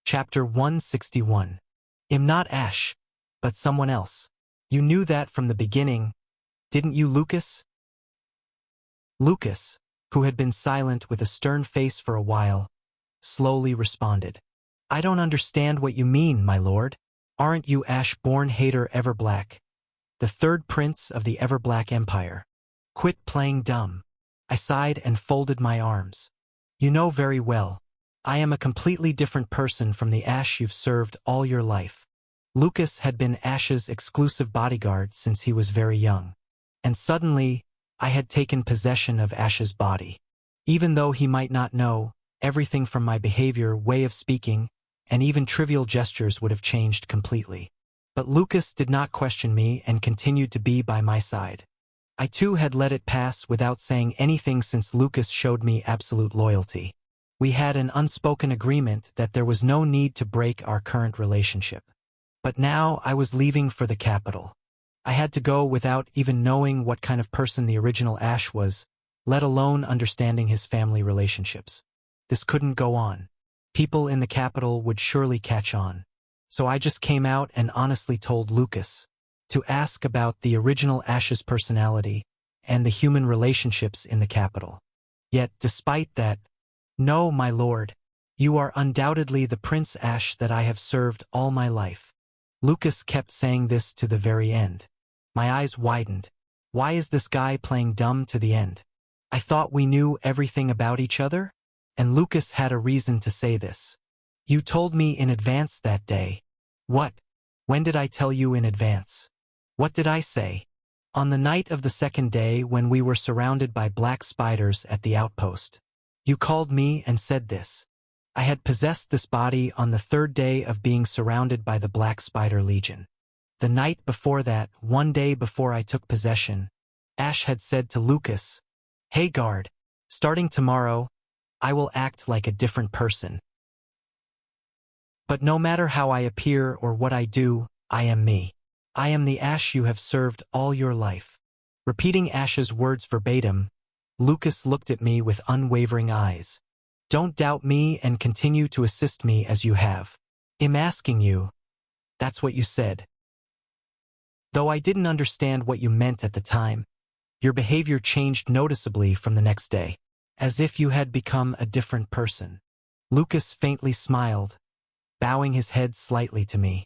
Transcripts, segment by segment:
Chapter 161. I'm not Ash, but someone else. You knew that from the beginning, didn't you, Lucas? Lucas, who had been silent with a stern face for a while, slowly responded. I don't understand what you mean, my lord. Aren't you Ash-born hater Everblack, the third prince of the Everblack Empire? Quit playing dumb. I sighed and folded my arms. You know very well, I am a completely different person from the Ash you've served all your life. Lucas had been Ash's exclusive bodyguard since he was very young. And suddenly, I had taken possession of Ash's body. Even though he might not know, everything from my behavior, way of speaking, and even trivial gestures would have changed completely. But Lucas did not question me and continued to be by my side. I too had let it pass without saying anything since Lucas showed me absolute loyalty. We had an unspoken agreement that there was no need to break our current relationship. But now I was leaving for the capital. I had to go without even knowing what kind of person the original Ash was, let alone understanding his family relationships. This couldn't go on. People in the capital would surely catch on. So I just came out and honestly told Lucas to ask about the original Ash's personality and the human relationships in the capital. Yet, despite that, no, my lord, you are undoubtedly the Prince Ash that I have served all my life. Lucas kept saying this to the very end. My eyes widened. Why is this guy playing dumb to the end? I thought we knew everything about each other? And Lucas had a reason to say this. You told me in advance that day. What? When did I tell you in advance? What did I say? On the night of the second day when we were surrounded by black spiders at the outpost. You called me and said this. I had possessed this body on the third day of being surrounded by the Black Spider Legion. The night before that, one day before I took possession, Ash had said to Lucas, Hey guard, starting tomorrow, I will act like a different person. But no matter how I appear or what I do, I am me. I am the Ash you have served all your life. Repeating Ash's words verbatim, Lucas looked at me with unwavering eyes. Don't doubt me and continue to assist me as you have. I'm asking you. That's what you said. Though I didn't understand what you meant at the time, your behavior changed noticeably from the next day, as if you had become a different person. Lucas faintly smiled, bowing his head slightly to me.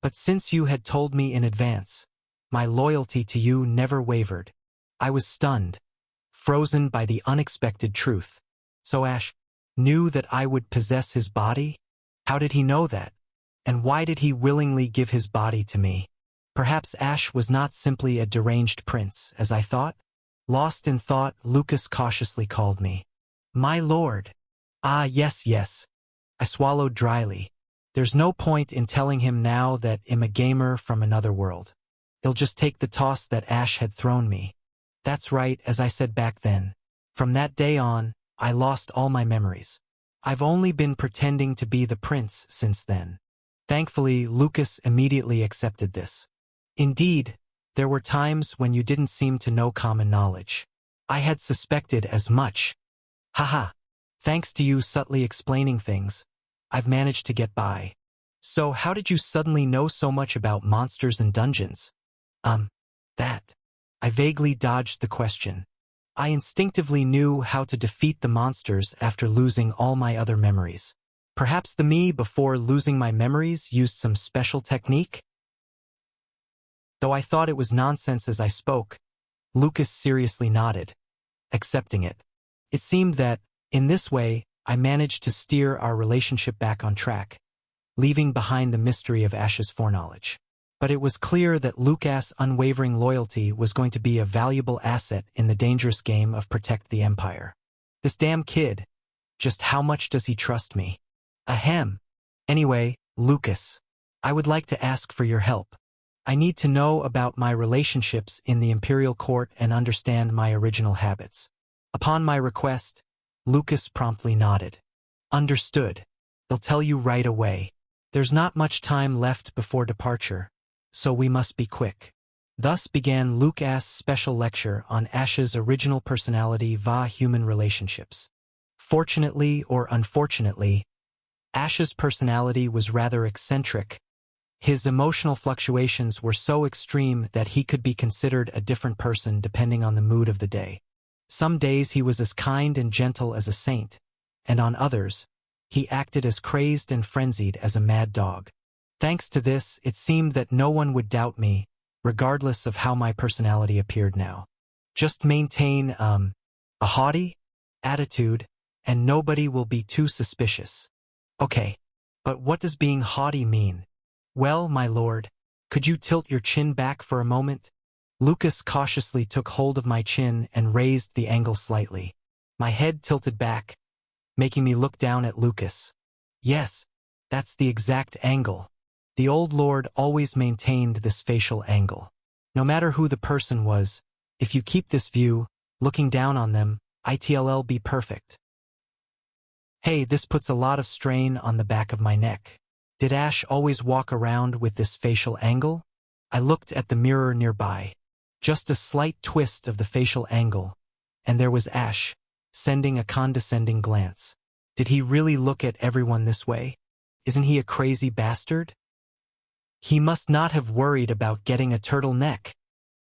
But since you had told me in advance, my loyalty to you never wavered. I was stunned, frozen by the unexpected truth. So Ash knew that I would possess his body? How did he know that? And why did he willingly give his body to me? Perhaps Ash was not simply a deranged prince, as I thought? Lost in thought, Lucas cautiously called me. My lord. Ah, yes, yes. I swallowed dryly. There's no point in telling him now that I'm a gamer from another world. He'll just take the toss that Ash had thrown me. That's right, as I said back then. From that day on, I lost all my memories. I've only been pretending to be the prince since then. Thankfully, Lucas immediately accepted this. Indeed, there were times when you didn't seem to know common knowledge. I had suspected as much. Haha. Thanks to you subtly explaining things, I've managed to get by. So how did you suddenly know so much about monsters and dungeons? That. I vaguely dodged the question. I instinctively knew how to defeat the monsters after losing all my other memories. Perhaps the me before losing my memories used some special technique? Though I thought it was nonsense as I spoke, Lucas seriously nodded, accepting it. It seemed that, in this way, I managed to steer our relationship back on track, leaving behind the mystery of Ash's foreknowledge. But it was clear that Lucas' unwavering loyalty was going to be a valuable asset in the dangerous game of Protect the Empire. This damn kid. Just how much does he trust me? Ahem. Anyway, Lucas, I would like to ask for your help. I need to know about my relationships in the Imperial Court and understand my original habits. Upon my request, Lucas promptly nodded. Understood. They'll tell you right away. There's not much time left before departure, so we must be quick. Thus began Lucas' special lecture on Ash's original personality via human relationships. Fortunately or unfortunately, Ash's personality was rather eccentric. His emotional fluctuations were so extreme that he could be considered a different person depending on the mood of the day. Some days he was as kind and gentle as a saint, and on others, he acted as crazed and frenzied as a mad dog. Thanks to this, it seemed that no one would doubt me, regardless of how my personality appeared now. Just maintain, a haughty attitude, and nobody will be too suspicious. Okay, but what does being haughty mean? Well, my lord, could you tilt your chin back for a moment? Lucas cautiously took hold of my chin and raised the angle slightly. My head tilted back, making me look down at Lucas. Yes, that's the exact angle. The old lord always maintained this facial angle. No matter who the person was, if you keep this view, looking down on them, it'll be perfect. Hey, this puts a lot of strain on the back of my neck. Did Ash always walk around with this facial angle? I looked at the mirror nearby. Just a slight twist of the facial angle, and there was Ash, sending a condescending glance. Did he really look at everyone this way? Isn't he a crazy bastard? He must not have worried about getting a turtle neck.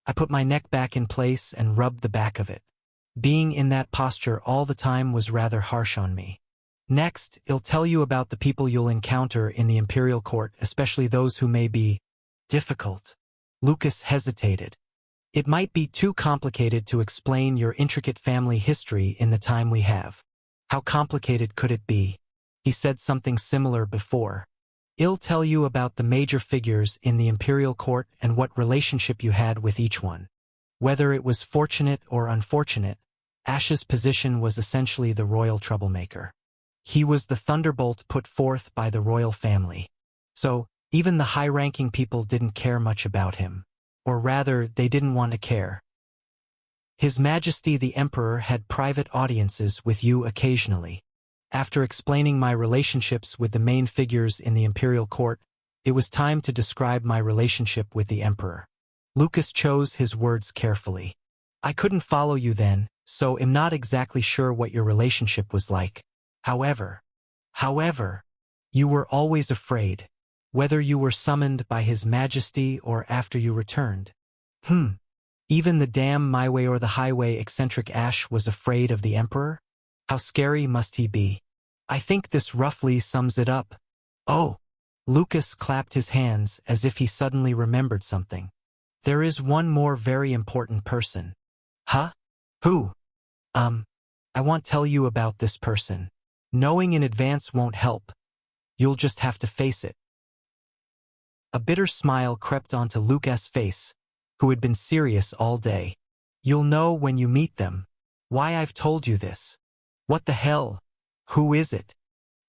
I put my neck back in place and rubbed the back of it. Being in that posture all the time was rather harsh on me. Next, I'll tell you about the people you'll encounter in the Imperial Court, especially those who may be difficult. Lucas hesitated. It might be too complicated to explain your intricate family history in the time we have. How complicated could it be? He said something similar before. I'll tell you about the major figures in the Imperial Court and what relationship you had with each one. Whether it was fortunate or unfortunate, Ash's position was essentially the royal troublemaker. He was the thunderbolt put forth by the royal family. So, even the high-ranking people didn't care much about him. Or rather, they didn't want to care. His Majesty the Emperor had private audiences with you occasionally. After explaining my relationships with the main figures in the Imperial Court, it was time to describe my relationship with the Emperor. Lucas chose his words carefully. I couldn't follow you then, so I'm not exactly sure what your relationship was like. However, you were always afraid, whether you were summoned by His Majesty or after you returned. Even the damn my way or the highway eccentric Ash was afraid of the Emperor? How scary must he be? I think this roughly sums it up. Oh! Lucas clapped his hands as if he suddenly remembered something. There is one more very important person. Huh? Who? I won't tell you about this person. Knowing in advance won't help. You'll just have to face it. A bitter smile crept onto Lucas' face, who had been serious all day. You'll know when you meet them. Why I've told you this. What the hell? Who is it?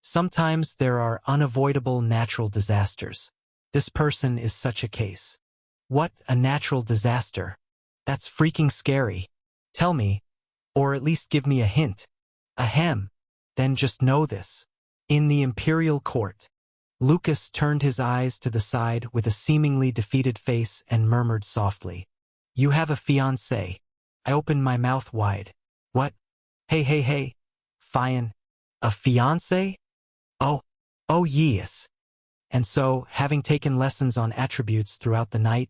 Sometimes there are unavoidable natural disasters. This person is such a case. What, a natural disaster? That's freaking scary. Tell me, or at least give me a hint. Ahem. Then just know this. In the Imperial Court. Lucas turned his eyes to the side with a seemingly defeated face and murmured softly. You have a fiancé. I opened my mouth wide. What? Hey. Fian. A fiancé? Oh yes. And so, having taken lessons on attributes throughout the night,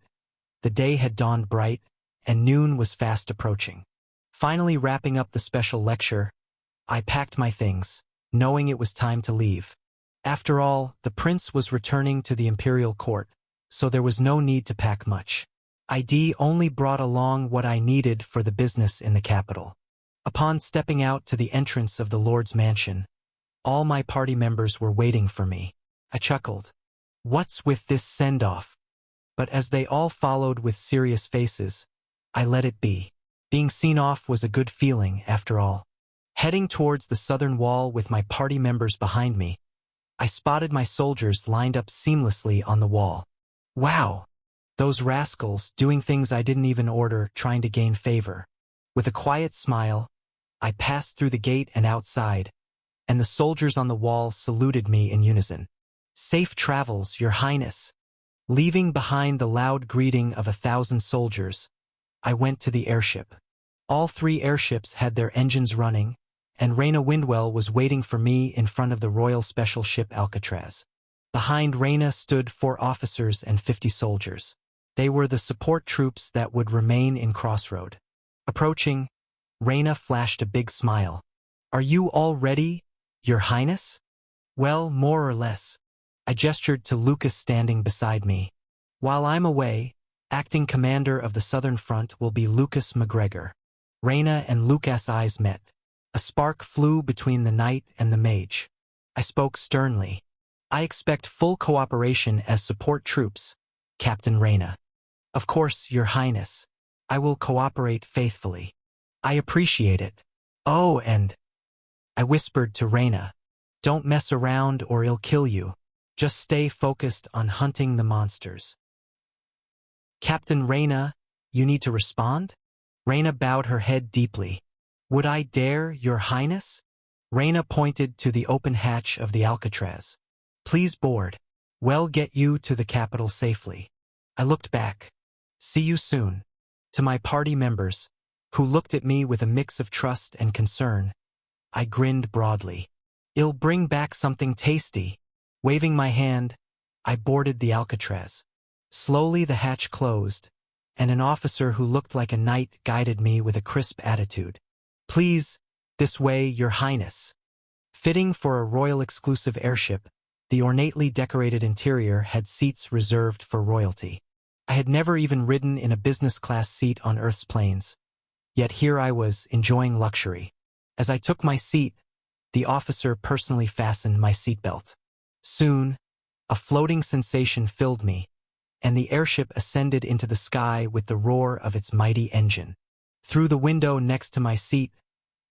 the day had dawned bright, and noon was fast approaching. Finally wrapping up the special lecture, I packed my things, knowing it was time to leave. After all, the prince was returning to the Imperial Court, so there was no need to pack much. I only brought along what I needed for the business in the capital. Upon stepping out to the entrance of the Lord's mansion, all my party members were waiting for me. I chuckled. What's with this send-off? But as they all followed with serious faces, I let it be. Being seen off was a good feeling, after all. Heading towards the southern wall with my party members behind me, I spotted my soldiers lined up seamlessly on the wall. Wow! Those rascals doing things I didn't even order, trying to gain favor. With a quiet smile, I passed through the gate and outside, and the soldiers on the wall saluted me in unison. Safe travels, Your Highness. Leaving behind the loud greeting of 1,000 soldiers, I went to the airship. All 3 airships had their engines running, and Reyna Windwell was waiting for me in front of the Royal Special Ship Alcatraz. Behind Reyna stood 4 officers and 50 soldiers. They were the support troops that would remain in Crossroad. Approaching, Reyna flashed a big smile. "Are you all ready, Your Highness?" "Well, more or less." I gestured to Lucas standing beside me. "While I'm away, acting commander of the Southern Front will be Lucas McGregor." Reyna and Lucas' eyes met. A spark flew between the knight and the mage. I spoke sternly. "I expect full cooperation as support troops, Captain Reyna." "Of course, Your Highness. I will cooperate faithfully." "I appreciate it." "Oh, and—" I whispered to Reyna, "Don't mess around or he'll kill you. Just stay focused on hunting the monsters." "Captain Reyna, you need to respond?" Reyna bowed her head deeply. "Would I dare, Your Highness?" Reyna pointed to the open hatch of the Alcatraz. "Please board. We'll get you to the capital safely." I looked back. "See you soon." To my party members, who looked at me with a mix of trust and concern, I grinned broadly. "I'll bring back something tasty." Waving my hand, I boarded the Alcatraz. Slowly the hatch closed, and an officer who looked like a knight guided me with a crisp attitude. "Please, this way, Your Highness." Fitting for a royal exclusive airship, the ornately decorated interior had seats reserved for royalty. I had never even ridden in a business-class seat on Earth's planes, yet here I was enjoying luxury. As I took my seat, the officer personally fastened my seatbelt. Soon, a floating sensation filled me, and the airship ascended into the sky with the roar of its mighty engine. Through the window next to my seat,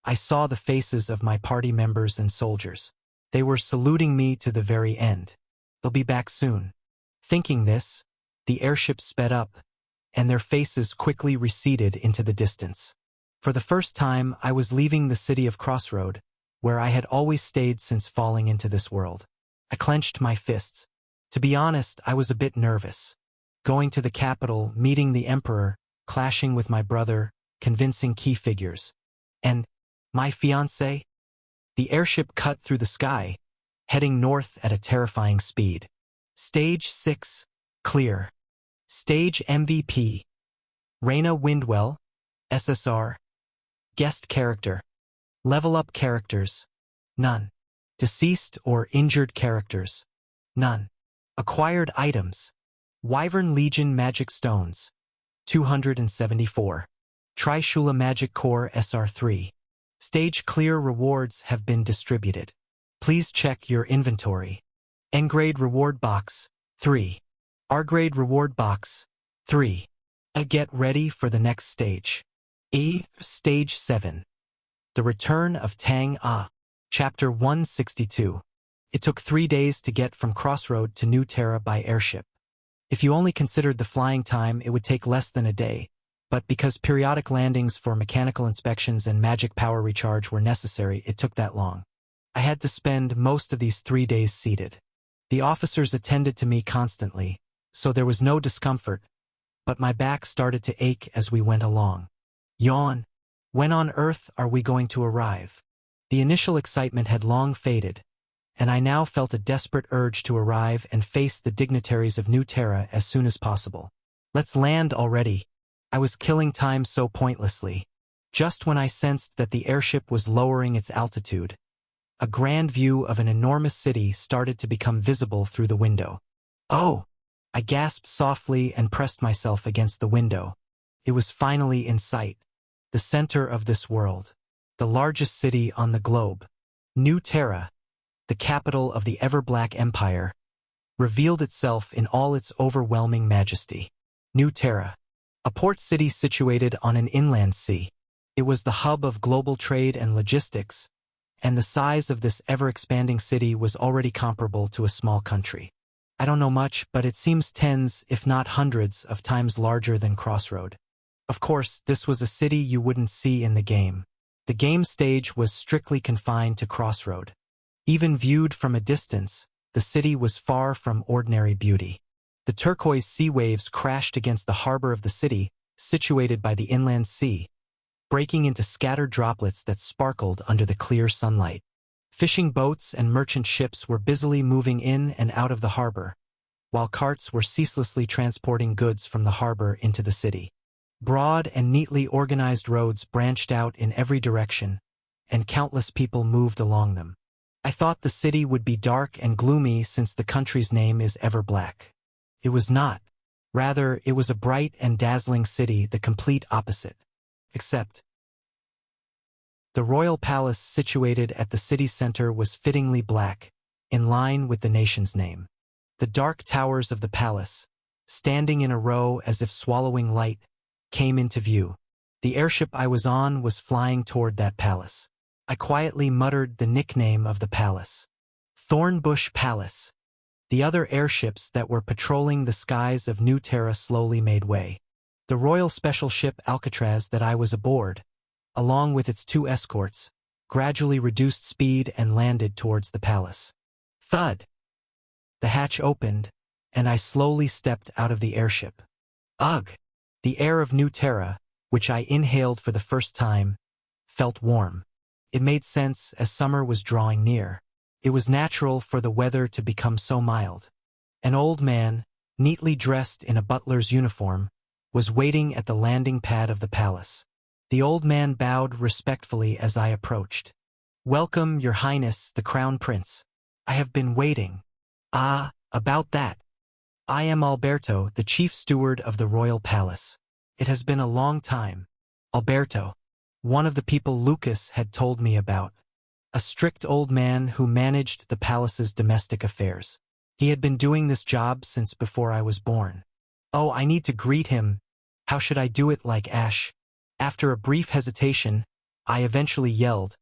I saw the faces of my party members and soldiers. They were saluting me to the very end. They'll be back soon. Thinking this, the airship sped up, and their faces quickly receded into the distance. For the first time, I was leaving the city of Crossroad, where I had always stayed since falling into this world. I clenched my fists. To be honest, I was a bit nervous. Going to the capital, meeting the Emperor, clashing with my brother, convincing key figures. And my fiancé? The airship cut through the sky, heading north at a terrifying speed. Stage 6, clear. Stage MVP. Reyna Windwell, SSR. Guest character. Level up characters. None. Deceased or injured characters. None. Acquired items. Wyvern Legion Magic Stones. 274. Trishula Magic Core SR3. Stage clear rewards have been distributed. Please check your inventory. N-grade reward box, 3. R-grade reward box, 3. Get ready for the next stage. Stage 7. The Return of Tang Ah. Chapter 162. It took 3 days to get from Crossroad to New Terra by airship. If you only considered the flying time, it would take less than a day, but because periodic landings for mechanical inspections and magic power recharge were necessary, it took that long. I had to spend most of these 3 days seated. The officers attended to me constantly, so there was no discomfort, but my back started to ache as we went along. Yawn. When on Earth are we going to arrive? The initial excitement had long faded, and I now felt a desperate urge to arrive and face the dignitaries of New Terra as soon as possible. Let's land already. I was killing time so pointlessly. Just when I sensed that the airship was lowering its altitude, a grand view of an enormous city started to become visible through the window. Oh! I gasped softly and pressed myself against the window. It was finally in sight. The center of this world. The largest city on the globe. New Terra, the capital of the ever-black empire, revealed itself in all its overwhelming majesty. New Terra, a port city situated on an inland sea. It was the hub of global trade and logistics, and the size of this ever-expanding city was already comparable to a small country. I don't know much, but it seems tens, if not hundreds, of times larger than Crossroad. Of course, this was a city you wouldn't see in the game. The game stage was strictly confined to Crossroad. Even viewed from a distance, the city was far from ordinary beauty. The turquoise sea waves crashed against the harbor of the city, situated by the inland sea, breaking into scattered droplets that sparkled under the clear sunlight. Fishing boats and merchant ships were busily moving in and out of the harbor, while carts were ceaselessly transporting goods from the harbor into the city. Broad and neatly organized roads branched out in every direction, and countless people moved along them. I thought the city would be dark and gloomy since the country's name is ever black. It was not. Rather, it was a bright and dazzling city, the complete opposite. Except the royal palace situated at the city center was fittingly black, in line with the nation's name. The dark towers of the palace, standing in a row as if swallowing light, came into view. The airship I was on was flying toward that palace. I quietly muttered the nickname of the palace. Thornbush Palace. The other airships that were patrolling the skies of New Terra slowly made way. The royal special ship Alcatraz that I was aboard, along with its 2 escorts, gradually reduced speed and landed towards the palace. Thud! The hatch opened, and I slowly stepped out of the airship. Ugh! The air of New Terra, which I inhaled for the first time, felt warm. It made sense as summer was drawing near. It was natural for the weather to become so mild. An old man, neatly dressed in a butler's uniform, was waiting at the landing pad of the palace. The old man bowed respectfully as I approached. "Welcome, Your Highness, the Crown Prince. I have been waiting." "Ah, about that. I am Alberto, the chief steward of the royal palace. It has been a long time." Alberto, one of the people Lucas had told me about. A strict old man who managed the palace's domestic affairs. He had been doing this job since before I was born. "Oh, I need to greet him. How should I do it like Ash?" After a brief hesitation, I eventually yelled,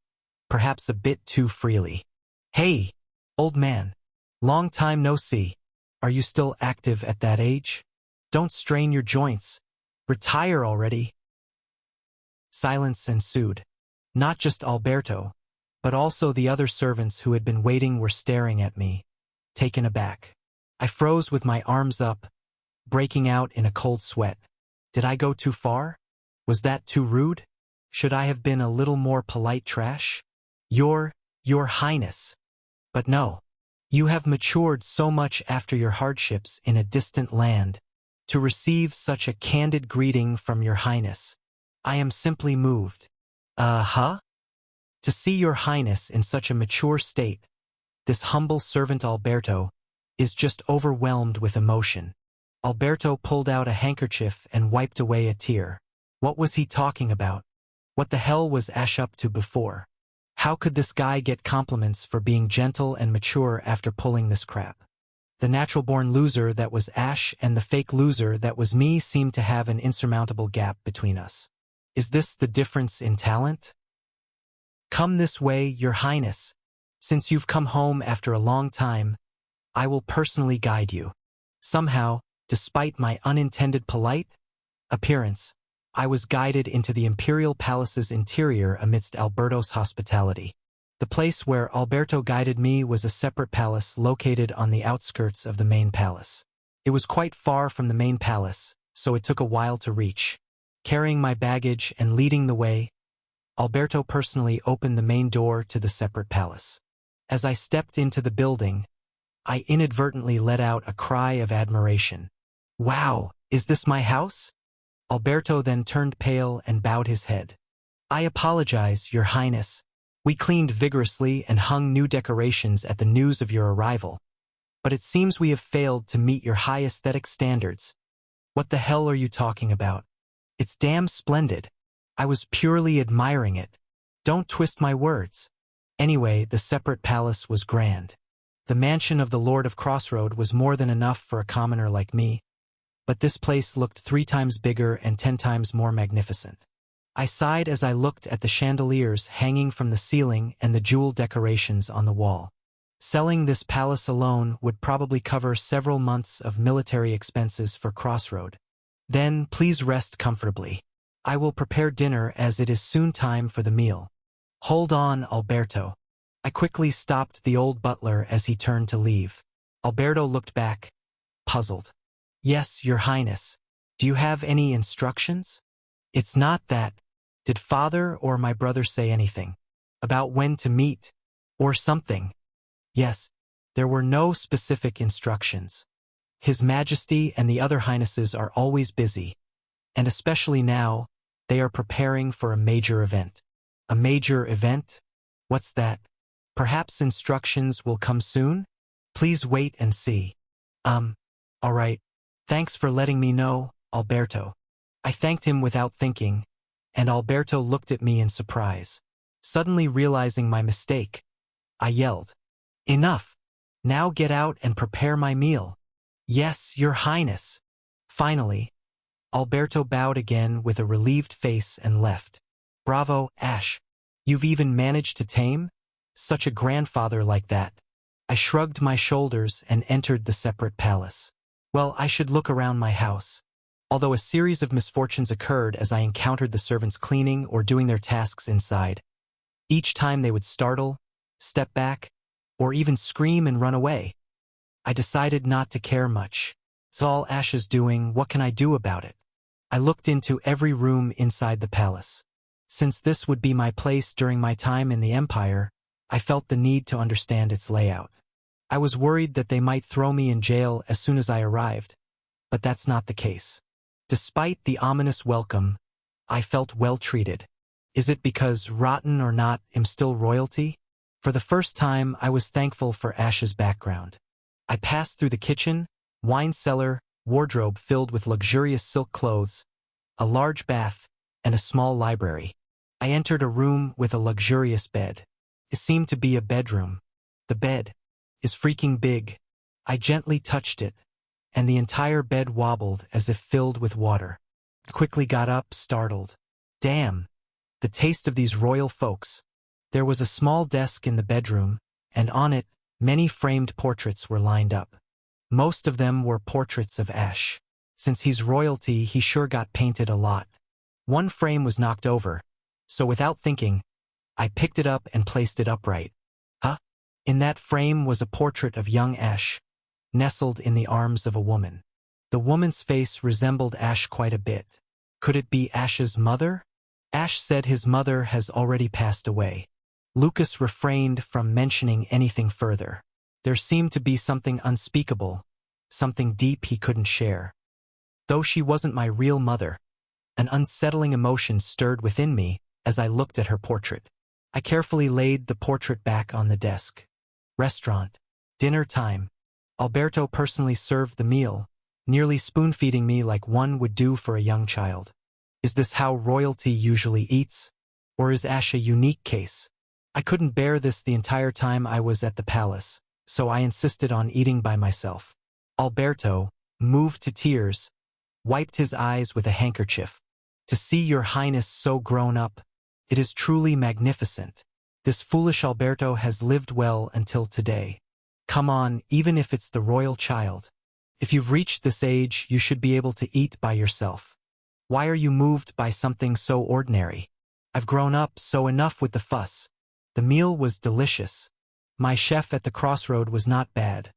perhaps a bit too freely. "Hey, old man. Long time no see. Are you still active at that age? Don't strain your joints. Retire already." Silence ensued. Not just Alberto, but also the other servants who had been waiting were staring at me, taken aback. I froze with my arms up, breaking out in a cold sweat. Did I go too far? Was that too rude? Should I have been a little more polite trash? Your Highness. But no. You have matured so much after your hardships in a distant land. To receive such a candid greeting from Your Highness, I am simply moved. To see Your Highness in such a mature state, this humble servant Alberto, is just overwhelmed with emotion. Alberto pulled out a handkerchief and wiped away a tear. What was he talking about? What the hell was Ash up to before? How could this guy get compliments for being gentle and mature after pulling this crap? The natural-born loser that was Ash and the fake loser that was me seemed to have an insurmountable gap between us. Is this the difference in talent? "Come this way, Your Highness. Since you've come home after a long time, I will personally guide you." Somehow, despite my unintended polite appearance, I was guided into the imperial palace's interior amidst Alberto's hospitality. The place where Alberto guided me was a separate palace located on the outskirts of the main palace. It was quite far from the main palace, so it took a while to reach. Carrying my baggage and leading the way, Alberto personally opened the main door to the separate palace. As I stepped into the building, I inadvertently let out a cry of admiration. "Wow, is this my house?" Alberto then turned pale and bowed his head. "I apologize, Your Highness. We cleaned vigorously and hung new decorations at the news of your arrival. But it seems we have failed to meet your high aesthetic standards." "What the hell are you talking about? It's damn splendid. I was purely admiring it. Don't twist my words." Anyway, the separate palace was grand. The mansion of the Lord of Crossroad was more than enough for a commoner like me, but this place looked 3 times bigger and 10 times more magnificent. I sighed as I looked at the chandeliers hanging from the ceiling and the jewel decorations on the wall. Selling this palace alone would probably cover several months of military expenses for Crossroad. "Then please rest comfortably. I will prepare dinner as it is soon time for the meal." "Hold on, Alberto." I quickly stopped the old butler as he turned to leave. Alberto looked back, puzzled. "Yes, Your Highness. Do you have any instructions?" "It's not that. Did father or my brother say anything about when to meet or something? Yes, there were no specific instructions. His Majesty and the other highnesses are always busy, and especially now, they are preparing for a major event. A major event? What's that? Perhaps instructions will come soon? Please wait and see. All right. Thanks for letting me know, Alberto. I thanked him without thinking, and Alberto looked at me in surprise. Suddenly realizing my mistake, I yelled, "Enough! Now get out and prepare my meal." "Yes, Your Highness." Finally, Alberto bowed again with a relieved face and left. "Bravo, Ash. You've even managed to tame such a grandfather like that." I shrugged my shoulders and entered the separate palace. Well, I should look around my house. Although a series of misfortunes occurred as I encountered the servants cleaning or doing their tasks inside. Each time they would startle, step back, or even scream and run away. I decided not to care much. It's all Ash is doing, what can I do about it? I looked into every room inside the palace. Since this would be my place during my time in the Empire, I felt the need to understand its layout. I was worried that they might throw me in jail as soon as I arrived, but that's not the case. Despite the ominous welcome, I felt well treated. Is it because, rotten or not, I'm still royalty? For the first time, I was thankful for Ash's background. I passed through the kitchen, wine cellar, wardrobe filled with luxurious silk clothes, a large bath, and a small library. I entered a room with a luxurious bed. It seemed to be a bedroom. The bed is freaking big. I gently touched it, and the entire bed wobbled as if filled with water. I quickly got up, startled. Damn! The taste of these royal folks. There was a small desk in the bedroom, and on it, many framed portraits were lined up. Most of them were portraits of Ash. Since he's royalty, he sure got painted a lot. One frame was knocked over, so without thinking, I picked it up and placed it upright. Huh? In that frame was a portrait of young Ash, nestled in the arms of a woman. The woman's face resembled Ash quite a bit. Could it be Ash's mother? Ash said his mother has already passed away. Lucas refrained from mentioning anything further. There seemed to be something unspeakable, something deep he couldn't share. Though she wasn't my real mother, an unsettling emotion stirred within me as I looked at her portrait. I carefully laid the portrait back on the desk. Restaurant. Dinner time. Alberto personally served the meal, nearly spoon-feeding me like one would do for a young child. Is this how royalty usually eats? Or is Ash a unique case? I couldn't bear this the entire time I was at the palace, so I insisted on eating by myself. Alberto, moved to tears, wiped his eyes with a handkerchief. To see Your Highness so grown up, it is truly magnificent. This foolish Alberto has lived well until today. Come on, even if it's the royal child. If you've reached this age, you should be able to eat by yourself. Why are you moved by something so ordinary? I've grown up, so enough with the fuss. The meal was delicious. My chef at the crossroad was not bad.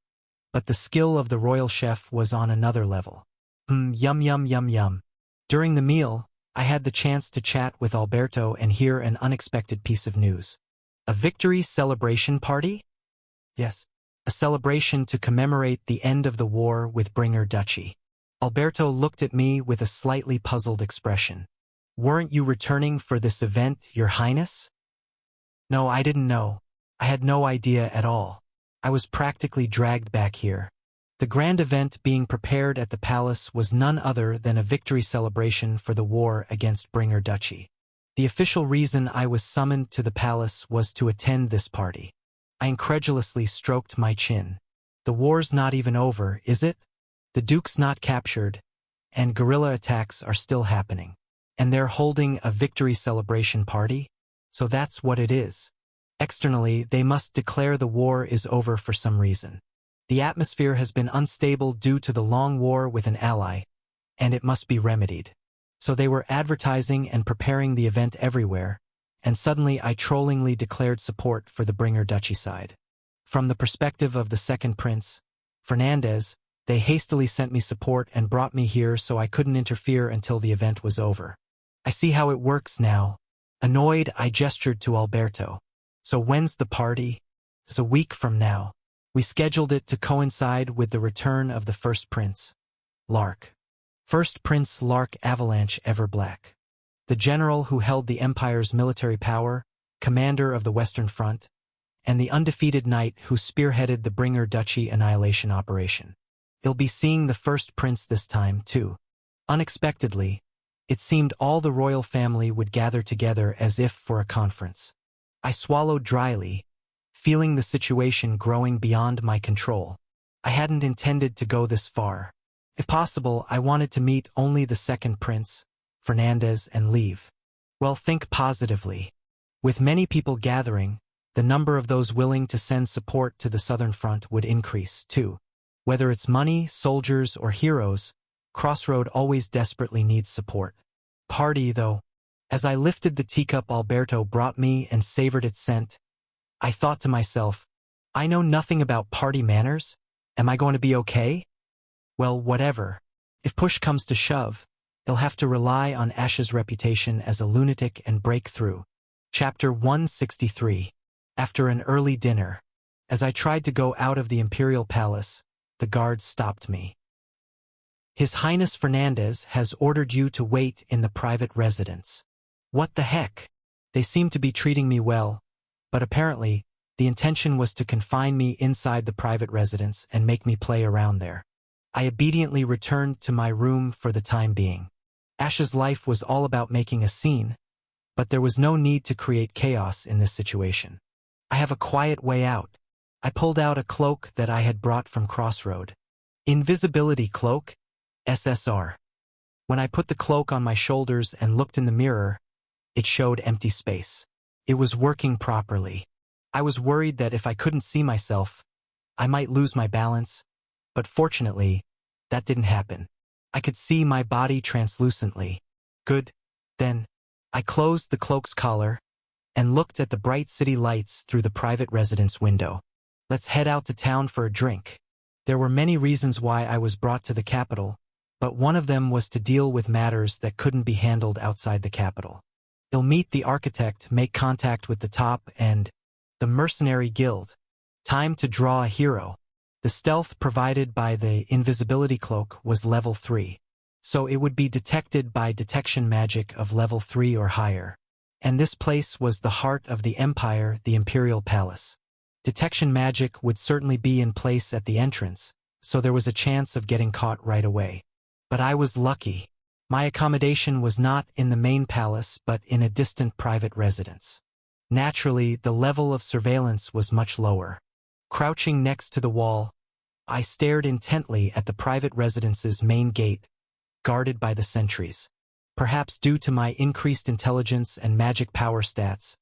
But the skill of the royal chef was on another level. Yum yum yum yum. During the meal, I had the chance to chat with Alberto and hear an unexpected piece of news. A victory celebration party? Yes, a celebration to commemorate the end of the war with Bringer Duchy. Alberto looked at me with a slightly puzzled expression. Weren't you returning for this event, Your Highness? No, I didn't know. I had no idea at all. I was practically dragged back here. The grand event being prepared at the palace was none other than a victory celebration for the war against Bringer Duchy. The official reason I was summoned to the palace was to attend this party. I incredulously stroked my chin. The war's not even over, is it? The Duke's not captured, and guerrilla attacks are still happening. And they're holding a victory celebration party? So that's what it is. Externally, they must declare the war is over for some reason. The atmosphere has been unstable due to the long war with an ally, and it must be remedied. So they were advertising and preparing the event everywhere, and suddenly I trollingly declared support for the Bringer Duchy side. From the perspective of the second prince, Fernandez, they hastily sent me support and brought me here so I couldn't interfere until the event was over. I see how it works now. Annoyed, I gestured to Alberto. So when's the party? It's a week from now. We scheduled it to coincide with the return of the first prince, Lark. First Prince Lark Avalanche Everblack. The general who held the Empire's military power, commander of the Western Front, and the undefeated knight who spearheaded the Bringer Duchy annihilation operation. He'll be seeing the first prince this time, too. Unexpectedly, it seemed all the royal family would gather together as if for a conference. I swallowed dryly, feeling the situation growing beyond my control. I hadn't intended to go this far. If possible, I wanted to meet only the second prince, Fernandez, and leave. Well, think positively. With many people gathering, the number of those willing to send support to the Southern Front would increase, too. Whether it's money, soldiers, or heroes, Crossroad always desperately needs support. Party, though. As I lifted the teacup Alberto brought me and savored its scent, I thought to myself, I know nothing about party manners. Am I going to be okay? Well, whatever. If push comes to shove, he'll have to rely on Ash's reputation as a lunatic and break through. Chapter 163. After an early dinner, as I tried to go out of the Imperial Palace, the guards stopped me. His Highness Fernandez has ordered you to wait in the private residence. What the heck? They seem to be treating me well, but apparently, the intention was to confine me inside the private residence and make me play around there. I obediently returned to my room for the time being. Ash's life was all about making a scene, but there was no need to create chaos in this situation. I have a quiet way out. I pulled out a cloak that I had brought from Crossroad. Invisibility cloak, SSR. When I put the cloak on my shoulders and looked in the mirror, it showed empty space. It was working properly. I was worried that if I couldn't see myself, I might lose my balance, but fortunately, that didn't happen. I could see my body translucently. Good. Then, I closed the cloak's collar and looked at the bright city lights through the private residence window. Let's head out to town for a drink. There were many reasons why I was brought to the capital, but one of them was to deal with matters that couldn't be handled outside the capital. I'll meet the architect, make contact with the top, and the mercenary guild. Time to draw a hero. The stealth provided by the invisibility cloak was level 3, so it would be detected by detection magic of level 3 or higher. And this place was the heart of the Empire, the Imperial Palace. Detection magic would certainly be in place at the entrance, so there was a chance of getting caught right away. But I was lucky. My accommodation was not in the main palace but in a distant private residence. Naturally, the level of surveillance was much lower. Crouching next to the wall, I stared intently at the private residence's main gate, guarded by the sentries. Perhaps due to my increased intelligence and magic power stats,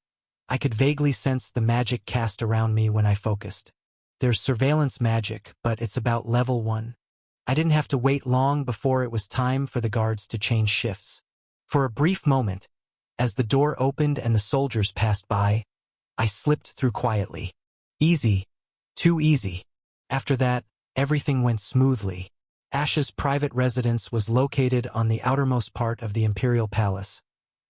I could vaguely sense the magic cast around me when I focused. There's surveillance magic, but it's about level 1. I didn't have to wait long before it was time for the guards to change shifts. For a brief moment, as the door opened and the soldiers passed by, I slipped through quietly. Easy. Too easy. After that, everything went smoothly. Ash's private residence was located on the outermost part of the Imperial Palace,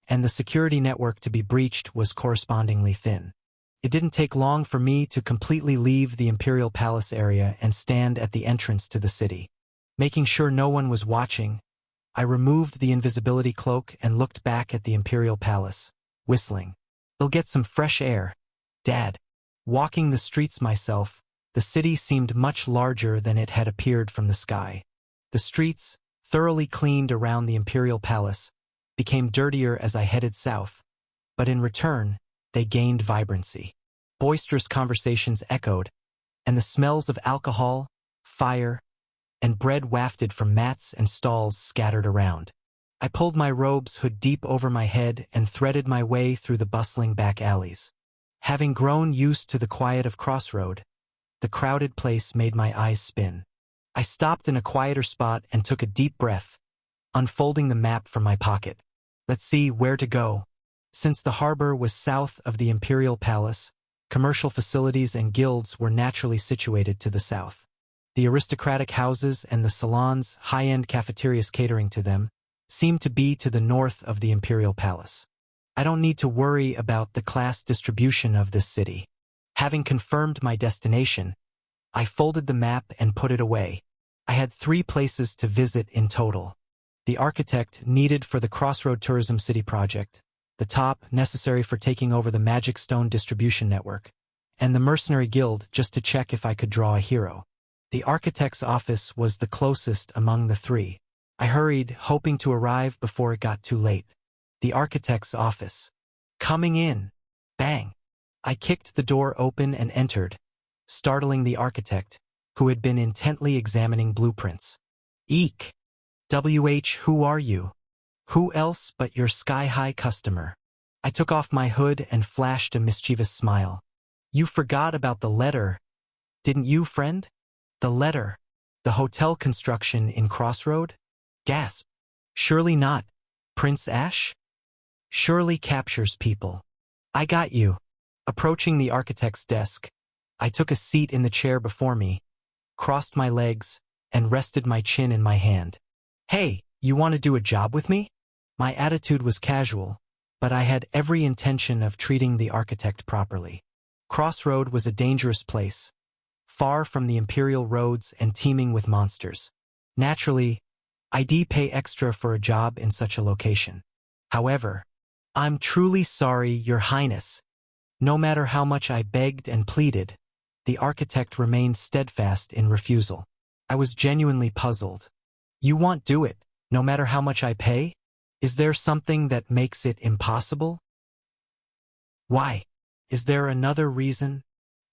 and the security network to be breached was correspondingly thin. It didn't take long for me to completely leave the Imperial Palace area and stand at the entrance to the city. Making sure no one was watching, I removed the invisibility cloak and looked back at the Imperial Palace, whistling. I'll get some fresh air, Dad. Walking the streets myself, the city seemed much larger than it had appeared from the sky. The streets, thoroughly cleaned around the Imperial Palace, became dirtier as I headed south, but in return, they gained vibrancy. Boisterous conversations echoed, and the smells of alcohol, fire, and bread wafted from mats and stalls scattered around. I pulled my robe's hood deep over my head and threaded my way through the bustling back alleys. Having grown used to the quiet of Crossroad, the crowded place made my eyes spin. I stopped in a quieter spot and took a deep breath, unfolding the map from my pocket. Let's see where to go. Since the harbor was south of the Imperial Palace, commercial facilities and guilds were naturally situated to the south. The aristocratic houses and the salons, high-end cafeterias catering to them, seemed to be to the north of the imperial palace. I don't need to worry about the class distribution of this city. Having confirmed my destination, I folded the map and put it away. I had 3 places to visit in total. The architect needed for the Crossroad Tourism City project, the top necessary for taking over the Magic Stone distribution network, and the Mercenary Guild just to check if I could draw a hero. The architect's office was the closest among the 3. I hurried, hoping to arrive before it got too late. The architect's office. Coming in. Bang. I kicked the door open and entered, startling the architect, who had been intently examining blueprints. Eek. Who are you? Who else but your sky-high customer? I took off my hood and flashed a mischievous smile. You forgot about the letter, didn't you, friend? The letter. The hotel construction in Crossroad? Gasp. Surely not. Prince Ash? Surely captures people. I got you. Approaching the architect's desk, I took a seat in the chair before me, crossed my legs, and rested my chin in my hand. Hey, you want to do a job with me? My attitude was casual, but I had every intention of treating the architect properly. Crossroad was a dangerous place, far from the imperial roads and teeming with monsters. Naturally, I'd pay extra for a job in such a location. However, I'm truly sorry, Your Highness. No matter how much I begged and pleaded, the architect remained steadfast in refusal. I was genuinely puzzled. You won't do it, no matter how much I pay? Is there something that makes it impossible? Why? Is there another reason?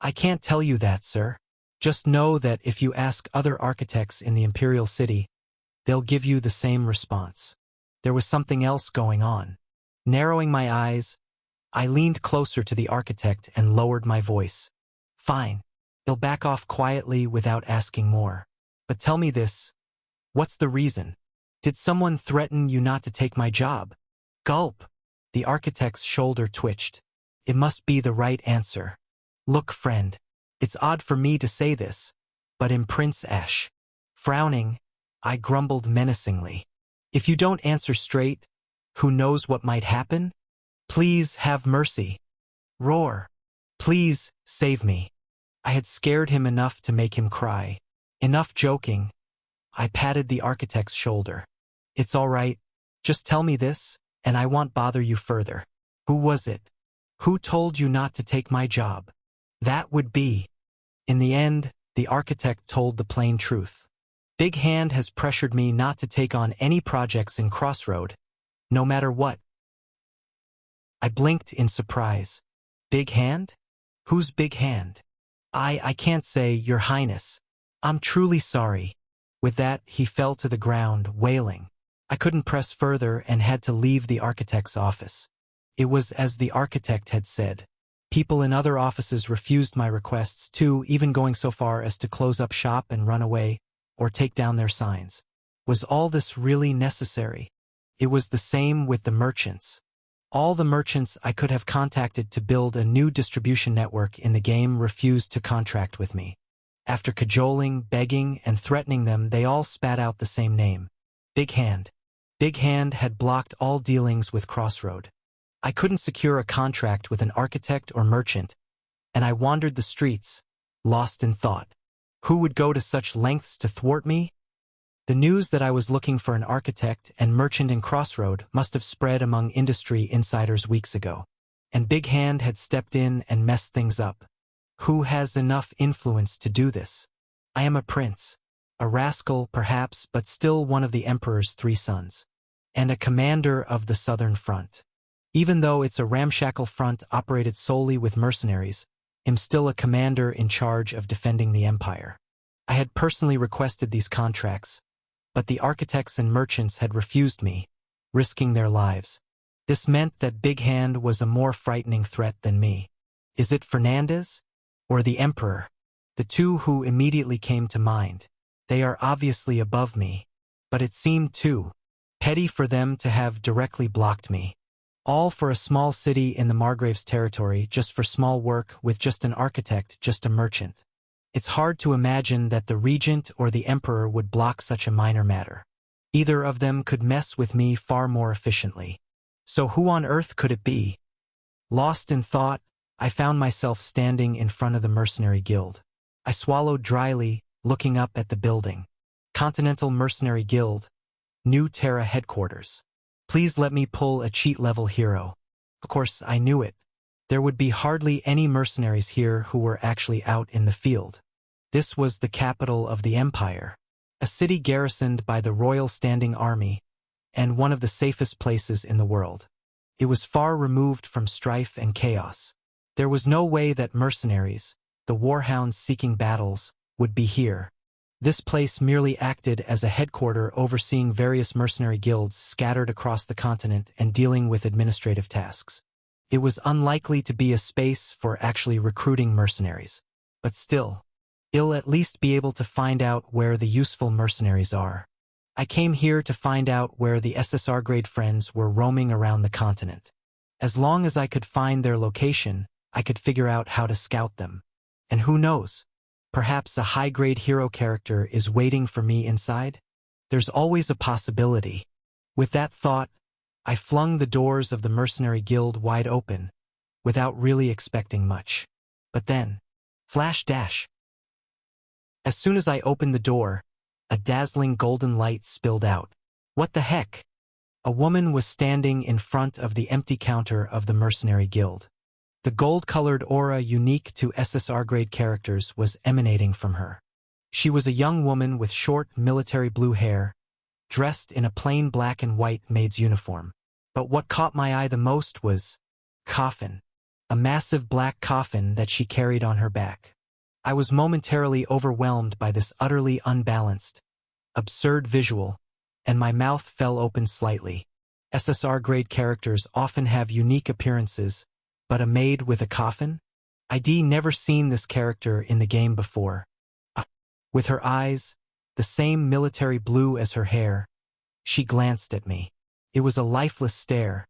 I can't tell you that, sir. Just know that if you ask other architects in the Imperial City, they'll give you the same response. There was something else going on. Narrowing my eyes, I leaned closer to the architect and lowered my voice. Fine. They'll back off quietly without asking more. But tell me this. What's the reason? Did someone threaten you not to take my job? Gulp. The architect's shoulder twitched. It must be the right answer. Look, friend. It's odd for me to say this, but in Prince Ash. Frowning, I grumbled menacingly. If you don't answer straight, who knows what might happen? Please have mercy. Roar. Please save me. I had scared him enough to make him cry. Enough joking. I patted the architect's shoulder. It's all right. Just tell me this, and I won't bother you further. Who was it? Who told you not to take my job? That would be. In the end, the architect told the plain truth. Big Hand has pressured me not to take on any projects in Crossroad, no matter what. I blinked in surprise. Big Hand? Who's Big Hand? I can't say, Your Highness. I'm truly sorry. With that, he fell to the ground, wailing. I couldn't press further and had to leave the architect's office. It was as the architect had said. People in other offices refused my requests too, even going so far as to close up shop and run away, or take down their signs. Was all this really necessary? It was the same with the merchants. All the merchants I could have contacted to build a new distribution network in the game refused to contract with me. After cajoling, begging, and threatening them, they all spat out the same name. Big Hand. Big Hand had blocked all dealings with Crossroad. I couldn't secure a contract with an architect or merchant, and I wandered the streets, lost in thought. Who would go to such lengths to thwart me? The news that I was looking for an architect and merchant in Crossroad must have spread among industry insiders weeks ago, and Big Hand had stepped in and messed things up. Who has enough influence to do this? I am a prince, a rascal perhaps, but still one of the Emperor's 3 sons, and a commander of the Southern Front. Even though it's a ramshackle front operated solely with mercenaries, I'm still a commander in charge of defending the Empire. I had personally requested these contracts, but the architects and merchants had refused me, risking their lives. This meant that Big Hand was a more frightening threat than me. Is it Fernandez? Or the Emperor? The two who immediately came to mind. They are obviously above me, but it seemed too petty for them to have directly blocked me. All for a small city in the Margrave's territory, just for small work with just an architect, just a merchant. It's hard to imagine that the regent or the emperor would block such a minor matter. Either of them could mess with me far more efficiently. So who on earth could it be? Lost in thought, I found myself standing in front of the mercenary guild. I swallowed dryly, looking up at the building. Continental Mercenary Guild, New Terra headquarters. Please let me pull a cheat-level hero. Of course, I knew it. There would be hardly any mercenaries here who were actually out in the field. This was the capital of the Empire, a city garrisoned by the Royal Standing Army, and one of the safest places in the world. It was far removed from strife and chaos. There was no way that mercenaries, the warhounds seeking battles, would be here. This place merely acted as a headquarter overseeing various mercenary guilds scattered across the continent and dealing with administrative tasks. It was unlikely to be a space for actually recruiting mercenaries. But still, I'll at least be able to find out where the useful mercenaries are. I came here to find out where the SSR-grade friends were roaming around the continent. As long as I could find their location, I could figure out how to scout them. And who knows? Perhaps a high-grade hero character is waiting for me inside? There's always a possibility. With that thought, I flung the doors of the Mercenary Guild wide open, without really expecting much. But then, flash dash. As soon as I opened the door, a dazzling golden light spilled out. What the heck? A woman was standing in front of the empty counter of the Mercenary Guild. The gold-colored aura unique to SSR-grade characters was emanating from her. She was a young woman with short military blue hair, dressed in a plain black and white maid's uniform. But what caught my eye the most was coffin, a massive black coffin that she carried on her back. I was momentarily overwhelmed by this utterly unbalanced, absurd visual, and my mouth fell open slightly. SSR-grade characters often have unique appearances, but a maid with a coffin? I'd never seen this character in the game before. With her eyes, the same military blue as her hair, she glanced at me. It was a lifeless stare,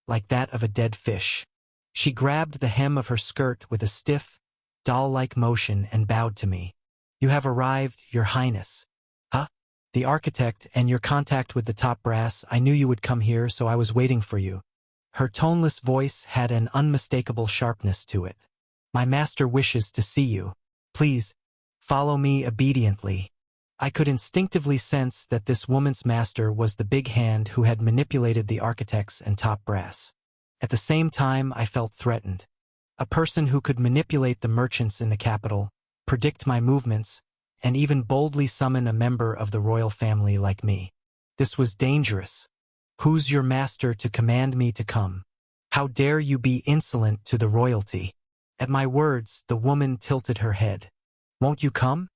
like that of a dead fish. She grabbed the hem of her skirt with a stiff, doll-like motion and bowed to me. You have arrived, Your Highness. Huh? The architect and your contact with the top brass, I knew you would come here, so I was waiting for you. Her toneless voice had an unmistakable sharpness to it. My master wishes to see you. Please, follow me obediently. I could instinctively sense that this woman's master was the big hand who had manipulated the architects and top brass. At the same time, I felt threatened. A person who could manipulate the merchants in the capital, predict my movements, and even boldly summon a member of the royal family like me. This was dangerous. Who's your master to command me to come? How dare you be insolent to the royalty? At my words, the woman tilted her head. Won't you come?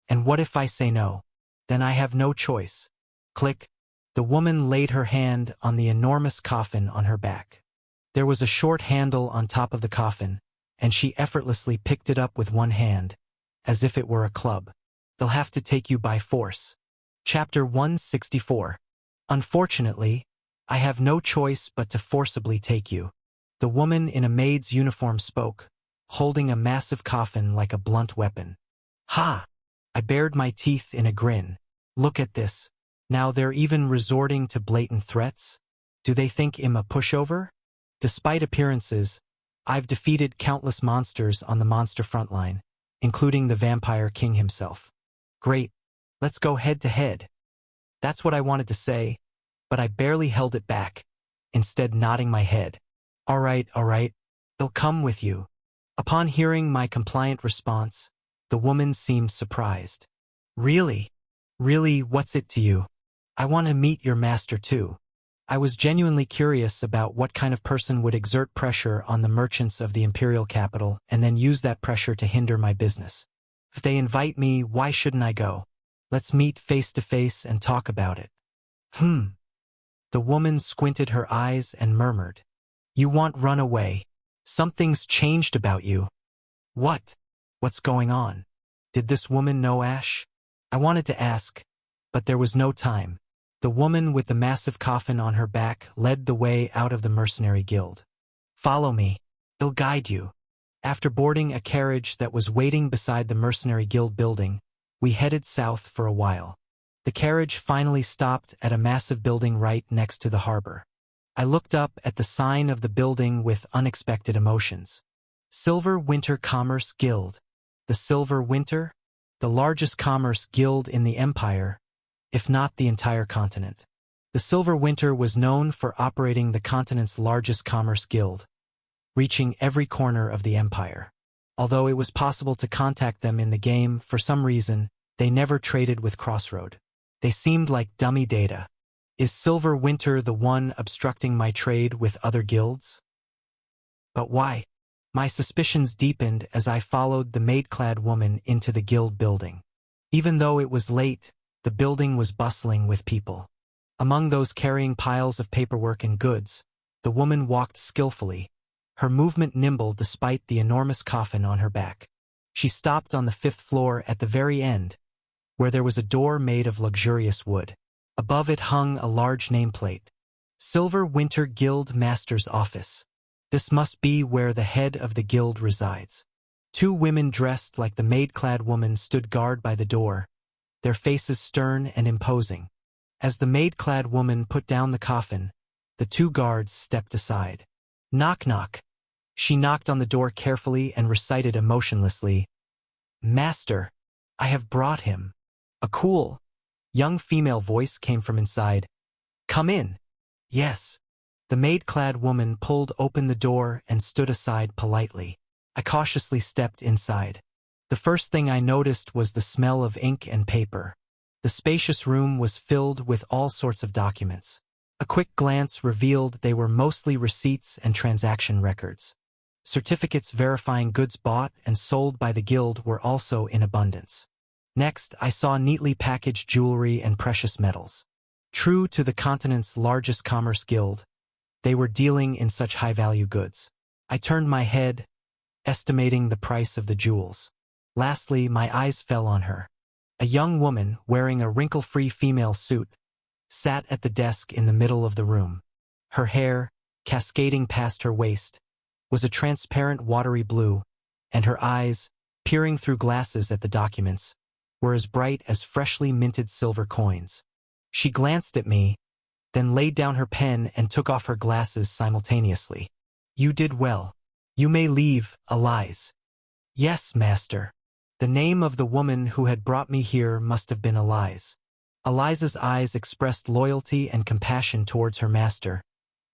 And what if I say no? Then I have no choice. Click. The woman laid her hand on the enormous coffin on her back. There was a short handle on top of the coffin, and she effortlessly picked it up with one hand, as if it were a club. They'll have to take you by force. Chapter 164. Unfortunately, I have no choice but to forcibly take you. The woman in a maid's uniform spoke, holding a massive coffin like a blunt weapon. Ha! I bared my teeth in a grin. Look at this. Now they're even resorting to blatant threats? Do they think I'm a pushover? Despite appearances, I've defeated countless monsters on the monster frontline, including the Vampire King himself. Great. Let's go head to head. That's what I wanted to say, but I barely held it back, instead nodding my head. All right, they'll come with you. Upon hearing my compliant response, the woman seemed surprised. Really? Really, what's it to you? I want to meet your master too. I was genuinely curious about what kind of person would exert pressure on the merchants of the imperial capital and then use that pressure to hinder my business. If they invite me, why shouldn't I go? Let's meet face to face and talk about it. The woman squinted her eyes and murmured. You want run away. Something's changed about you. What? What's going on? Did this woman know Ash? I wanted to ask, but there was no time. The woman with the massive coffin on her back led the way out of the mercenary guild. Follow me. I'll guide you. After boarding a carriage that was waiting beside the mercenary guild building, we headed south for a while. The carriage finally stopped at a massive building right next to the harbor. I looked up at the sign of the building with unexpected emotions. Silver Winter Commerce Guild. The Silver Winter? The largest commerce guild in the empire, if not the entire continent. The Silver Winter was known for operating the continent's largest commerce guild, reaching every corner of the empire. Although it was possible to contact them in the game, for some reason, they never traded with Crossroad. They seemed like dummy data. Is Silver Winter the one obstructing my trade with other guilds? But why? My suspicions deepened as I followed the maid-clad woman into the guild building. Even though it was late, the building was bustling with people. Among those carrying piles of paperwork and goods, the woman walked skillfully, her movement nimble despite the enormous coffin on her back. She stopped on the 5th floor at the very end, where there was a door made of luxurious wood. Above it hung a large nameplate. Silver Winter Guild Master's Office. This must be where the head of the guild resides. 2 women dressed like the maid-clad woman stood guard by the door, their faces stern and imposing. As the maid-clad woman put down the coffin, the 2 guards stepped aside. Knock knock. She knocked on the door carefully and recited emotionlessly, "Master, I have brought him." A cool, young female voice came from inside. "Come in." "Yes." The maid-clad woman pulled open the door and stood aside politely. I cautiously stepped inside. The first thing I noticed was the smell of ink and paper. The spacious room was filled with all sorts of documents. A quick glance revealed they were mostly receipts and transaction records. Certificates verifying goods bought and sold by the guild were also in abundance. Next, I saw neatly packaged jewelry and precious metals. True to the continent's largest commerce guild, they were dealing in such high-value goods. I turned my head, estimating the price of the jewels. Lastly, my eyes fell on her. A young woman, wearing a wrinkle-free female suit, sat at the desk in the middle of the room. Her hair, cascading past her waist, was a transparent watery blue, and her eyes, peering through glasses at the documents, were as bright as freshly minted silver coins. She glanced at me, then laid down her pen and took off her glasses simultaneously. "You did well. You may leave, Elize." "Yes, master." The name of the woman who had brought me here must have been Elize. Eliza's eyes expressed loyalty and compassion towards her master,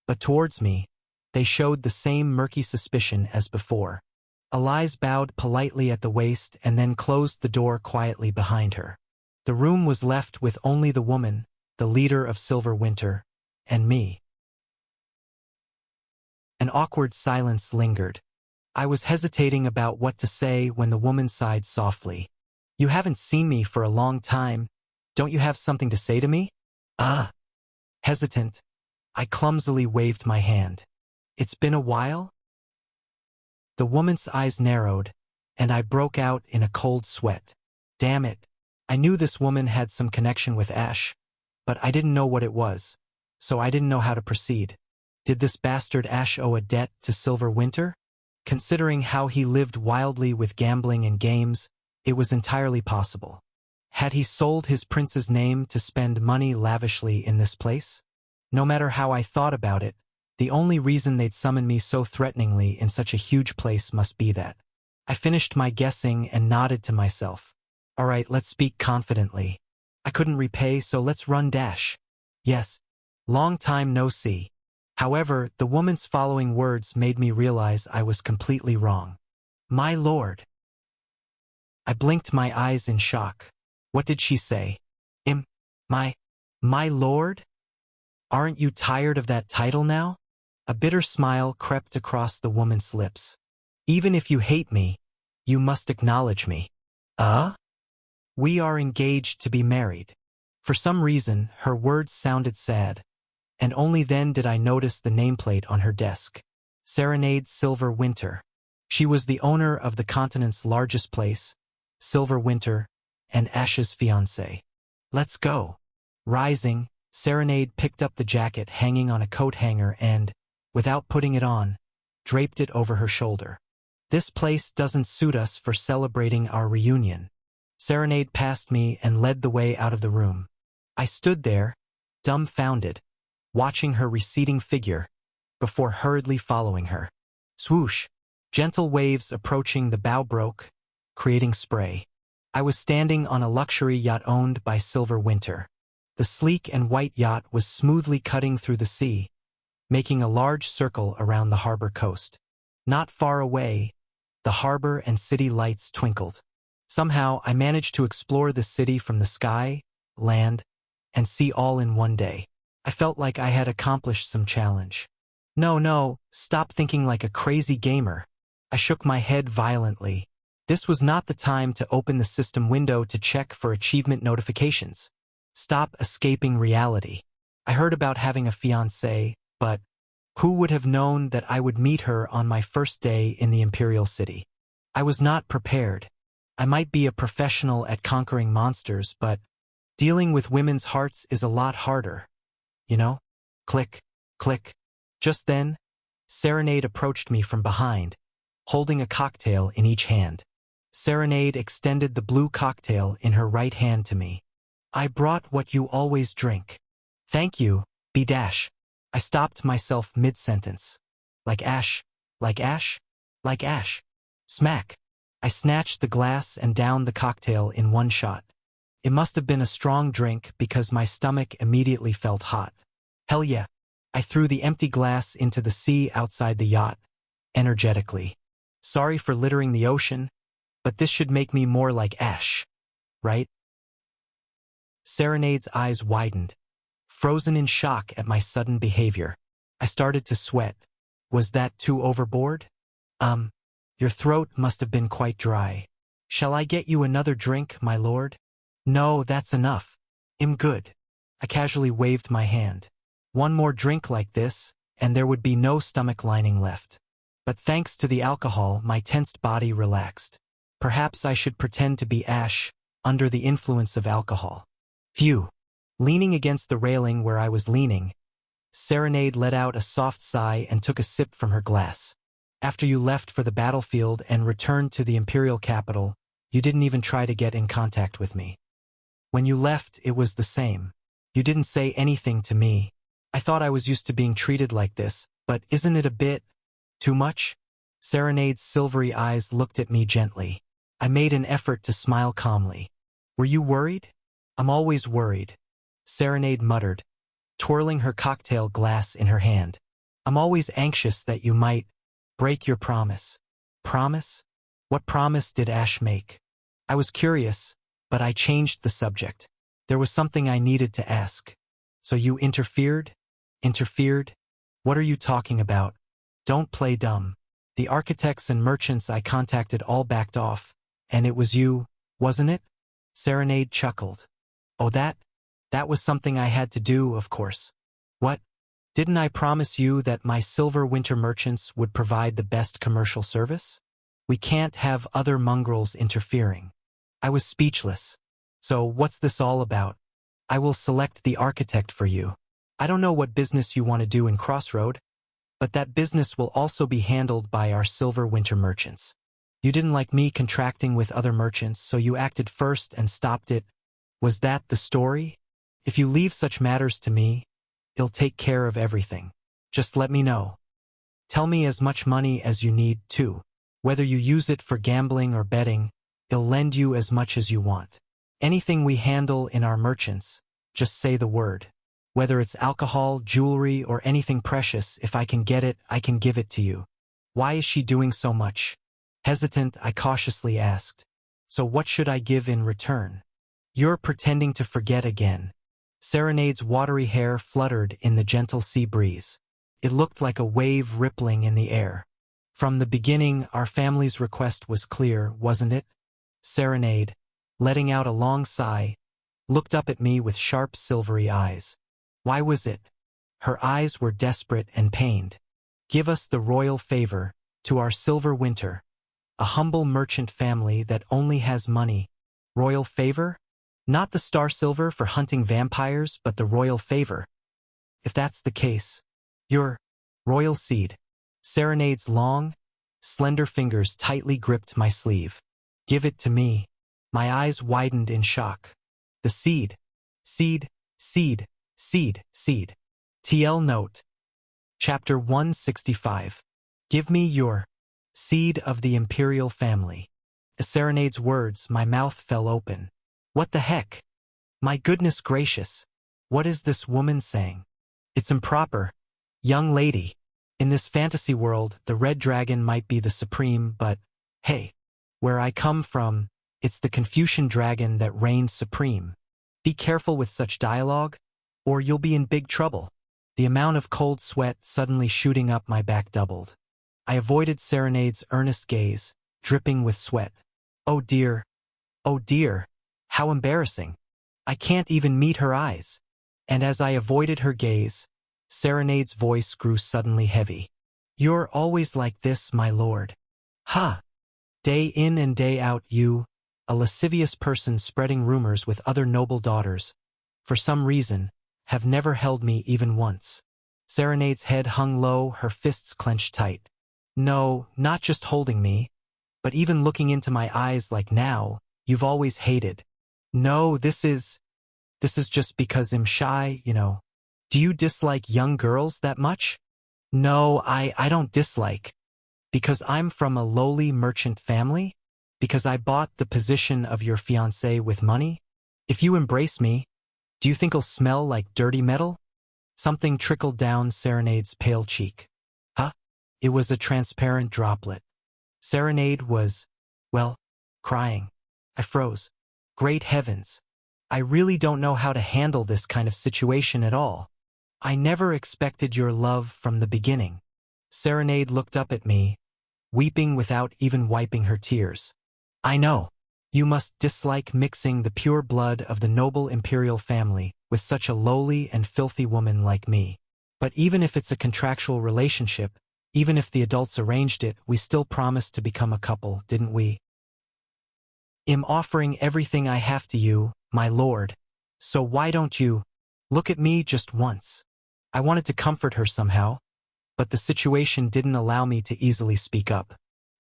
but towards me, they showed the same murky suspicion as before. Elize bowed politely at the waist and then closed the door quietly behind her. The room was left with only the woman, the leader of Silver Winter, and me. An awkward silence lingered. I was hesitating about what to say when the woman sighed softly. "You haven't seen me for a long time. Don't you have something to say to me?" "Ah." Hesitant, I clumsily waved my hand. "It's been a while?" The woman's eyes narrowed, and I broke out in a cold sweat. Damn it. I knew this woman had some connection with Ash, but I didn't know what it was, so I didn't know how to proceed. Did this bastard Ash owe a debt to Silver Winter? Considering how he lived wildly with gambling and games, it was entirely possible. Had he sold his prince's name to spend money lavishly in this place? No matter how I thought about it, the only reason they'd summon me so threateningly in such a huge place must be that. I finished my guessing and nodded to myself. All right, let's speak confidently. I couldn't repay, so let's run dash. Yes. Long time no see. However, the woman's following words made me realize I was completely wrong. "My lord." I blinked my eyes in shock. What did she say? My lord? Aren't you tired of that title now? A bitter smile crept across the woman's lips. "Even if you hate me, you must acknowledge me." We are engaged to be married." For some reason, her words sounded sad, and only then did I notice the nameplate on her desk. Serenade Silver Winter. She was the owner of the continent's largest place, Silver Winter, and Ash's fiancé. "Let's go." Rising, Serenade picked up the jacket hanging on a coat hanger and, without putting it on, draped it over her shoulder. "This place doesn't suit us for celebrating our reunion." Serenade passed me and led the way out of the room. I stood there, dumbfounded, watching her receding figure, before hurriedly following her. Swoosh! Gentle waves approaching the bow broke, creating spray. I was standing on a luxury yacht owned by Silver Winter. The sleek and white yacht was smoothly cutting through the sea, making a large circle around the harbor coast. Not far away, the harbor and city lights twinkled. Somehow, I managed to explore the city from the sky, land, and sea all in one day. I felt like I had accomplished some challenge. No, stop thinking like a crazy gamer. I shook my head violently. This was not the time to open the system window to check for achievement notifications. Stop escaping reality. I heard about having a fiancée, but who would have known that I would meet her on my first day in the Imperial City? I was not prepared. I might be a professional at conquering monsters, but dealing with women's hearts is a lot harder. You know? Click, click. Just then, Serenade approached me from behind, holding a cocktail in each hand. Serenade extended the blue cocktail in her right hand to me. I brought what you always drink. Thank you, B-dash. I stopped myself mid-sentence. Like ash, like ash, like ash. Smack. I snatched the glass and downed the cocktail in one shot. It must have been a strong drink because my stomach immediately felt hot. Hell yeah. I threw the empty glass into the sea outside the yacht, energetically. Sorry for littering the ocean, but this should make me more like ash, right? Serenade's eyes widened, frozen in shock at my sudden behavior. I started to sweat. Was that too overboard? Your throat must have been quite dry. Shall I get you another drink, my lord? No, that's enough. I'm good. I casually waved my hand. One more drink like this, and there would be no stomach lining left. But thanks to the alcohol, my tensed body relaxed. Perhaps I should pretend to be ash, under the influence of alcohol. Phew. Leaning against the railing where I was leaning, Serenade let out a soft sigh and took a sip from her glass. After you left for the battlefield and returned to the Imperial capital, you didn't even try to get in contact with me. When you left, it was the same. You didn't say anything to me. I thought I was used to being treated like this, but isn't it a bit too much? Serenade's silvery eyes looked at me gently. I made an effort to smile calmly. Were you worried? I'm always worried, Serenade muttered, twirling her cocktail glass in her hand. I'm always anxious that you might break your promise. Promise? What promise did Ash make? I was curious, but I changed the subject. There was something I needed to ask. So you interfered? Interfered? What are you talking about? Don't play dumb. The architects and merchants I contacted all backed off, and it was you, wasn't it? Serenade chuckled. Oh, that was something I had to do, of course. What? Didn't I promise you that my Silver Winter merchants would provide the best commercial service? We can't have other mongrels interfering. I was speechless. So what's this all about? I will select the architect for you. I don't know what business you want to do in Crossroad, but that business will also be handled by our Silver Winter merchants. You didn't like me contracting with other merchants, so you acted first and stopped it. Was that the story? If you leave such matters to me, I'll take care of everything. Just let me know. Tell me as much money as you need, too. Whether you use it for gambling or betting, I'll lend you as much as you want. Anything we handle in our merchants, just say the word. Whether it's alcohol, jewelry, or anything precious, if I can get it, I can give it to you. Why is she doing so much? Hesitant, I cautiously asked. So what should I give in return? You're pretending to forget again. Serenade's watery hair fluttered in the gentle sea breeze. It looked like a wave rippling in the air. From the beginning, our family's request was clear, wasn't it? Serenade, letting out a long sigh, looked up at me with sharp silvery eyes. Why was it? Her eyes were desperate and pained. Give us the royal favor, to our Silver Winter, a humble merchant family that only has money. Royal favor? Not the Star Silver for hunting vampires, but the royal favor. If that's the case, your royal seed. Serenade's long, slender fingers tightly gripped my sleeve. Give it to me. My eyes widened in shock. The seed. Seed? Seed, seed, seed. TL note. Chapter 165. Give me your seed of the imperial family. At Serenade's words, my mouth fell open. What the heck? My goodness gracious. What is this woman saying? It's improper. Young lady. In this fantasy world, the red dragon might be the supreme, but, hey, where I come from, it's the Confucian dragon that reigns supreme. Be careful with such dialogue, or you'll be in big trouble. The amount of cold sweat suddenly shooting up my back doubled. I avoided Serenade's earnest gaze, dripping with sweat. Oh dear, how embarrassing. I can't even meet her eyes. And as I avoided her gaze, Serenade's voice grew suddenly heavy. You're always like this, my lord. Ha! Day in and day out you, a lascivious person spreading rumors with other noble daughters, for some reason, have never held me even once. Serenade's head hung low, her fists clenched tight. No, not just holding me, but even looking into my eyes like now, you've always hated. No, this is just because I'm shy, you know. Do you dislike young girls that much? No, I don't dislike. Because I'm from a lowly merchant family? Because I bought the position of your fiancé with money? If you embrace me, do you think I'll smell like dirty metal? Something trickled down Serenade's pale cheek. Huh? It was a transparent droplet. Serenade was, well, crying. I froze. Great heavens. I really don't know how to handle this kind of situation at all. I never expected your love from the beginning. Serenade looked up at me, weeping without even wiping her tears. I know. You must dislike mixing the pure blood of the noble imperial family with such a lowly and filthy woman like me. But even if it's a contractual relationship, even if the adults arranged it, we still promised to become a couple, didn't we? I'm offering everything I have to you, my lord. So why don't you look at me just once? I wanted to comfort her somehow, but the situation didn't allow me to easily speak up.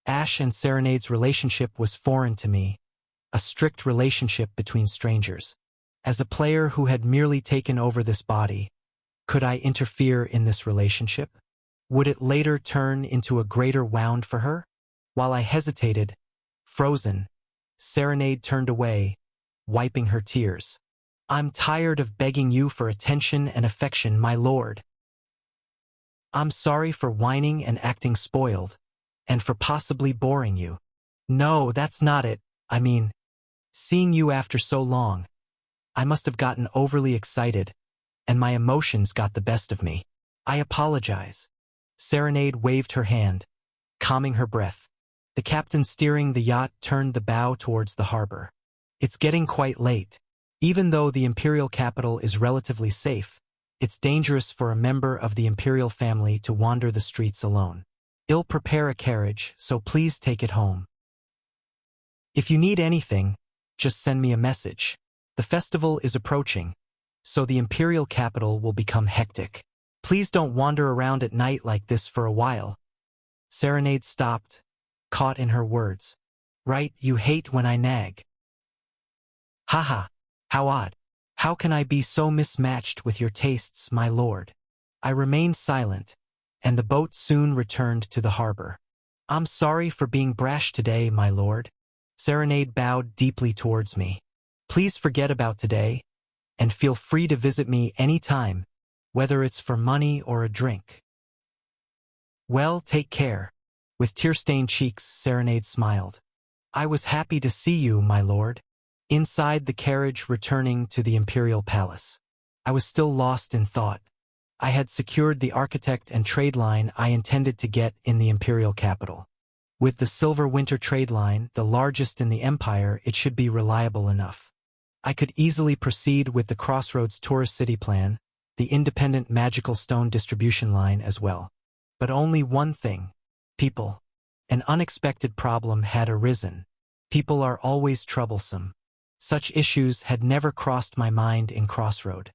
Ash and Serenade's relationship was foreign to me, a strict relationship between strangers. As a player who had merely taken over this body, could I interfere in this relationship? Would it later turn into a greater wound for her? While I hesitated, frozen, Serenade turned away, wiping her tears. I'm tired of begging you for attention and affection, my lord. I'm sorry for whining and acting spoiled, and for possibly boring you. No, that's not it. I mean, seeing you after so long, I must have gotten overly excited, and my emotions got the best of me. I apologize. Serenade waved her hand, calming her breath. The captain steering the yacht turned the bow towards the harbor. It's getting quite late. Even though the imperial capital is relatively safe, it's dangerous for a member of the imperial family to wander the streets alone. I'll prepare a carriage, so please take it home. If you need anything, just send me a message. The festival is approaching, so the imperial capital will become hectic. Please don't wander around at night like this for a while. Serenade stopped, caught in her words. Right, you hate when I nag. Haha, how odd. How can I be so mismatched with your tastes, my lord? I remained silent, and the boat soon returned to the harbor. I'm sorry for being brash today, my lord. Serenade bowed deeply towards me. Please forget about today, and feel free to visit me any time, whether it's for money or a drink. Well, take care. With tear-stained cheeks, Serenade smiled. I was happy to see you, my lord. Inside the carriage returning to the imperial palace, I was still lost in thought. I had secured the architect and trade line I intended to get in the imperial capital. With the Silver Winter trade line, the largest in the empire, it should be reliable enough. I could easily proceed with the Crossroads Tourist City plan, the independent magical stone distribution line as well. But only one thing. People. An unexpected problem had arisen. People are always troublesome. Such issues had never crossed my mind in Crossroad.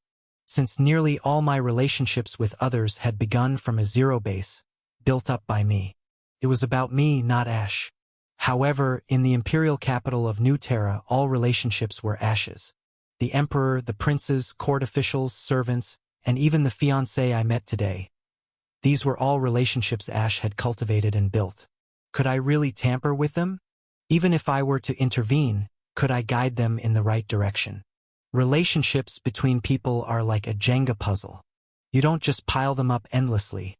Since nearly all my relationships with others had begun from a zero base, built up by me. It was about me, not Ash. However, in the imperial capital of New Terra, all relationships were Ash's. The emperor, the princes, court officials, servants, and even the fiancé I met today. These were all relationships Ash had cultivated and built. Could I really tamper with them? Even if I were to intervene, could I guide them in the right direction? Relationships between people are like a Jenga puzzle. You don't just pile them up endlessly.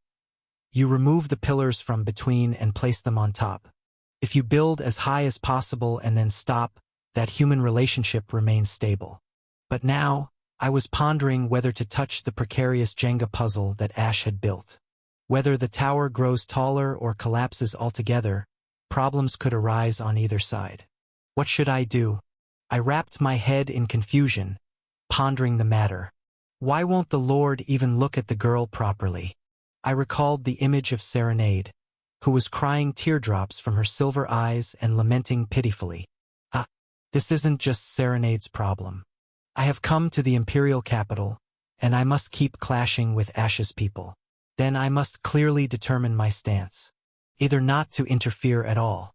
You remove the pillars from between and place them on top. If you build as high as possible and then stop, that human relationship remains stable. But now, I was pondering whether to touch the precarious Jenga puzzle that Ash had built. Whether the tower grows taller or collapses altogether, problems could arise on either side. What should I do? I wrapped my head in confusion, pondering the matter. Why won't the Lord even look at the girl properly? I recalled the image of Serenade, who was crying teardrops from her silver eyes and lamenting pitifully. This isn't just Serenade's problem. I have come to the imperial capital, and I must keep clashing with Ash's people. Then I must clearly determine my stance. Either not to interfere at all,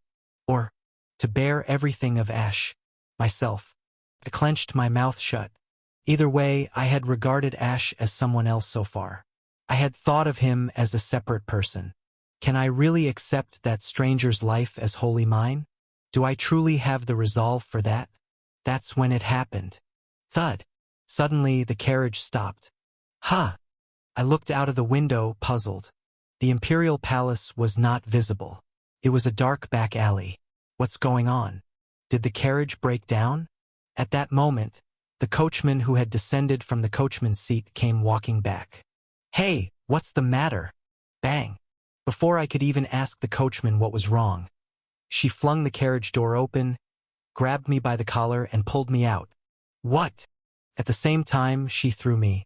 or to bear everything of Ash, myself. I clenched my mouth shut. Either way, I had regarded Ash as someone else so far. I had thought of him as a separate person. Can I really accept that stranger's life as wholly mine? Do I truly have the resolve for that? That's when it happened. Thud. Suddenly, the carriage stopped. I looked out of the window, puzzled. The imperial palace was not visible. It was a dark back alley. What's going on? Did the carriage break down? At that moment, the coachman who had descended from the coachman's seat came walking back. Hey, what's the matter? Bang. Before I could even ask the coachman what was wrong, she flung the carriage door open, grabbed me by the collar, and pulled me out. What? At the same time, she threw me.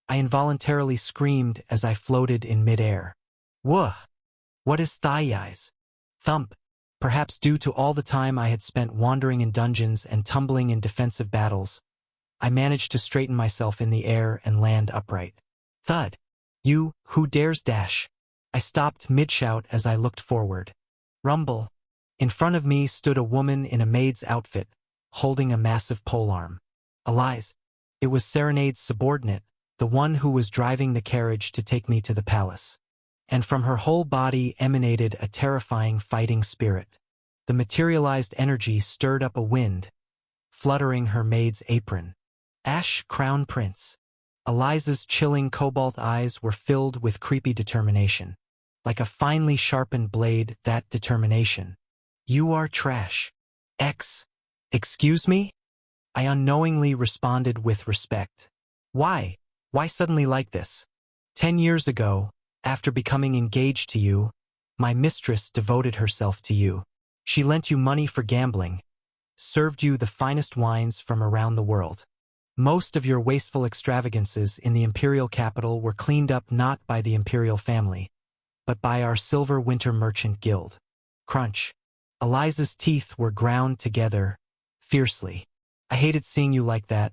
I involuntarily screamed as I floated in midair. Whoa! What is thigh-eyes? Thump. Perhaps due to all the time I had spent wandering in dungeons and tumbling in defensive battles, I managed to straighten myself in the air and land upright. Thud. You, who dares dash? I stopped mid-shout as I looked forward. Rumble. In front of me stood a woman in a maid's outfit, holding a massive polearm. Elize. It was Serenade's subordinate, the one who was driving the carriage to take me to the palace. And from her whole body emanated a terrifying fighting spirit. The materialized energy stirred up a wind, fluttering her maid's apron. Ash, Crown Prince. Eliza's chilling cobalt eyes were filled with creepy determination. Like a finely sharpened blade, that determination. You are trash. Excuse me? I unknowingly responded with respect. Why? Why suddenly like this? 10 years ago, after becoming engaged to you, my mistress devoted herself to you. She lent you money for gambling, served you the finest wines from around the world. Most of your wasteful extravagances in the imperial capital were cleaned up not by the imperial family, but by our Silver Winter Merchant Guild. Crunch. Eliza's teeth were ground together, fiercely. I hated seeing you like that,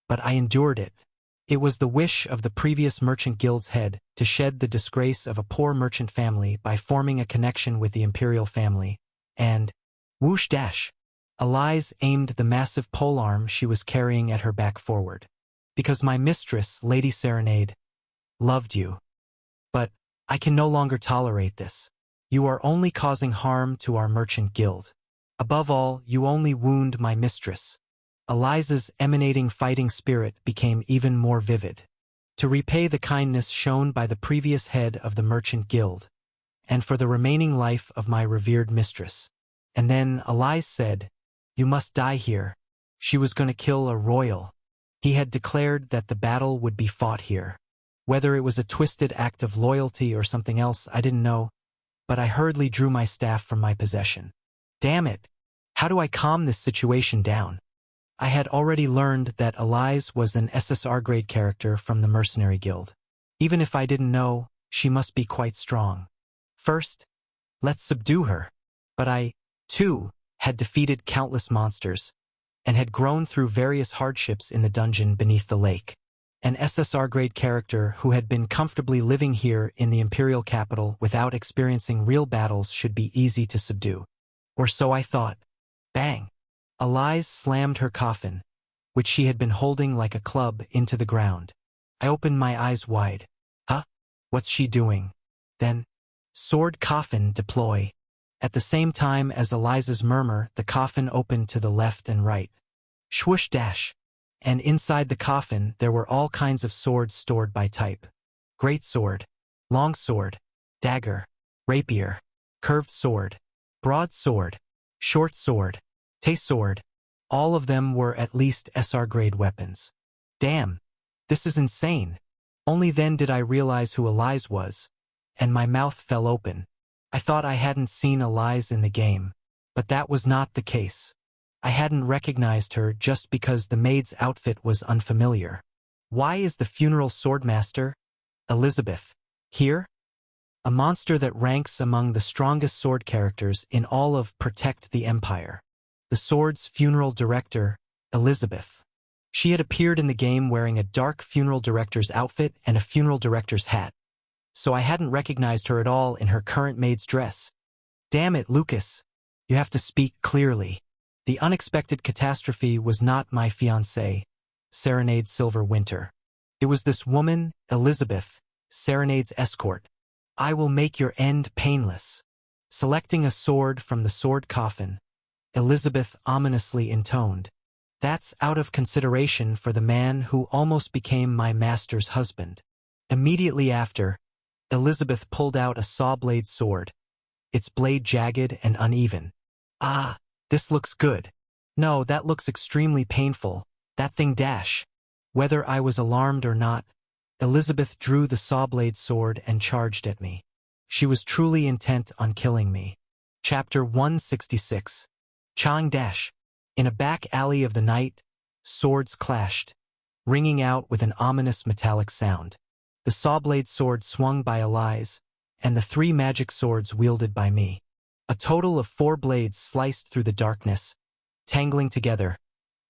but I endured it. It was the wish of the previous Merchant Guild's head to shed the disgrace of a poor merchant family by forming a connection with the imperial family, and whoosh dash. Eliza aimed the massive polearm she was carrying at her back forward. Because my mistress, Lady Serenade, loved you. But I can no longer tolerate this. You are only causing harm to our merchant guild. Above all, you only wound my mistress. Eliza's emanating fighting spirit became even more vivid. To repay the kindness shown by the previous head of the merchant guild, and for the remaining life of my revered mistress. And then Eliza said, you must die here. She was going to kill a royal. He had declared that the battle would be fought here. Whether it was a twisted act of loyalty or something else, I didn't know, but I hurriedly drew my staff from my possession. Damn it! How do I calm this situation down? I had already learned that Eliza was an SSR-grade character from the Mercenary Guild. Even if I didn't know, she must be quite strong. First, let's subdue her. But I, too, had defeated countless monsters, and had grown through various hardships in the dungeon beneath the lake. An SSR-grade character who had been comfortably living here in the imperial capital without experiencing real battles should be easy to subdue. Or so I thought. Bang! Eliza slammed her coffin, which she had been holding like a club, into the ground. I opened my eyes wide. Huh? What's she doing? Then, sword coffin deploy. At the same time as Eliza's murmur, the coffin opened to the left and right. Swoosh dash. And inside the coffin there were all kinds of swords stored by type. Great sword, long sword, dagger, rapier, curved sword, broad sword, short sword, sword. All of them were at least SR-grade weapons. Damn, this is insane. Only then did I realize who Eliza was, and my mouth fell open. I thought I hadn't seen Eliza in the game, but that was not the case. I hadn't recognized her just because the maid's outfit was unfamiliar. Why is the funeral swordmaster, Elizabeth, here? A monster that ranks among the strongest sword characters in all of Protect the Empire. The sword's funeral director, Elizabeth. She had appeared in the game wearing a dark funeral director's outfit and a funeral director's hat. So I hadn't recognized her at all in her current maid's dress. Damn it, Lucas. You have to speak clearly. The unexpected catastrophe was not my fiancée, Serenade Silver Winter. It was this woman, Elizabeth, Serenade's escort. I will make your end painless. Selecting a sword from the sword coffin, Elizabeth ominously intoned. That's out of consideration for the man who almost became my master's husband. Immediately after, Elizabeth pulled out a saw-blade sword, its blade jagged and uneven. Ah, this looks good. No, that looks extremely painful. That thing dash. Whether I was alarmed or not, Elizabeth drew the saw-blade sword and charged at me. She was truly intent on killing me. Chapter 166. Chang dash. In a back alley of the night, swords clashed, ringing out with an ominous metallic sound. The saw-blade sword swung by Eliza, and the 3 magic swords wielded by me. A total of 4 blades sliced through the darkness, tangling together,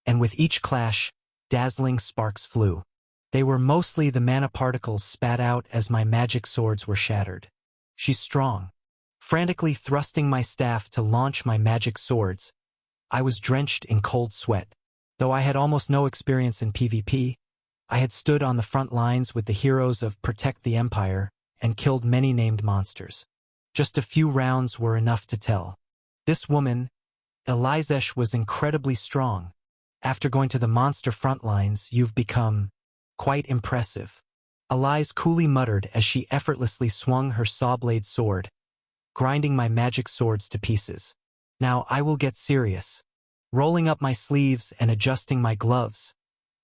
and with each clash, dazzling sparks flew. They were mostly the mana particles spat out as my magic swords were shattered. She's strong. Frantically thrusting my staff to launch my magic swords, I was drenched in cold sweat. Though I had almost no experience in PvP, I had stood on the front lines with the heroes of Protect the Empire and killed many named monsters. Just a few rounds were enough to tell. This woman, Eliza, was incredibly strong. After going to the monster front lines, you've become quite impressive. Eliza coolly muttered as she effortlessly swung her saw-blade sword, grinding my magic swords to pieces. Now I will get serious. Rolling up my sleeves and adjusting my gloves,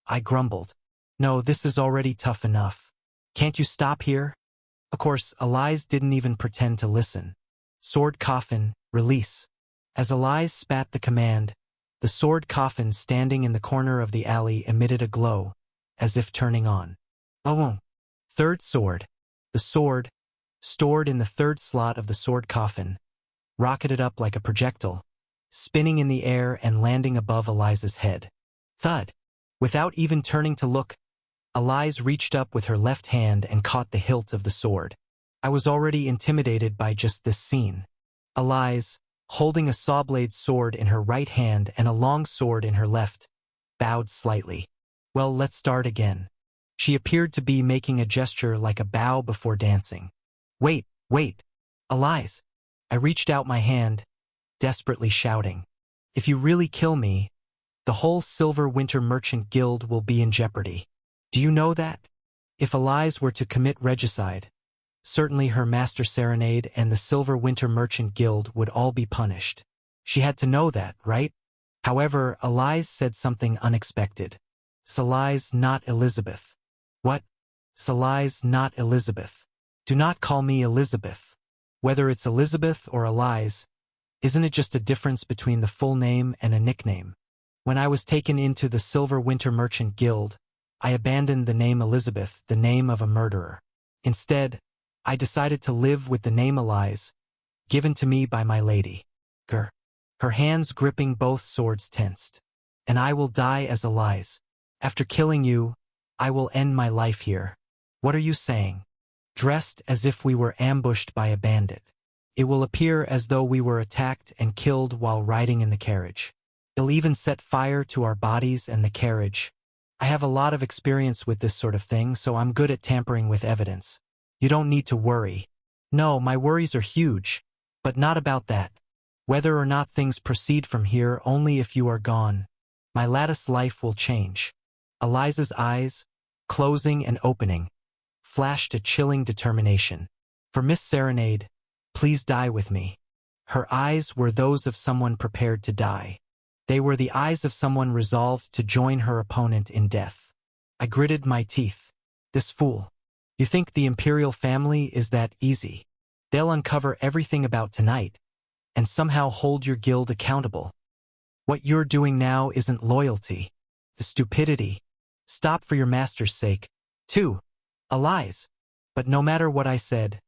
I grumbled. No, this is already tough enough. Can't you stop here? Of course, Eliza didn't even pretend to listen. Sword coffin, release. As Eliza spat the command, the sword coffin standing in the corner of the alley emitted a glow, as if turning on. Oh, third sword. The sword, stored in the 3rd slot of the sword coffin, rocketed up like a projectile, spinning in the air and landing above Eliza's head. Thud. Without even turning to look, Eliza reached up with her left hand and caught the hilt of the sword. I was already intimidated by just this scene. Eliza, holding a saw-blade sword in her right hand and a long sword in her left, bowed slightly. Well, let's start again. She appeared to be making a gesture like a bow before dancing. Wait, Eliza. I reached out my hand, desperately shouting. If you really kill me, the whole Silver Winter Merchant Guild will be in jeopardy. Do you know that? If Eliza were to commit regicide, certainly her master Serenade and the Silver Winter Merchant Guild would all be punished. She had to know that, right? However, Eliza said something unexpected. Eliza, not Elizabeth. What? Eliza, not Elizabeth. Do not call me Elizabeth. Whether it's Elizabeth or Eliza, isn't it just a difference between the full name and a nickname? When I was taken into the Silver Winter Merchant Guild, I abandoned the name Elizabeth, the name of a murderer. Instead, I decided to live with the name Eliza, given to me by my lady. Her hands gripping both swords tensed. And I will die as Eliza. After killing you, I will end my life here. What are you saying? Dressed as if we were ambushed by a bandit. It will appear as though we were attacked and killed while riding in the carriage. It'll even set fire to our bodies and the carriage. I have a lot of experience with this sort of thing, so I'm good at tampering with evidence. You don't need to worry. No, my worries are huge, but not about that. Whether or not things proceed from here, only if you are gone. My lattice life will change. Eliza's eyes, closing and opening, flashed a chilling determination. For Miss Serenade, please die with me. Her eyes were those of someone prepared to die. They were the eyes of someone resolved to join her opponent in death. I gritted my teeth. This fool. You think the imperial family is that easy? They'll uncover everything about tonight, and somehow hold your guild accountable. What you're doing now isn't loyalty. The stupidity. Stop for your master's sake. 2. Eliza. But no matter what I said,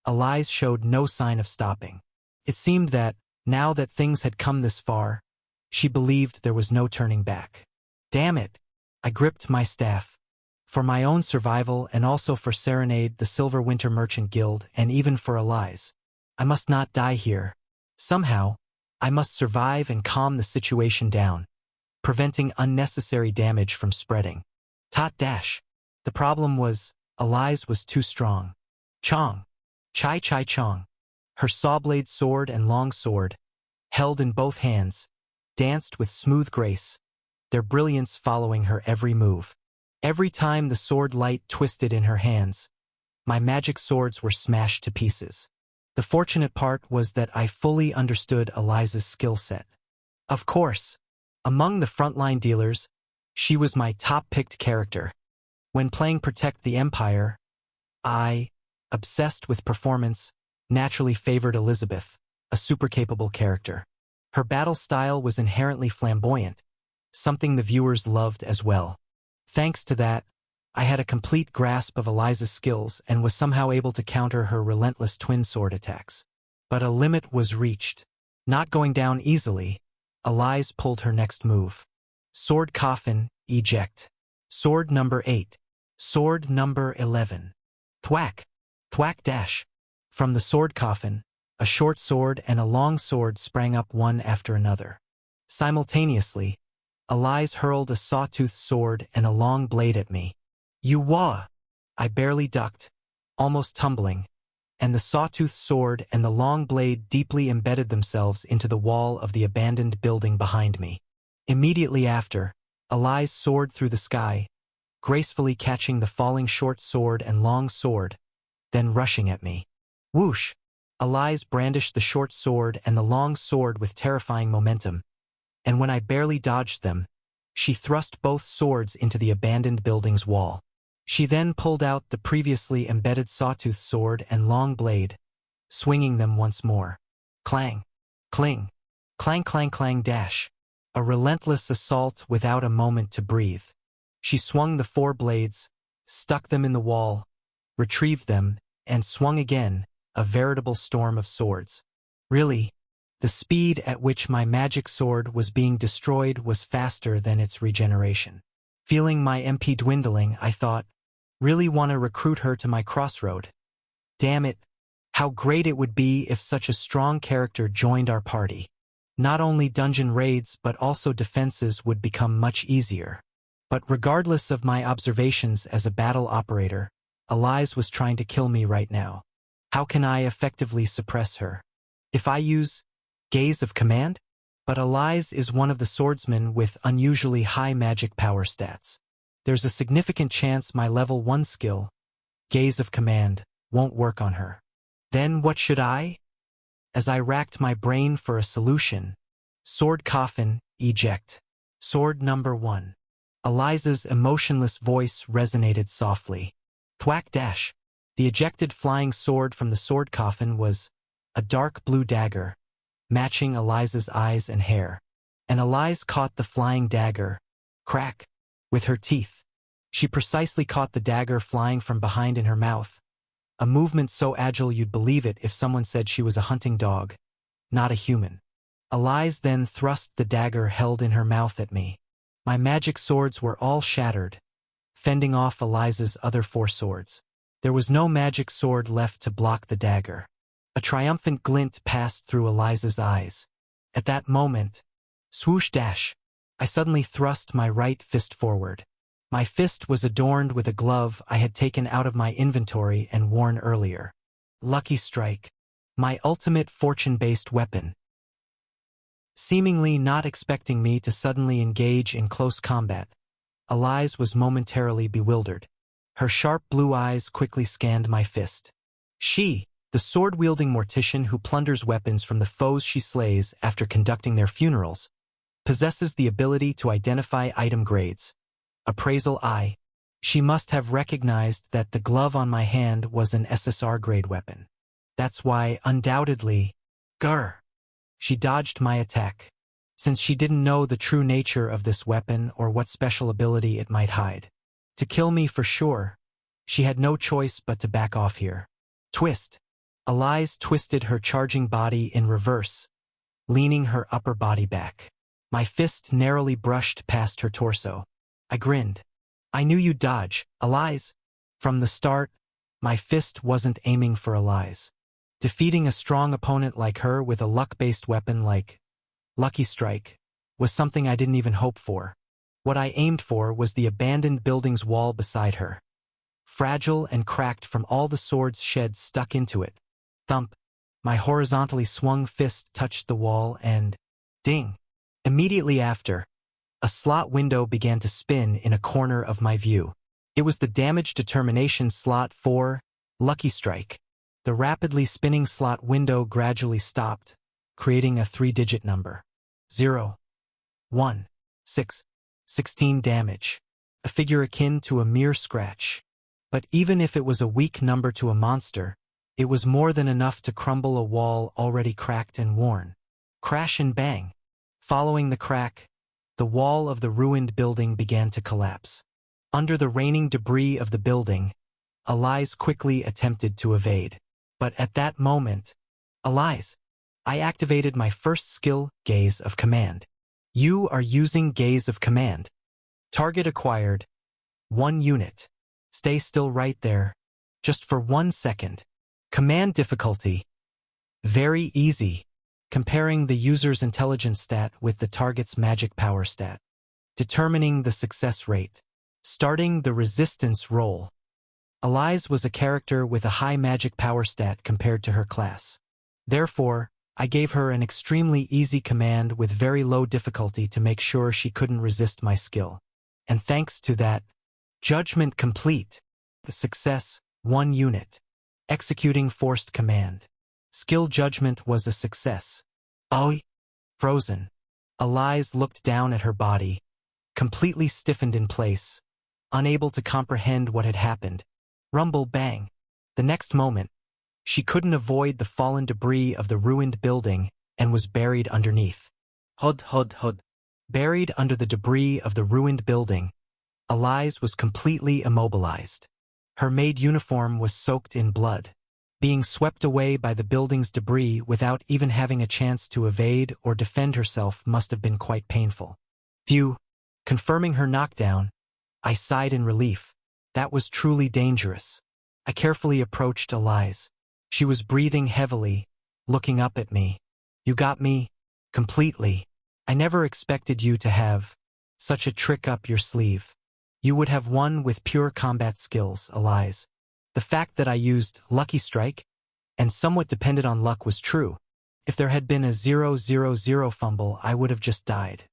Eliza showed no sign of stopping. It seemed that, now that things had come this far, she believed there was no turning back. Damn it! I gripped my staff. For my own survival and also for Serenade, the Silver Winter Merchant Guild, and even for Eliza. I must not die here. Somehow, I must survive and calm the situation down, preventing unnecessary damage from spreading. Dash. The problem was, Eliza was too strong. Chong. Chai Chong. Her sawblade sword and long sword, held in both hands, danced with smooth grace, their brilliance following her every move. Every time the sword light twisted in her hands, my magic swords were smashed to pieces. The fortunate part was that I fully understood Eliza's skill set. Of course, among the frontline dealers, she was my top-picked character. When playing Protect the Empire, I, obsessed with performance, naturally favored Elizabeth, a super-capable character. Her battle style was inherently flamboyant, something the viewers loved as well. Thanks to that, I had a complete grasp of Eliza's skills and was somehow able to counter her relentless twin sword attacks. But a limit was reached. Not going down easily, Eliza pulled her next move. Sword Coffin, eject. Sword number 8. Sword number 11. Thwack. Thwack dash. From the sword coffin, a short sword and a long sword sprang up one after another. Simultaneously, Eliza hurled a sawtoothed sword and a long blade at me. You wah! I barely ducked, almost tumbling, and the sawtoothed sword and the long blade deeply embedded themselves into the wall of the abandoned building behind me. Immediately after, Eliza soared through the sky, gracefully catching the falling short sword and long sword, then rushing at me. Whoosh! Eliza brandished the short sword and the long sword with terrifying momentum, and when I barely dodged them, she thrust both swords into the abandoned building's wall. She then pulled out the previously embedded sawtooth sword and long blade, swinging them once more. Clang! Cling! Clang clang clang dash! A relentless assault without a moment to breathe. She swung the 4 blades, stuck them in the wall, retrieved them, and swung again, a veritable storm of swords. Really, the speed at which my magic sword was being destroyed was faster than its regeneration. Feeling my MP dwindling, I thought, really want to recruit her to my crossroad. Damn it, how great it would be if such a strong character joined our party. Not only dungeon raids but also defenses would become much easier. But regardless of my observations as a battle operator, Eliza was trying to kill me right now. How can I effectively suppress her? If I use Gaze of Command? But Eliza is one of the swordsmen with unusually high magic power stats. There's a significant chance my level 1 skill, Gaze of Command, won't work on her. Then what should I? As I racked my brain for a solution, Sword Coffin, eject. Sword number 1. Eliza's emotionless voice resonated softly. Thwack dash. The ejected flying sword from the sword coffin was a dark blue dagger, matching Eliza's eyes and hair. And Eliza caught the flying dagger, crack, with her teeth. She precisely caught the dagger flying from behind in her mouth, a movement so agile you'd believe it if someone said she was a hunting dog, not a human. Eliza then thrust the dagger held in her mouth at me. My magic swords were all shattered, fending off Eliza's other 4 swords. There was no magic sword left to block the dagger. A triumphant glint passed through Eliza's eyes. At that moment, Swoosh dash. I suddenly thrust my right fist forward. My fist was adorned with a glove I had taken out of my inventory and worn earlier. Lucky Strike. My ultimate fortune-based weapon. Seemingly not expecting me to suddenly engage in close combat, Elise was momentarily bewildered. Her sharp blue eyes quickly scanned my fist. She, the sword-wielding mortician who plunders weapons from the foes she slays after conducting their funerals, possesses the ability to identify item grades. Appraisal I. She must have recognized that the glove on my hand was an SSR-grade weapon. That's why, undoubtedly, grr. She dodged my attack, since she didn't know the true nature of this weapon or what special ability it might hide. To kill me for sure, she had no choice but to back off here. Twist. Elise twisted her charging body in reverse, leaning her upper body back. My fist narrowly brushed past her torso. I grinned. I knew you'd dodge, Elise. From the start, my fist wasn't aiming for Elise. Defeating a strong opponent like her with a luck-based weapon like Lucky Strike was something I didn't even hope for. What I aimed for was the abandoned building's wall beside her. Fragile and cracked from all the sword's sheds stuck into it. Thump. My horizontally swung fist touched the wall and ding. Immediately after, a slot window began to spin in a corner of my view. It was the damage determination slot for Lucky Strike. The rapidly spinning slot window gradually stopped, creating a 3-digit number. 0, 1, 6, 16 damage. A figure akin to a mere scratch. But even if it was a weak number to a monster, it was more than enough to crumble a wall already cracked and worn. Crash and bang. Following the crack, the wall of the ruined building began to collapse. Under the raining debris of the building, Elise quickly attempted to evade. But at that moment, Elise, I activated my first skill, Gaze of Command. You are using Gaze of Command. Target acquired. 1 unit. Stay still right there. Just for 1 second. Command difficulty. Very easy. Comparing the user's intelligence stat with the target's magic power stat. Determining the success rate. Starting the resistance roll. Elise was a character with a high magic power stat compared to her class. Therefore, I gave her an extremely easy command with very low difficulty to make sure she couldn't resist my skill. And thanks to that, judgment complete. The success, 1 unit. Executing forced command. Skill judgment was a success. Oh, frozen. Elise looked down at her body, completely stiffened in place, unable to comprehend what had happened. Rumble bang. The next moment, she couldn't avoid the fallen debris of the ruined building and was buried underneath. Hud hud hud. Buried under the debris of the ruined building, Elise was completely immobilized. Her maid uniform was soaked in blood. Being swept away by the building's debris without even having a chance to evade or defend herself must have been quite painful. Phew. Confirming her knockdown, I sighed in relief. That was truly dangerous. I carefully approached Elise. She was breathing heavily, looking up at me. You got me? Completely. I never expected you to have such a trick up your sleeve. You would have won with pure combat skills, Elise. The fact that I used Lucky Strike and somewhat depended on luck was true. If there had been a 0-0-0 fumble, I would have just died.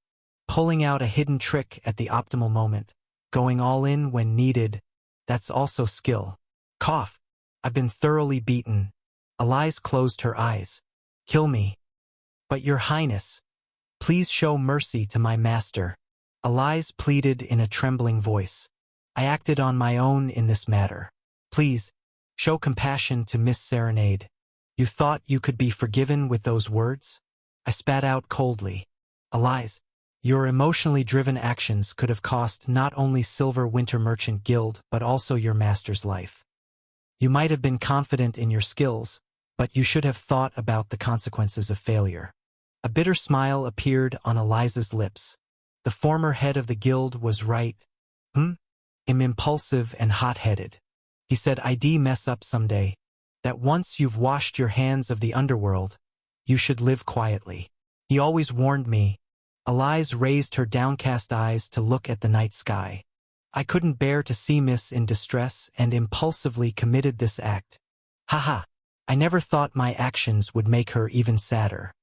Pulling out a hidden trick at the optimal moment, going all in when needed, that's also skill. Cough. I've been thoroughly beaten. Elise closed her eyes. Kill me. But Your Highness, please show mercy to my master. Elise pleaded in a trembling voice. I acted on my own in this matter. Please, show compassion to Miss Serenade. You thought you could be forgiven with those words? I spat out coldly. Elise, your emotionally driven actions could have cost not only Silver Winter Merchant Guild but also your master's life. You might have been confident in your skills, but you should have thought about the consequences of failure. A bitter smile appeared on Elise's lips. The former head of the guild was right. I'm impulsive and hot-headed. He said I'd mess up someday, that once you've washed your hands of the underworld, you should live quietly. He always warned me, Eliza raised her downcast eyes to look at the night sky. I couldn't bear to see Miss in distress and impulsively committed this act. Haha, I never thought my actions would make her even sadder.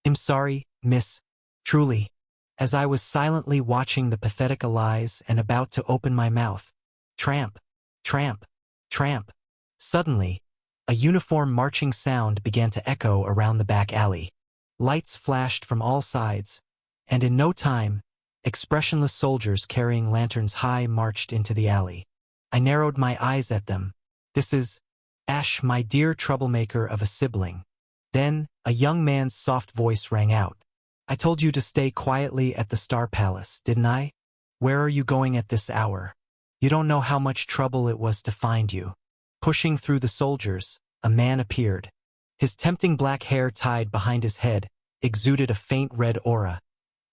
I'm sorry, Miss, truly. As I was silently watching the pathetic Eliza and about to open my mouth. Tramp, tramp, tramp. Suddenly, a uniform marching sound began to echo around the back alley. Lights flashed from all sides, and in no time, expressionless soldiers carrying lanterns high marched into the alley. I narrowed my eyes at them. This is Ash, my dear troublemaker of a sibling. Then, a young man's soft voice rang out. I told you to stay quietly at the Star Palace, didn't I? Where are you going at this hour? You don't know how much trouble it was to find you. Pushing through the soldiers, a man appeared. His tempting black hair tied behind his head exuded a faint red aura,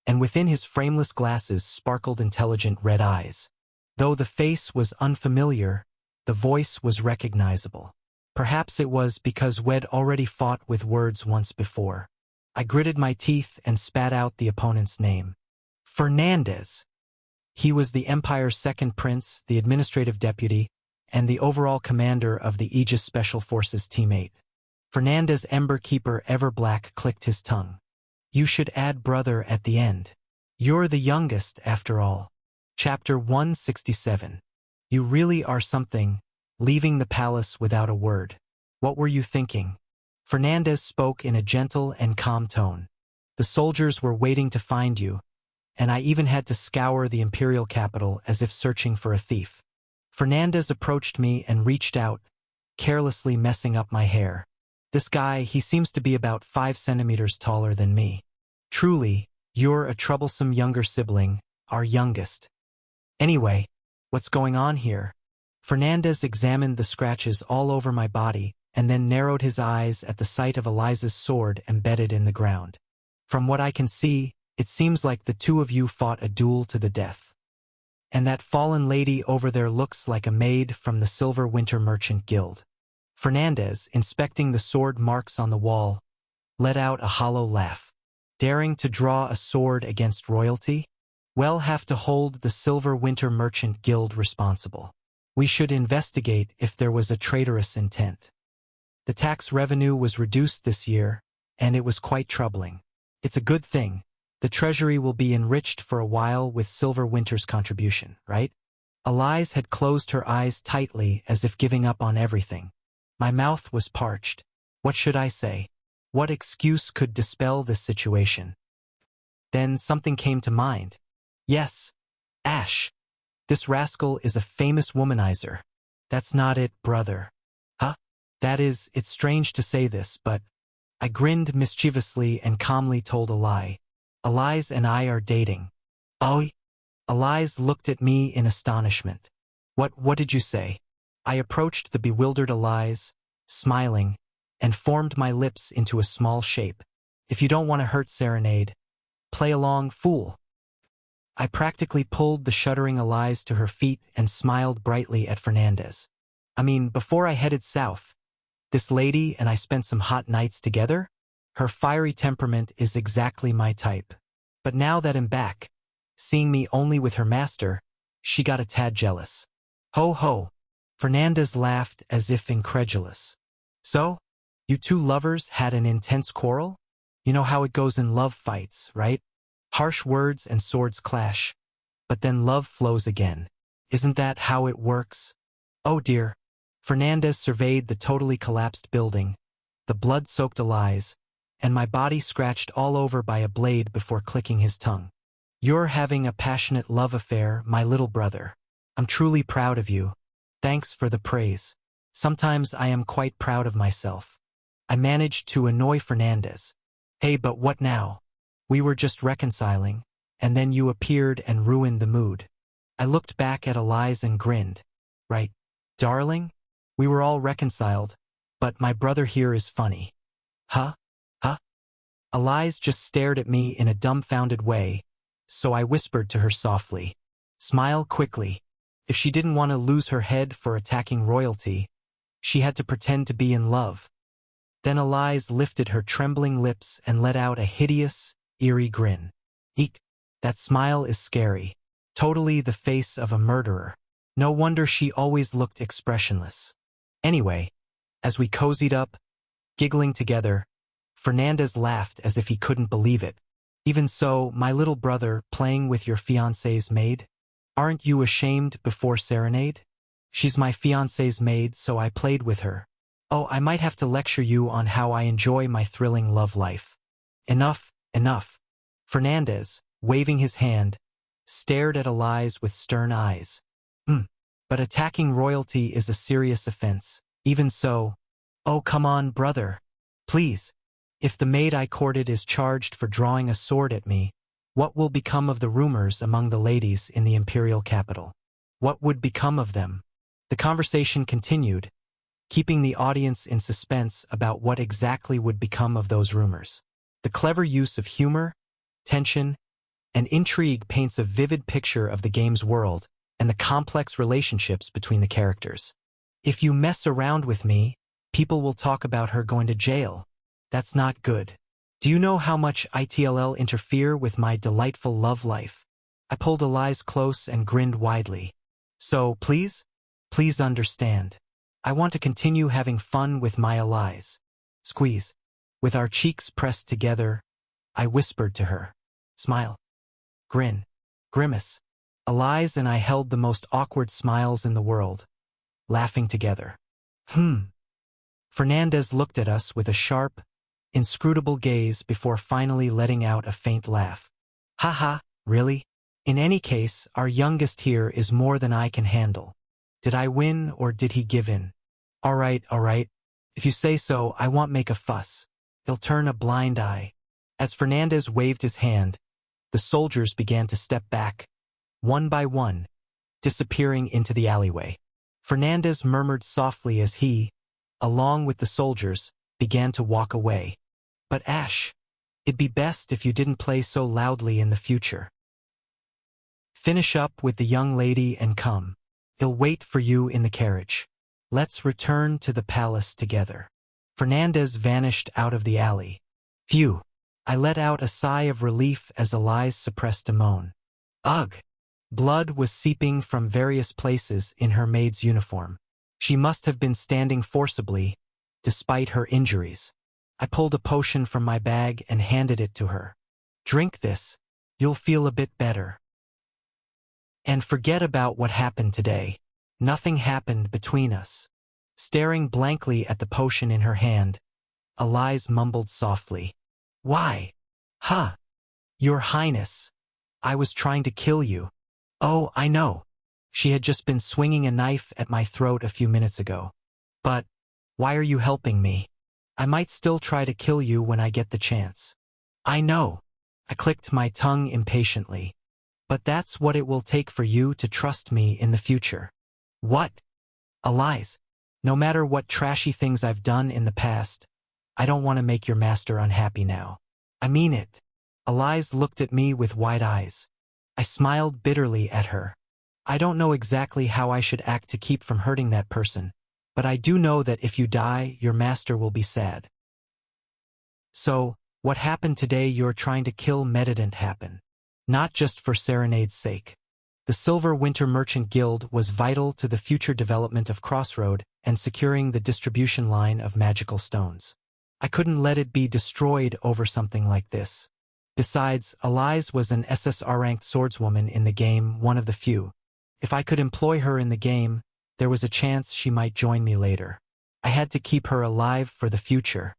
and within his frameless glasses sparkled intelligent red eyes. Though the face was unfamiliar, the voice was recognizable. Perhaps it was because we'd already fought with words once before. I gritted my teeth and spat out the opponent's name. Fernandez. He was the Empire's second prince, the administrative deputy, and the overall commander of the Aegis Special Forces Team 8. Fernandez Ember Keeper Everblack clicked his tongue. You should add brother at the end. You're the youngest, after all. Chapter 167. You really are something, leaving the palace without a word. What were you thinking? Fernandez spoke in a gentle and calm tone. The soldiers were waiting to find you, and I even had to scour the imperial capital as if searching for a thief. Fernandez approached me and reached out, carelessly messing up my hair. This guy, he seems to be about 5 centimeters taller than me. Truly, you're a troublesome younger sibling, our youngest. Anyway, what's going on here? Fernandez examined the scratches all over my body and then narrowed his eyes at the sight of Eliza's sword embedded in the ground. From what I can see, it seems like the two of you fought a duel to the death. And that fallen lady over there looks like a maid from the Silver Winter Merchant Guild. Fernandez, inspecting the sword marks on the wall, let out a hollow laugh. Daring to draw a sword against royalty? We'll have to hold the Silver Winter Merchant Guild responsible. We should investigate if there was a traitorous intent. The tax revenue was reduced this year, and it was quite troubling. It's a good thing. The treasury will be enriched for a while with Silver Winter's contribution, right? Eliza had closed her eyes tightly as if giving up on everything. My mouth was parched. What should I say? What excuse could dispel this situation? Then something came to mind. Yes, Ash. This rascal is a famous womanizer. That's not it, brother. Huh? That is, it's strange to say this, but... I grinned mischievously and calmly told a lie. Eliza and I are dating. Oh? Eliza looked at me in astonishment. What did you say? I approached the bewildered Eliza, smiling, and formed my lips into a small shape. If you don't want to hurt Serenade, play along, fool. I practically pulled the shuddering Eliza to her feet and smiled brightly at Fernandez. I mean, before I headed south, this lady and I spent some hot nights together. Her fiery temperament is exactly my type. But now that I'm back, seeing me only with her master, she got a tad jealous. Ho ho! Fernandez laughed as if incredulous. So, you two lovers had an intense quarrel? You know how it goes in love fights, right? Harsh words and swords clash, but then love flows again. Isn't that how it works? Oh dear. Fernandez surveyed the totally collapsed building, the blood-soaked Eliza, and my body scratched all over by a blade before clicking his tongue. You're having a passionate love affair, my little brother. I'm truly proud of you. Thanks for the praise. Sometimes I am quite proud of myself. I managed to annoy Fernandez. Hey, but what now? We were just reconciling, and then you appeared and ruined the mood. I looked back at Eliza and grinned. Right, darling? We were all reconciled, but my brother here is funny. Huh? Huh? Eliza just stared at me in a dumbfounded way, so I whispered to her softly. Smile quickly. If she didn't want to lose her head for attacking royalty, she had to pretend to be in love. Then Eliza lifted her trembling lips and let out a hideous, eerie grin. Eek, that smile is scary. Totally the face of a murderer. No wonder she always looked expressionless. Anyway, as we cozied up, giggling together, Fernandez laughed as if he couldn't believe it. Even so, my little brother, playing with your fiancé's maid? Aren't you ashamed before serenade? She's my fiancé's maid, so I played with her. Oh, I might have to lecture you on how I enjoy my thrilling love life. Enough, enough. Fernandez, waving his hand, stared at Elias with stern eyes. But attacking royalty is a serious offense. Even so, oh come on, brother. Please. If the maid I courted is charged for drawing a sword at me, what will become of the rumors among the ladies in the imperial capital? What would become of them? The conversation continued, keeping the audience in suspense about what exactly would become of those rumors. The clever use of humor, tension, and intrigue paints a vivid picture of the game's world and the complex relationships between the characters. If you mess around with me, people will talk about her going to jail. That's not good. Do you know how much ITLL interfere with my delightful love life? I pulled Elias close and grinned widely. So, please understand. I want to continue having fun with my Elias. Squeeze. With our cheeks pressed together, I whispered to her. Smile. Grin. Grimace. Elias and I held the most awkward smiles in the world, laughing together. Fernandez looked at us with a sharp, inscrutable gaze before finally letting out a faint laugh. Haha, really? In any case, our youngest here is more than I can handle. Did I win or did he give in? All right. If you say so, I won't make a fuss. He'll turn a blind eye. As Fernandez waved his hand, the soldiers began to step back, one by one, disappearing into the alleyway. Fernandez murmured softly as he, along with the soldiers, began to walk away. But Ash, it'd be best if you didn't play so loudly in the future. Finish up with the young lady and come. He'll wait for you in the carriage. Let's return to the palace together. Fernandez vanished out of the alley. Phew! I let out a sigh of relief as Elias suppressed a moan. Ugh! Blood was seeping from various places in her maid's uniform. She must have been standing forcibly, despite her injuries. I pulled a potion from my bag and handed it to her. Drink this. You'll feel a bit better. And forget about what happened today. Nothing happened between us. Staring blankly at the potion in her hand, Elias mumbled softly. Why? Your Highness. I was trying to kill you. Oh, I know. She had just been swinging a knife at my throat a few minutes ago. But why are you helping me? I might still try to kill you when I get the chance. I know. I clicked my tongue impatiently. But that's what it will take for you to trust me in the future. What? Elias, no matter what trashy things I've done in the past, I don't want to make your master unhappy now. I mean it. Elias looked at me with wide eyes. I smiled bitterly at her. I don't know exactly how I should act to keep from hurting that person, but I do know that if you die, your master will be sad. So, what happened today? You're trying to kill me didn't happen. Not just for Serenade's sake. The Silver Winter Merchant Guild was vital to the future development of Crossroad and securing the distribution line of magical stones. I couldn't let it be destroyed over something like this. Besides, Elias was an SSR-ranked swordswoman in the game, one of the few. If I could employ her in the game, there was a chance she might join me later. I had to keep her alive for the future.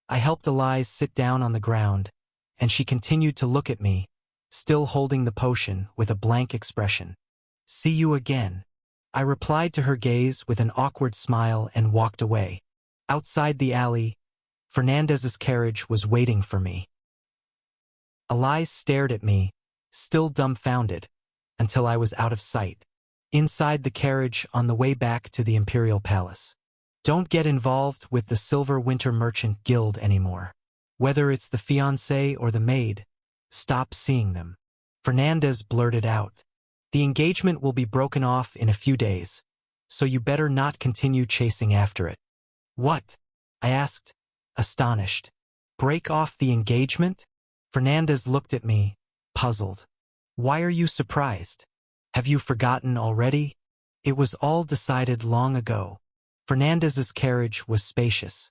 I helped Elias sit down on the ground, and she continued to look at me, still holding the potion with a blank expression. See you again. I replied to her gaze with an awkward smile and walked away. Outside the alley, Fernandez's carriage was waiting for me. Elias stared at me, still dumbfounded, until I was out of sight. Inside the carriage on the way back to the Imperial Palace. Don't get involved with the Silver Winter Merchant Guild anymore. Whether it's the fiancé or the maid, stop seeing them. Fernandez blurted out. The engagement will be broken off in a few days, so you better not continue chasing after it. What? I asked, astonished. Break off the engagement? Fernandez looked at me, puzzled. Why are you surprised? Have you forgotten already? It was all decided long ago. Fernandez's carriage was spacious.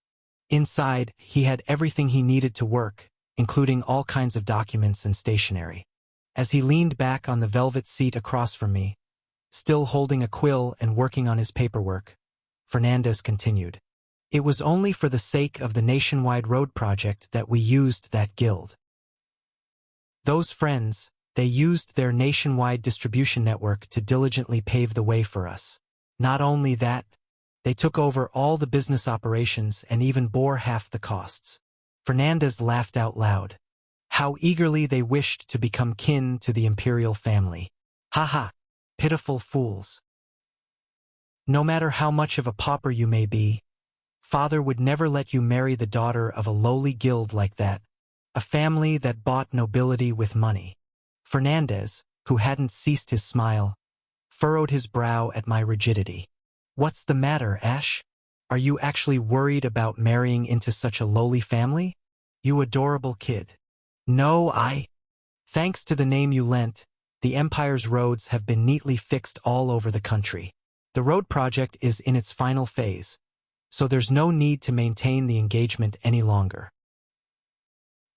Inside, he had everything he needed to work, including all kinds of documents and stationery. As he leaned back on the velvet seat across from me, still holding a quill and working on his paperwork, Fernandez continued. It was only for the sake of the nationwide road project that we used that guild. Those friends, they used their nationwide distribution network to diligently pave the way for us. Not only that, they took over all the business operations and even bore half the costs. Fernandez laughed out loud. How eagerly they wished to become kin to the imperial family. Ha ha! Pitiful fools. No matter how much of a pauper you may be, Father would never let you marry the daughter of a lowly guild like that, a family that bought nobility with money. Fernandez, who hadn't ceased his smile, furrowed his brow at my rigidity. What's the matter, Ash? Are you actually worried about marrying into such a lowly family? You adorable kid. No, Thanks to the name you lent, the Empire's roads have been neatly fixed all over the country. The road project is in its final phase, so there's no need to maintain the engagement any longer.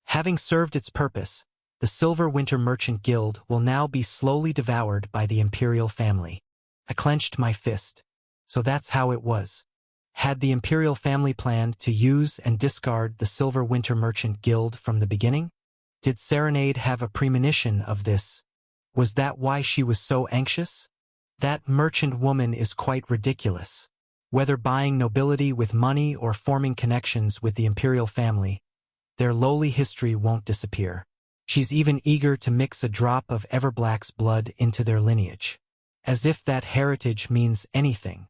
Having served its purpose, the Silver Winter Merchant Guild will now be slowly devoured by the imperial family. I clenched my fist. So that's how it was. Had the imperial family planned to use and discard the Silver Winter Merchant Guild from the beginning? Did Serenade have a premonition of this? Was that why she was so anxious? That merchant woman is quite ridiculous. Whether buying nobility with money or forming connections with the imperial family, their lowly history won't disappear. She's even eager to mix a drop of Everblack's blood into their lineage. As if that heritage means anything.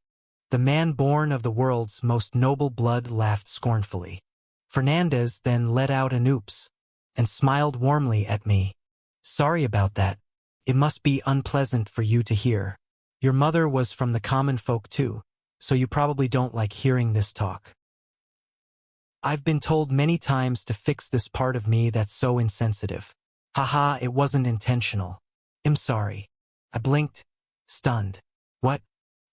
The man born of the world's most noble blood laughed scornfully. Fernandez then let out an oops, and smiled warmly at me. Sorry about that. It must be unpleasant for you to hear. Your mother was from the common folk too, so you probably don't like hearing this talk. I've been told many times to fix this part of me that's so insensitive. Haha, it wasn't intentional. I'm sorry. I blinked, stunned. What?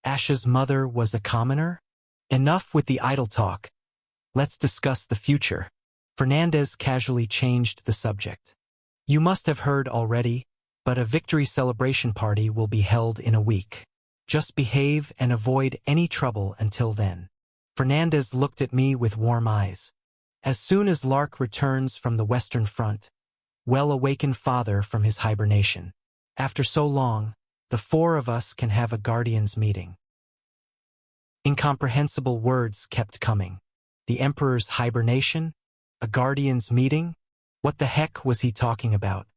Ash's mother was a commoner? Enough with the idle talk. Let's discuss the future. Fernandez casually changed the subject. You must have heard already, but a victory celebration party will be held in a week. Just behave and avoid any trouble until then. Fernandez looked at me with warm eyes. As soon as Lark returns from the Western Front, well-awakened father from his hibernation. After so long, the four of us can have a guardians meeting. Incomprehensible words kept coming. The Emperor's hibernation? A guardians meeting? What the heck was he talking about?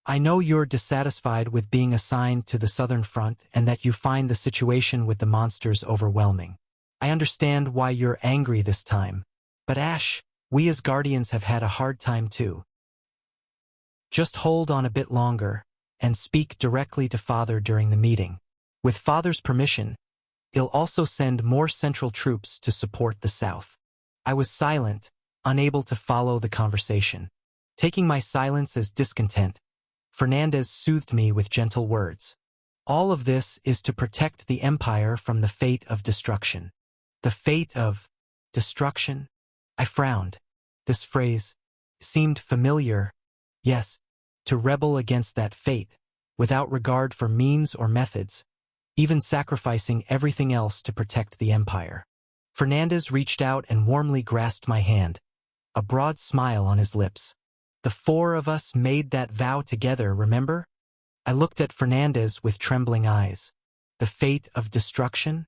I know you're dissatisfied with being assigned to the Southern Front and that you find the situation with the monsters overwhelming. I understand why you're angry this time. But Ash, we as guardians have had a hard time too. Just hold on a bit longer and speak directly to Father during the meeting. With Father's permission, he'll also send more central troops to support the South. I was silent, unable to follow the conversation. Taking my silence as discontent, Fernandez soothed me with gentle words. All of this is to protect the Empire from the fate of destruction. The fate of destruction? I frowned. This phrase seemed familiar. Yes, to rebel against that fate, without regard for means or methods, even sacrificing everything else to protect the Empire. Fernandez reached out and warmly grasped my hand, a broad smile on his lips. The four of us made that vow together, remember? I looked at Fernandez with trembling eyes. The fate of destruction?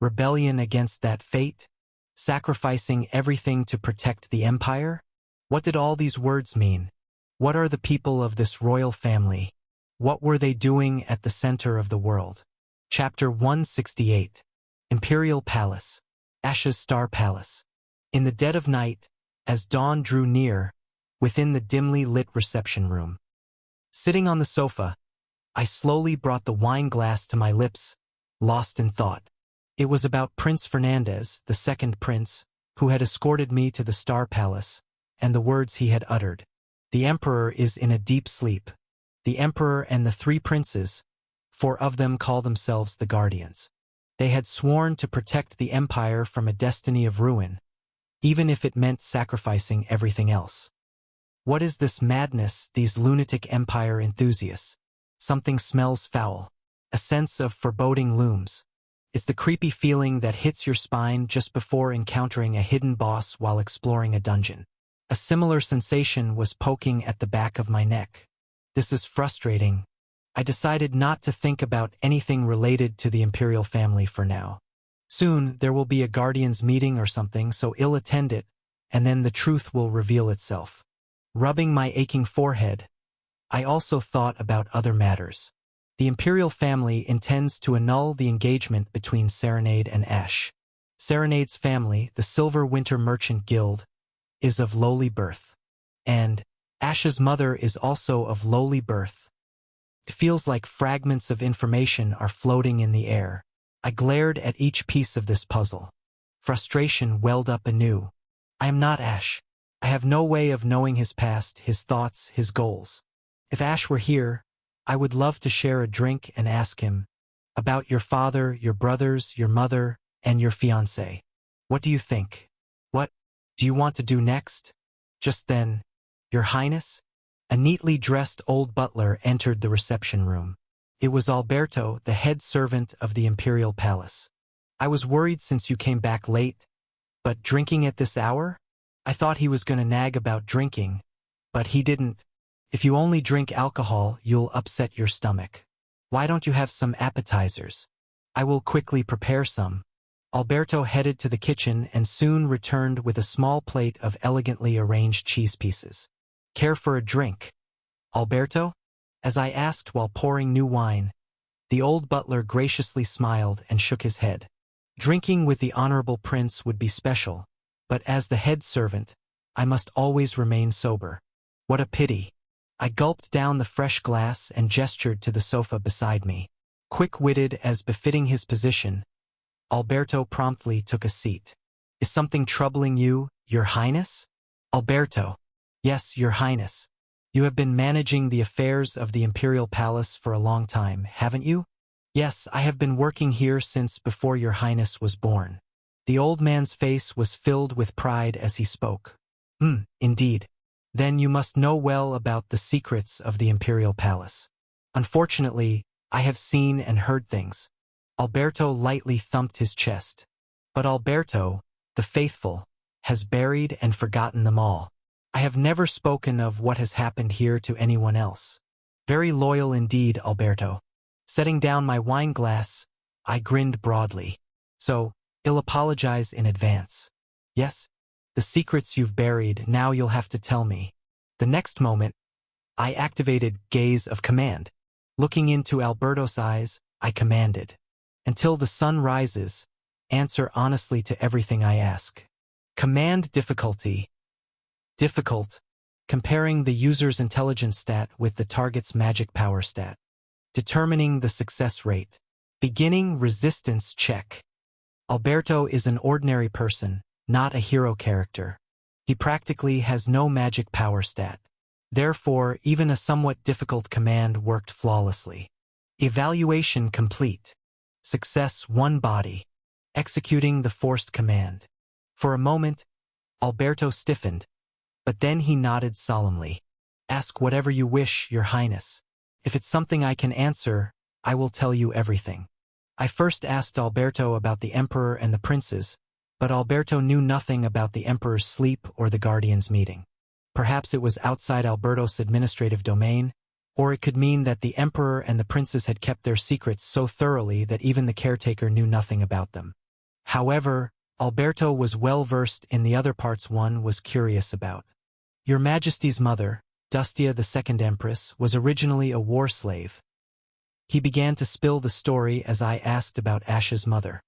Rebellion against that fate? Sacrificing everything to protect the Empire? What did all these words mean? What are the people of this royal family? What were they doing at the center of the world? Chapter 168. Imperial Palace. Ash's Star Palace. In the dead of night, as dawn drew near, within the dimly lit reception room. Sitting on the sofa, I slowly brought the wine glass to my lips, lost in thought. It was about Prince Fernandez, the second prince, who had escorted me to the Star Palace, and the words he had uttered. The Emperor is in a deep sleep. the emperor and the three princes, for of them call themselves the guardians. They had sworn to protect the empire from a destiny of ruin, even if it meant sacrificing everything else. What is this madness, these lunatic empire enthusiasts? Something smells foul. A sense of foreboding looms. It's the creepy feeling that hits your spine just before encountering a hidden boss while exploring a dungeon. A similar sensation was poking at the back of my neck. This is frustrating. I decided not to think about anything related to the imperial family for now. Soon there will be a guardians meeting or something, so I'll attend it, and then the truth will reveal itself. Rubbing my aching forehead, I also thought about other matters. The imperial family intends to annul the engagement between Serenade and Ash. Serenade's family, the Silver Winter Merchant Guild, is of lowly birth. And Ash's mother is also of lowly birth. It feels like fragments of information are floating in the air. I glared at each piece of this puzzle. Frustration welled up anew. I am not Ash. I have no way of knowing his past, his thoughts, his goals. If Ash were here, I would love to share a drink and ask him about your father, your brothers, your mother, and your fiancé. What do you think? What do you want to do next? Just then, Your Highness? A neatly dressed old butler entered the reception room. It was Alberto, the head servant of the imperial palace. I was worried since you came back late, but drinking at this hour? I thought he was going to nag about drinking, but he didn't. If you only drink alcohol, you'll upset your stomach. Why don't you have some appetizers? I will quickly prepare some. Alberto headed to the kitchen and soon returned with a small plate of elegantly arranged cheese pieces. Care for a drink, Alberto? As I asked while pouring new wine, the old butler graciously smiled and shook his head. Drinking with the honorable prince would be special, but as the head servant, I must always remain sober. What a pity. I gulped down the fresh glass and gestured to the sofa beside me. Quick-witted as befitting his position, Alberto promptly took a seat. Is something troubling you, Your Highness? Alberto. Yes, Your Highness. You have been managing the affairs of the imperial palace for a long time, haven't you? Yes, I have been working here since before Your Highness was born. The old man's face was filled with pride as he spoke. Indeed. Then you must know well about the secrets of the imperial palace. Unfortunately, I have seen and heard things. Alberto lightly thumped his chest. But Alberto, the faithful, has buried and forgotten them all. I have never spoken of what has happened here to anyone else. Very loyal indeed, Alberto. Setting down my wine glass, I grinned broadly. So, I'll apologize in advance. Yes? The secrets you've buried, now you'll have to tell me. The next moment, I activated Gaze of Command. Looking into Alberto's eyes, I commanded. Until the sun rises, answer honestly to everything I ask. Command difficulty. Difficult. Comparing the user's intelligence stat with the target's magic power stat. Determining the success rate. Beginning resistance check. Alberto is an ordinary person, not a hero character. He practically has no magic power stat. Therefore, even a somewhat difficult command worked flawlessly. Evaluation complete. Success 1 body. Executing the forced command. For a moment, Alberto stiffened, but then he nodded solemnly. Ask whatever you wish, Your Highness. If it's something I can answer, I will tell you everything. I first asked Alberto about the Emperor and the princes, but Alberto knew nothing about the Emperor's sleep or the Guardians' meeting. Perhaps it was outside Alberto's administrative domain, or it could mean that the Emperor and the princes had kept their secrets so thoroughly that even the caretaker knew nothing about them. However, Alberto was well versed in the other parts one was curious about. Your Majesty's mother, Dustia the Second Empress, was originally a war slave. He began to spill the story as I asked about Ash's mother.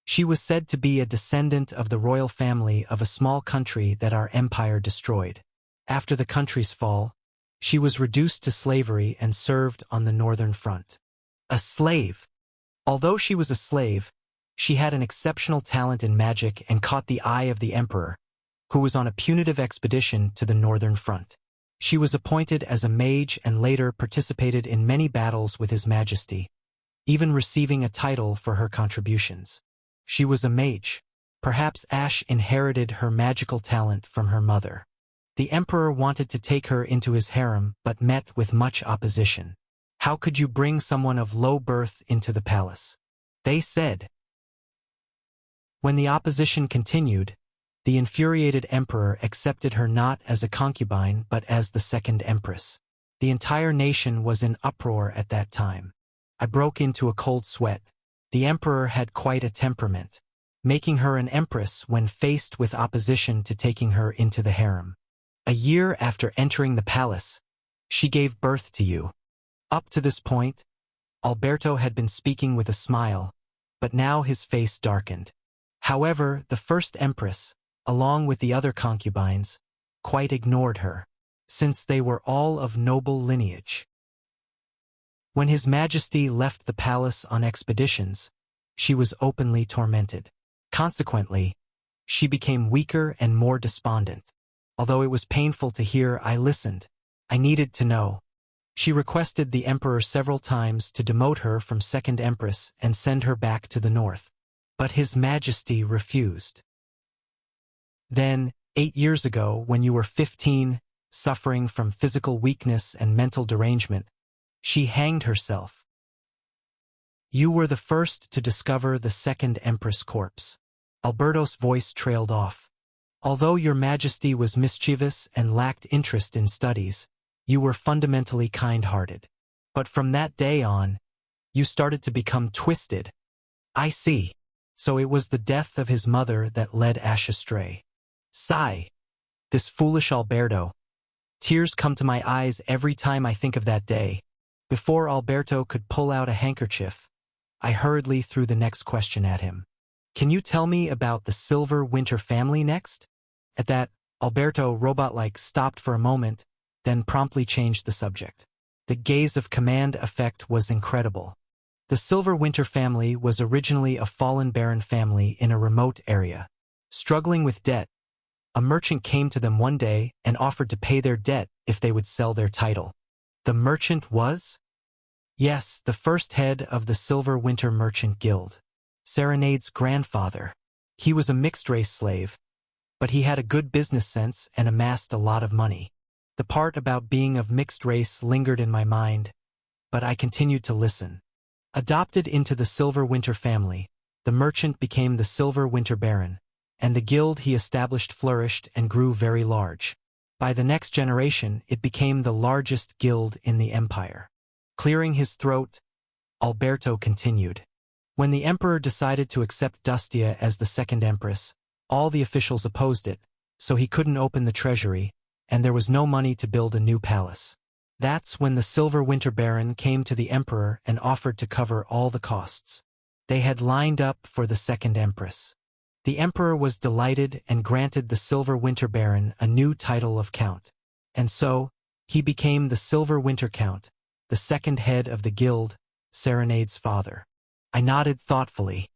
She was said to be a descendant of the royal family of a small country that our empire destroyed. After the country's fall, she was reduced to slavery and served on the northern front. A slave. Although she was a slave, she had an exceptional talent in magic and caught the eye of the emperor, who was on a punitive expedition to the northern front. She was appointed as a mage and later participated in many battles with His Majesty, even receiving a title for her contributions. She was a mage. Perhaps Ash inherited her magical talent from her mother. The Emperor wanted to take her into his harem but met with much opposition. How could you bring someone of low birth into the palace? They said. When the opposition continued, the infuriated emperor accepted her not as a concubine but as the second empress. The entire nation was in uproar at that time. I broke into a cold sweat. The emperor had quite a temperament, making her an empress when faced with opposition to taking her into the harem. A year after entering the palace, she gave birth to you. Up to this point, Alberto had been speaking with a smile, but now his face darkened. However, the first empress, along with the other concubines, quite ignored her, since they were all of noble lineage. When His Majesty left the palace on expeditions, she was openly tormented. Consequently, she became weaker and more despondent. Although it was painful to hear, I listened. I needed to know. She requested the emperor several times to demote her from second empress and send her back to the north. But His Majesty refused. Then, 8 years ago, when you were 15, suffering from physical weakness and mental derangement, she hanged herself. You were the first to discover the second empress corpse. Alberto's voice trailed off. Although your Majesty was mischievous and lacked interest in studies, you were fundamentally kind-hearted. But from that day on, you started to become twisted. I see. So it was the death of his mother that led Ash astray. Sigh. This foolish Alberto. Tears come to my eyes every time I think of that day. Before Alberto could pull out a handkerchief, I hurriedly threw the next question at him. Can you tell me about the Silver Winter family next? At that, Alberto, robot-like, stopped for a moment, then promptly changed the subject. The gaze of command effect was incredible. The Silver Winter family was originally a fallen baron family in a remote area. Struggling with debt, a merchant came to them one day and offered to pay their debt if they would sell their title. The merchant was? Yes, the first head of the Silver Winter Merchant Guild. Serenade's grandfather. He was a mixed-race slave, but he had a good business sense and amassed a lot of money. The part about being of mixed race lingered in my mind, but I continued to listen. Adopted into the Silver Winter family, the merchant became the Silver Winter Baron, and the guild he established flourished and grew very large. By the next generation, it became the largest guild in the empire. Clearing his throat, Alberto continued. When the emperor decided to accept Dustia as the second empress, all the officials opposed it, so he couldn't open the treasury, and there was no money to build a new palace. That's when the Silver Winter Baron came to the emperor and offered to cover all the costs. They had lined up for the second empress. The emperor was delighted and granted the Silver Winter Baron a new title of count. And so, he became the Silver Winter Count, the second head of the guild, Serenade's father. I nodded thoughtfully.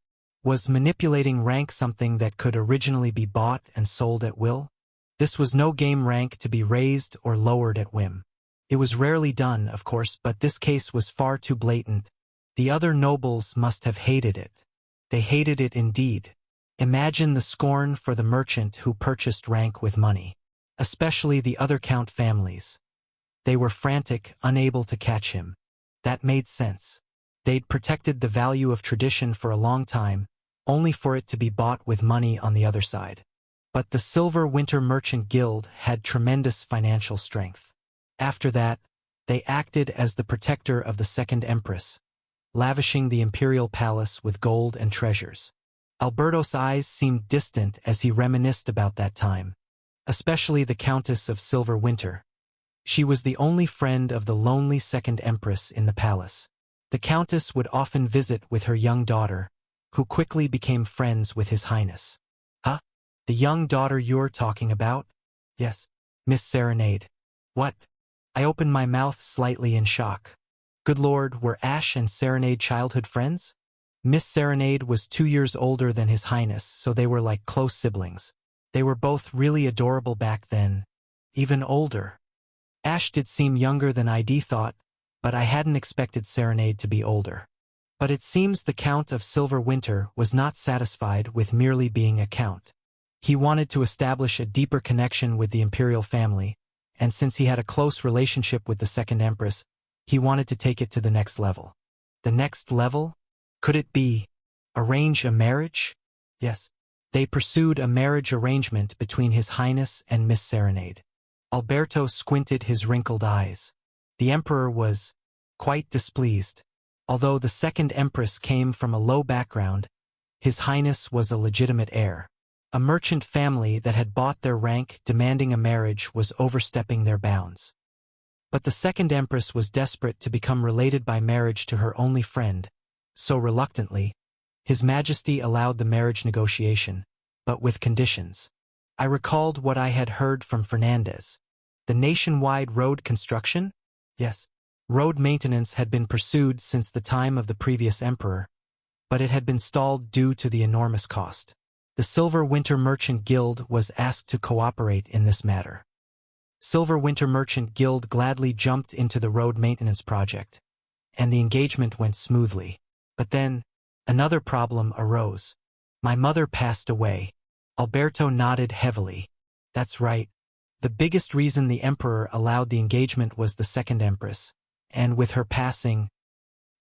Was manipulating rank something that could originally be bought and sold at will? This was no game rank to be raised or lowered at whim. It was rarely done, of course, but this case was far too blatant. The other nobles must have hated it. They hated it indeed. Imagine the scorn for the merchant who purchased rank with money. Especially the other count families. They were frantic, unable to catch him. That made sense. They'd protected the value of tradition for a long time, only for it to be bought with money on the other side. But the Silver Winter Merchant Guild had tremendous financial strength. After that, they acted as the protector of the second empress, lavishing the imperial palace with gold and treasures. Alberto's eyes seemed distant as he reminisced about that time, especially the Countess of Silver Winter. She was the only friend of the lonely second empress in the palace. The Countess would often visit with her young daughter, who quickly became friends with His Highness. Huh? The young daughter you're talking about? Yes, Miss Serenade. What? I opened my mouth slightly in shock. Good Lord, were Ash and Serenade childhood friends? Miss Serenade was 2 years older than His Highness, so they were like close siblings. They were both really adorable back then, even older. Ash did seem younger than I'd thought, but I hadn't expected Serenade to be older. But it seems the Count of Silver Winter was not satisfied with merely being a count. He wanted to establish a deeper connection with the imperial family, and since he had a close relationship with the Second Empress, he wanted to take it to the next level. The next level? Could it be arrange a marriage? Yes. They pursued a marriage arrangement between His Highness and Miss Serenade. Alberto squinted his wrinkled eyes. The Emperor was quite displeased. Although the Second Empress came from a low background, His Highness was a legitimate heir. A merchant family that had bought their rank demanding a marriage was overstepping their bounds. But the Second Empress was desperate to become related by marriage to her only friend, so reluctantly, His Majesty allowed the marriage negotiation, but with conditions. I recalled what I had heard from Fernandez. The nationwide road construction? Yes. Road maintenance had been pursued since the time of the previous emperor, but it had been stalled due to the enormous cost. The Silver Winter Merchant Guild was asked to cooperate in this matter. Silver Winter Merchant Guild gladly jumped into the road maintenance project, and the engagement went smoothly. But then, another problem arose. My mother passed away. Alberto nodded heavily. That's right. The biggest reason the emperor allowed the engagement was the Second Empress, and with her passing,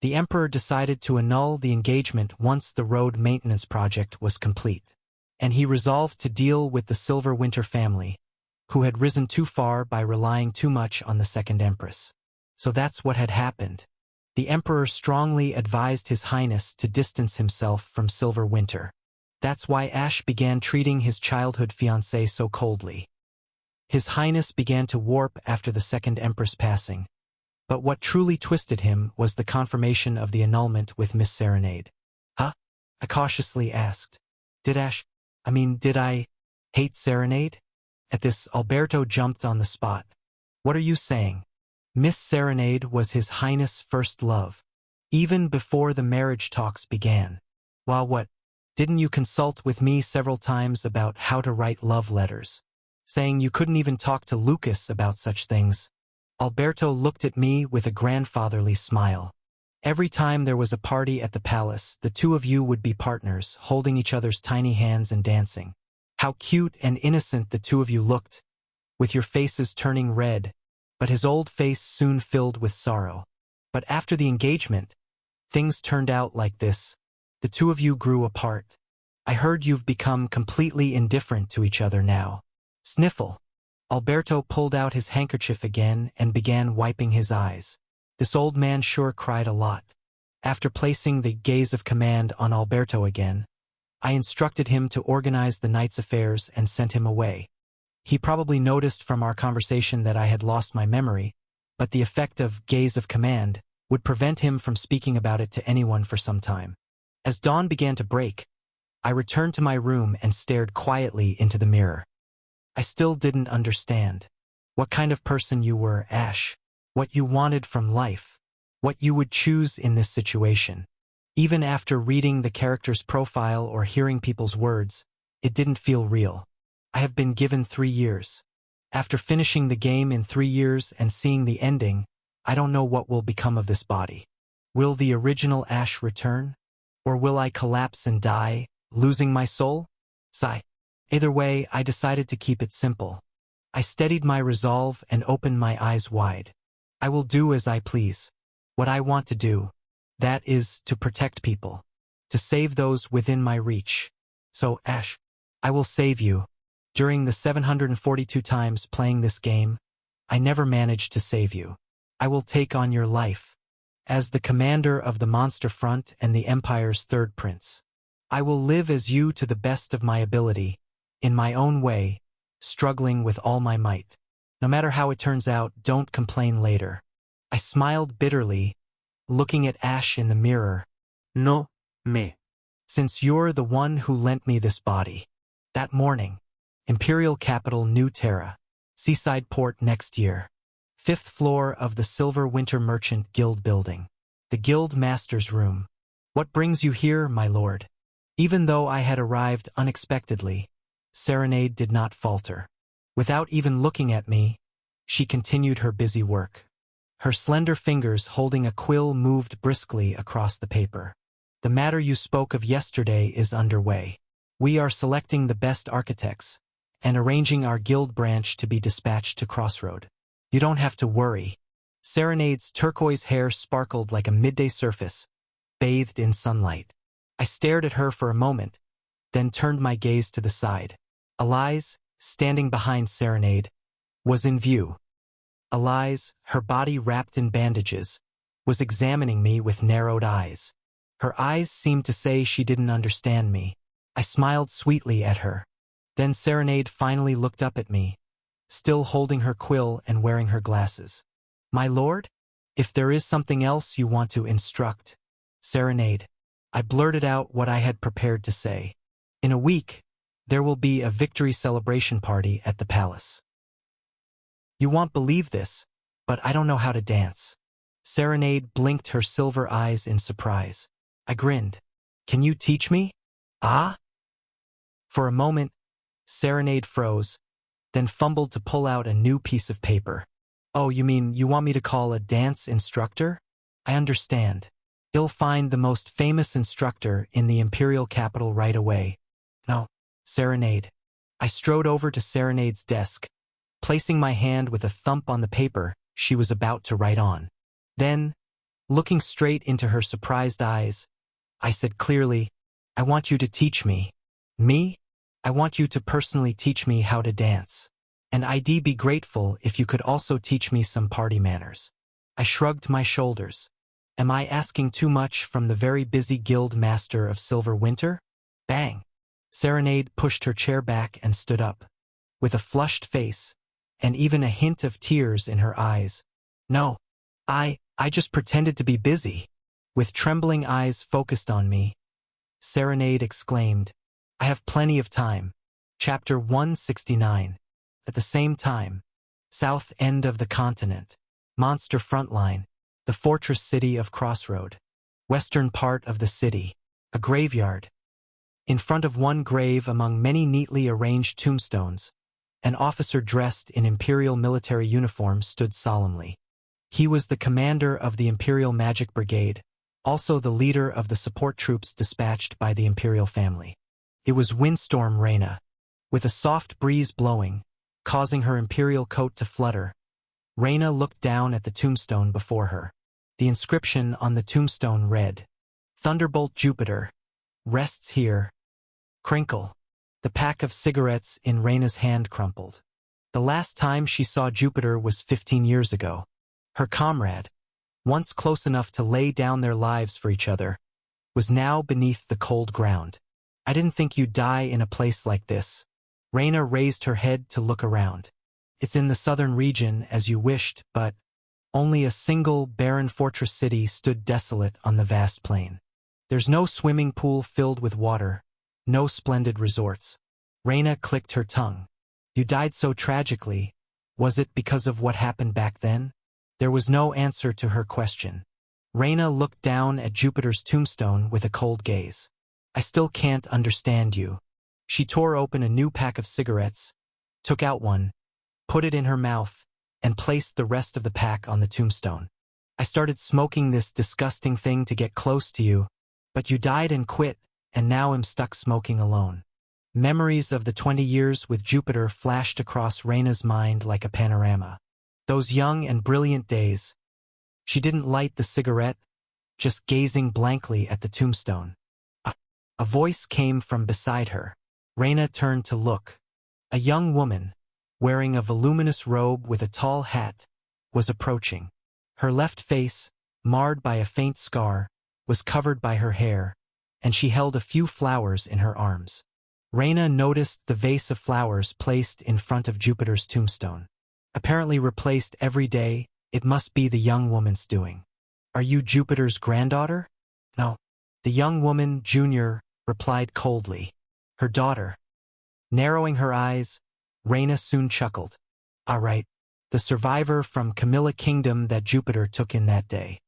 the emperor decided to annul the engagement once the road maintenance project was complete. And he resolved to deal with the Silver Winter family, who had risen too far by relying too much on the Second Empress. So that's what had happened. The emperor strongly advised His Highness to distance himself from Silver Winter. That's why Ash began treating his childhood fiancée so coldly. His Highness began to warp after the Second Empress passing. But what truly twisted him was the confirmation of the annulment with Miss Serenade. Huh? I cautiously asked. Did I hate Serenade? At this, Alberto jumped on the spot. What are you saying? Miss Serenade was His Highness' first love, even before the marriage talks began. While what? Didn't you consult with me several times about how to write love letters, saying you couldn't even talk to Lucas about such things? Alberto looked at me with a grandfatherly smile. Every time there was a party at the palace, the two of you would be partners, holding each other's tiny hands and dancing. How cute and innocent the two of you looked, with your faces turning red, but his old face soon filled with sorrow. But after the engagement, things turned out like this. The two of you grew apart. I heard you've become completely indifferent to each other now. Sniffle. Alberto pulled out his handkerchief again and began wiping his eyes. This old man sure cried a lot. After placing the gaze of command on Alberto again, I instructed him to organize the night's affairs and sent him away. He probably noticed from our conversation that I had lost my memory, but the effect of gaze of command would prevent him from speaking about it to anyone for some time. As dawn began to break, I returned to my room and stared quietly into the mirror. I still didn't understand what kind of person you were, Ash, what you wanted from life, what you would choose in this situation. Even after reading the character's profile or hearing people's words, it didn't feel real. I have been given 3 years. After finishing the game in 3 years and seeing the ending, I don't know what will become of this body. Will the original Ash return? Or will I collapse and die, losing my soul? Sigh. Either way, I decided to keep it simple. I steadied my resolve and opened my eyes wide. I will do as I please. What I want to do. That is, to protect people. To save those within my reach. So, Ash, I will save you. During the 742 times playing this game, I never managed to save you. I will take on your life. As the commander of the Monster Front and the Empire's third prince, I will live as you to the best of my ability, in my own way, struggling with all my might. No matter how it turns out, don't complain later. I smiled bitterly, looking at Ash in the mirror. No, me. Since you're the one who lent me this body. That morning, Imperial Capital, New Terra, seaside port next year. 5th floor of the Silver Winter Merchant Guild building. The Guild Master's room. What brings you here, my lord? Even though I had arrived unexpectedly, Serenade did not falter. Without even looking at me, She continued her busy work. Her slender fingers holding a quill moved briskly across the paper. The matter you spoke of yesterday is underway. We are selecting the best architects and arranging our guild branch to be dispatched to Crossroad. You don't have to worry. Serenade's turquoise hair sparkled like a midday surface, bathed in sunlight. I stared at her for a moment, then turned my gaze to the side. Elise, standing behind Serenade, was in view. Elise, her body wrapped in bandages, was examining me with narrowed eyes. Her eyes seemed to say she didn't understand me. I smiled sweetly at her. Then Serenade finally looked up at me, still holding her quill and wearing her glasses. My lord? If there is something else you want to instruct. Serenade. I blurted out what I had prepared to say. In a week, there will be a victory celebration party at the palace. You won't believe this, but I don't know how to dance. Serenade blinked her silver eyes in surprise. I grinned. Can you teach me? Ah? For a moment, Serenade froze, then fumbled to pull out a new piece of paper. Oh, you mean you want me to call a dance instructor? I understand. You'll find the most famous instructor in the imperial capital right away. No, Serenade. I strode over to Serenade's desk, placing my hand with a thump on the paper she was about to write on. Then, looking straight into her surprised eyes, I said clearly, I want you to teach me. Me? I want you to personally teach me how to dance. And I'd be grateful if you could also teach me some party manners. I shrugged my shoulders. Am I asking too much from the very busy guild master of Silver Winter? Bang! Serenade pushed her chair back and stood up. With a flushed face, and even a hint of tears in her eyes. No, I just pretended to be busy. With trembling eyes focused on me, Serenade exclaimed, I have plenty of time. Chapter 169. At the same time, south end of the continent, Monster Frontline, the fortress city of Crossroad, western part of the city, a graveyard. In front of one grave among many neatly arranged tombstones, an officer dressed in imperial military uniform stood solemnly. He was the commander of the Imperial Magic Brigade, also the leader of the support troops dispatched by the imperial family. It was Windstorm Reyna. With a soft breeze blowing, causing her imperial coat to flutter, Reyna looked down at the tombstone before her. The inscription on the tombstone read, Thunderbolt Jupiter, rests here. Crinkle. The pack of cigarettes in Reyna's hand crumpled. The last time she saw Jupiter was 15 years ago. Her comrade, once close enough to lay down their lives for each other, was now beneath the cold ground. I didn't think you'd die in a place like this. Reyna raised her head to look around. It's in the southern region as you wished, but only a single barren fortress city stood desolate on the vast plain. There's no swimming pool filled with water, no splendid resorts. Reyna clicked her tongue. You died so tragically. Was it because of what happened back then? There was no answer to her question. Reyna looked down at Jupiter's tombstone with a cold gaze. I still can't understand you. She tore open a new pack of cigarettes, took out one, put it in her mouth, and placed the rest of the pack on the tombstone. I started smoking this disgusting thing to get close to you, but you died and quit, and now I'm stuck smoking alone. Memories of the 20 years with Jupiter flashed across Reyna's mind like a panorama. Those young and brilliant days. She didn't light the cigarette, just gazing blankly at the tombstone. A voice came from beside her. Reyna turned to look. A young woman, wearing a voluminous robe with a tall hat, was approaching. Her left face, marred by a faint scar, was covered by her hair, and she held a few flowers in her arms. Reyna noticed the vase of flowers placed in front of Jupiter's tombstone. Apparently replaced every day, it must be the young woman's doing. Are you Jupiter's granddaughter? No. The young woman, Junior, replied coldly. Her daughter. Narrowing her eyes, Reyna soon chuckled. All right, the survivor from Camilla Kingdom that Jupiter took in that day.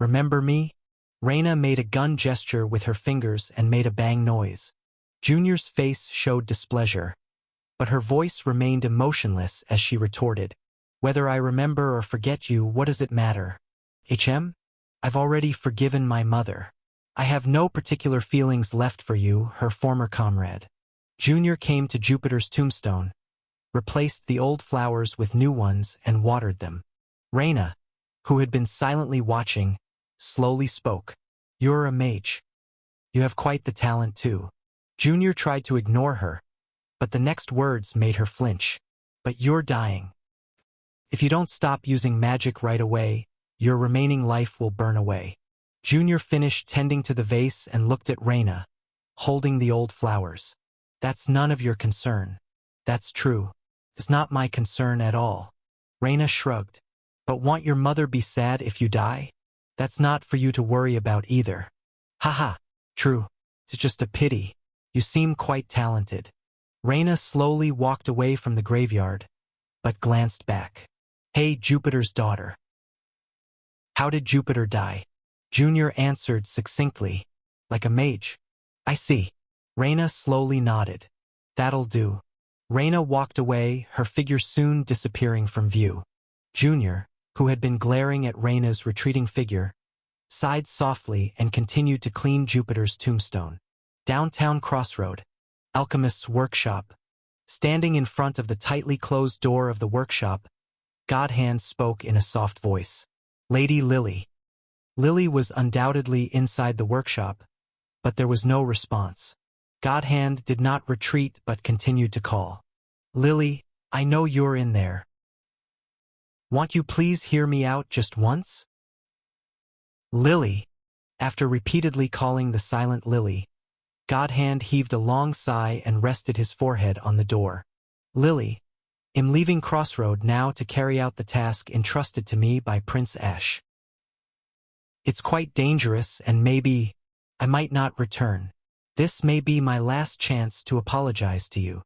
Remember me? Reyna made a gun gesture with her fingers and made a bang noise. Junior's face showed displeasure, but her voice remained emotionless as she retorted. Whether I remember or forget you, what does it matter? I've already forgiven my mother. I have no particular feelings left for you, her former comrade. Junior came to Jupiter's tombstone, replaced the old flowers with new ones, and watered them. Reyna, who had been silently watching, slowly spoke. You're a mage. You have quite the talent too. Junior tried to ignore her, but the next words made her flinch. But you're dying. If you don't stop using magic right away, your remaining life will burn away. Junior finished tending to the vase and looked at Reyna, holding the old flowers. That's none of your concern. That's true. It's not my concern at all. Reyna shrugged. But won't your mother be sad if you die? That's not for you to worry about either. Haha, true. It's just a pity. You seem quite talented. Reyna slowly walked away from the graveyard, but glanced back. Hey, Jupiter's daughter. How did Jupiter die? Junior answered succinctly, like a mage. I see. Reyna slowly nodded. That'll do. Reyna walked away, her figure soon disappearing from view. Junior, who had been glaring at Reyna's retreating figure, sighed softly and continued to clean Jupiter's tombstone. Downtown Crossroad, Alchemist's workshop. Standing in front of the tightly closed door of the workshop, Godhand spoke in a soft voice. Lady Lily. Lily was undoubtedly inside the workshop, but there was no response. Godhand did not retreat but continued to call. Lily, I know you're in there. Won't you please hear me out just once? Lily. After repeatedly calling the silent Lily, Godhand heaved a long sigh and rested his forehead on the door. Lily, I'm leaving Crossroad now to carry out the task entrusted to me by Prince Ash. It's quite dangerous and maybe I might not return. This may be my last chance to apologize to you.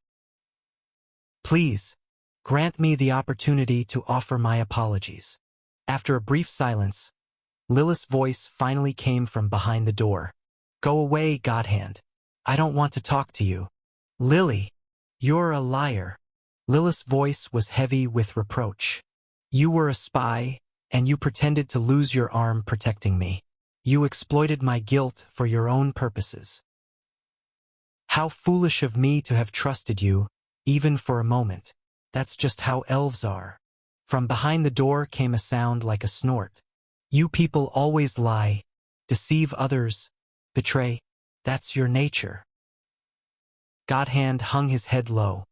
Please, grant me the opportunity to offer my apologies. After a brief silence, Lilith's voice finally came from behind the door. Go away, Godhand. I don't want to talk to you. Lily, you're a liar. Lilith's voice was heavy with reproach. You were a spy, and you pretended to lose your arm protecting me. You exploited my guilt for your own purposes. How foolish of me to have trusted you, even for a moment. That's just how elves are. From behind the door came a sound like a snort. You people always lie, deceive others, betray. That's your nature. Godhand hung his head low.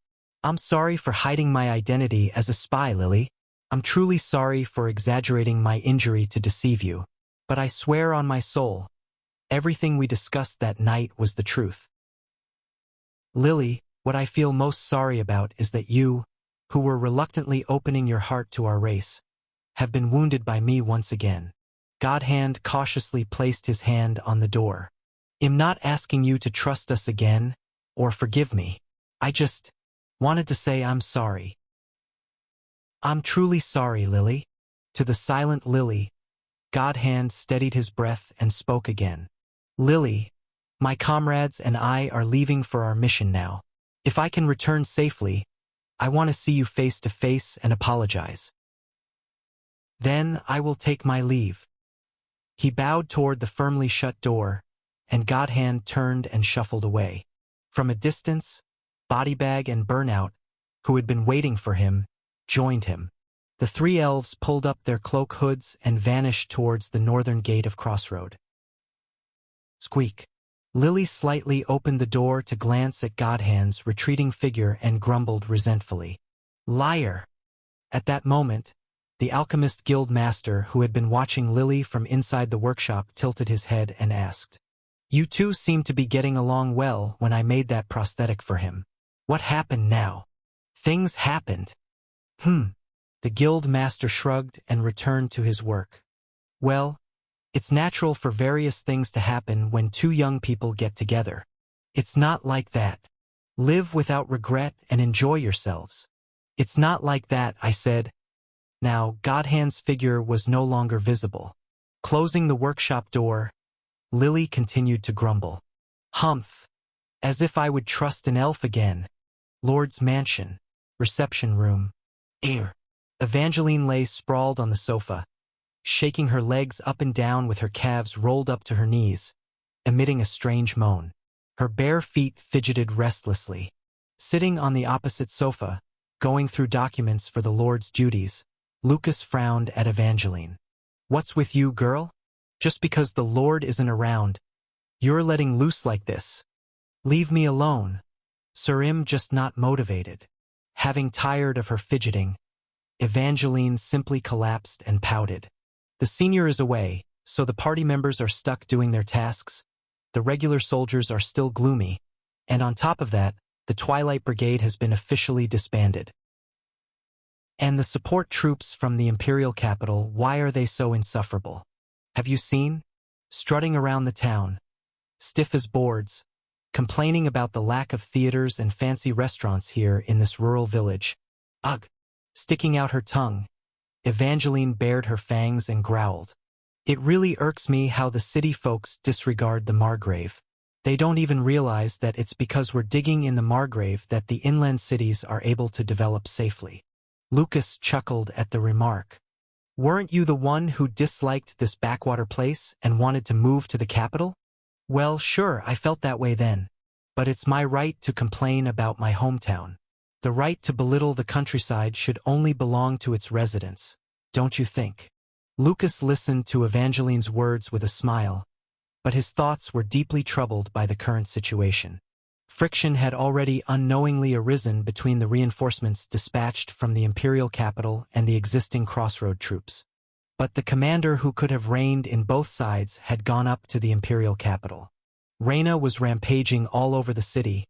I'm sorry for hiding my identity as a spy, Lily. I'm truly sorry for exaggerating my injury to deceive you. But I swear on my soul, everything we discussed that night was the truth. Lily, what I feel most sorry about is that you, who were reluctantly opening your heart to our race, have been wounded by me once again. Godhand cautiously placed his hand on the door. I'm not asking you to trust us again, or forgive me. I just wanted to say I'm sorry. I'm truly sorry, Lily. To the silent Lily, Godhand steadied his breath and spoke again. Lily, my comrades and I are leaving for our mission now. If I can return safely, I want to see you face to face and apologize. Then I will take my leave. He bowed toward the firmly shut door, and Godhand turned and shuffled away. From a distance, Bodybag and Burnout, who had been waiting for him, joined him. The three elves pulled up their cloak hoods and vanished towards the northern gate of Crossroad. Squeak. Lily slightly opened the door to glance at Godhand's retreating figure and grumbled resentfully. Liar! At that moment, the alchemist guild master who had been watching Lily from inside the workshop tilted his head and asked, You two seem to be getting along well when I made that prosthetic for him. What happened now? Things happened. The guild master shrugged and returned to his work. Well, it's natural for various things to happen when two young people get together. It's not like that. Live without regret and enjoy yourselves. It's not like that, I said. Now, Godhand's figure was no longer visible. Closing the workshop door, Lily continued to grumble. Humph. As if I would trust an elf again. Lord's mansion. Reception room. Air. Evangeline lay sprawled on the sofa, shaking her legs up and down with her calves rolled up to her knees, emitting a strange moan. Her bare feet fidgeted restlessly. Sitting on the opposite sofa, going through documents for the Lord's duties, Lucas frowned at Evangeline. "What's with you, girl? Just because the Lord isn't around, you're letting loose like this. Leave me alone." Surim just not motivated. Having tired of her fidgeting, Evangeline simply collapsed and pouted. The senior is away, so the party members are stuck doing their tasks. The regular soldiers are still gloomy, and on top of that, the Twilight Brigade has been officially disbanded. And the support troops from the Imperial capital, why are they so insufferable? Have you seen? Strutting around the town, stiff as boards, complaining about the lack of theaters and fancy restaurants here in this rural village. Ugh! Sticking out her tongue, Evangeline bared her fangs and growled. "It really irks me how the city folks disregard the Margrave. They don't even realize that it's because we're digging in the Margrave that the inland cities are able to develop safely." Lucas chuckled at the remark. "Weren't you the one who disliked this backwater place and wanted to move to the capital?" "Well, sure, I felt that way then. But it's my right to complain about my hometown. The right to belittle the countryside should only belong to its residents, don't you think?" Lucas listened to Evangeline's words with a smile, but his thoughts were deeply troubled by the current situation. Friction had already unknowingly arisen between the reinforcements dispatched from the Imperial capital and the existing crossroad troops. But the commander who could have reigned in both sides had gone up to the Imperial capital. Reyna was rampaging all over the city,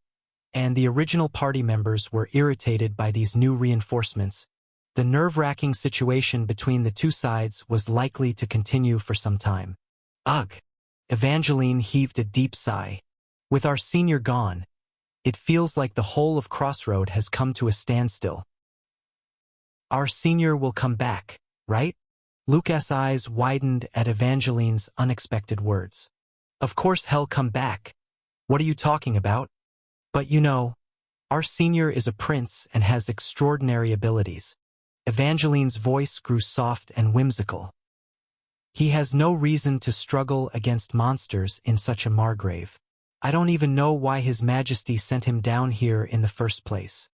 and the original party members were irritated by these new reinforcements. The nerve-wracking situation between the two sides was likely to continue for some time. Ugh! Evangeline heaved a deep sigh. "With our senior gone, it feels like the whole of Crossroad has come to a standstill." "Our senior will come back, right?" Lucas' eyes widened at Evangeline's unexpected words. "Of course he'll come back. What are you talking about? But you know, our senior is a prince and has extraordinary abilities." Evangeline's voice grew soft and whimsical. "He has no reason to struggle against monsters in such a Margrave. I don't even know why His Majesty sent him down here in the first place.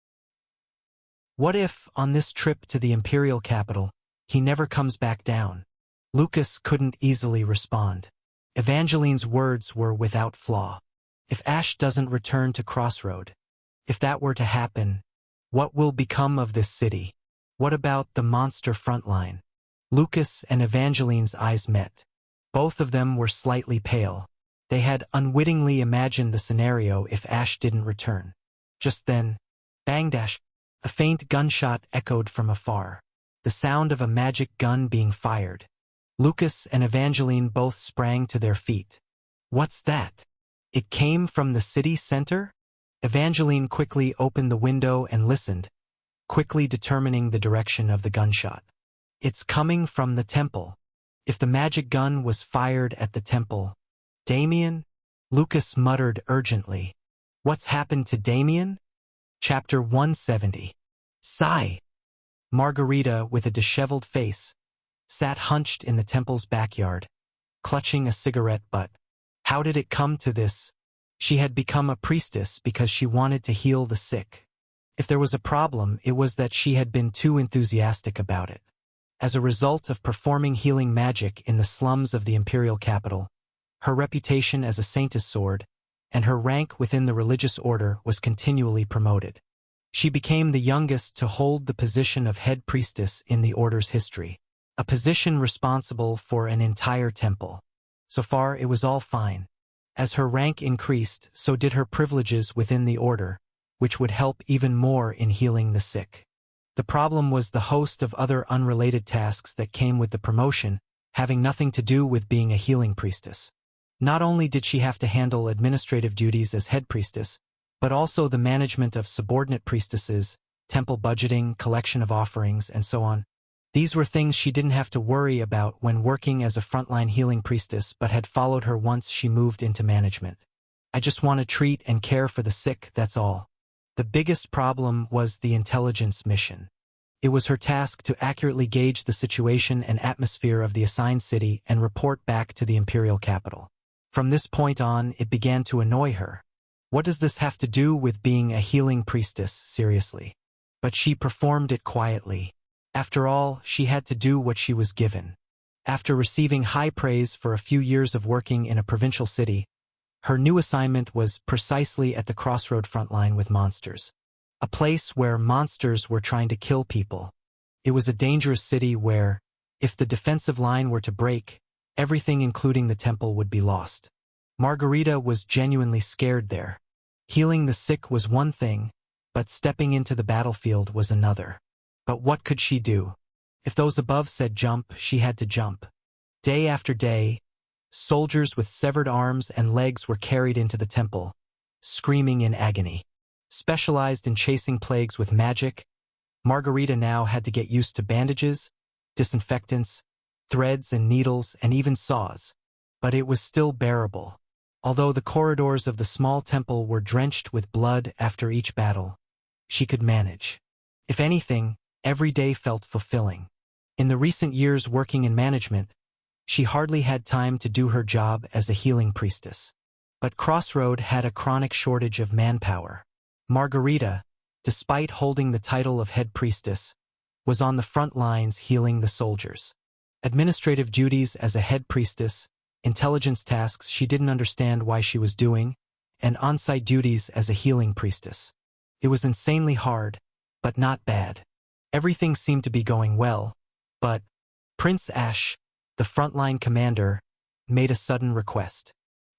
What if, on this trip to the Imperial capital, he never comes back down?" Lucas couldn't easily respond. Evangeline's words were without flaw. If Ash doesn't return to Crossroad, if that were to happen, what will become of this city? What about the monster frontline? Lucas and Evangeline's eyes met. Both of them were slightly pale. They had unwittingly imagined the scenario if Ash didn't return. Just then, bang dash, a faint gunshot echoed from afar. The sound of a magic gun being fired. Lucas and Evangeline both sprang to their feet. "What's that? It came from the city center?" Evangeline quickly opened the window and listened, quickly determining the direction of the gunshot. "It's coming from the temple. If the magic gun was fired at the temple, Damien?" Lucas muttered urgently. "What's happened to Damien?" Chapter 170. Sigh. Margarita, with a disheveled face, sat hunched in the temple's backyard, clutching a cigarette butt. How did it come to this? She had become a priestess because she wanted to heal the sick. If there was a problem, it was that she had been too enthusiastic about it. As a result of performing healing magic in the slums of the Imperial capital, her reputation as a saintess soared, and her rank within the religious order was continually promoted. She became the youngest to hold the position of head priestess in the order's history, a position responsible for an entire temple. So far, it was all fine. As her rank increased, so did her privileges within the order, which would help even more in healing the sick. The problem was the host of other unrelated tasks that came with the promotion, having nothing to do with being a healing priestess. Not only did she have to handle administrative duties as head priestess, but also the management of subordinate priestesses, temple budgeting, collection of offerings, and so on. These were things she didn't have to worry about when working as a frontline healing priestess but had followed her once she moved into management. "I just want to treat and care for the sick, that's all." The biggest problem was the intelligence mission. It was her task to accurately gauge the situation and atmosphere of the assigned city and report back to the imperial capital. From this point on, it began to annoy her. What does this have to do with being a healing priestess, seriously? But she performed it quietly. After all, she had to do what she was given. After receiving high praise for a few years of working in a provincial city, her new assignment was precisely at the crossroad frontline with monsters. A place where monsters were trying to kill people. It was a dangerous city where, if the defensive line were to break, everything including the temple would be lost. Margarita was genuinely scared there. Healing the sick was one thing, but stepping into the battlefield was another. But what could she do? If those above said jump, she had to jump. Day after day, soldiers with severed arms and legs were carried into the temple, screaming in agony. Specialized in chasing plagues with magic, Margarita now had to get used to bandages, disinfectants, threads and needles, and even saws. But it was still bearable. Although the corridors of the small temple were drenched with blood after each battle, she could manage. If anything, every day felt fulfilling. In the recent years working in management, she hardly had time to do her job as a healing priestess. But Crossroad had a chronic shortage of manpower. Margarita, despite holding the title of head priestess, was on the front lines healing the soldiers. Administrative duties as a head priestess, intelligence tasks she didn't understand why she was doing, and on-site duties as a healing priestess. It was insanely hard, but not bad. Everything seemed to be going well, but Prince Ash, the frontline commander, made a sudden request.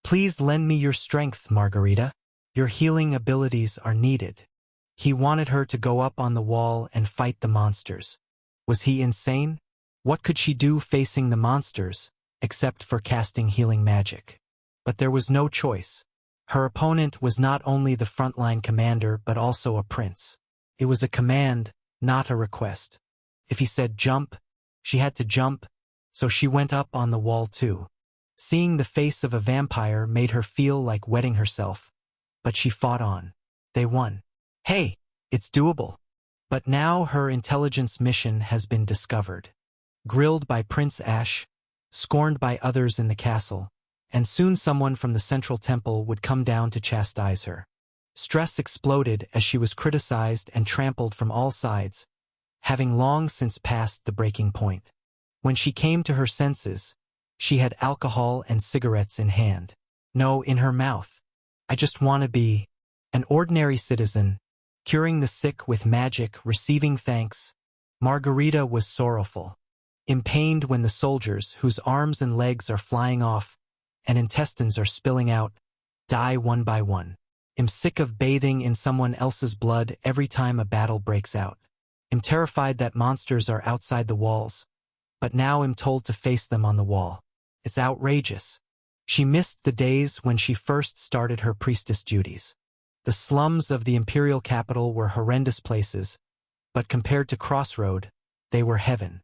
"Please lend me your strength, Margarita. Your healing abilities are needed." He wanted her to go up on the wall and fight the monsters. Was he insane? What could she do facing the monsters, except for casting healing magic? But there was no choice. Her opponent was not only the frontline commander but also a prince. It was a command, not a request. If he said jump, she had to jump, so she went up on the wall too. Seeing the face of a vampire made her feel like wetting herself, but she fought on. They won. Hey, it's doable. But now her intelligence mission has been discovered. Grilled by Prince Ash, scorned by others in the castle, and soon someone from the central temple would come down to chastise her. Stress exploded as she was criticized and trampled from all sides, having long since passed the breaking point. When she came to her senses, she had alcohol and cigarettes in hand. No, in her mouth. I just want to be an ordinary citizen, curing the sick with magic, receiving thanks. Margarita was sorrowful, impained when the soldiers, whose arms and legs are flying off and intestines are spilling out, die one by one. I'm sick of bathing in someone else's blood every time a battle breaks out. I'm terrified that monsters are outside the walls, but now I'm told to face them on the wall. It's outrageous. She missed the days when she first started her priestess duties. The slums of the imperial capital were horrendous places, but compared to Crossroad, they were heaven.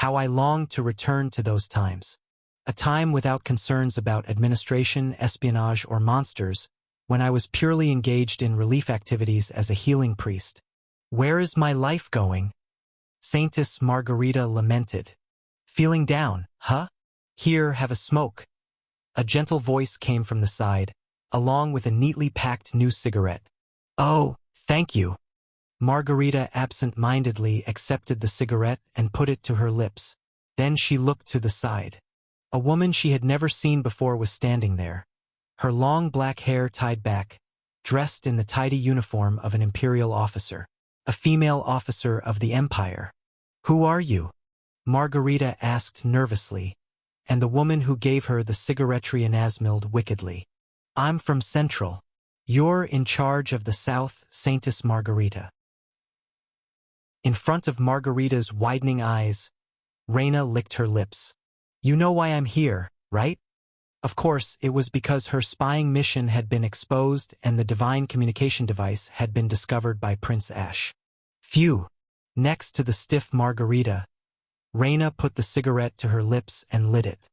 How I longed to return to those times. A time without concerns about administration, espionage, or monsters, when I was purely engaged in relief activities as a healing priest. Where is my life going? Saintess Margarita lamented. Feeling down, huh? Here, have a smoke. A gentle voice came from the side, along with a neatly packed new cigarette. Oh, thank you. Margarita absent-mindedly accepted the cigarette and put it to her lips. Then she looked to the side. A woman she had never seen before was standing there, her long black hair tied back, dressed in the tidy uniform of an imperial officer, a female officer of the Empire. Who are you? Margarita asked nervously, and the woman who gave her the cigarette reanasmiled wickedly. I'm from Central. You're in charge of the South, Saintess Margarita. In front of Margarita's widening eyes, Reina licked her lips. You know why I'm here, right? Of course, it was because her spying mission had been exposed and the divine communication device had been discovered by Prince Ash. Phew! Next to the stiff Margarita, Reina put the cigarette to her lips and lit it.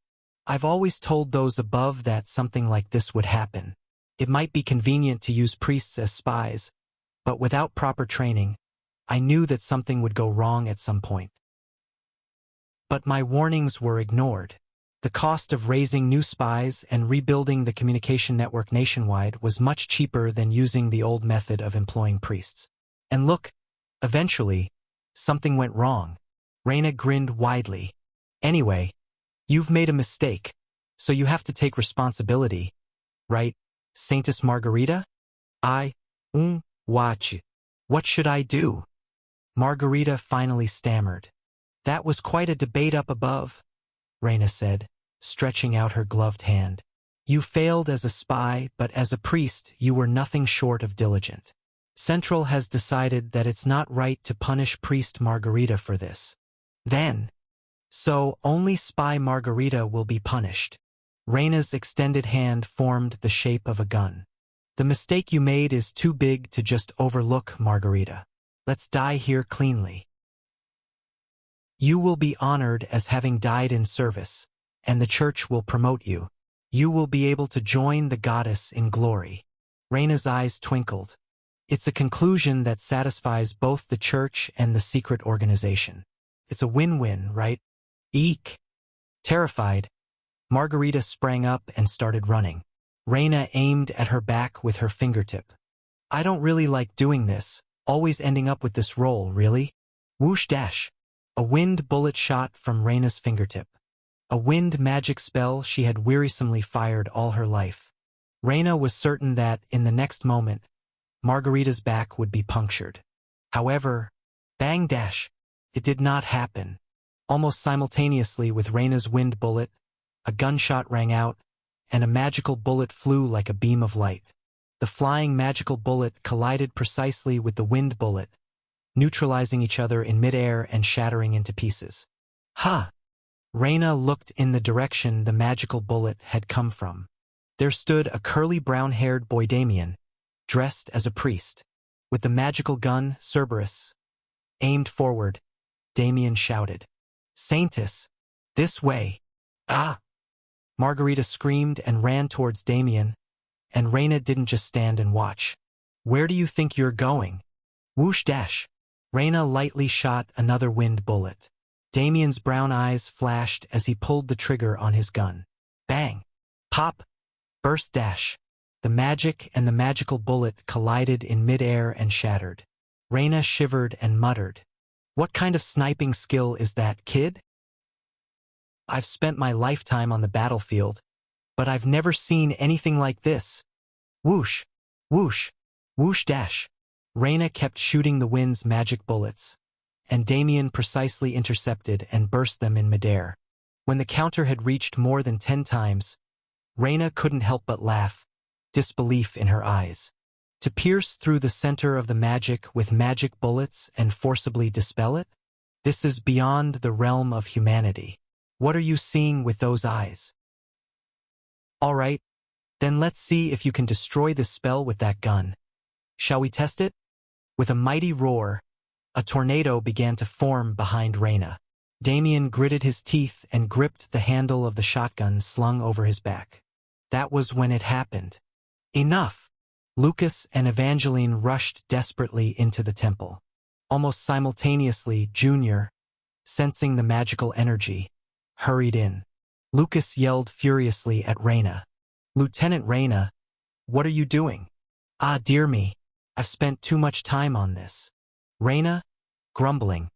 I've always told those above that something like this would happen. It might be convenient to use priests as spies, but without proper training, I knew that something would go wrong at some point. But my warnings were ignored. The cost of raising new spies and rebuilding the communication network nationwide was much cheaper than using the old method of employing priests. And look, eventually, something went wrong. Reyna grinned widely. Anyway, you've made a mistake, so you have to take responsibility, right, Saintess Margarita? Watch. What should I do? Margarita finally stammered. That was quite a debate up above, Reyna said, stretching out her gloved hand. You failed as a spy, but as a priest, you were nothing short of diligent. Central has decided that it's not right to punish priest Margarita for this. So only spy Margarita will be punished. Reyna's extended hand formed the shape of a gun. The mistake you made is too big to just overlook, Margarita. Let's die here cleanly. You will be honored as having died in service, and the church will promote you. You will be able to join the goddess in glory. Reyna's eyes twinkled. It's a conclusion that satisfies both the church and the secret organization. It's a win-win, right? Eek! Terrified, Margarita sprang up and started running. Reyna aimed at her back with her fingertip. I don't really like doing this, always ending up with this roll, really? Whoosh dash! A wind bullet shot from Reyna's fingertip. A wind magic spell she had wearisomely fired all her life. Reyna was certain that, in the next moment, Margarita's back would be punctured. However, bang dash! It did not happen. Almost simultaneously with Reyna's wind bullet, a gunshot rang out, and a magical bullet flew like a beam of light. The flying magical bullet collided precisely with the wind bullet, neutralizing each other in midair and shattering into pieces. Ha! Reyna looked in the direction the magical bullet had come from. There stood a curly brown-haired boy Damien, dressed as a priest. With the magical gun, Cerberus, aimed forward, Damien shouted, Saintess, this way! Ah! Margarita screamed and ran towards Damien, and Reyna didn't just stand and watch. Where do you think you're going? Whoosh dash! Reyna lightly shot another wind bullet. Damien's brown eyes flashed as he pulled the trigger on his gun. Bang! Pop! Burst dash! The magic and the magical bullet collided in midair and shattered. Reyna shivered and muttered, What kind of sniping skill is that, kid? I've spent my lifetime on the battlefield, but I've never seen anything like this. Whoosh! Whoosh! Whoosh dash! Reyna kept shooting the wind's magic bullets, and Damien precisely intercepted and burst them in midair. When the counter had reached more than 10 times, Reyna couldn't help but laugh, disbelief in her eyes. To pierce through the center of the magic with magic bullets and forcibly dispel it? This is beyond the realm of humanity. What are you seeing with those eyes? All right, then let's see if you can destroy this spell with that gun. Shall we test it? With a mighty roar, a tornado began to form behind Reyna. Damien gritted his teeth and gripped the handle of the shotgun slung over his back. That was when it happened. Enough! Lucas and Evangeline rushed desperately into the temple. Almost simultaneously, Junior, sensing the magical energy, hurried in. Lucas yelled furiously at Reyna. Lieutenant Reyna, what are you doing? Ah, dear me, I've spent too much time on this. Reyna, grumbling,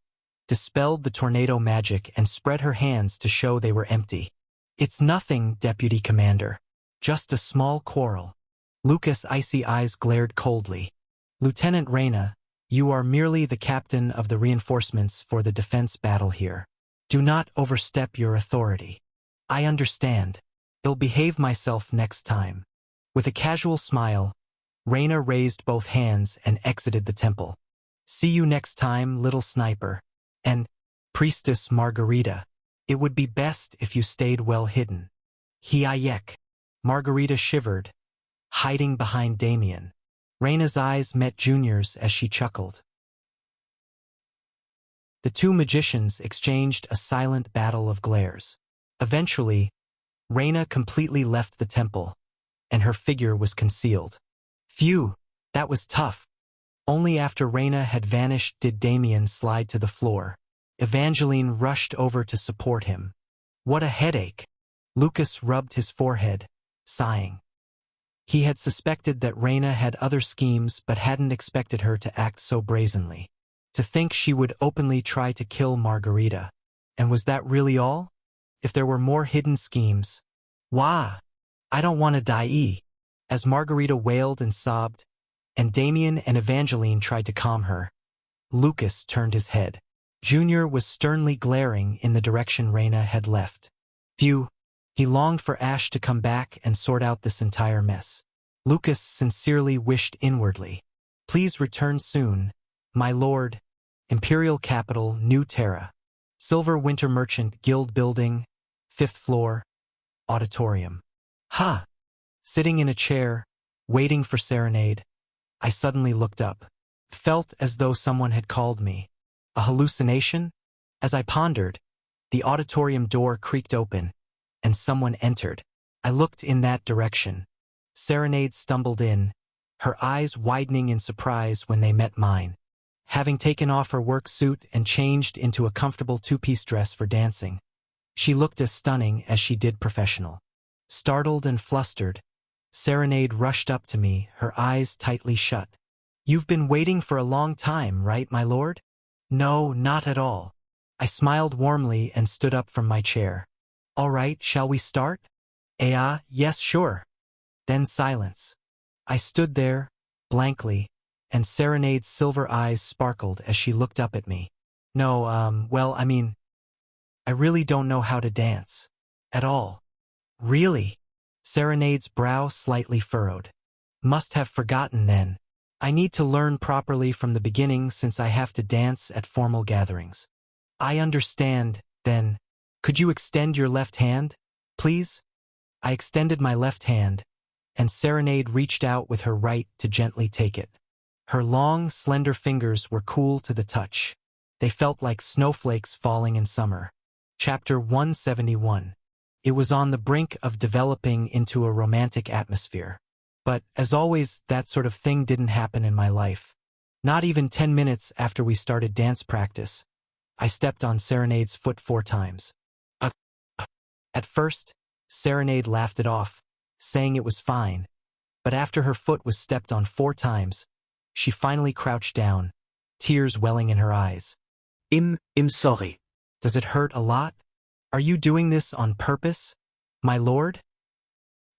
dispelled the tornado magic and spread her hands to show they were empty. It's nothing, Deputy Commander. Just a small quarrel. Lucas' icy eyes glared coldly. Lieutenant Reyna, you are merely the captain of the reinforcements for the defense battle here. Do not overstep your authority. I understand. I'll behave myself next time. With a casual smile, Reyna raised both hands and exited the temple. See you next time, little sniper. And, Priestess Margarita, it would be best if you stayed well hidden. Hiayek. Margarita shivered, hiding behind Damien. Reyna's eyes met Junior's as she chuckled. The two magicians exchanged a silent battle of glares. Eventually, Reyna completely left the temple, and her figure was concealed. Phew, that was tough. Only after Reina had vanished did Damien slide to the floor. Evangeline rushed over to support him. What a headache! Lucas rubbed his forehead, sighing. He had suspected that Reina had other schemes but hadn't expected her to act so brazenly. To think she would openly try to kill Margarita. And was that really all? If there were more hidden schemes. Wah! I don't want to die. As Margarita wailed and sobbed, and Damien and Evangeline tried to calm her, Lucas turned his head. Junior was sternly glaring in the direction Reina had left. Phew! He longed for Ash to come back and sort out this entire mess. Lucas sincerely wished inwardly. Please return soon, my lord. Imperial Capital, New Terra. Silver Winter Merchant Guild Building, 5th floor, auditorium. Ha! Sitting in a chair, waiting for Serenade, I suddenly looked up. Felt as though someone had called me. A hallucination? As I pondered, the auditorium door creaked open, and someone entered. I looked in that direction. Serenade stumbled in, her eyes widening in surprise when they met mine. Having taken off her work suit and changed into a comfortable two-piece dress for dancing, she looked as stunning as she did professional. Startled and flustered, Serenade rushed up to me, her eyes tightly shut. You've been waiting for a long time, right, my lord? No, not at all. I smiled warmly and stood up from my chair. All right, shall we start? Yes, sure. Then silence. I stood there, blankly, and Serenade's silver eyes sparkled as she looked up at me. No, I really don't know how to dance. At all. Really? Serenade's brow slightly furrowed. Must have forgotten then. I need to learn properly from the beginning since I have to dance at formal gatherings. I understand, then. Could you extend your left hand, please? I extended my left hand, and Serenade reached out with her right to gently take it. Her long, slender fingers were cool to the touch. They felt like snowflakes falling in summer. Chapter 171. It was on the brink of developing into a romantic atmosphere. But, as always, that sort of thing didn't happen in my life. Not even 10 minutes after we started dance practice, I stepped on Serenade's foot 4 times. At first, Serenade laughed it off, saying it was fine. But after her foot was stepped on 4 times, she finally crouched down, tears welling in her eyes. I'm sorry. Does it hurt a lot? Are you doing this on purpose, my lord?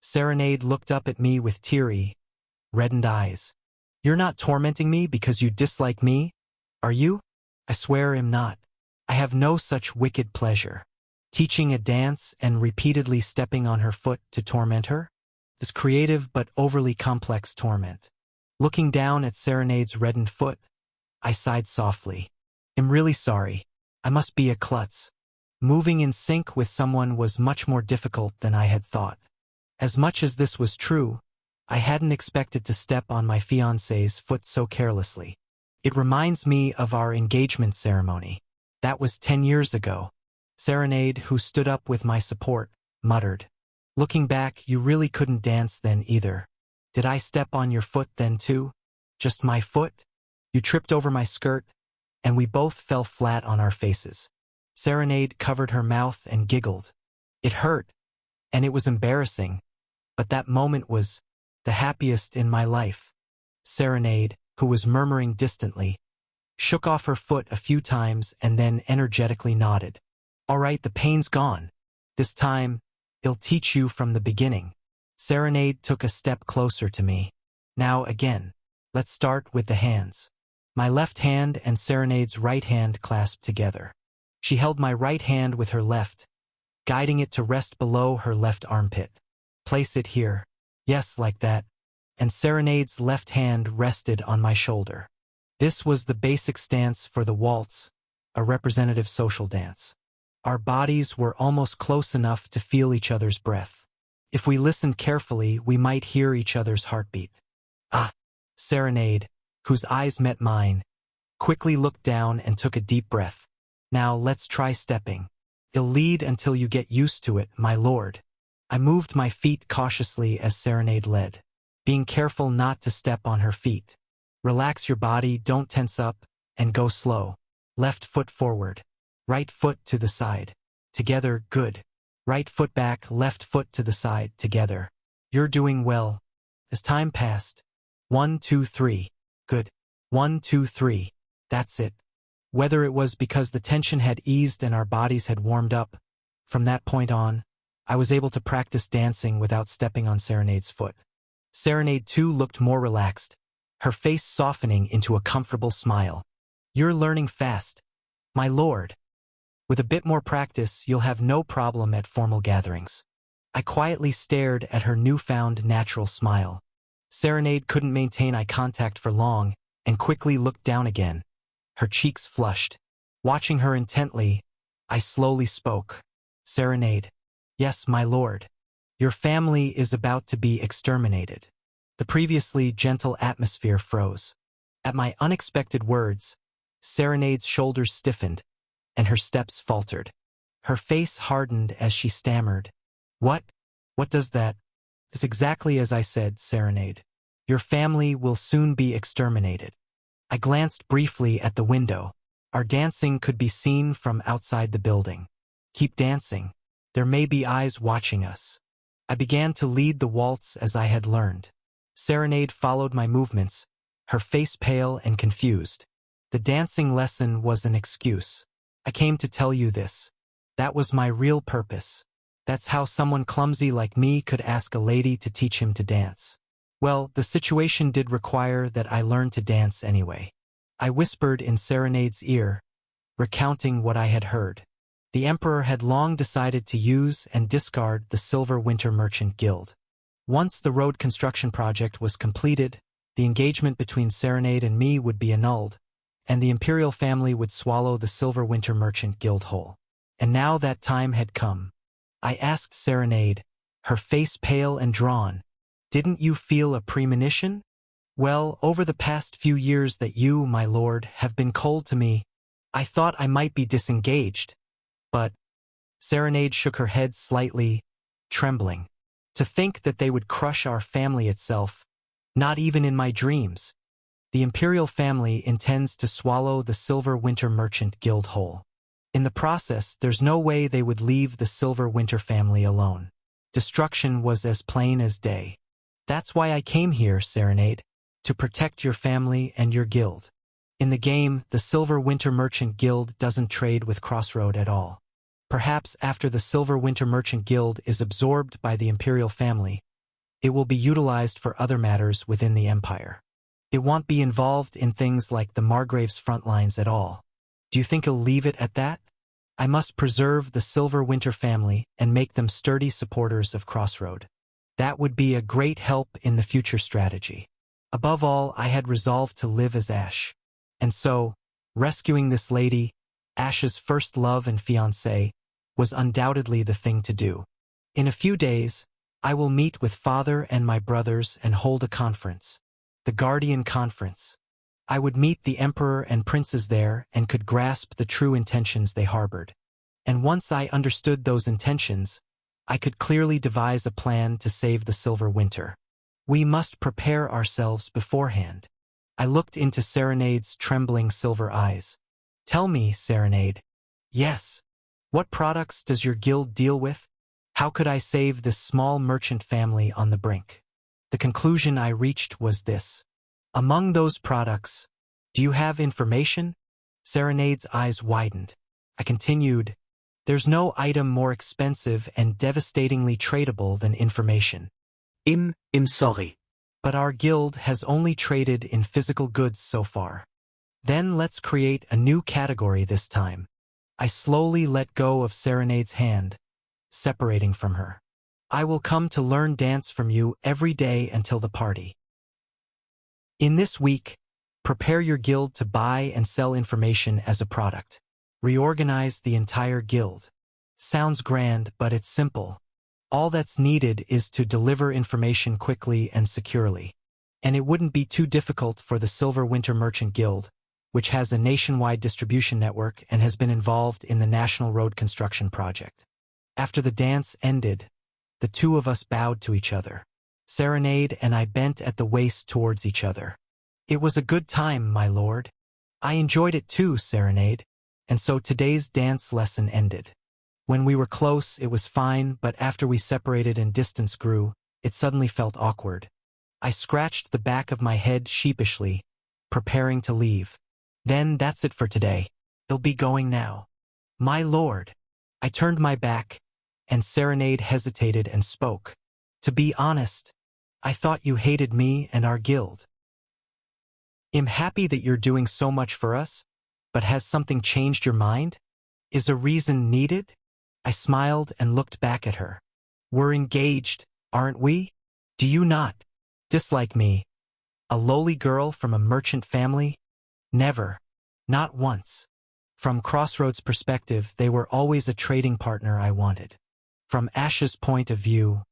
Serenade looked up at me with teary, reddened eyes. You're not tormenting me because you dislike me, are you? I swear I'm not. I have no such wicked pleasure. Teaching a dance and repeatedly stepping on her foot to torment her? This creative but overly complex torment. Looking down at Serenade's reddened foot, I sighed softly. I'm really sorry. I must be a klutz. Moving in sync with someone was much more difficult than I had thought. As much as this was true, I hadn't expected to step on my fiancé's foot so carelessly. It reminds me of our engagement ceremony. That was 10 years ago. Serenade, who stood up with my support, muttered. Looking back, you really couldn't dance then either. Did I step on your foot then too? Just my foot? You tripped over my skirt, and we both fell flat on our faces. Serenade covered her mouth and giggled. It hurt, and it was embarrassing, but that moment was the happiest in my life. Serenade, who was murmuring distantly, shook off her foot a few times and then energetically nodded. All right, the pain's gone. This time, I'll teach you from the beginning. Serenade took a step closer to me. Now again, let's start with the hands. My left hand and Serenade's right hand clasped together. She held my right hand with her left, guiding it to rest below her left armpit. Place it here. Yes, like that. And Serenade's left hand rested on my shoulder. This was the basic stance for the waltz, a representative social dance. Our bodies were almost close enough to feel each other's breath. If we listened carefully, we might hear each other's heartbeat. Serenade, whose eyes met mine, quickly looked down and took a deep breath. Now let's try stepping. I'll lead until you get used to it, my lord. I moved my feet cautiously as Serenade led, being careful not to step on her feet. Relax your body, don't tense up, and go slow. Left foot forward. Right foot to the side. Together, good. Right foot back, left foot to the side, together. You're doing well. As time passed. 1, 2, 3. Good. 1, 2, 3. That's it. Whether it was because the tension had eased and our bodies had warmed up, from that point on, I was able to practice dancing without stepping on Serenade's foot. Serenade too looked more relaxed, her face softening into a comfortable smile. You're learning fast, my lord. With a bit more practice, you'll have no problem at formal gatherings. I quietly stared at her newfound natural smile. Serenade couldn't maintain eye contact for long and quickly looked down again. Her cheeks flushed. Watching her intently, I slowly spoke. Serenade. Yes, my lord. Your family is about to be exterminated. The previously gentle atmosphere froze. At my unexpected words, Serenade's shoulders stiffened, and her steps faltered. Her face hardened as she stammered. What? What does that? It's exactly as I said, Serenade. Your family will soon be exterminated. I glanced briefly at the window. Our dancing could be seen from outside the building. Keep dancing. There may be eyes watching us. I began to lead the waltz as I had learned. Serenade followed my movements, her face pale and confused. The dancing lesson was an excuse. I came to tell you this. That was my real purpose. That's how someone clumsy like me could ask a lady to teach him to dance. Well, the situation did require that I learn to dance anyway. I whispered in Serenade's ear, recounting what I had heard. The Emperor had long decided to use and discard the Silver Winter Merchant Guild. Once the road construction project was completed, the engagement between Serenade and me would be annulled, and the imperial family would swallow the Silver Winter Merchant Guild whole. And now that time had come. I asked Serenade, her face pale and drawn, "Didn't you feel a premonition?" Well, over the past few years that you, my lord, have been cold to me, I thought I might be disengaged. But Serenade shook her head slightly, trembling. To think that they would crush our family itself, not even in my dreams. The imperial family intends to swallow the Silver Winter Merchant Guild whole. In the process, there's no way they would leave the Silver Winter family alone. Destruction was as plain as day. That's why I came here, Serenade, to protect your family and your guild. In the game, the Silver Winter Merchant Guild doesn't trade with Crossroad at all. Perhaps after the Silver Winter Merchant Guild is absorbed by the imperial family, it will be utilized for other matters within the empire. It won't be involved in things like the Margrave's front lines at all. Do you think it'll leave it at that? I must preserve the Silver Winter family and make them sturdy supporters of Crossroad. That would be a great help in the future strategy. Above all, I had resolved to live as Ash. And so, rescuing this lady, Ash's first love and fiancée, was undoubtedly the thing to do. In a few days, I will meet with Father and my brothers and hold a conference. The Guardian Conference. I would meet the Emperor and princes there and could grasp the true intentions they harbored. And once I understood those intentions, I could clearly devise a plan to save the Silver Winter. We must prepare ourselves beforehand. I looked into Serenade's trembling silver eyes. Tell me, Serenade. Yes. What products does your guild deal with? How could I save this small merchant family on the brink? The conclusion I reached was this. Among those products, do you have information? Serenade's eyes widened. I continued, there's no item more expensive and devastatingly tradable than information. Sorry. But our guild has only traded in physical goods so far. Then let's create a new category this time. I slowly let go of Serenade's hand, separating from her. I will come to learn dance from you every day until the party. In this week, prepare your guild to buy and sell information as a product. Reorganize the entire guild. Sounds grand, but it's simple. All that's needed is to deliver information quickly and securely. And it wouldn't be too difficult for the Silver Winter Merchant Guild, which has a nationwide distribution network and has been involved in the National Road Construction Project. After the dance ended, the two of us bowed to each other. Serenade and I bent at the waist towards each other. It was a good time, my lord. I enjoyed it too, Serenade. And so today's dance lesson ended. When we were close, it was fine, but after we separated and distance grew, it suddenly felt awkward. I scratched the back of my head sheepishly, preparing to leave. Then that's it for today. I'll be going now. My lord. I turned my back, and Serenade hesitated and spoke. To be honest, I thought you hated me and our guild. I'm happy that you're doing so much for us, but has something changed your mind? Is a reason needed? I smiled and looked back at her. We're engaged, aren't we? Do you not dislike me? A lowly girl from a merchant family? Never. Not once. From Crossroads' perspective, they were always a trading partner I wanted. From Ash's point of view,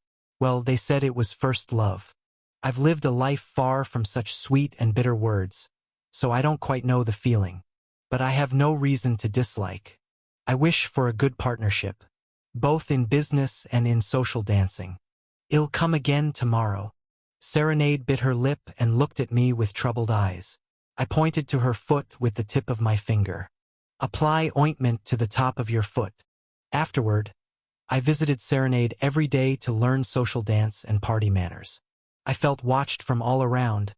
well, they said it was first love. I've lived a life far from such sweet and bitter words, so I don't quite know the feeling. But I have no reason to dislike. I wish for a good partnership, both in business and in social dancing. I'll come again tomorrow. Serenade bit her lip and looked at me with troubled eyes. I pointed to her foot with the tip of my finger. Apply ointment to the top of your foot. Afterward, I visited Serenade every day to learn social dance and party manners. I felt watched from all around,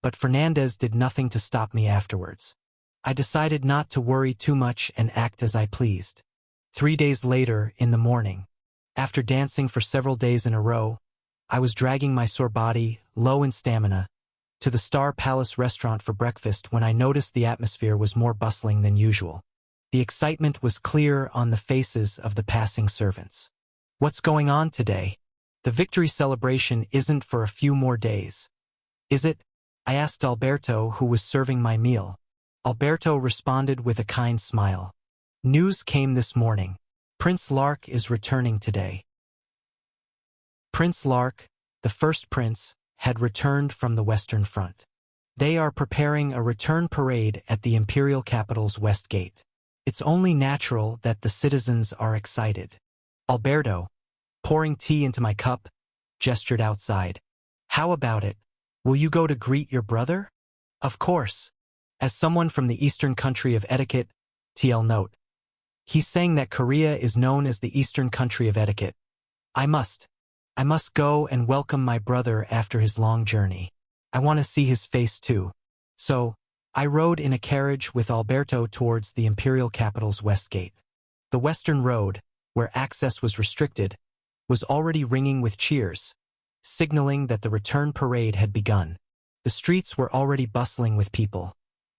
but Fernandez did nothing to stop me afterwards. I decided not to worry too much and act as I pleased. 3 days later, in the morning, after dancing for several days in a row, I was dragging my sore body, low in stamina, to the Star Palace restaurant for breakfast when I noticed the atmosphere was more bustling than usual. The excitement was clear on the faces of the passing servants. What's going on today? The victory celebration isn't for a few more days. Is it? I asked Alberto, who was serving my meal. Alberto responded with a kind smile. News came this morning. Prince Lark is returning today. Prince Lark, the first prince, had returned from the Western Front. They are preparing a return parade at the imperial capital's West Gate. It's only natural that the citizens are excited. Alberto, pouring tea into my cup, gestured outside. How about it? Will you go to greet your brother? Of course. As someone from the Eastern country of etiquette, TL note. He's saying that Korea is known as the Eastern country of etiquette. I must go and welcome my brother after his long journey. I want to see his face too. So, I rode in a carriage with Alberto towards the imperial capital's West Gate. The Western Road, where access was restricted, was already ringing with cheers, signaling that the return parade had begun. The streets were already bustling with people.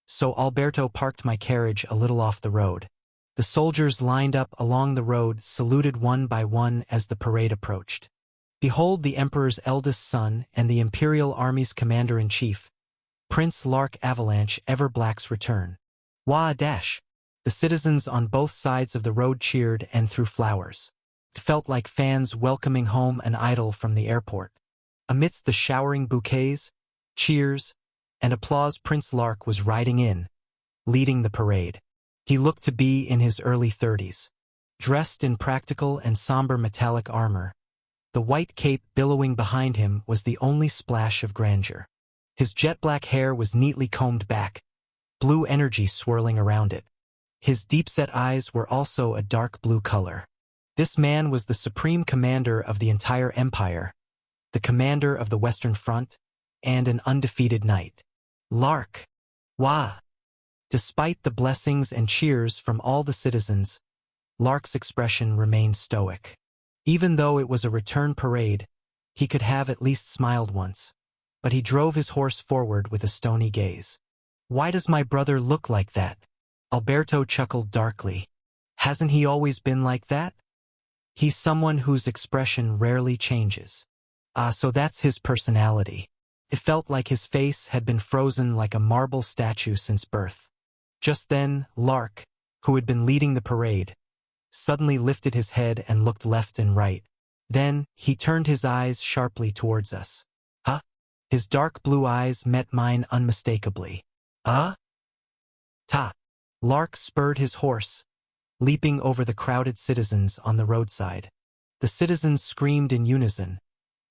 So Alberto parked my carriage a little off the road. The soldiers lined up along the road saluted one by one as the parade approached. Behold the Emperor's eldest son and the Imperial Army's Commander-in-Chief, Prince Lark Avalanche Everblack's return. Wah dash! The citizens on both sides of the road cheered and threw flowers. It felt like fans welcoming home an idol from the airport. Amidst the showering bouquets, cheers, and applause, Prince Lark was riding in, leading the parade. He looked to be in his early 30s. Dressed in practical and somber metallic armor, the white cape billowing behind him was the only splash of grandeur. His jet-black hair was neatly combed back, blue energy swirling around it. His deep-set eyes were also a dark blue color. This man was the supreme commander of the entire empire, the commander of the Western Front, and an undefeated knight. Lark! Wah! Despite the blessings and cheers from all the citizens, Lark's expression remained stoic. Even though it was a return parade, he could have at least smiled once. But he drove his horse forward with a stony gaze. Why does my brother look like that? Alberto chuckled darkly. Hasn't he always been like that? He's someone whose expression rarely changes. So that's his personality. It felt like his face had been frozen like a marble statue since birth. Just then, Lark, who had been leading the parade, suddenly lifted his head and looked left and right. Then, he turned his eyes sharply towards us. Huh? His dark blue eyes met mine unmistakably. Ta! Lark spurred his horse, leaping over the crowded citizens on the roadside. The citizens screamed in unison,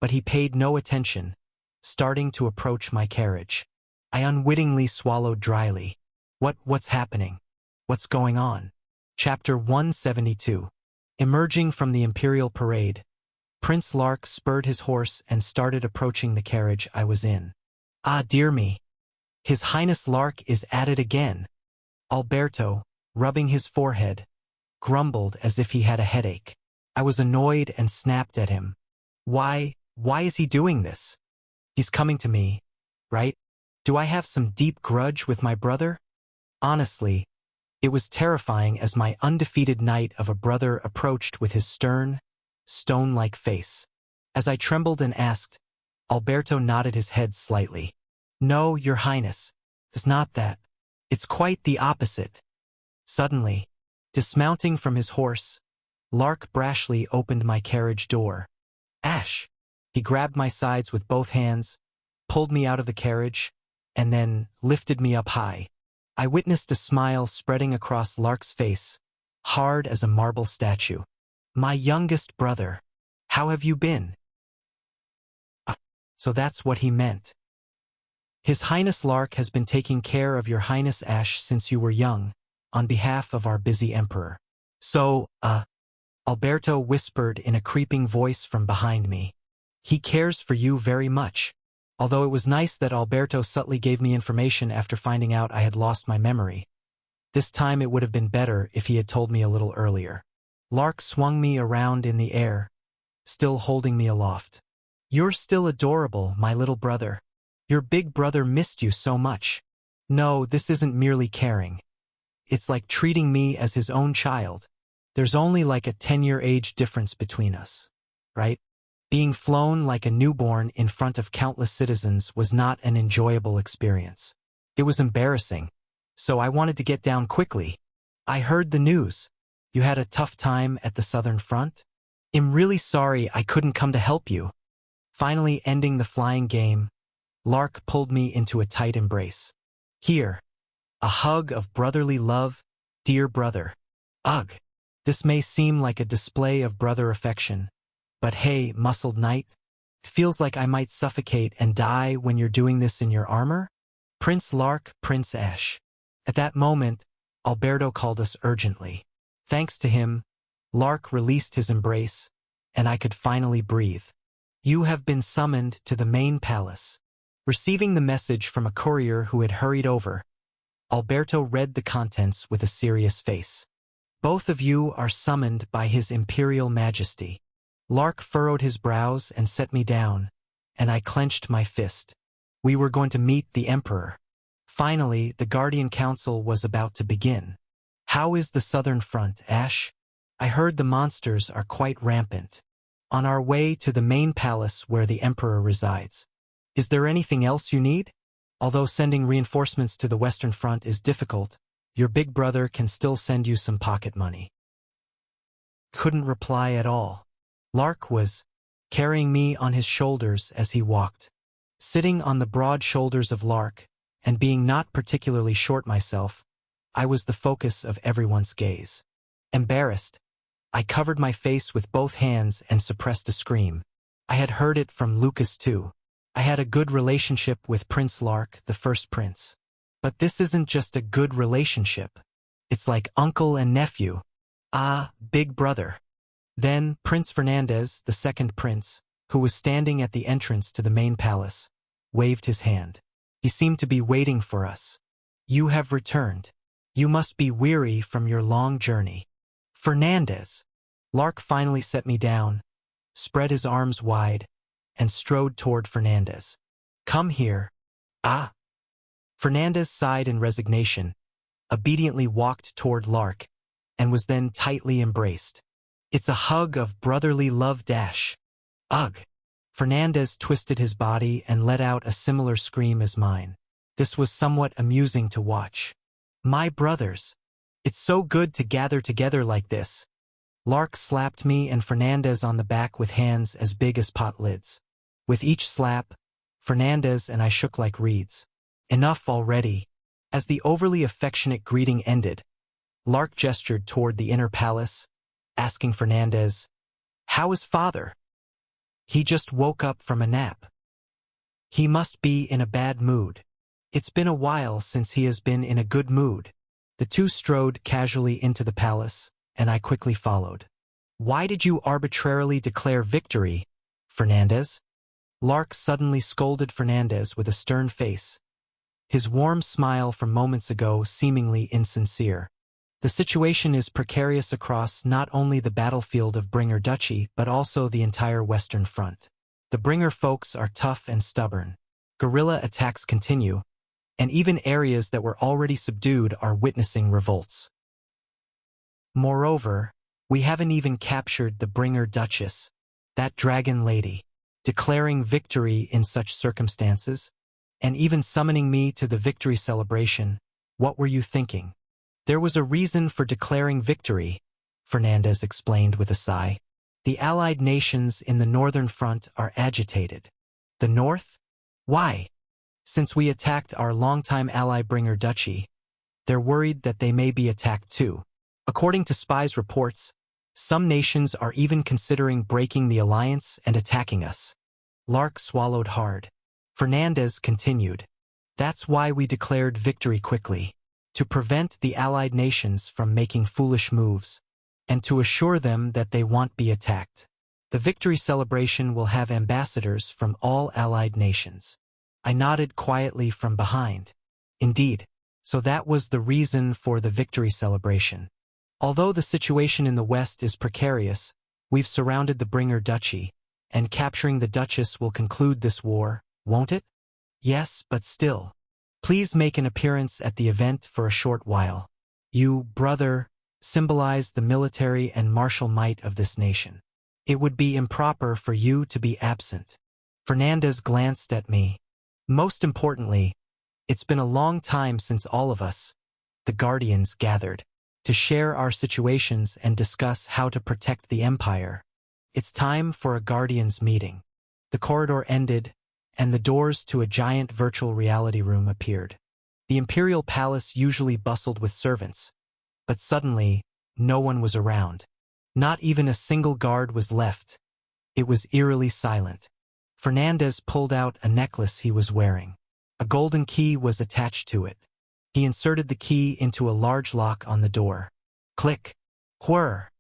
but he paid no attention, starting to approach my carriage. I unwittingly swallowed dryly. What's happening? What's going on? Chapter 172. Emerging from the Imperial Parade, Prince Lark spurred his horse and started approaching the carriage I was in. Ah, dear me. His Highness Lark is at it again. Alberto, rubbing his forehead, grumbled as if he had a headache. I was annoyed and snapped at him. Why is he doing this? He's coming to me, right? Do I have some deep grudge with my brother? Honestly, it was terrifying as my undefeated knight of a brother approached with his stern, stone-like face. As I trembled and asked, Alberto nodded his head slightly. No, Your Highness, it's not that. It's quite the opposite. Suddenly, dismounting from his horse, Lark brashly opened my carriage door. Ash! He grabbed my sides with both hands, pulled me out of the carriage, and then lifted me up high. I witnessed a smile spreading across Lark's face, hard as a marble statue. My youngest brother, how have you been? So that's what he meant. His Highness Lark has been taking care of Your Highness Ash since you were young, on behalf of our busy emperor. So, Alberto whispered in a creeping voice from behind me. He cares for you very much. Although it was nice that Alberto subtly gave me information after finding out I had lost my memory. This time it would have been better if he had told me a little earlier. Lark swung me around in the air, still holding me aloft. You're still adorable, my little brother. Your big brother missed you so much. No, this isn't merely caring. It's like treating me as his own child. There's only like a 10-year age difference between us, right? Being flown like a newborn in front of countless citizens was not an enjoyable experience. It was embarrassing, so I wanted to get down quickly. I heard the news. You had a tough time at the Southern Front? I'm really sorry I couldn't come to help you. Finally ending the flying game, Lark pulled me into a tight embrace. Here, a hug of brotherly love, dear brother. Ugh, this may seem like a display of brother affection, but hey, muscled knight, it feels like I might suffocate and die when you're doing this in your armor? Prince Lark, Prince Ash. At that moment, Alberto called us urgently. Thanks to him, Lark released his embrace, and I could finally breathe. You have been summoned to the main palace. Receiving the message from a courier who had hurried over, Alberto read the contents with a serious face. Both of you are summoned by His Imperial Majesty. Lark furrowed his brows and set me down, and I clenched my fist. We were going to meet the Emperor. Finally, the Guardian Council was about to begin. How is the Southern Front, Ash? I heard the monsters are quite rampant. On our way to the main palace where the Emperor resides. Is there anything else you need? Although sending reinforcements to the Western Front is difficult, your big brother can still send you some pocket money. Couldn't reply at all. Lark was carrying me on his shoulders as he walked. Sitting on the broad shoulders of Lark, and being not particularly short myself, I was the focus of everyone's gaze. Embarrassed, I covered my face with both hands and suppressed a scream. I had heard it from Lucas too. I had a good relationship with Prince Lark, the first prince. But this isn't just a good relationship. It's like uncle and nephew. Ah, big brother. Then Prince Fernandez, the second prince, who was standing at the entrance to the main palace, waved his hand. He seemed to be waiting for us. You have returned. You must be weary from your long journey. Fernandez. Lark finally set me down, spread his arms wide, and strode toward Fernandez. Come here. Ah. Fernandez sighed in resignation, obediently walked toward Lark, and was then tightly embraced. It's a hug of brotherly love dash. Ugh. Fernandez twisted his body and let out a similar scream as mine. This was somewhat amusing to watch. My brothers. It's so good to gather together like this. Lark slapped me and Fernandez on the back with hands as big as pot lids. With each slap, Fernandez and I shook like reeds. Enough already. As the overly affectionate greeting ended, Lark gestured toward the inner palace, asking Fernandez, "How is father?" He just woke up from a nap. He must be in a bad mood. It's been a while since he has been in a good mood. The two strode casually into the palace, and I quickly followed. Why did you arbitrarily declare victory, Fernandez? Lark suddenly scolded Fernandez with a stern face, his warm smile from moments ago seemingly insincere. The situation is precarious across not only the battlefield of Bringer Duchy but also the entire Western Front. The Bringer folks are tough and stubborn. Guerrilla attacks continue, and even areas that were already subdued are witnessing revolts. Moreover, we haven't even captured the Bringer Duchess, that dragon lady. Declaring victory in such circumstances, and even summoning me to the victory celebration, what were you thinking? There was a reason for declaring victory, Fernandez explained with a sigh. The allied nations in the Northern Front are agitated. The North? Why? Since we attacked our longtime ally Bringer Duchy, they're worried that they may be attacked too. According to spies' reports, some nations are even considering breaking the alliance and attacking us. Lark swallowed hard. Fernandez continued. That's why we declared victory quickly, to prevent the allied nations from making foolish moves, and to assure them that they won't be attacked. The victory celebration will have ambassadors from all allied nations. I nodded quietly from behind. Indeed, so that was the reason for the victory celebration. Although the situation in the West is precarious, we've surrounded the Bringer Duchy, and capturing the Duchess will conclude this war, won't it? Yes, but still. Please make an appearance at the event for a short while. You, brother, symbolize the military and martial might of this nation. It would be improper for you to be absent. Fernandez glanced at me. Most importantly, it's been a long time since all of us, the Guardians, gathered to share our situations and discuss how to protect the Empire. It's time for a Guardians meeting. The corridor ended, and the doors to a giant virtual reality room appeared. The Imperial Palace usually bustled with servants, but suddenly, no one was around. Not even a single guard was left. It was eerily silent. Fernandez pulled out a necklace he was wearing. A golden key was attached to it. He inserted the key into a large lock on the door. Click. Whir.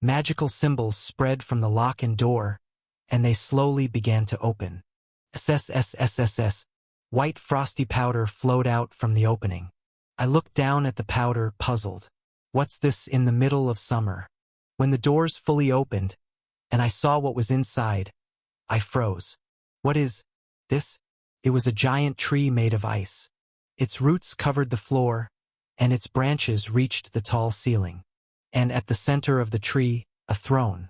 Magical symbols spread from the lock and door, and they slowly began to open. SSSSSS. White frosty powder flowed out from the opening. I looked down at the powder, puzzled. What's this in the middle of summer? When the doors fully opened, and I saw what was inside, I froze. What is this? It was a giant tree made of ice. Its roots covered the floor, and its branches reached the tall ceiling. And at the center of the tree, a throne.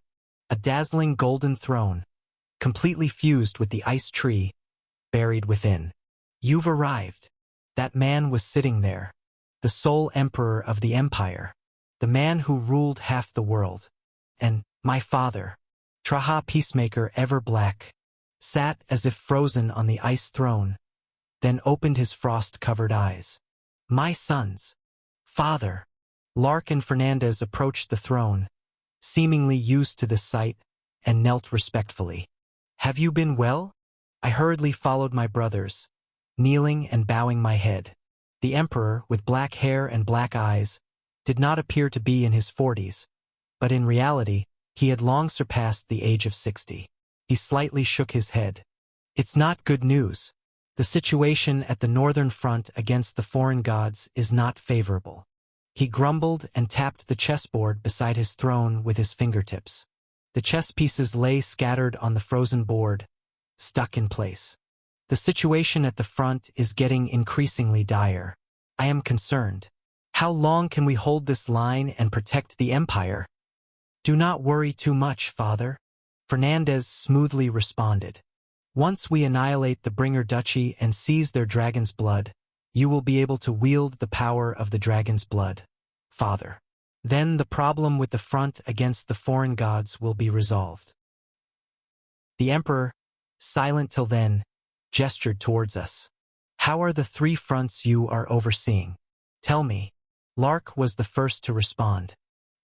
A dazzling golden throne, completely fused with the ice tree, buried within. You've arrived. That man was sitting there, the sole emperor of the empire, the man who ruled half the world. And my father, Traha Peacemaker Ever Black, sat as if frozen on the ice throne, then opened his frost-covered eyes. My sons. Father. Lark and Fernandez approached the throne, seemingly used to the sight, and knelt respectfully. Have you been well? I hurriedly followed my brothers, kneeling and bowing my head. The emperor, with black hair and black eyes, did not appear to be in his 40s, but in reality, he had long surpassed the age of 60. He slightly shook his head. It's not good news. The situation at the Northern Front against the foreign gods is not favorable. He grumbled and tapped the chessboard beside his throne with his fingertips. The chess pieces lay scattered on the frozen board, stuck in place. The situation at the front is getting increasingly dire. I am concerned. How long can we hold this line and protect the empire? Do not worry too much, father, Fernandez smoothly responded. Once we annihilate the Bringer Duchy and seize their dragon's blood, you will be able to wield the power of the dragon's blood, father. Then the problem with the front against the foreign gods will be resolved. The emperor, silent till then, gestured towards us. How are the 3 fronts you are overseeing? Tell me. Lark was the first to respond.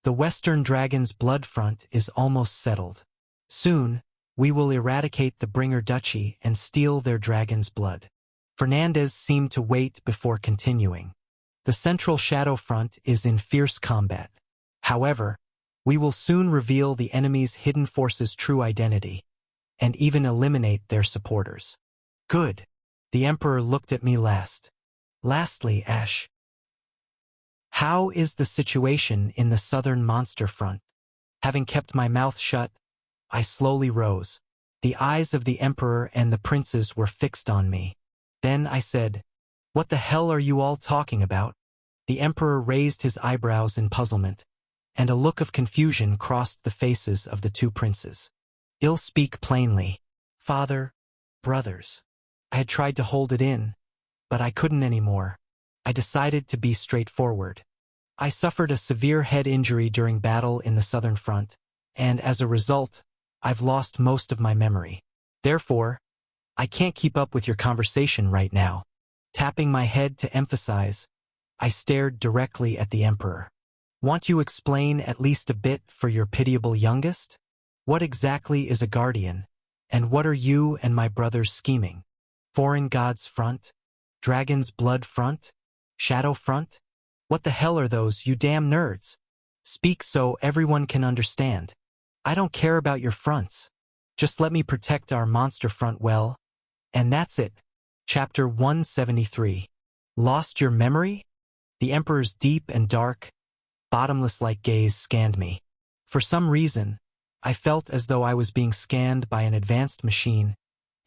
The Western Dragon's blood front is almost settled. Soon, we will eradicate the Bringer Duchy and steal their dragon's blood. Fernandez seemed to wait before continuing. The central shadow front is in fierce combat. However, we will soon reveal the enemy's hidden forces' true identity, and even eliminate their supporters. Good. The Emperor looked at me last. Lastly, Ash. How is the situation in the southern monster front? Having kept my mouth shut, I slowly rose. The eyes of the Emperor and the princes were fixed on me. Then I said, "What the hell are you all talking about?" The Emperor raised his eyebrows in puzzlement, and a look of confusion crossed the faces of the two princes. "I'll speak plainly. Father, brothers." I had tried to hold it in, but I couldn't anymore. I decided to be straightforward. I suffered a severe head injury during battle in the southern front, and as a result, I've lost most of my memory. Therefore, I can't keep up with your conversation right now. Tapping my head to emphasize, I stared directly at the Emperor. Want you explain at least a bit for your pitiable youngest? What exactly is a guardian, and what are you and my brothers scheming? Foreign gods front? Dragon's blood front? Shadow front? What the hell are those, you damn nerds? Speak so everyone can understand. I don't care about your fronts. Just let me protect our monster front well. And that's it. Chapter 173. Lost your memory? The Emperor's deep and dark, bottomless-like gaze scanned me. For some reason, I felt as though I was being scanned by an advanced machine,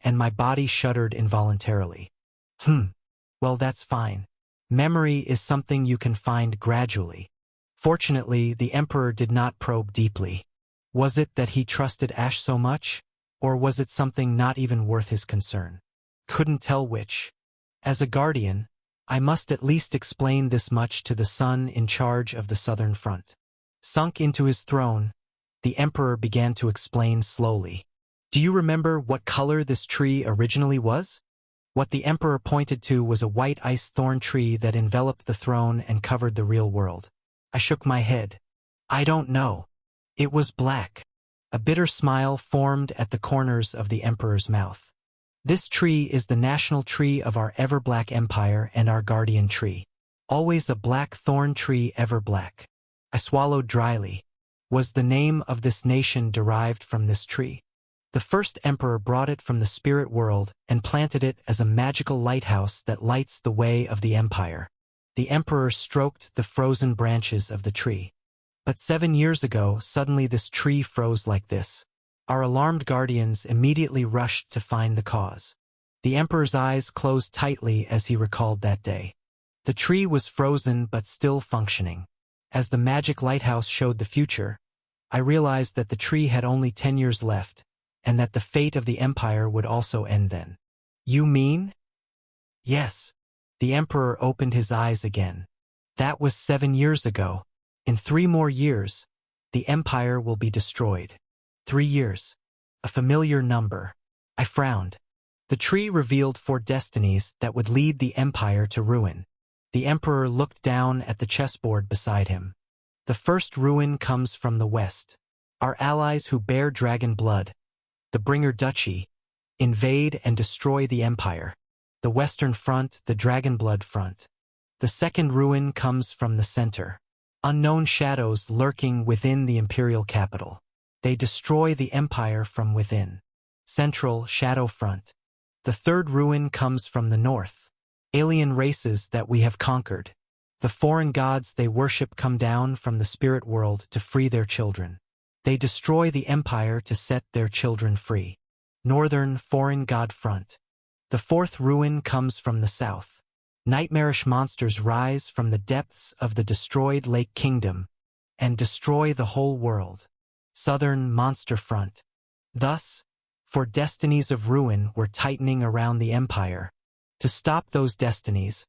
and my body shuddered involuntarily. Well, that's fine. Memory is something you can find gradually. Fortunately, the Emperor did not probe deeply. Was it that he trusted Ash so much, or was it something not even worth his concern? Couldn't tell which. As a guardian, I must at least explain this much to the son in charge of the southern front. Sunk into his throne, the Emperor began to explain slowly. Do you remember what color this tree originally was? What the Emperor pointed to was a white ice thorn tree that enveloped the throne and covered the real world. I shook my head. I don't know. It was black. A bitter smile formed at the corners of the Emperor's mouth. This tree is the national tree of our ever-black empire and our guardian tree. Always a black thorn tree, ever black. I swallowed dryly. Was the name of this nation derived from this tree? The first emperor brought it from the spirit world and planted it as a magical lighthouse that lights the way of the empire. The emperor stroked the frozen branches of the tree. But 7 years ago, suddenly this tree froze like this. Our alarmed guardians immediately rushed to find the cause. The emperor's eyes closed tightly as he recalled that day. The tree was frozen but still functioning. As the magic lighthouse showed the future, I realized that the tree had only 10 years left, and that the fate of the empire would also end then. You mean? Yes. The emperor opened his eyes again. That was 7 years ago. In 3 more years, the empire will be destroyed. 3 years. A familiar number. I frowned. The tree revealed 4 destinies that would lead the empire to ruin. The emperor looked down at the chessboard beside him. The first ruin comes from the west. Our allies who bear dragon blood, the Bringer Duchy, invade and destroy the empire. The Western Front, the Dragon Blood Front. The second ruin comes from the center. Unknown shadows lurking within the imperial capital. They destroy the empire from within. Central Shadow Front. The third ruin comes from the north. Alien races that we have conquered. The foreign gods they worship come down from the spirit world to free their children. They destroy the empire to set their children free. Northern Foreign God Front. The fourth ruin comes from the south. Nightmarish monsters rise from the depths of the destroyed Lake Kingdom and destroy the whole world. Southern Monster Front. Thus, 4 destinies of ruin were tightening around the empire. To stop those destinies,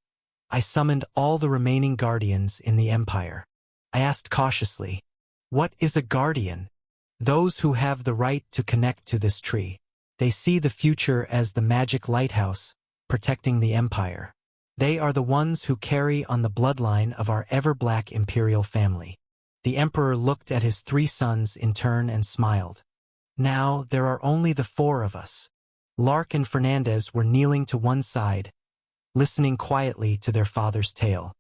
I summoned all the remaining guardians in the empire. I asked cautiously, "What is a guardian?" Those who have the right to connect to this tree. They see the future as the magic lighthouse, protecting the empire. They are the ones who carry on the bloodline of our ever-black imperial family. The emperor looked at his 3 sons in turn and smiled. Now there are only the 4 of us. Lark and Fernandez were kneeling to one side, listening quietly to their father's tale.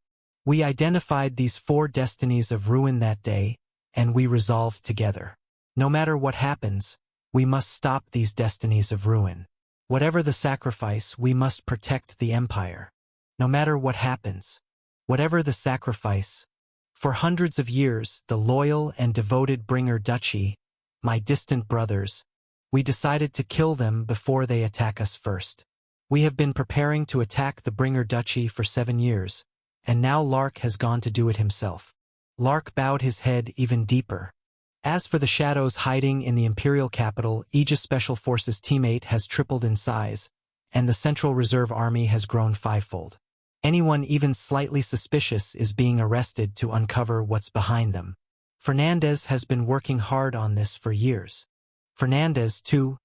We identified these 4 destinies of ruin that day, and we resolved together. No matter what happens, we must stop these destinies of ruin. Whatever the sacrifice, we must protect the empire. No matter what happens, whatever the sacrifice, for hundreds of years, the loyal and devoted Bringer Duchy, my distant brothers, we decided to kill them before they attack us first. We have been preparing to attack the Bringer Duchy for 7 years, and now Lark has gone to do it himself. Lark bowed his head even deeper. As for the shadows hiding in the Imperial capital, Aegis Special Forces teammate has tripled in size, and the Central Reserve Army has grown 5-fold. Anyone even slightly suspicious is being arrested to uncover what's behind them. Fernandez has been working hard on this for years. Fernandez, too,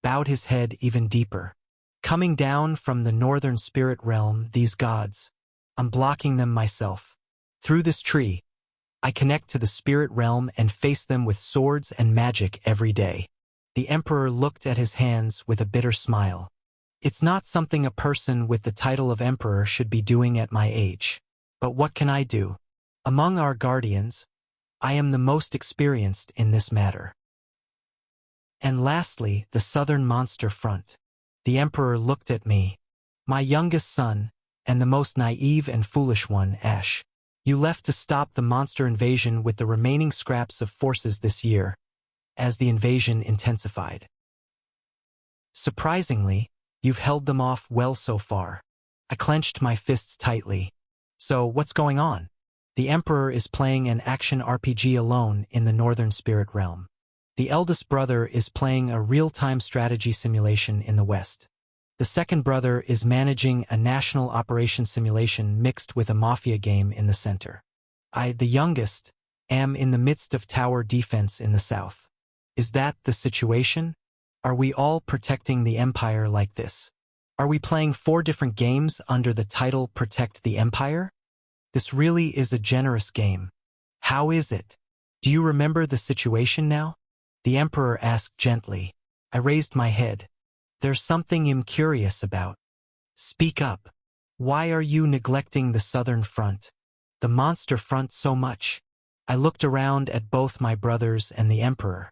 bowed his head even deeper. Coming down from the northern spirit realm, these gods, I'm blocking them myself. Through this tree, I connect to the spirit realm and face them with swords and magic every day. The Emperor looked at his hands with a bitter smile. It's not something a person with the title of Emperor should be doing at my age. But what can I do? Among our guardians, I am the most experienced in this matter. And lastly, the Southern Monster Front. The Emperor looked at me. My youngest son, and the most naive and foolish one, Ash. You left to stop the monster invasion with the remaining scraps of forces this year, as the invasion intensified. Surprisingly, you've held them off well so far. I clenched my fists tightly. So, what's going on? The Emperor is playing an action RPG alone in the Northern Spirit Realm. The eldest brother is playing a real-time strategy simulation in the West. The second brother is managing a national operations simulation mixed with a mafia game in the center. I, the youngest, am in the midst of tower defense in the south. Is that the situation? Are we all protecting the Empire like this? Are we playing 4 different games under the title Protect the Empire? This really is a generous game. How is it? Do you remember the situation now? The Emperor asked gently. I raised my head. There's something I'm curious about. Speak up. Why are you neglecting the Southern Front, the Monster Front, so much? I looked around at both my brothers and the Emperor.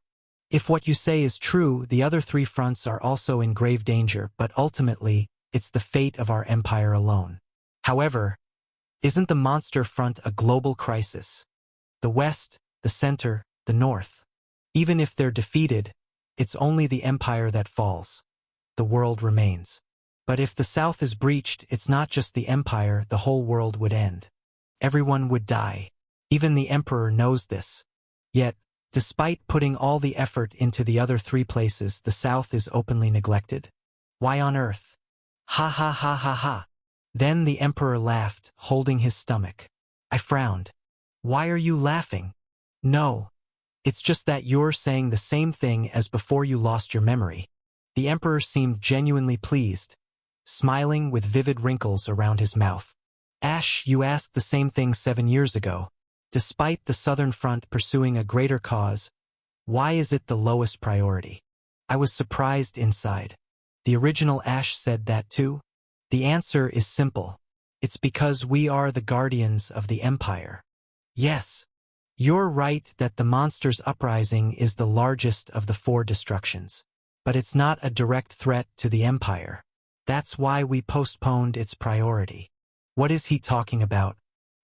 If what you say is true, the other 3 fronts are also in grave danger, but ultimately, it's the fate of our empire alone. However, isn't the Monster Front a global crisis? The West, the Center, the North. Even if they're defeated, it's only the Empire that falls. The world remains. But if the South is breached, it's not just the Empire, the whole world would end. Everyone would die. Even the Emperor knows this. Yet, despite putting all the effort into the other 3 places, the South is openly neglected. Why on earth? Ha ha ha ha ha. Then the Emperor laughed, holding his stomach. I frowned. Why are you laughing? No. It's just that you're saying the same thing as before you lost your memory. The Emperor seemed genuinely pleased, smiling with vivid wrinkles around his mouth. Ash, you asked the same thing 7 years ago. Despite the Southern Front pursuing a greater cause, why is it the lowest priority? I was surprised inside. The original Ash said that too? The answer is simple. It's because we are the guardians of the Empire. Yes. You're right that the monster's uprising is the largest of the 4 destructions. But it's not a direct threat to the Empire. That's why we postponed its priority. What is he talking about?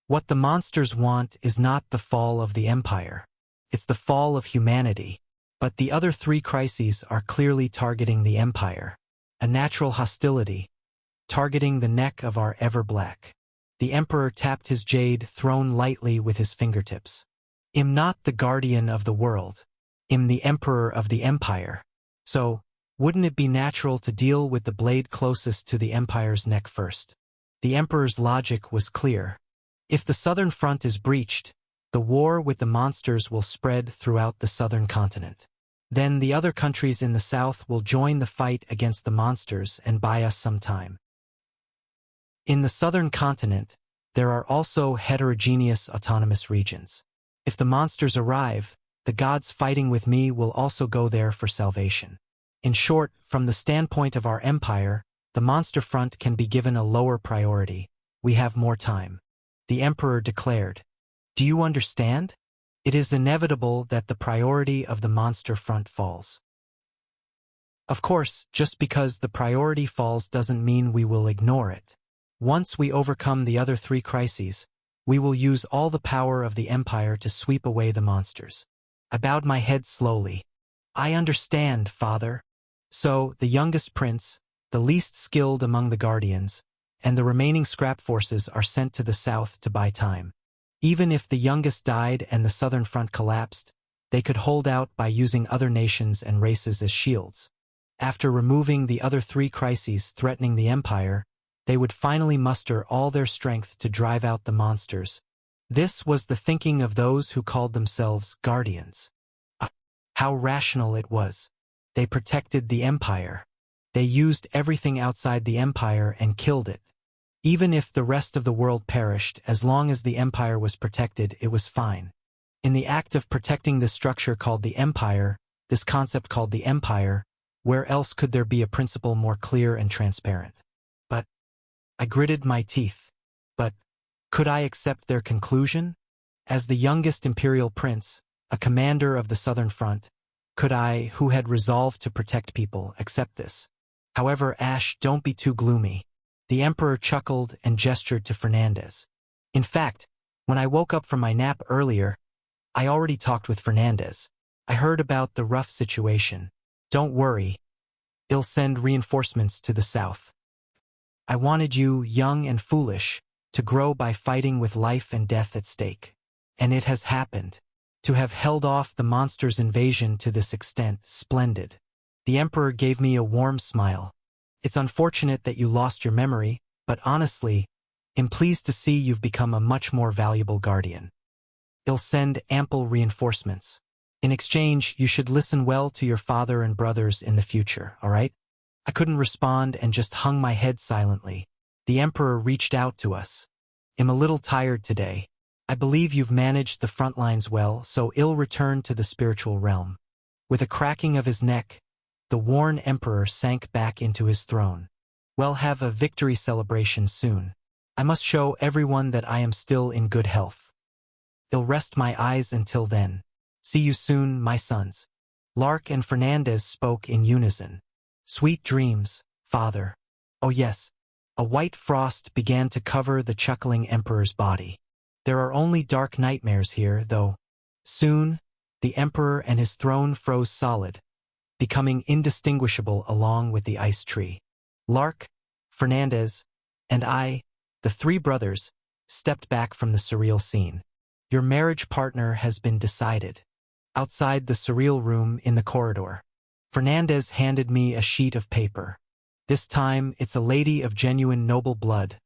What the monsters want is not the fall of the Empire. It's the fall of humanity. But the other 3 crises are clearly targeting the Empire. A natural hostility, targeting the neck of our ever-black. The Emperor tapped his jade throne lightly with his fingertips. I'm not the guardian of the world. I'm the Emperor of the Empire. So, wouldn't it be natural to deal with the blade closest to the Empire's neck first? The Emperor's logic was clear. If the Southern Front is breached, the war with the monsters will spread throughout the southern continent. Then the other countries in the south will join the fight against the monsters and buy us some time. In the southern continent, there are also heterogeneous autonomous regions. If the monsters arrive, the gods fighting with me will also go there for salvation. In short, from the standpoint of our empire, The monster front can be given a lower priority. We have more time. The Emperor declared. Do you understand? It is inevitable that the priority of the monster front falls. Of course, just because the priority falls doesn't mean we will ignore it. Once we overcome the other three crises, we will use all the power of the Empire to sweep away the monsters. I bowed my head slowly. I understand, Father. So, the youngest prince, the least skilled among the guardians, and the remaining scrap forces are sent to the south to buy time. Even if the youngest died and the southern front collapsed, they could hold out by using other nations and races as shields. After removing the other three crises threatening the Empire, they would finally muster all their strength to drive out the monsters. This was the thinking of those who called themselves guardians. How rational it was. They protected the Empire. They used everything outside the Empire and killed it. Even if the rest of the world perished, as long as the Empire was protected, it was fine. In the act of protecting this structure called the Empire, this concept called the Empire, where else could there be a principle more clear and transparent? But I gritted my teeth. But could I accept their conclusion? As the youngest imperial prince, a commander of the Southern Front, could I, who had resolved to protect people, accept this? However, Ash, don't be too gloomy. The Emperor chuckled and gestured to Fernandez. In fact, when I woke up from my nap earlier, I already talked with Fernandez. I heard about the rough situation. Don't worry. I'll send reinforcements to the south. I wanted you, young and foolish, to grow by fighting with life and death at stake. And it has happened. To have held off the monster's invasion to this extent, splendid. The Emperor gave me a warm smile. It's unfortunate that you lost your memory, but honestly, I'm pleased to see you've become a much more valuable guardian. I'll send ample reinforcements. In exchange, you should listen well to your father and brothers in the future, all right? I couldn't respond and just hung my head silently. The Emperor reached out to us. I'm a little tired today. I believe you've managed the front lines well, so I'll return to the spiritual realm. With a cracking of his neck, the worn Emperor sank back into his throne. We'll have a victory celebration soon. I must show everyone that I am still in good health. I'll rest my eyes until then. See you soon, my sons. Lark and Fernandez spoke in unison. Sweet dreams, Father. Oh yes. A white frost began to cover the chuckling Emperor's body. There are only dark nightmares here, though. Soon, the Emperor and his throne froze solid, becoming indistinguishable along with the ice tree. Lark, Fernandez, and I, the three brothers, stepped back from the surreal scene. Your marriage partner has been decided. Outside the surreal room in the corridor, Fernandez handed me a sheet of paper. This time, it's a lady of genuine noble blood,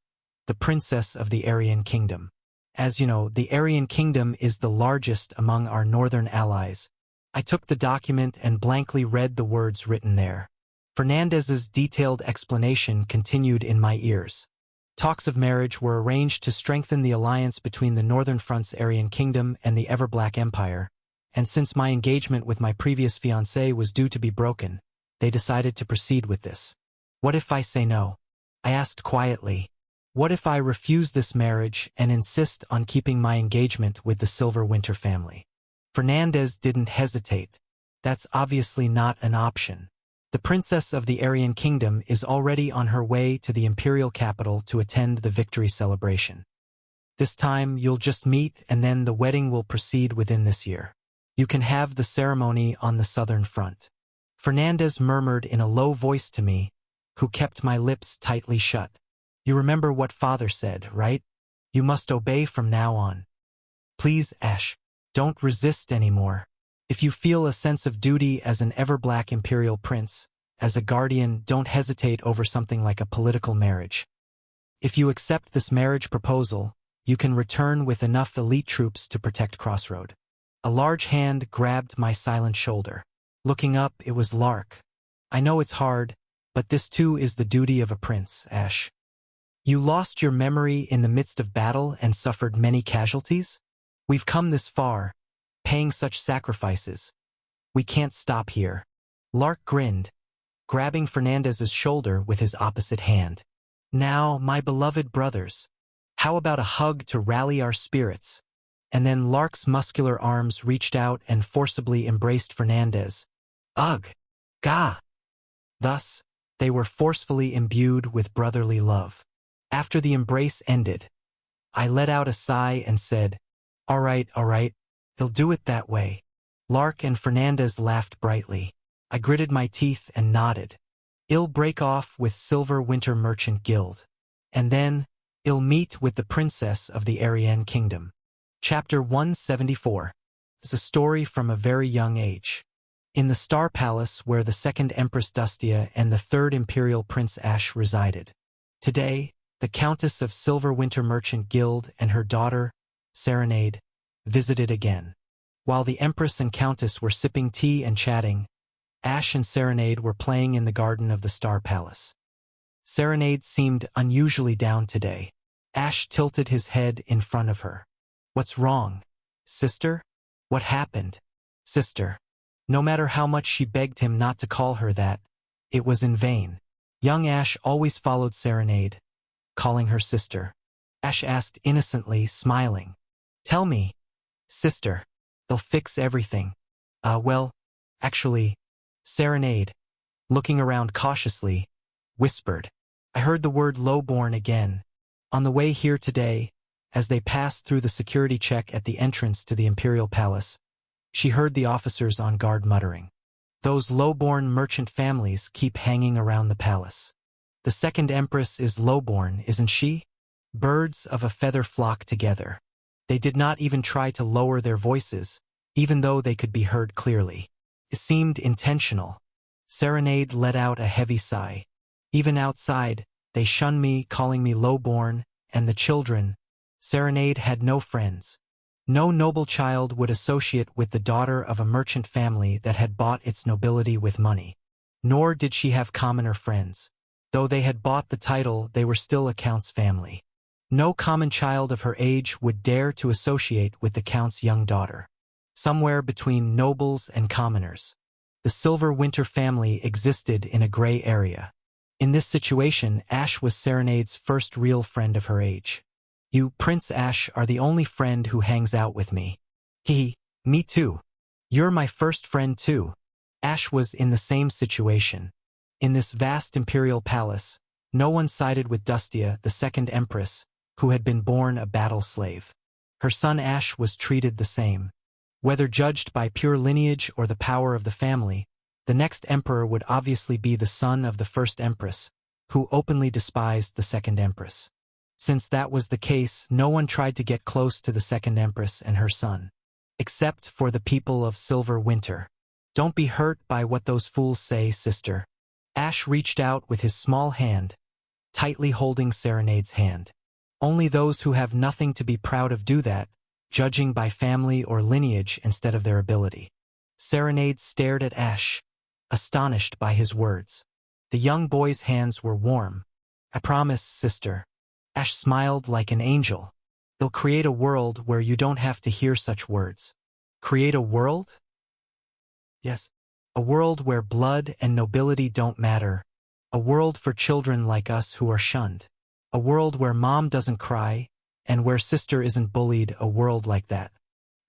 the princess of the Aryan Kingdom. As you know, the Aryan Kingdom is the largest among our northern allies. I took the document and blankly read the words written there. Fernandez's detailed explanation continued in my ears. Talks of marriage were arranged to strengthen the alliance between the Northern Front's Aryan Kingdom and the Ever-Black Empire, and since my engagement with my previous fiancée was due to be broken, they decided to proceed with this. What if I say no? I asked quietly. What if I refuse this marriage and insist on keeping my engagement with the Silver Winter family? Fernandez didn't hesitate. That's obviously not an option. The princess of the Aryan Kingdom is already on her way to the imperial capital to attend the victory celebration. This time you'll just meet and then the wedding will proceed within this year. You can have the ceremony on the southern front. Fernandez murmured in a low voice to me, who kept my lips tightly shut. You remember what Father said, right? You must obey from now on. Please, Ash, don't resist anymore. If you feel a sense of duty as an ever-black imperial prince, as a guardian, don't hesitate over something like a political marriage. If you accept this marriage proposal, you can return with enough elite troops to protect Crossroad. A large hand grabbed my silent shoulder. Looking up, it was Lark. I know it's hard, but this too is the duty of a prince, Ash. You lost your memory in the midst of battle and suffered many casualties? We've come this far, paying such sacrifices. We can't stop here. Lark grinned. grabbing Fernandez's shoulder with his opposite hand. "Now, my beloved brothers, how about a hug to rally our spirits?" And then Lark's muscular arms reached out and forcibly embraced Fernandez. Ugh! Gah! Thus, they were forcefully imbued with brotherly love. After the embrace ended, I let out a sigh and said, all right, they'll do it that way." Lark and Fernandez laughed brightly. I gritted my teeth and nodded. "I'll break off with Silver Winter Merchant Guild. And then, I'll meet with the Princess of the Ariane Kingdom." Chapter 174 is a story from a very young age. In the Star Palace where the Second Empress Dustia and the Third Imperial Prince Ash resided. Today, the Countess of Silver Winter Merchant Guild and her daughter, Serenade, visited again. While the Empress and Countess were sipping tea and chatting, Ash and Serenade were playing in the garden of the Star Palace. Serenade seemed unusually down today. Ash tilted his head in front of her. "What's wrong, sister? What happened, sister?" No matter how much she begged him not to call her that, it was in vain. Young Ash always followed Serenade, calling her sister. Ash asked innocently, smiling, "Tell me, sister, they'll fix everything." Well, actually," Serenade, looking around cautiously, whispered. "I heard the word lowborn again. On the way here today, as they passed through the security check at the entrance to the Imperial Palace, she heard the officers on guard muttering, 'Those low-born merchant families keep hanging around the palace. The Second Empress is low-born, isn't she?' Birds of a feather flock together. They did not even try to lower their voices, even though they could be heard clearly. It seemed intentional." Serenade let out a heavy sigh. "Even outside, they shun me, calling me low-born, and the children." Serenade had no friends. No noble child would associate with the daughter of a merchant family that had bought its nobility with money. Nor did she have commoner friends. Though they had bought the title, they were still a count's family. No common child of her age would dare to associate with the count's young daughter. Somewhere between nobles and commoners, the Silver Winter family existed in a gray area. In this situation, Ash was Serenade's first real friend of her age. "You, Prince Ash, are the only friend who hangs out with me." Me too. You're my first friend too." Ash was in the same situation. In this vast imperial palace, no one sided with Dustia, the Second Empress, who had been born a battle slave. Her son Ash was treated the same. Whether judged by pure lineage or the power of the family, the next emperor would obviously be the son of the First Empress, who openly despised the Second Empress. Since that was the case, no one tried to get close to the Second Empress and her son. Except for the people of Silver Winter. "Don't be hurt by what those fools say, sister." Ash reached out with his small hand, tightly holding Serenade's hand. Only those who have nothing to be proud of do that, judging by family or lineage instead of their ability. Serenade stared at Ash, astonished by his words. The young boy's hands were warm. "I promise, sister." Ash smiled like an angel. "They'll create a world where you don't have to hear such words." "Create a world?" "Yes. A world where blood and nobility don't matter. A world for children like us who are shunned. A world where mom doesn't cry, and where sister isn't bullied, a world like that."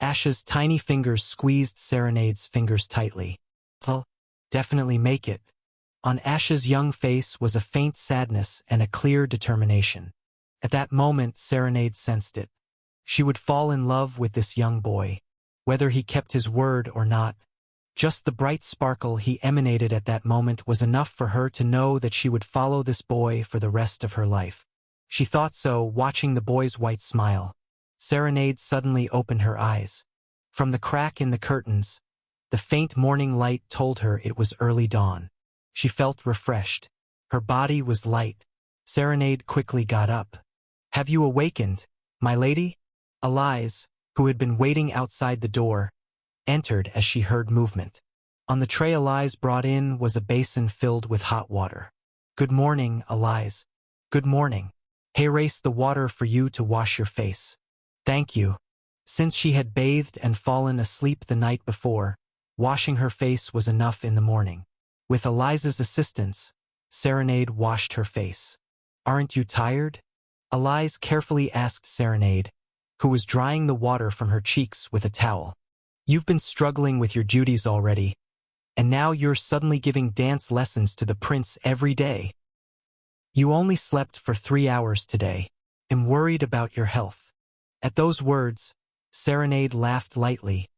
Ash's tiny fingers squeezed Serenade's fingers tightly. "They'll definitely make it." On Ash's young face was a faint sadness and a clear determination. At that moment, Serenade sensed it. She would fall in love with this young boy, whether he kept his word or not. Just the bright sparkle he emanated at that moment was enough for her to know that she would follow this boy for the rest of her life. She thought so, watching the boy's white smile. Serenade suddenly opened her eyes. From the crack in the curtains, the faint morning light told her it was early dawn. She felt refreshed. Her body was light. Serenade quickly got up. "Have you awakened, my lady?" Elise, who had been waiting outside the door, entered as she heard movement. On the tray Elise brought in was a basin filled with hot water. "Good morning, Elise." "Good morning. Hey, race the water for you to wash your face." "Thank you." Since she had bathed and fallen asleep the night before, washing her face was enough in the morning. With Eliza's assistance, Serenade washed her face. "Aren't you tired?" Eliza carefully asked Serenade, who was drying the water from her cheeks with a towel. "You've been struggling with your duties already, and now you're suddenly giving dance lessons to the prince every day. You only slept for 3 hours today. I'm worried about your health." At those words, Serenade laughed lightly,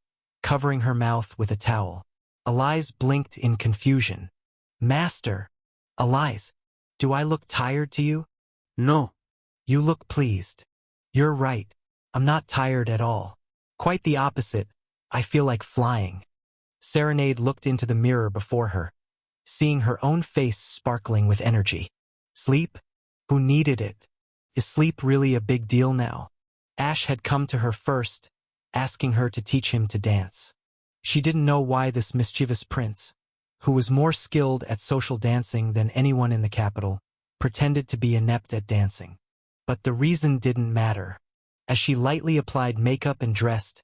covering her mouth with a towel. Eliza blinked in confusion. "Master, Eliza, do I look tired to you?" No. "You look pleased." "You're right. I'm not tired at all. Quite the opposite. I feel like flying." Serenade looked into the mirror before her, seeing her own face sparkling with energy. Sleep? Who needed it? Is sleep really a big deal now? Ash had come to her first, asking her to teach him to dance. She didn't know why this mischievous prince, who was more skilled at social dancing than anyone in the capital, pretended to be inept at dancing. But the reason didn't matter. As she lightly applied makeup and dressed,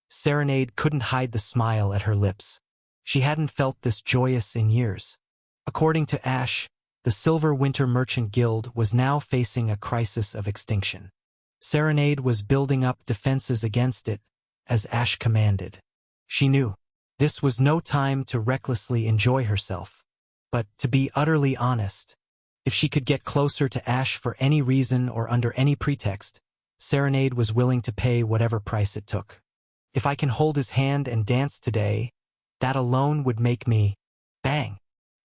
Serenade couldn't hide the smile at her lips. She hadn't felt this joyous in years. According to Ash, the Silver Winter Merchant Guild was now facing a crisis of extinction. Serenade was building up defenses against it, as Ash commanded. She knew this was no time to recklessly enjoy herself, but to be utterly honest. If she could get closer to Ash for any reason or under any pretext, Serenade was willing to pay whatever price it took. If I can hold his hand and dance today, that alone would make me... Bang!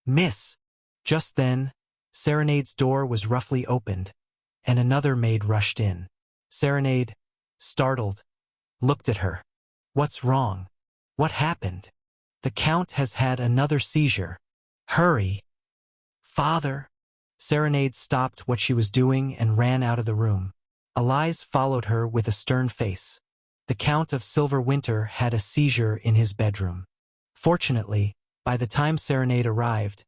Miss! Just then, Serenade's door was roughly opened, and another maid rushed in. Serenade, startled, looked at her. "What's wrong? What happened?" "The Count has had another seizure. Hurry!" "Father!" Serenade stopped what she was doing and ran out of the room. Eliza followed her with a stern face. The Count of Silver Winter had a seizure in his bedroom. Fortunately, by the time Serenade arrived,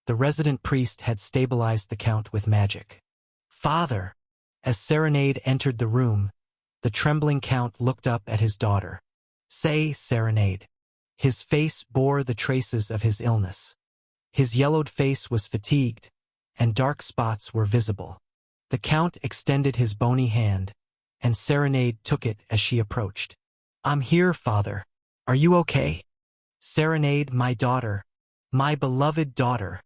the resident priest had stabilized the Count with magic. "Father!" As Serenade entered the room, the trembling Count looked up at his daughter. "Say, Serenade." His face bore the traces of his illness. His yellowed face was fatigued, and dark spots were visible. The Count extended his bony hand, and Serenade took it as she approached. "I'm here, Father. Are you okay?" "Serenade, my daughter. My beloved daughter."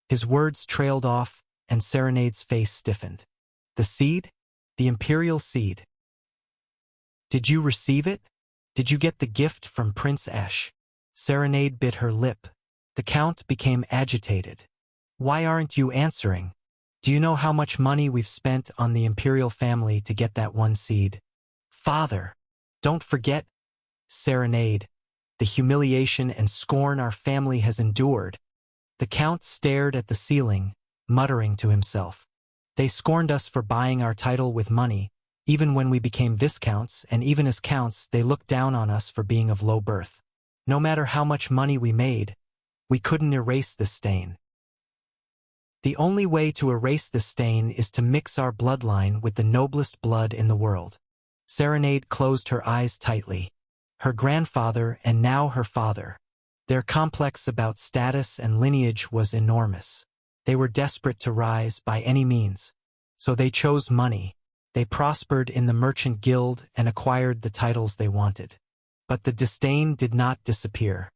His words trailed off, and Serenade's face stiffened. "The seed? The Imperial seed. Did you receive it? Did you get the gift from Prince Ash?" Serenade bit her lip. The Count became agitated. "Why aren't you answering? Do you know how much money we've spent on the Imperial family to get that one seed?" "Father, don't forget." "Serenade, the humiliation and scorn our family has endured." The Count stared at the ceiling, muttering to himself. "They scorned us for buying our title with money, even when we became viscounts, and even as counts they looked down on us for being of low birth. No matter how much money we made, we couldn't erase this stain. The only way to erase this stain is to mix our bloodline with the noblest blood in the world." Serenade closed her eyes tightly. Her grandfather and now her father. Their complex about status and lineage was enormous. They were desperate to rise by any means, so they chose money. They prospered in the Merchant Guild and acquired the titles they wanted. But the disdain did not disappear.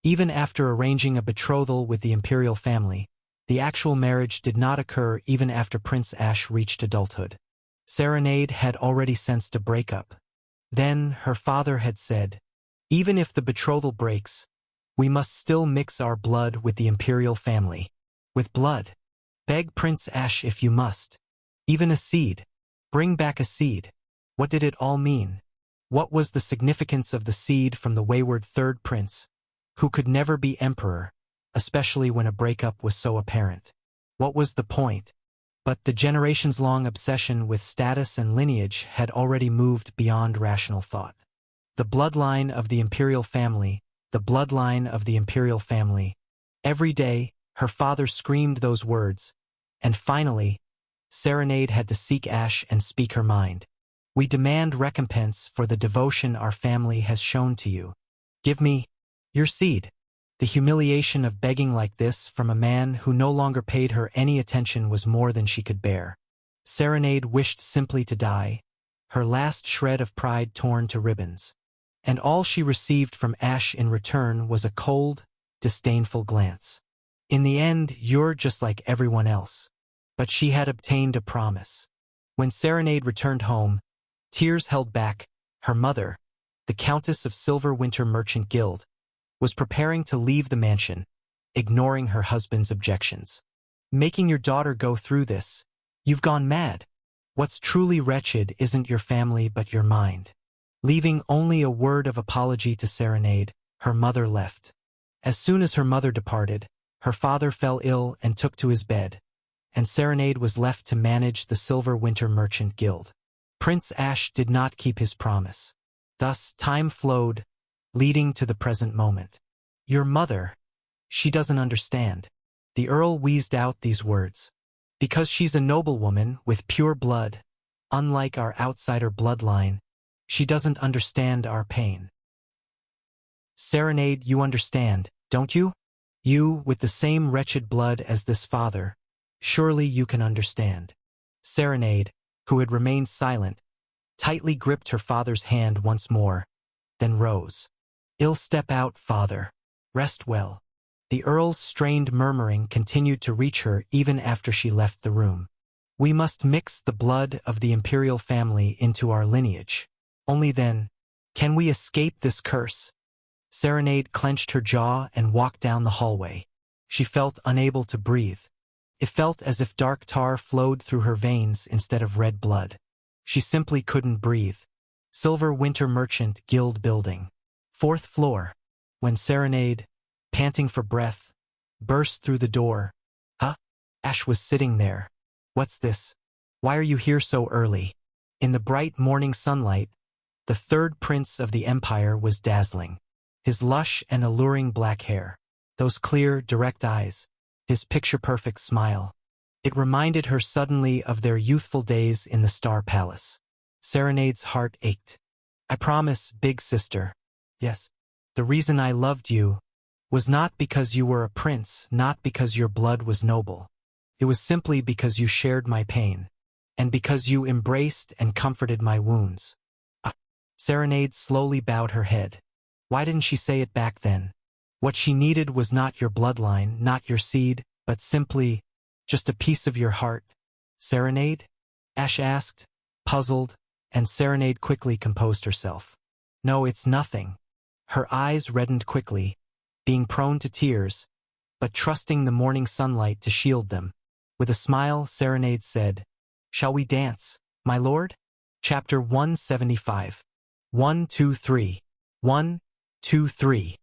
Even after arranging a betrothal with the Imperial family, the actual marriage did not occur even after Prince Ash reached adulthood. Serenade had already sensed a breakup. Then her father had said, "Even if the betrothal breaks, we must still mix our blood with the Imperial family. With blood. Beg Prince Ash if you must. Even a seed. Bring back a seed." What did it all mean? What was the significance of the seed from the wayward third prince, who could never be emperor, especially when a breakup was so apparent? What was the point? But the generations-long obsession with status and lineage had already moved beyond rational thought. The bloodline of the Imperial family, the bloodline of the Imperial family. Every day, her father screamed those words, and finally, Serenade had to seek Ash and speak her mind. "We demand recompense for the devotion our family has shown to you. Give me your seed." The humiliation of begging like this from a man who no longer paid her any attention was more than she could bear. Serenade wished simply to die, her last shred of pride torn to ribbons. And all she received from Ash in return was a cold, disdainful glance. In the end, you're just like everyone else. But she had obtained a promise. When Serenade returned home, tears held back, her mother, the Countess of Silver Winter Merchant Guild, was preparing to leave the mansion, ignoring her husband's objections. Making your daughter go through this, you've gone mad. What's truly wretched isn't your family but your mind. Leaving only a word of apology to Serenade, her mother left. As soon as her mother departed, her father fell ill and took to his bed, and Serenade was left to manage the Silver Winter Merchant Guild. Prince Ash did not keep his promise. Thus, time flowed, leading to the present moment. Your mother, she doesn't understand. The Earl wheezed out these words. Because she's a noblewoman with pure blood, unlike our outsider bloodline, she doesn't understand our pain. Serenade, you understand, don't you? You, with the same wretched blood as this father, surely you can understand. Serenade, who had remained silent, tightly gripped her father's hand once more, then rose. "I'll step out, father. Rest well." The Earl's strained murmuring continued to reach her even after she left the room. "We must mix the blood of the imperial family into our lineage. Only then can we escape this curse." Serenade clenched her jaw and walked down the hallway. She felt unable to breathe. It felt as if dark tar flowed through her veins instead of red blood. She simply couldn't breathe. Silver Winter Merchant Guild Building. 4th floor. When Serenade, panting for breath, burst through the door. "Huh?" Ash was sitting there. "What's this? Why are you here so early?" In the bright morning sunlight, the third prince of the empire was dazzling. His lush and alluring black hair, those clear, direct eyes, his picture-perfect smile. It reminded her suddenly of their youthful days in the Star Palace. Serenade's heart ached. "I promise, big sister. Yes, the reason I loved you was not because you were a prince, not because your blood was noble. It was simply because you shared my pain, and because you embraced and comforted my wounds." Serenade slowly bowed her head. Why didn't she say it back then? What she needed was not your bloodline, not your seed, but simply just a piece of your heart. "Serenade?" Ash asked, puzzled, and Serenade quickly composed herself. "No, it's nothing." Her eyes reddened quickly, being prone to tears, but trusting the morning sunlight to shield them. With a smile, Serenade said, "Shall we dance, my lord?" Chapter 175. 1, 2, 3. 1, 2, 3.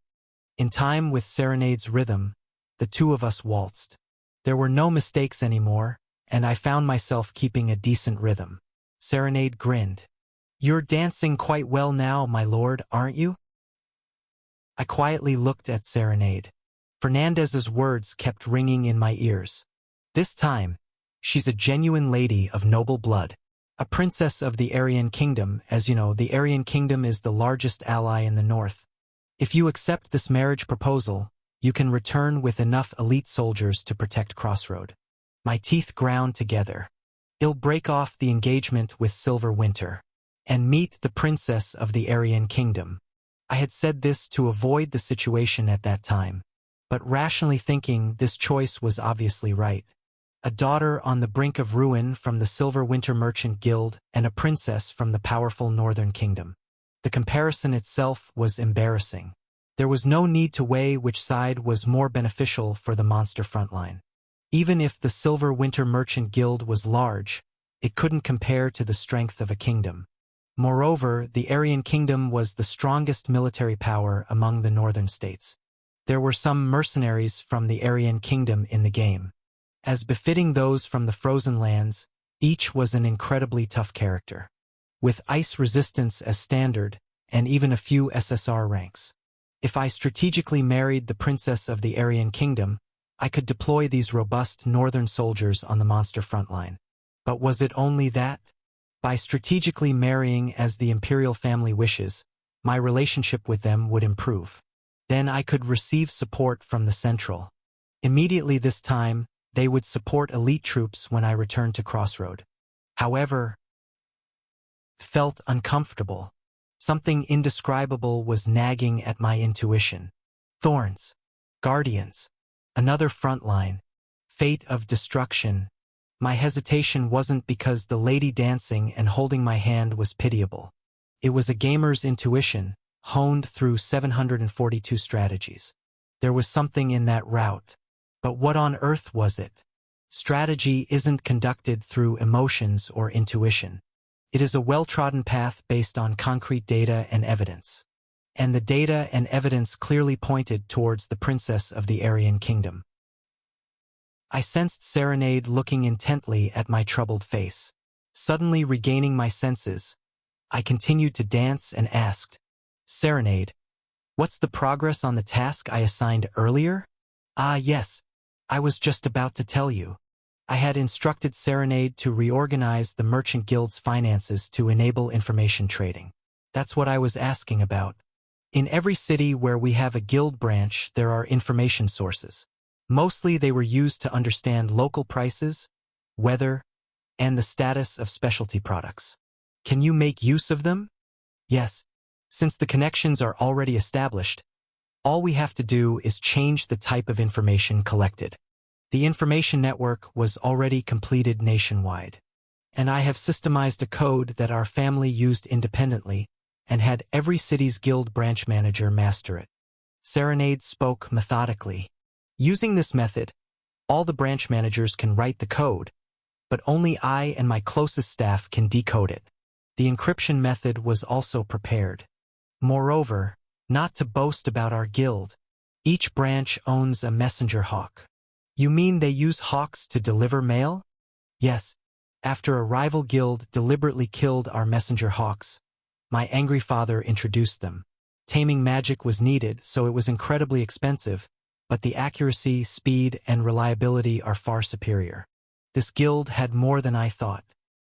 In time with Serenade's rhythm, the two of us waltzed. There were no mistakes anymore, and I found myself keeping a decent rhythm. Serenade grinned. "You're dancing quite well now, my lord, aren't you?" I quietly looked at Serenade. Fernandez's words kept ringing in my ears. This time, she's a genuine lady of noble blood. A princess of the Aryan Kingdom. As you know, the Aryan Kingdom is the largest ally in the north. If you accept this marriage proposal, you can return with enough elite soldiers to protect Crossroad. My teeth ground together. I'll break off the engagement with Silver Winter and meet the princess of the Aryan Kingdom. I had said this to avoid the situation at that time, but rationally thinking, this choice was obviously right. A daughter on the brink of ruin from the Silver Winter Merchant Guild and a princess from the powerful Northern Kingdom. The comparison itself was embarrassing. There was no need to weigh which side was more beneficial for the monster frontline. Even if the Silver Winter Merchant Guild was large, it couldn't compare to the strength of a kingdom. Moreover, the Aryan Kingdom was the strongest military power among the northern states. There were some mercenaries from the Aryan Kingdom in the game. As befitting those from the frozen lands, each was an incredibly tough character, with ice resistance as standard, and even a few SSR ranks. If I strategically married the princess of the Aryan Kingdom, I could deploy these robust northern soldiers on the monster frontline. But was it only that? By strategically marrying as the imperial family wishes, my relationship with them would improve. Then I could receive support from the Central. Immediately this time, they would support elite troops when I returned to Crossroad. However, felt uncomfortable. Something indescribable was nagging at my intuition. Thorns. Guardians. Another front line. Fate of destruction. My hesitation wasn't because the lady dancing and holding my hand was pitiable. It was a gamer's intuition, honed through 742 strategies. There was something in that route. But what on earth was it? Strategy isn't conducted through emotions or intuition. It is a well-trodden path based on concrete data and evidence. And the data and evidence clearly pointed towards the princess of the Aryan kingdom. I sensed Serenade looking intently at my troubled face. Suddenly regaining my senses, I continued to dance and asked, "Serenade, what's the progress on the task I assigned earlier?" "Ah, yes, I was just about to tell you. I had instructed Serenade to reorganize the Merchant Guild's finances to enable information trading. That's what I was asking about. In every city where we have a guild branch, there are information sources. Mostly they were used to understand local prices, weather, and the status of specialty products. Can you make use of them?" "Yes. Since the connections are already established, all we have to do is change the type of information collected. The information network was already completed nationwide, and I have systemized a code that our family used independently and had every city's guild branch manager master it." Serenade spoke methodically. "Using this method, all the branch managers can write the code, but only I and my closest staff can decode it. The encryption method was also prepared. Moreover, not to boast about our guild, each branch owns a messenger hawk." "You mean they use hawks to deliver mail?" "Yes. After a rival guild deliberately killed our messenger hawks, my angry father introduced them. Taming magic was needed, so it was incredibly expensive, but the accuracy, speed, and reliability are far superior. This guild had more than I thought."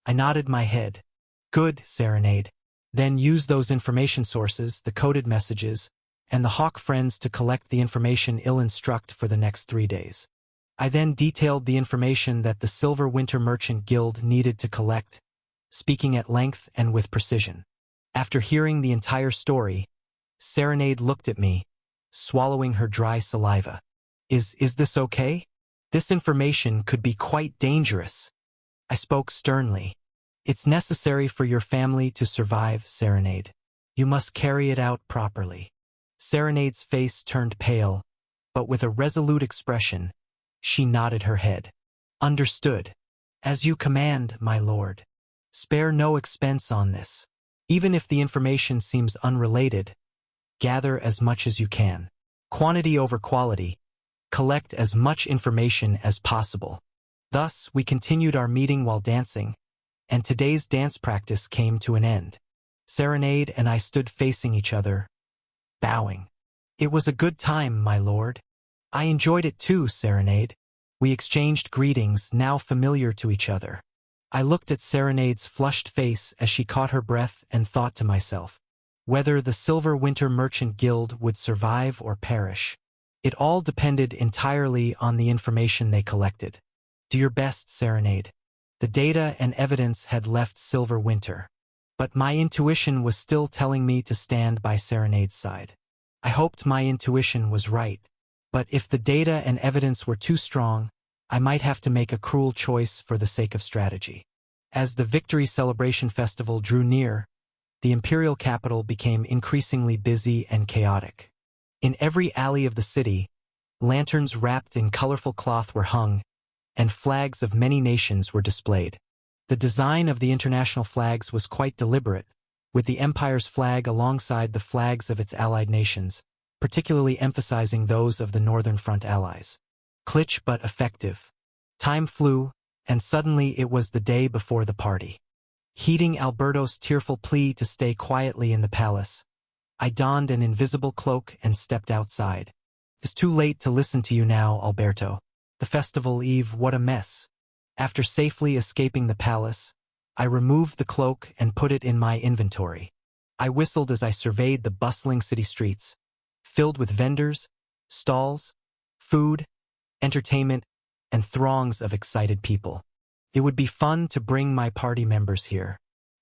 I nodded my head. "Good, Serenade. Then use those information sources, the coded messages, and the hawk friends to collect the information I'll instruct for the next 3 days." I then detailed the information that the Silver Winter Merchant Guild needed to collect, speaking at length and with precision. After hearing the entire story, Serenade looked at me, swallowing her dry saliva. Is this okay? This information could be quite dangerous." I spoke sternly. "It's necessary for your family to survive, Serenade. You must carry it out properly." Serenade's face turned pale, but with a resolute expression, she nodded her head. "Understood. As you command, my lord. Spare no expense on this. Even if the information seems unrelated, gather as much as you can. Quantity over quality. Collect as much information as possible." Thus, we continued our meeting while dancing, and today's dance practice came to an end. Serenade and I stood facing each other, bowing. "It was a good time, my lord." "I enjoyed it too, Serenade." We exchanged greetings, now familiar to each other. I looked at Serenade's flushed face as she caught her breath and thought to myself, whether the Silver Winter Merchant Guild would survive or perish. It all depended entirely on the information they collected. Do your best, Serenade. The data and evidence had left Silver Winter, but my intuition was still telling me to stand by Serenade's side. I hoped my intuition was right, but if the data and evidence were too strong, I might have to make a cruel choice for the sake of strategy. As the Victory Celebration Festival drew near, the imperial capital became increasingly busy and chaotic. In every alley of the city, lanterns wrapped in colorful cloth were hung, and flags of many nations were displayed. The design of the international flags was quite deliberate, with the Empire's flag alongside the flags of its allied nations, particularly emphasizing those of the Northern Front allies. Clitch but effective. Time flew, and suddenly it was the day before the party. Heeding Alberto's tearful plea to stay quietly in the palace, I donned an invisible cloak and stepped outside. "It's too late to listen to you now, Alberto. The festival eve, what a mess." After safely escaping the palace, I removed the cloak and put it in my inventory. I whistled as I surveyed the bustling city streets, filled with vendors, stalls, food, entertainment, and throngs of excited people. It would be fun to bring my party members here.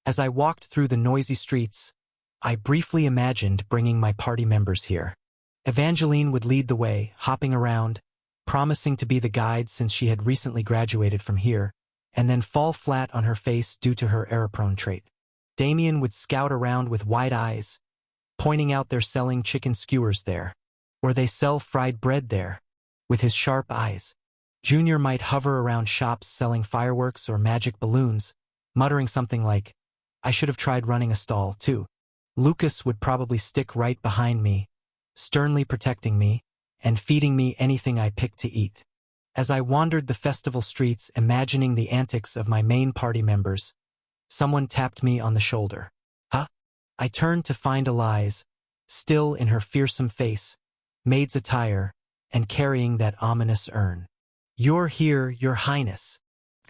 As I walked through the noisy streets, I briefly imagined bringing my party members here. Evangeline would lead the way, hopping around, promising to be the guide since she had recently graduated from here, and then fall flat on her face due to her error-prone trait. Damien would scout around with wide eyes, pointing out they're selling chicken skewers there, or they sell fried bread there, with his sharp eyes. Junior might hover around shops selling fireworks or magic balloons, muttering something like, "I should have tried running a stall, too." Lucas would probably stick right behind me, sternly protecting me, and feeding me anything I picked to eat. As I wandered the festival streets imagining the antics of my main party members, someone tapped me on the shoulder. Huh? I turned to find Elise, still in her fearsome face, maid's attire, and carrying that ominous urn. "You're here, Your Highness,"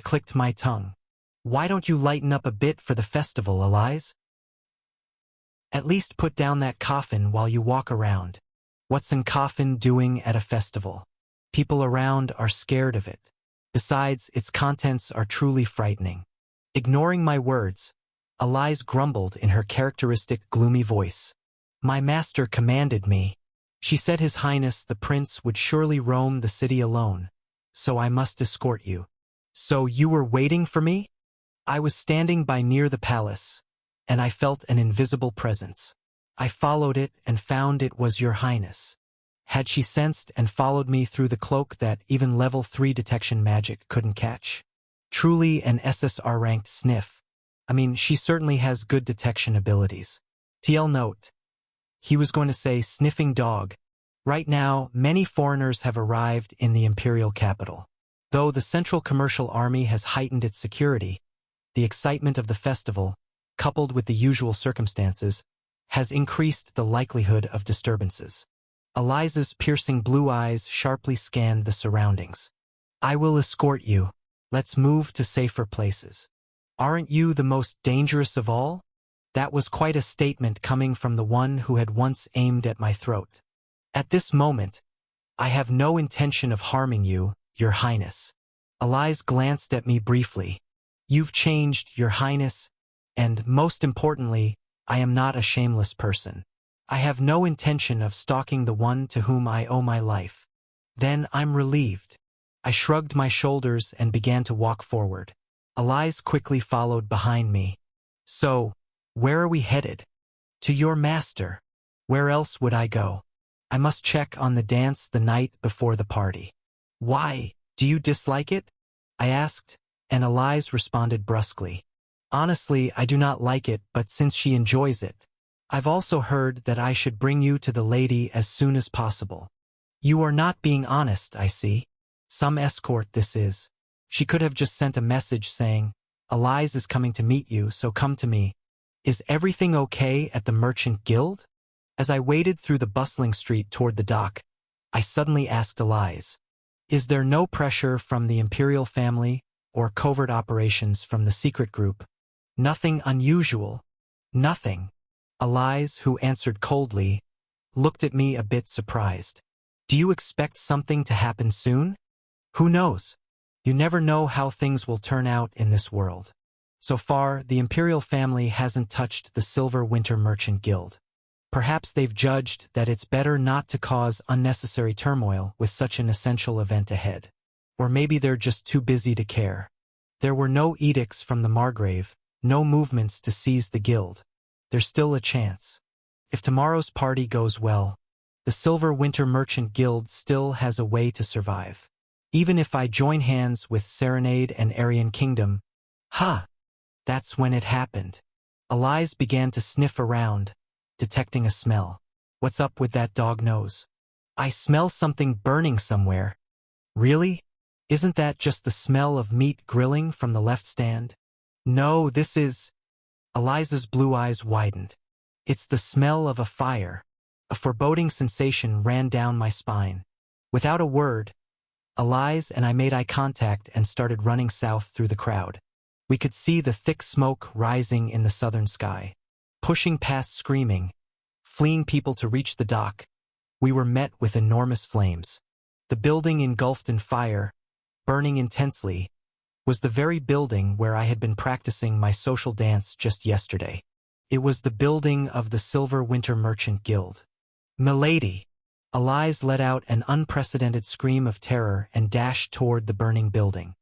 clicked my tongue. "Why don't you lighten up a bit for the festival, Elise? At least put down that coffin while you walk around." What's a coffin doing at a festival? People around are scared of it. Besides, its contents are truly frightening. Ignoring my words, Elise grumbled in her characteristic gloomy voice. "My master commanded me. She said His Highness the Prince would surely roam the city alone, so I must escort you." "So you were waiting for me?" I was standing by near the palace, and I felt an invisible presence. I followed it and found it was Your Highness. Had she sensed and followed me through the cloak that even level 3 detection magic couldn't catch? Truly an SSR-ranked sniff. I mean, she certainly has good detection abilities. TL note. He was going to say sniffing dog. Right now, many foreigners have arrived in the imperial capital. Though the Central Commercial Army has heightened its security, the excitement of the festival, coupled with the usual circumstances, has increased the likelihood of disturbances. Elise's piercing blue eyes sharply scanned the surroundings. "I will escort you. Let's move to safer places." "Aren't you the most dangerous of all?" That was quite a statement coming from the one who had once aimed at my throat. "At this moment, I have no intention of harming you, Your Highness." Elise glanced at me briefly. "You've changed, Your Highness, and, most importantly, I am not a shameless person. I have no intention of stalking the one to whom I owe my life." "Then I'm relieved." I shrugged my shoulders and began to walk forward. Elise quickly followed behind me. "So, where are we headed?" "To your master. Where else would I go? I must check on the dance the night before the party." "Why, do you dislike it?" I asked, and Elise responded brusquely. "Honestly, I do not like it, but since she enjoys it, I've also heard that I should bring you to the lady as soon as possible." "You are not being honest, I see. Some escort this is." She could have just sent a message saying, "Elise is coming to meet you, so come to me." "Is everything okay at the Merchant Guild?" As I waded through the bustling street toward the dock, I suddenly asked Elise, "Is there no pressure from the imperial family or covert operations from the secret group?" "Nothing unusual. Nothing." Elise, who answered coldly, looked at me a bit surprised. "Do you expect something to happen soon?" "Who knows? You never know how things will turn out in this world. So far, the imperial family hasn't touched the Silver Winter Merchant Guild. Perhaps they've judged that it's better not to cause unnecessary turmoil with such an essential event ahead. Or maybe they're just too busy to care. There were no edicts from the Margrave, no movements to seize the guild. There's still a chance. If tomorrow's party goes well, the Silver Winter Merchant Guild still has a way to survive. Even if I join hands with Serenade and Aryan Kingdom, that's when it happened. Elise began to sniff around, detecting a smell. "What's up with that dog nose?" "I smell something burning somewhere." "Really? Isn't that just the smell of meat grilling from the left stand?" "No, this is..." Elise's blue eyes widened. "It's the smell of a fire." A foreboding sensation ran down my spine. Without a word, Elise and I made eye contact and started running south through the crowd. We could see the thick smoke rising in the southern sky. Pushing past screaming, fleeing people to reach the dock, we were met with enormous flames. The building engulfed in fire, burning intensely, was the very building where I had been practicing my social dance just yesterday. It was the building of the Silver Winter Merchant Guild. "Milady!" Elise let out an unprecedented scream of terror and dashed toward the burning building.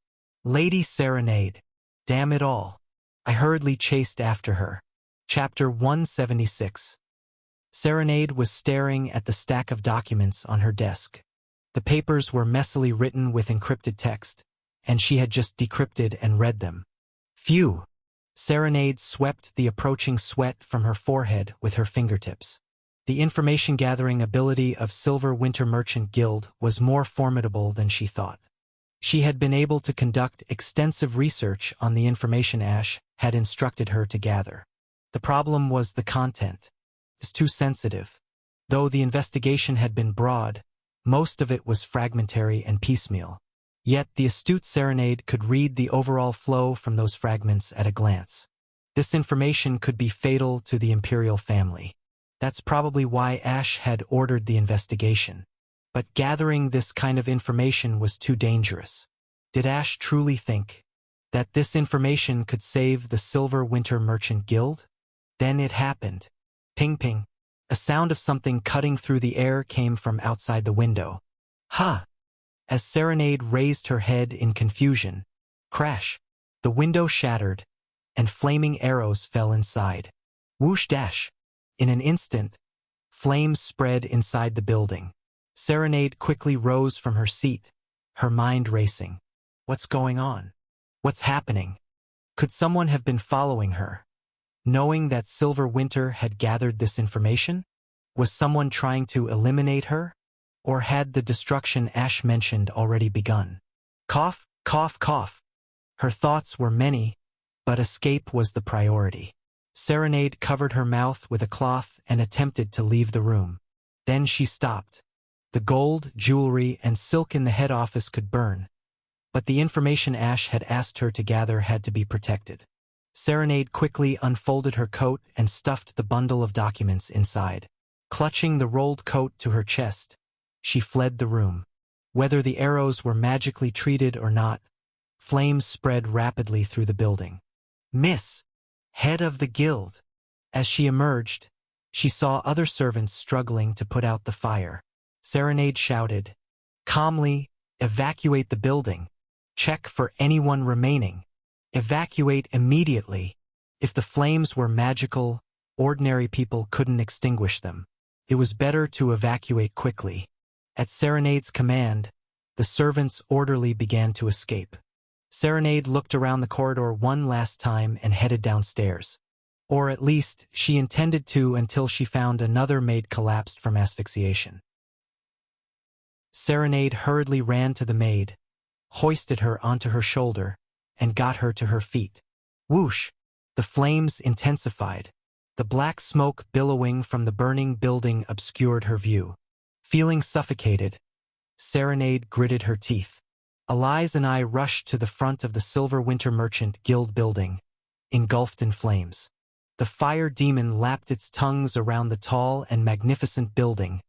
"Lady Serenade! Damn it all!" I hurriedly chased after her. Chapter 176. Serenade was staring at the stack of documents on her desk. The papers were messily written with encrypted text, and she had just decrypted and read them. Phew! Serenade swept the approaching sweat from her forehead with her fingertips. The information-gathering ability of Silver Winter Merchant Guild was more formidable than she thought. She had been able to conduct extensive research on the information Ash had instructed her to gather. The problem was the content. It was too sensitive. Though the investigation had been broad, most of it was fragmentary and piecemeal. Yet the astute Serenade could read the overall flow from those fragments at a glance. This information could be fatal to the Imperial family. That's probably why Ash had ordered the investigation. But gathering this kind of information was too dangerous. Did Ash truly think that this information could save the Silver Winter Merchant Guild? Then it happened. Ping ping. A sound of something cutting through the air came from outside the window. Ha! As Serenade raised her head in confusion, crash! The window shattered, and flaming arrows fell inside. Whoosh dash! In an instant, flames spread inside the building. Serenade quickly rose from her seat, her mind racing. What's going on? What's happening? Could someone have been following her? Knowing that Silver Winter had gathered this information? Was someone trying to eliminate her? Or had the destruction Ash mentioned already begun? Cough, cough, cough. Her thoughts were many, but escape was the priority. Serenade covered her mouth with a cloth and attempted to leave the room. Then she stopped. The gold, jewelry, and silk in the head office could burn, but the information Ash had asked her to gather had to be protected. Serenade quickly unfolded her coat and stuffed the bundle of documents inside. Clutching the rolled coat to her chest, she fled the room. Whether the arrows were magically treated or not, flames spread rapidly through the building. "Miss! Head of the guild!" As she emerged, she saw other servants struggling to put out the fire. Serenade shouted, calmly, "Evacuate the building. Check for anyone remaining. Evacuate immediately." If the flames were magical, ordinary people couldn't extinguish them. It was better to evacuate quickly. At Serenade's command, the servants orderly began to escape. Serenade looked around the corridor one last time and headed downstairs. Or at least, she intended to until she found another maid collapsed from asphyxiation. Serenade hurriedly ran to the maid, hoisted her onto her shoulder, and got her to her feet. Whoosh! The flames intensified. The black smoke billowing from the burning building obscured her view. Feeling suffocated, Serenade gritted her teeth. Elise and I rushed to the front of the Silver Winter Merchant Guild building, engulfed in flames. The fire demon lapped its tongues around the tall and magnificent building,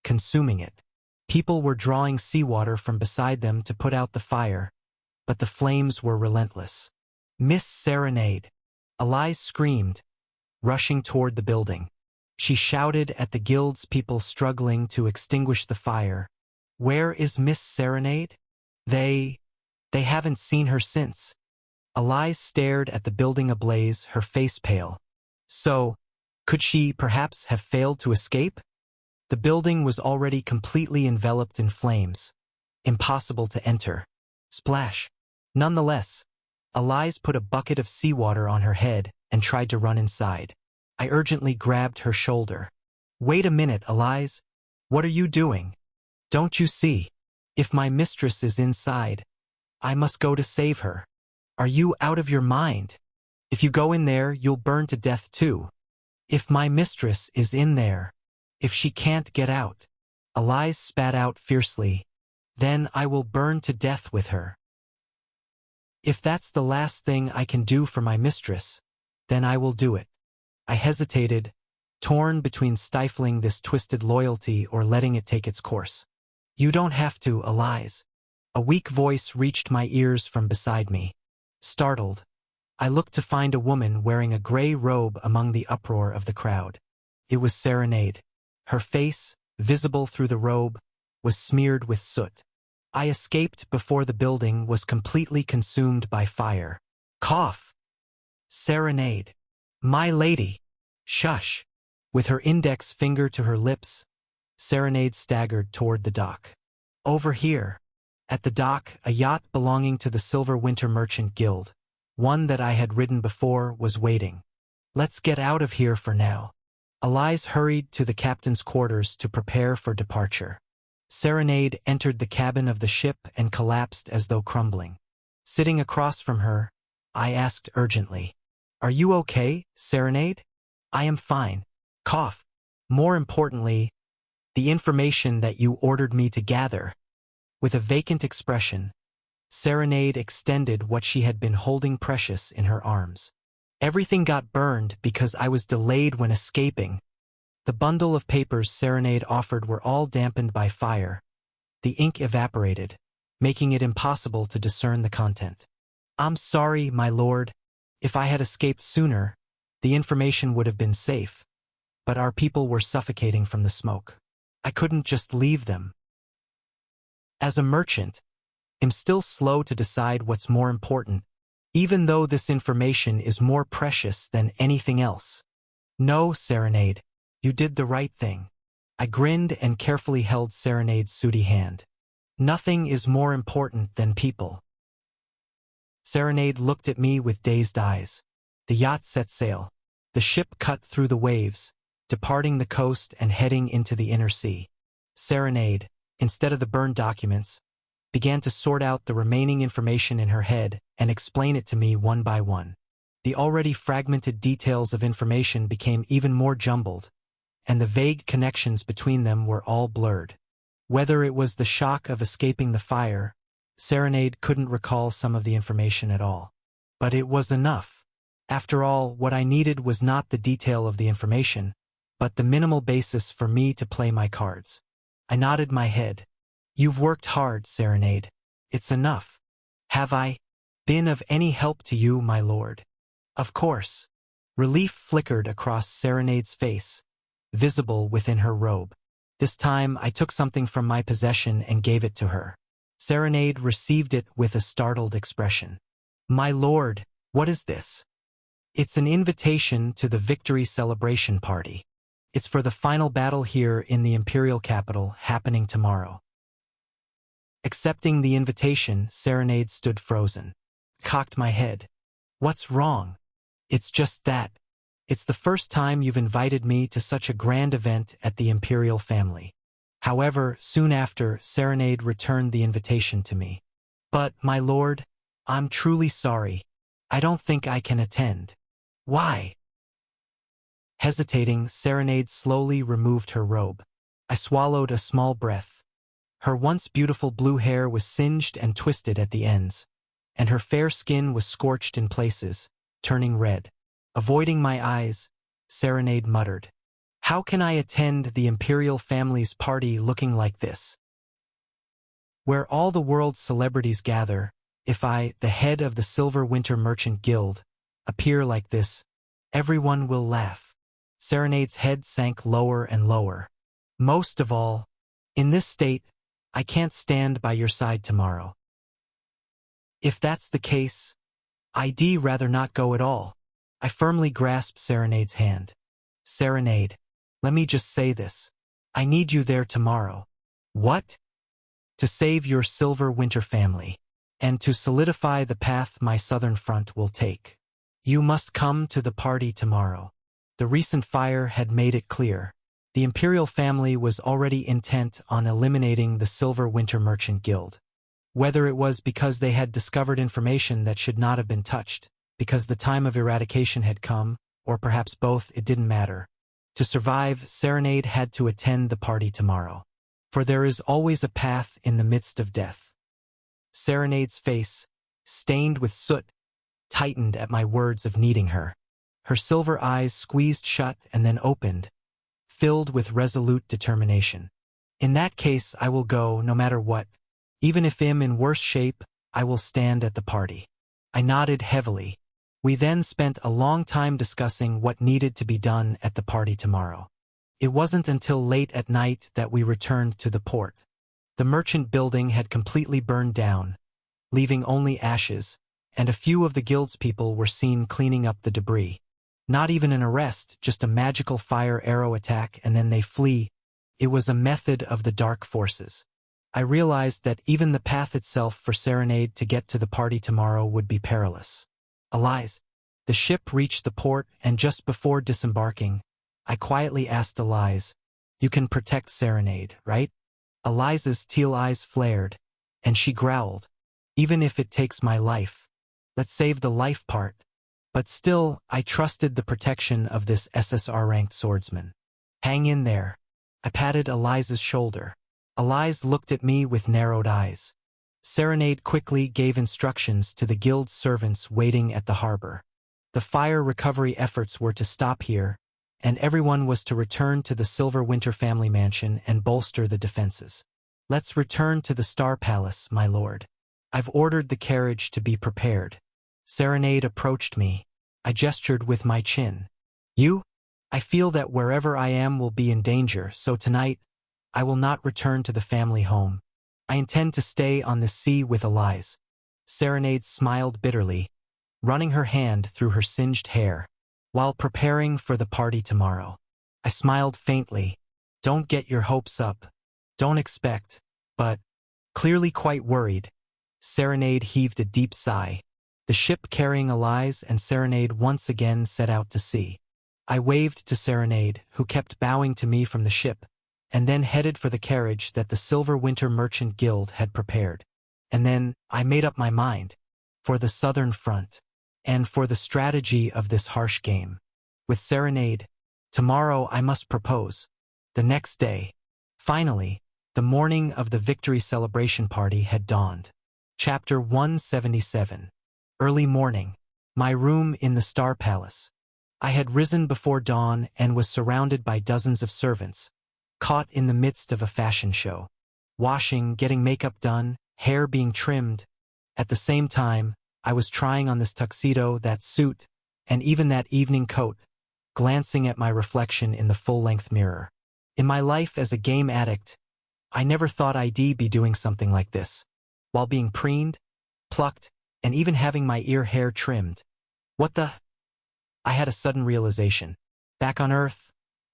consuming it. People were drawing seawater from beside them to put out the fire, but the flames were relentless. "Miss Serenade!" Elise screamed, rushing toward the building. She shouted at the guild's people struggling to extinguish the fire. "Where is Miss Serenade? They haven't seen her since." Elise stared at the building ablaze, her face pale. So, could she perhaps have failed to escape? The building was already completely enveloped in flames. Impossible to enter. Splash! Nonetheless, Elise put a bucket of seawater on her head and tried to run inside. I urgently grabbed her shoulder. "Wait a minute, Elise. What are you doing? Don't you see? If my mistress is inside, I must go to save her. Are you out of your mind? If you go in there, you'll burn to death too. If my mistress is in there, if she can't get out," Elise spat out fiercely, "then I will burn to death with her. If that's the last thing I can do for my mistress, then I will do it." I hesitated, torn between stifling this twisted loyalty or letting it take its course. You don't have to, Elias. A weak voice reached my ears from beside me. Startled, I looked to find a woman wearing a gray robe among the uproar of the crowd. It was Serenade. Her face, visible through the robe, was smeared with soot. I escaped before the building was completely consumed by fire. Cough! Serenade. My lady! Shush! With her index finger to her lips, Serenade staggered toward the dock. Over here. At the dock, a yacht belonging to the Silver Winter Merchant Guild, one that I had ridden before, was waiting. Let's get out of here for now. Elias hurried to the captain's quarters to prepare for departure. Serenade entered the cabin of the ship and collapsed as though crumbling. Sitting across from her, I asked urgently, "Are you okay, Serenade?" "I am fine." Cough. "More importantly, the information that you ordered me to gather." With a vacant expression, Serenade extended what she had been holding precious in her arms. "Everything got burned because I was delayed when escaping." The bundle of papers Serenade offered were all dampened by fire. The ink evaporated, making it impossible to discern the content. "I'm sorry, my lord. If I had escaped sooner, the information would have been safe, but our people were suffocating from the smoke. I couldn't just leave them." As a merchant, I'm still slow to decide what's more important, even though this information is more precious than anything else. "No, Serenade, you did the right thing." I grinned and carefully held Serenade's sooty hand. "Nothing is more important than people." Serenade looked at me with dazed eyes. The yacht set sail. The ship cut through the waves, departing the coast and heading into the inner sea. Serenade, instead of the burned documents, began to sort out the remaining information in her head and explain it to me one by one. The already fragmented details of information became even more jumbled, and the vague connections between them were all blurred. Whether it was the shock of escaping the fire, Serenade couldn't recall some of the information at all. But it was enough. After all, what I needed was not the detail of the information, but the minimal basis for me to play my cards. I nodded my head. "You've worked hard, Serenade. It's enough." "Have I been of any help to you, my lord?" "Of course." Relief flickered across Serenade's face, visible within her robe. This time I took something from my possession and gave it to her. Serenade received it with a startled expression. "My lord, what is this?" "It's an invitation to the victory celebration party. It's for the final battle here in the Imperial capital, happening tomorrow." Accepting the invitation, Serenade stood frozen. Cocked my head. "What's wrong?" "It's just that. It's the first time you've invited me to such a grand event at the Imperial family." However, soon after, Serenade returned the invitation to me. "But, my lord, I'm truly sorry. I don't think I can attend." "Why?" Hesitating, Serenade slowly removed her robe. I swallowed a small breath. Her once beautiful blue hair was singed and twisted at the ends, and her fair skin was scorched in places, turning red. Avoiding my eyes, Serenade muttered, "How can I attend the Imperial family's party looking like this? Where all the world's celebrities gather, if I, the head of the Silver Winter Merchant Guild, appear like this, everyone will laugh." Serenade's head sank lower and lower. "Most of all, in this state, I can't stand by your side tomorrow." "If that's the case, I'd rather not go at all." I firmly grasped Serenade's hand. "Serenade, let me just say this. I need you there tomorrow." "What?" "To save your Silver Winter family, and to solidify the path my Southern Front will take. You must come to the party tomorrow." The recent fire had made it clear. The Imperial family was already intent on eliminating the Silver Winter Merchant Guild. Whether it was because they had discovered information that should not have been touched, because the time of eradication had come, or perhaps both, it didn't matter. To survive, Serenade had to attend the party tomorrow. For there is always a path in the midst of death. Serenade's face, stained with soot, tightened at my words of needing her. Her silver eyes squeezed shut and then opened, filled with resolute determination. In that case, I will go, no matter what. Even if I'm in worse shape, I will stand at the party. I nodded heavily. We then spent a long time discussing what needed to be done at the party tomorrow. It wasn't until late at night that we returned to the port. The merchant building had completely burned down, leaving only ashes, and a few of the guild's people were seen cleaning up the debris. Not even an arrest, just a magical fire arrow attack and then they flee. It was a method of the dark forces. I realized that even the path itself for Serenade to get to the party tomorrow would be perilous. Eliza. The ship reached the port, and just before disembarking, I quietly asked Eliza, "You can protect Serenade, right?" Eliza's teal eyes flared, and she growled, "Even if it takes my life. Let's save the life part." But still, I trusted the protection of this SSR-ranked swordsman. "Hang in there." I patted Eliza's shoulder. Eliza looked at me with narrowed eyes. Serenade quickly gave instructions to the guild's servants waiting at the harbor. The fire recovery efforts were to stop here, and everyone was to return to the Silver Winter family mansion and bolster the defenses. "Let's return to the Star Palace, my lord. I've ordered the carriage to be prepared." Serenade approached me. I gestured with my chin. "You? I feel that wherever I am will be in danger, so tonight, I will not return to the family home. I intend to stay on the sea with Eliza." Serenade smiled bitterly, running her hand through her singed hair. "While preparing for the party tomorrow." I smiled faintly. "Don't get your hopes up. Don't expect." But, clearly quite worried, Serenade heaved a deep sigh. The ship carrying Eliza and Serenade once again set out to sea. I waved to Serenade, who kept bowing to me from the ship, and then headed for the carriage that the Silver Winter Merchant Guild had prepared. And then I made up my mind. For the Southern Front. And for the strategy of this harsh game. With Serenade, tomorrow I must propose. The next day. Finally, the morning of the victory celebration party had dawned. Chapter 177. Early morning. My room in the Star Palace. I had risen before dawn and was surrounded by dozens of servants, caught in the midst of a fashion show. Washing, getting makeup done, hair being trimmed. At the same time, I was trying on this tuxedo, that suit, and even that evening coat, glancing at my reflection in the full-length mirror. In my life as a game addict, I never thought I'd be doing something like this, while being preened, plucked, and even having my ear hair trimmed. What the? I had a sudden realization. Back on Earth,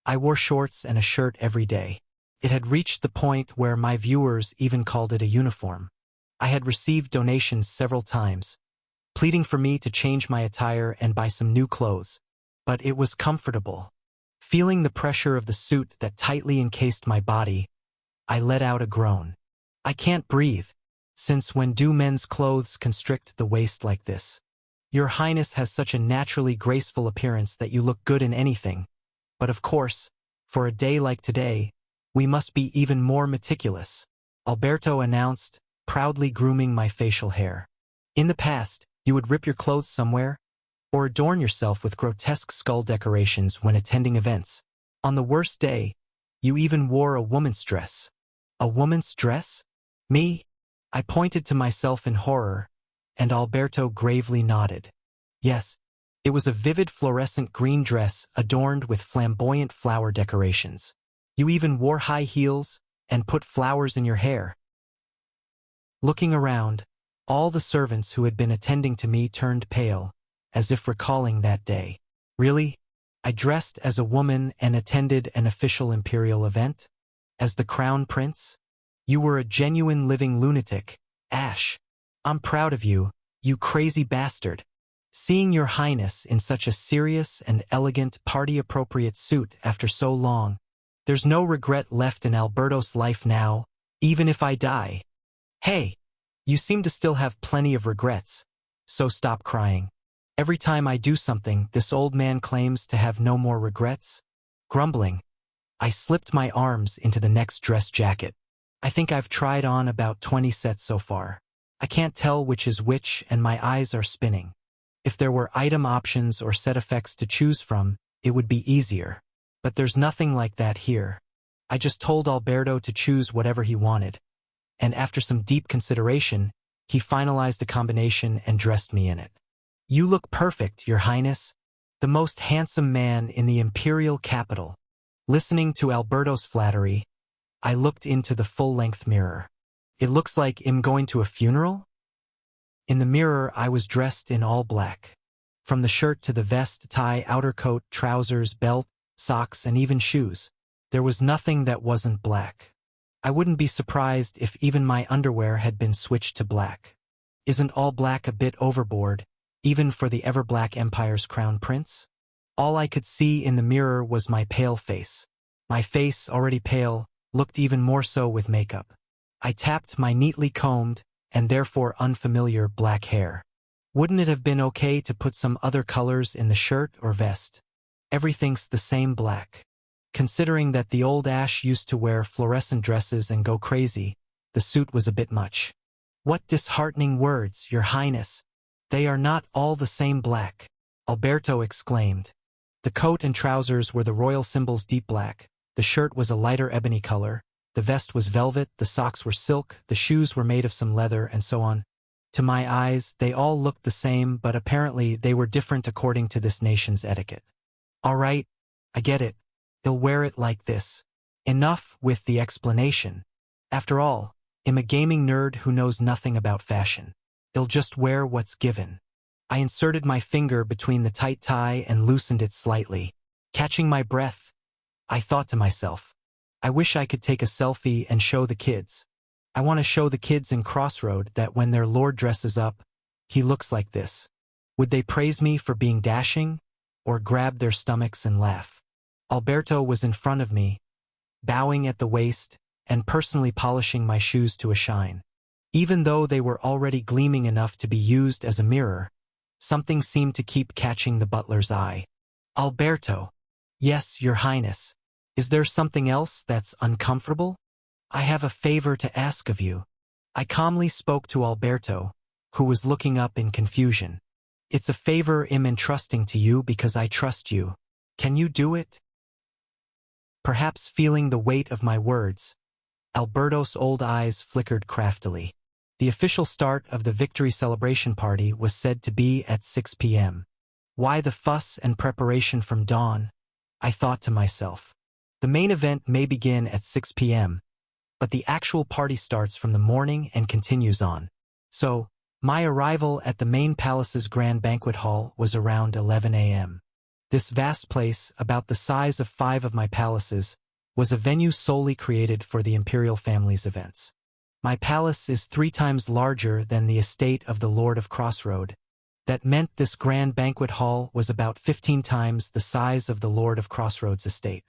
I wore shorts and a shirt every day. It had reached the point where my viewers even called it a uniform. I had received donations several times, pleading for me to change my attire and buy some new clothes. But it was comfortable. Feeling the pressure of the suit that tightly encased my body, I let out a groan. I can't breathe. Since when do men's clothes constrict the waist like this? Your Highness has such a naturally graceful appearance that you look good in anything. But of course, for a day like today, we must be even more meticulous, Alberto announced, proudly grooming my facial hair. In the past, you would rip your clothes somewhere, or adorn yourself with grotesque skull decorations when attending events. On the worst day, you even wore a woman's dress. A woman's dress? Me? I pointed to myself in horror, and Alberto gravely nodded. Yes, it was a vivid fluorescent green dress adorned with flamboyant flower decorations. You even wore high heels and put flowers in your hair. Looking around, all the servants who had been attending to me turned pale, as if recalling that day. Really? I dressed as a woman and attended an official imperial event? As the crown prince? You were a genuine living lunatic, Ash. I'm proud of you, you crazy bastard. Seeing your Highness in such a serious and elegant party-appropriate suit after so long, there's no regret left in Alberto's life now, even if I die. Hey, you seem to still have plenty of regrets, so stop crying. Every time I do something, this old man claims to have no more regrets. Grumbling, I slipped my arms into the next dress jacket. I think I've tried on about 20 sets so far. I can't tell which is which and my eyes are spinning. If there were item options or set effects to choose from, it would be easier. But there's nothing like that here. I just told Alberto to choose whatever he wanted, and after some deep consideration, he finalized a combination and dressed me in it. You look perfect, Your Highness. The most handsome man in the imperial capital. Listening to Alberto's flattery, I looked into the full-length mirror. It looks like I'm going to a funeral? In the mirror, I was dressed in all black. From the shirt to the vest, tie, outer coat, trousers, belt, socks, and even shoes. There was nothing that wasn't black. I wouldn't be surprised if even my underwear had been switched to black. Isn't all black a bit overboard, even for the ever-black Empire's crown prince? All I could see in the mirror was my pale face. My face, already pale, looked even more so with makeup. I tapped my neatly combed, and therefore unfamiliar, black hair. Wouldn't it have been okay to put some other colors in the shirt or vest? Everything's the same black. Considering that the old Ash used to wear fluorescent dresses and go crazy, the suit was a bit much. What disheartening words, Your Highness! They are not all the same black, Alberto exclaimed. The coat and trousers were the royal symbols, deep black, the shirt was a lighter ebony color, the vest was velvet, the socks were silk, the shoes were made of some leather, and so on. To my eyes, they all looked the same, but apparently they were different according to this nation's etiquette. All right, I get it. He'll wear it like this. Enough with the explanation. After all, I'm a gaming nerd who knows nothing about fashion. He'll just wear what's given. I inserted my finger between the tight tie and loosened it slightly. Catching my breath, I thought to myself, I wish I could take a selfie and show the kids. I want to show the kids in Crossroad that when their lord dresses up, he looks like this. Would they praise me for being dashing, or grab their stomachs and laugh? Alberto was in front of me, bowing at the waist and personally polishing my shoes to a shine. Even though they were already gleaming enough to be used as a mirror, something seemed to keep catching the butler's eye. Alberto. Yes, Your Highness. Is there something else that's uncomfortable? I have a favor to ask of you. I calmly spoke to Alberto, who was looking up in confusion. It's a favor I'm entrusting to you because I trust you. Can you do it? Perhaps feeling the weight of my words, Alberto's old eyes flickered craftily. The official start of the victory celebration party was said to be at 6 p.m. Why the fuss and preparation from dawn? I thought to myself. The main event may begin at 6 p.m., but the actual party starts from the morning and continues on. So, my arrival at the main palace's grand banquet hall was around 11 a.m. This vast place, about the size of 5 of my palaces, was a venue solely created for the imperial family's events. My palace is 3 times larger than the estate of the Lord of Crossroad. That meant this grand banquet hall was about 15 times the size of the Lord of Crossroads estate.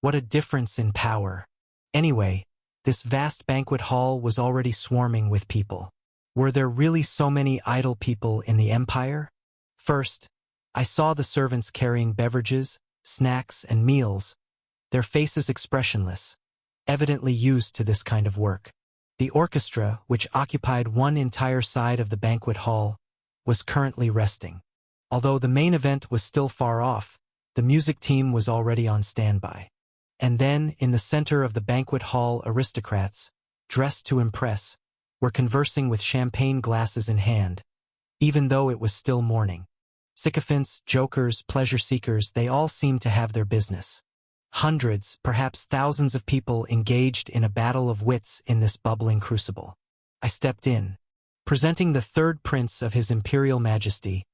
What a difference in power. Anyway, this vast banquet hall was already swarming with people. Were there really so many idle people in the Empire? First, I saw the servants carrying beverages, snacks, and meals, their faces expressionless, evidently used to this kind of work. The orchestra, which occupied one entire side of the banquet hall, was currently resting. Although the main event was still far off, the music team was already on standby. And then, in the center of the banquet hall, aristocrats, dressed to impress, were conversing with champagne glasses in hand, even though it was still morning. Sycophants, jokers, pleasure-seekers, they all seemed to have their business. Hundreds, perhaps thousands of people engaged in a battle of wits in this bubbling crucible. I stepped in, presenting the 3rd Prince of His Imperial Majesty,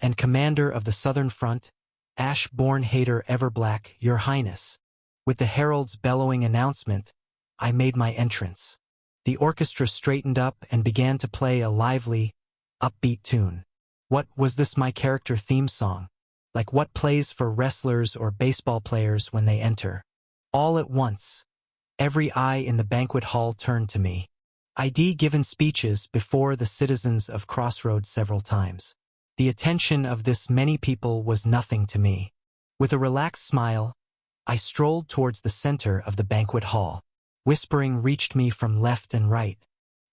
and Commander of the Southern Front, Ash-born Hater Everblack, Your Highness. With the herald's bellowing announcement, I made my entrance. The orchestra straightened up and began to play a lively, upbeat tune. What was this, my character theme song? Like what plays for wrestlers or baseball players when they enter? All at once, every eye in the banquet hall turned to me. I'd given speeches before the citizens of Crossroads several times. The attention of this many people was nothing to me. With a relaxed smile, I strolled towards the center of the banquet hall. Whispering reached me from left and right.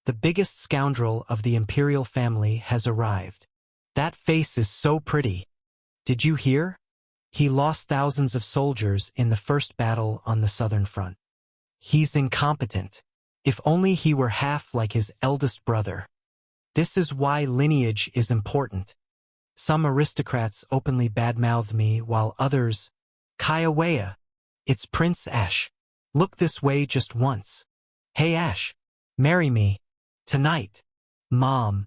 The biggest scoundrel of the imperial family has arrived. That face is so pretty. Did you hear? He lost thousands of soldiers in the first battle on the Southern Front. He's incompetent. If only he were half like his eldest brother. This is why lineage is important. Some aristocrats openly badmouthed me while others, Kaiawea, it's Prince Ash. Look this way just once. Hey Ash, marry me. Tonight. Mom,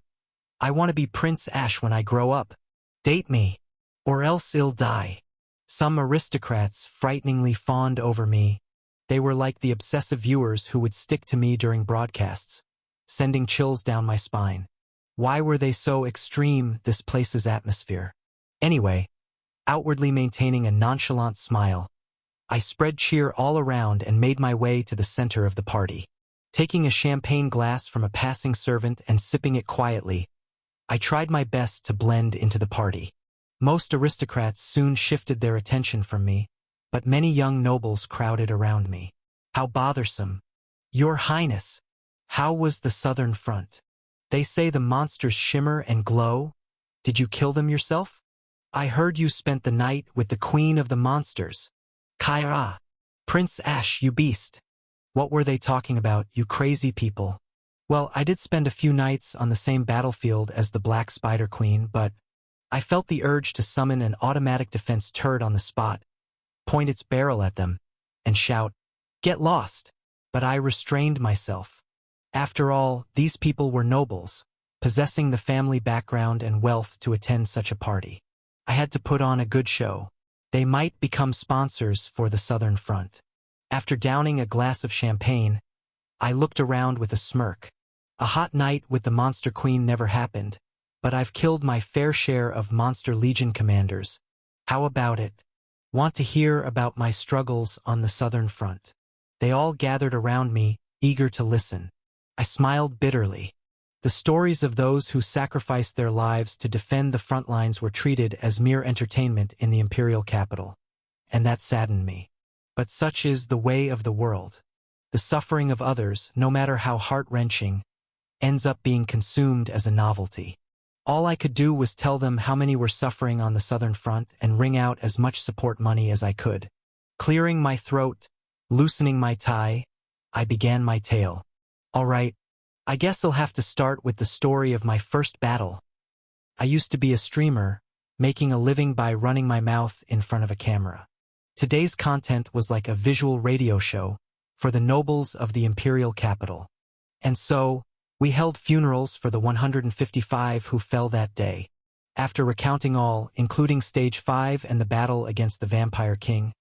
I want to be Prince Ash when I grow up. Date me. Or else I'll die. Some aristocrats frighteningly fawned over me. They were like the obsessive viewers who would stick to me during broadcasts, sending chills down my spine. Why were they so extreme, this place's atmosphere? Anyway, outwardly maintaining a nonchalant smile, I spread cheer all around and made my way to the center of the party. Taking a champagne glass from a passing servant and sipping it quietly, I tried my best to blend into the party. Most aristocrats soon shifted their attention from me, but many young nobles crowded around me. How bothersome. Your Highness, how was the Southern Front? They say the monsters shimmer and glow. Did you kill them yourself? I heard you spent the night with the Queen of the Monsters. Kaira. Prince Ash, you beast. What were they talking about, you crazy people? Well, I did spend a few nights on the same battlefield as the Black Spider Queen, but I felt the urge to summon an automatic defense turret on the spot, point its barrel at them, and shout, "Get lost!" But I restrained myself. After all, these people were nobles, possessing the family background and wealth to attend such a party. I had to put on a good show. They might become sponsors for the Southern Front. After downing a glass of champagne, I looked around with a smirk. A hot night with the Monster Queen never happened, but I've killed my fair share of Monster Legion commanders. How about it? Want to hear about my struggles on the Southern Front? They all gathered around me, eager to listen. I smiled bitterly. The stories of those who sacrificed their lives to defend the front lines were treated as mere entertainment in the imperial capital, and that saddened me. But such is the way of the world. The suffering of others, no matter how heart-wrenching, ends up being consumed as a novelty. All I could do was tell them how many were suffering on the Southern Front and wring out as much support money as I could. Clearing my throat, loosening my tie, I began my tale. All right, I guess I'll have to start with the story of my first battle. I used to be a streamer, making a living by running my mouth in front of a camera. Today's content was like a visual radio show for the nobles of the imperial capital. And so, we held funerals for the 155 who fell that day. After recounting all, including Stage 5 and the battle against the Vampire King,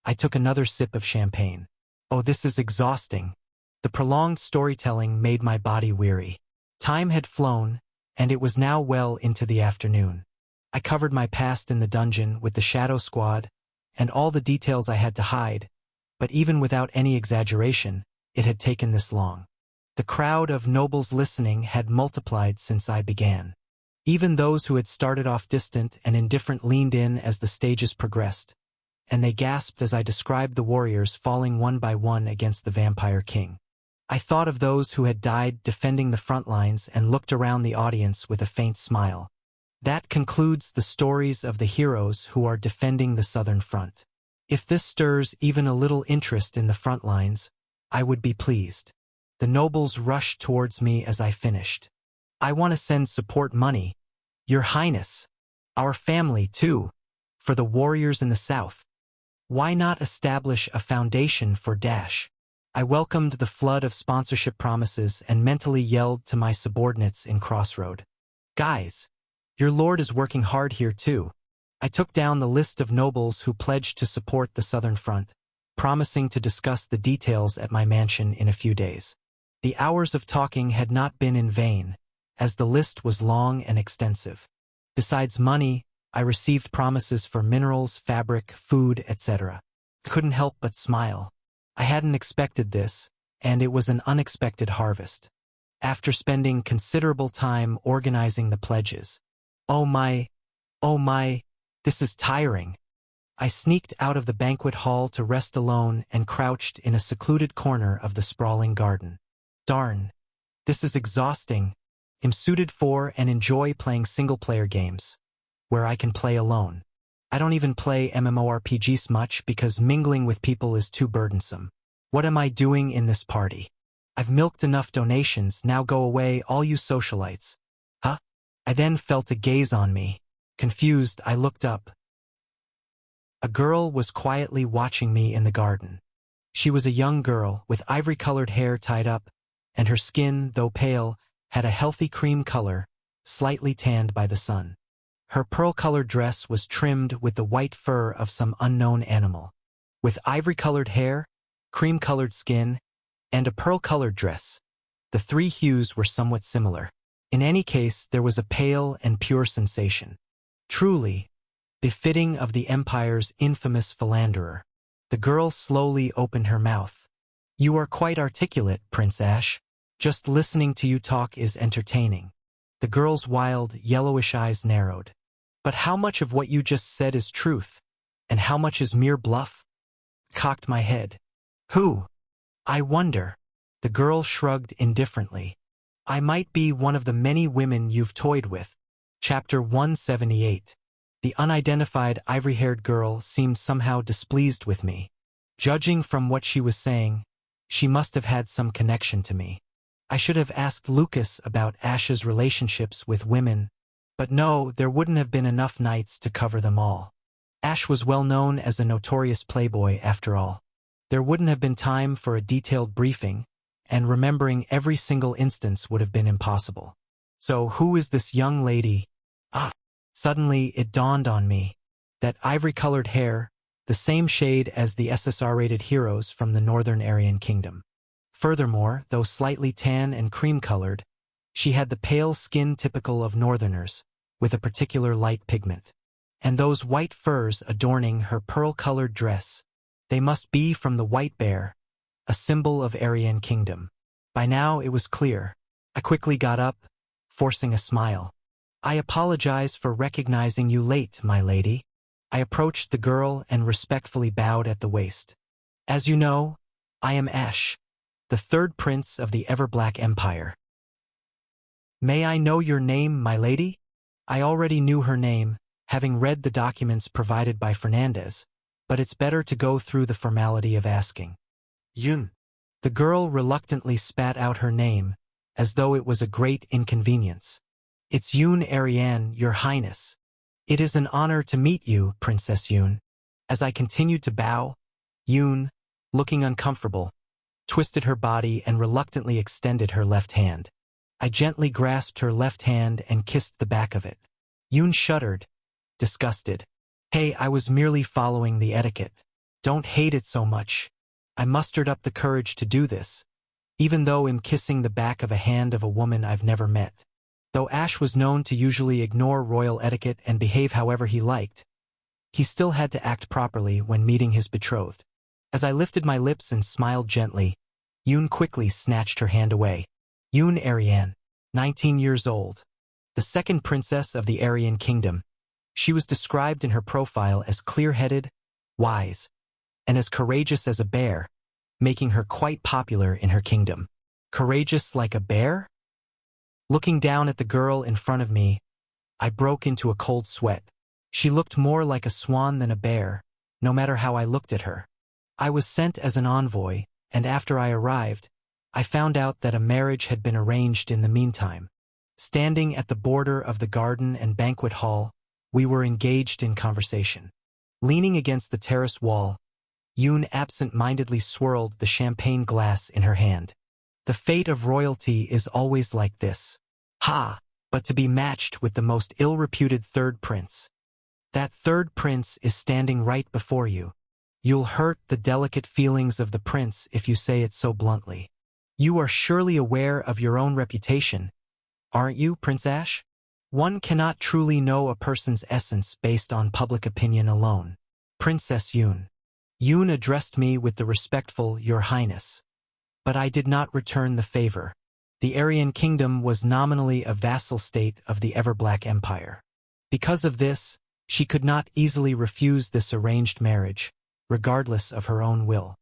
I took another sip of champagne. Oh, this is exhausting. The prolonged storytelling made my body weary. Time had flown, and it was now well into the afternoon. I covered my past in the dungeon with the Shadow Squad and all the details I had to hide, but even without any exaggeration, it had taken this long. The crowd of nobles listening had multiplied since I began. Even those who had started off distant and indifferent leaned in as the stages progressed, and they gasped as I described the warriors falling one by one against the Vampire King. I thought of those who had died defending the front lines and looked around the audience with a faint smile. That concludes the stories of the heroes who are defending the Southern Front. If this stirs even a little interest in the front lines, I would be pleased. The nobles rushed towards me as I finished. I want to send support money, Your Highness. Our family, too. For the warriors in the South. Why not establish a foundation for Dash? I welcomed the flood of sponsorship promises and mentally yelled to my subordinates in Crossroad. Guys, your lord is working hard here too. I took down the list of nobles who pledged to support the Southern Front, promising to discuss the details at my mansion in a few days. The hours of talking had not been in vain, as the list was long and extensive. Besides money, I received promises for minerals, fabric, food, etc. Couldn't help but smile. I hadn't expected this, and it was an unexpected harvest. After spending considerable time organizing the pledges. Oh my, this is tiring. I sneaked out of the banquet hall to rest alone and crouched in a secluded corner of the sprawling garden. Darn, this is exhausting. am suited for and enjoy playing single-player games, where I can play alone. I don't even play MMORPGs much because mingling with people is too burdensome. What am I doing in this party? I've milked enough donations, now go away all you socialites. Huh? I then felt a gaze on me. Confused, I looked up. A girl was quietly watching me in the garden. She was a young girl with ivory-colored hair tied up, and her skin, though pale, had a healthy cream color, slightly tanned by the sun. Her pearl-colored dress was trimmed with the white fur of some unknown animal. With ivory-colored hair, cream-colored skin, and a pearl-colored dress, the three hues were somewhat similar. In any case, there was a pale and pure sensation. Truly, befitting of the Empire's infamous philanderer. The girl slowly opened her mouth. You are quite articulate, Prince Ash. Just listening to you talk is entertaining. The girl's wild, yellowish eyes narrowed. But how much of what you just said is truth, and how much is mere bluff? Cocked my head. Who? I wonder. The girl shrugged indifferently. I might be one of the many women you've toyed with. Chapter 178. The unidentified ivory-haired girl seemed somehow displeased with me. Judging from what she was saying, she must have had some connection to me. I should have asked Lucas about Ash's relationships with women, but no, there wouldn't have been enough nights to cover them all. Ash was well known as a notorious playboy after all. There wouldn't have been time for a detailed briefing, and remembering every single instance would have been impossible. So who is this young lady? Ah! Suddenly it dawned on me. That ivory-colored hair, the same shade as the SSR-rated heroes from the Northern Aryan Kingdom. Furthermore, though slightly tan and cream-colored, she had the pale skin typical of Northerners, with a particular light pigment. And those white furs adorning her pearl-colored dress, they must be from the White Bear, a symbol of Aryan Kingdom. By now it was clear. I quickly got up, forcing a smile. I apologize for recognizing you late, my lady. I approached the girl and respectfully bowed at the waist. As you know, I am Ash, the third prince of the Everblack Empire. May I know your name, my lady? I already knew her name, having read the documents provided by Fernandez, but it's better to go through the formality of asking. Yun. The girl reluctantly spat out her name, as though it was a great inconvenience. It's Yun Ariane, your highness. It is an honor to meet you, Princess Yun. As I continued to bow, Yun, looking uncomfortable, twisted her body and reluctantly extended her left hand. I gently grasped her left hand and kissed the back of it. Yun shuddered, disgusted. Hey, I was merely following the etiquette. Don't hate it so much. I mustered up the courage to do this, even though I'm kissing the back of a hand of a woman I've never met. Though Ash was known to usually ignore royal etiquette and behave however he liked, he still had to act properly when meeting his betrothed. As I lifted my lips and smiled gently, Yun quickly snatched her hand away. Yun Ariane, 19 years old, the second princess of the Aryan Kingdom. She was described in her profile as clear-headed, wise, and as courageous as a bear, making her quite popular in her kingdom. Courageous like a bear? Looking down at the girl in front of me, I broke into a cold sweat. She looked more like a swan than a bear, no matter how I looked at her. I was sent as an envoy, and after I arrived, I found out that a marriage had been arranged in the meantime. Standing at the border of the garden and banquet hall, we were engaged in conversation. Leaning against the terrace wall, Yun absent-mindedly swirled the champagne glass in her hand. The fate of royalty is always like this. Ha! But to be matched with the most ill-reputed third prince. That third prince is standing right before you. You'll hurt the delicate feelings of the prince if you say it so bluntly. You are surely aware of your own reputation, aren't you, Prince Ash? One cannot truly know a person's essence based on public opinion alone. Princess Yun. Yun addressed me with the respectful Your Highness. But I did not return the favor. The Aryan Kingdom was nominally a vassal state of the Everblack Empire. Because of this, she could not easily refuse this arranged marriage, regardless of her own will.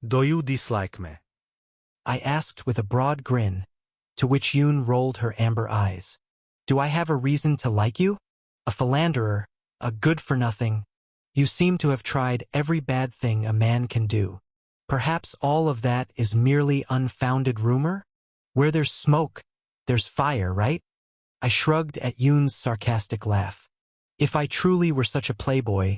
Do you dislike me? I asked with a broad grin, to which Yoon rolled her amber eyes. Do I have a reason to like you? A philanderer, a good-for-nothing. You seem to have tried every bad thing a man can do. Perhaps all of that is merely unfounded rumor? Where there's smoke, there's fire, right? I shrugged at Yoon's sarcastic laugh. If I truly were such a playboy,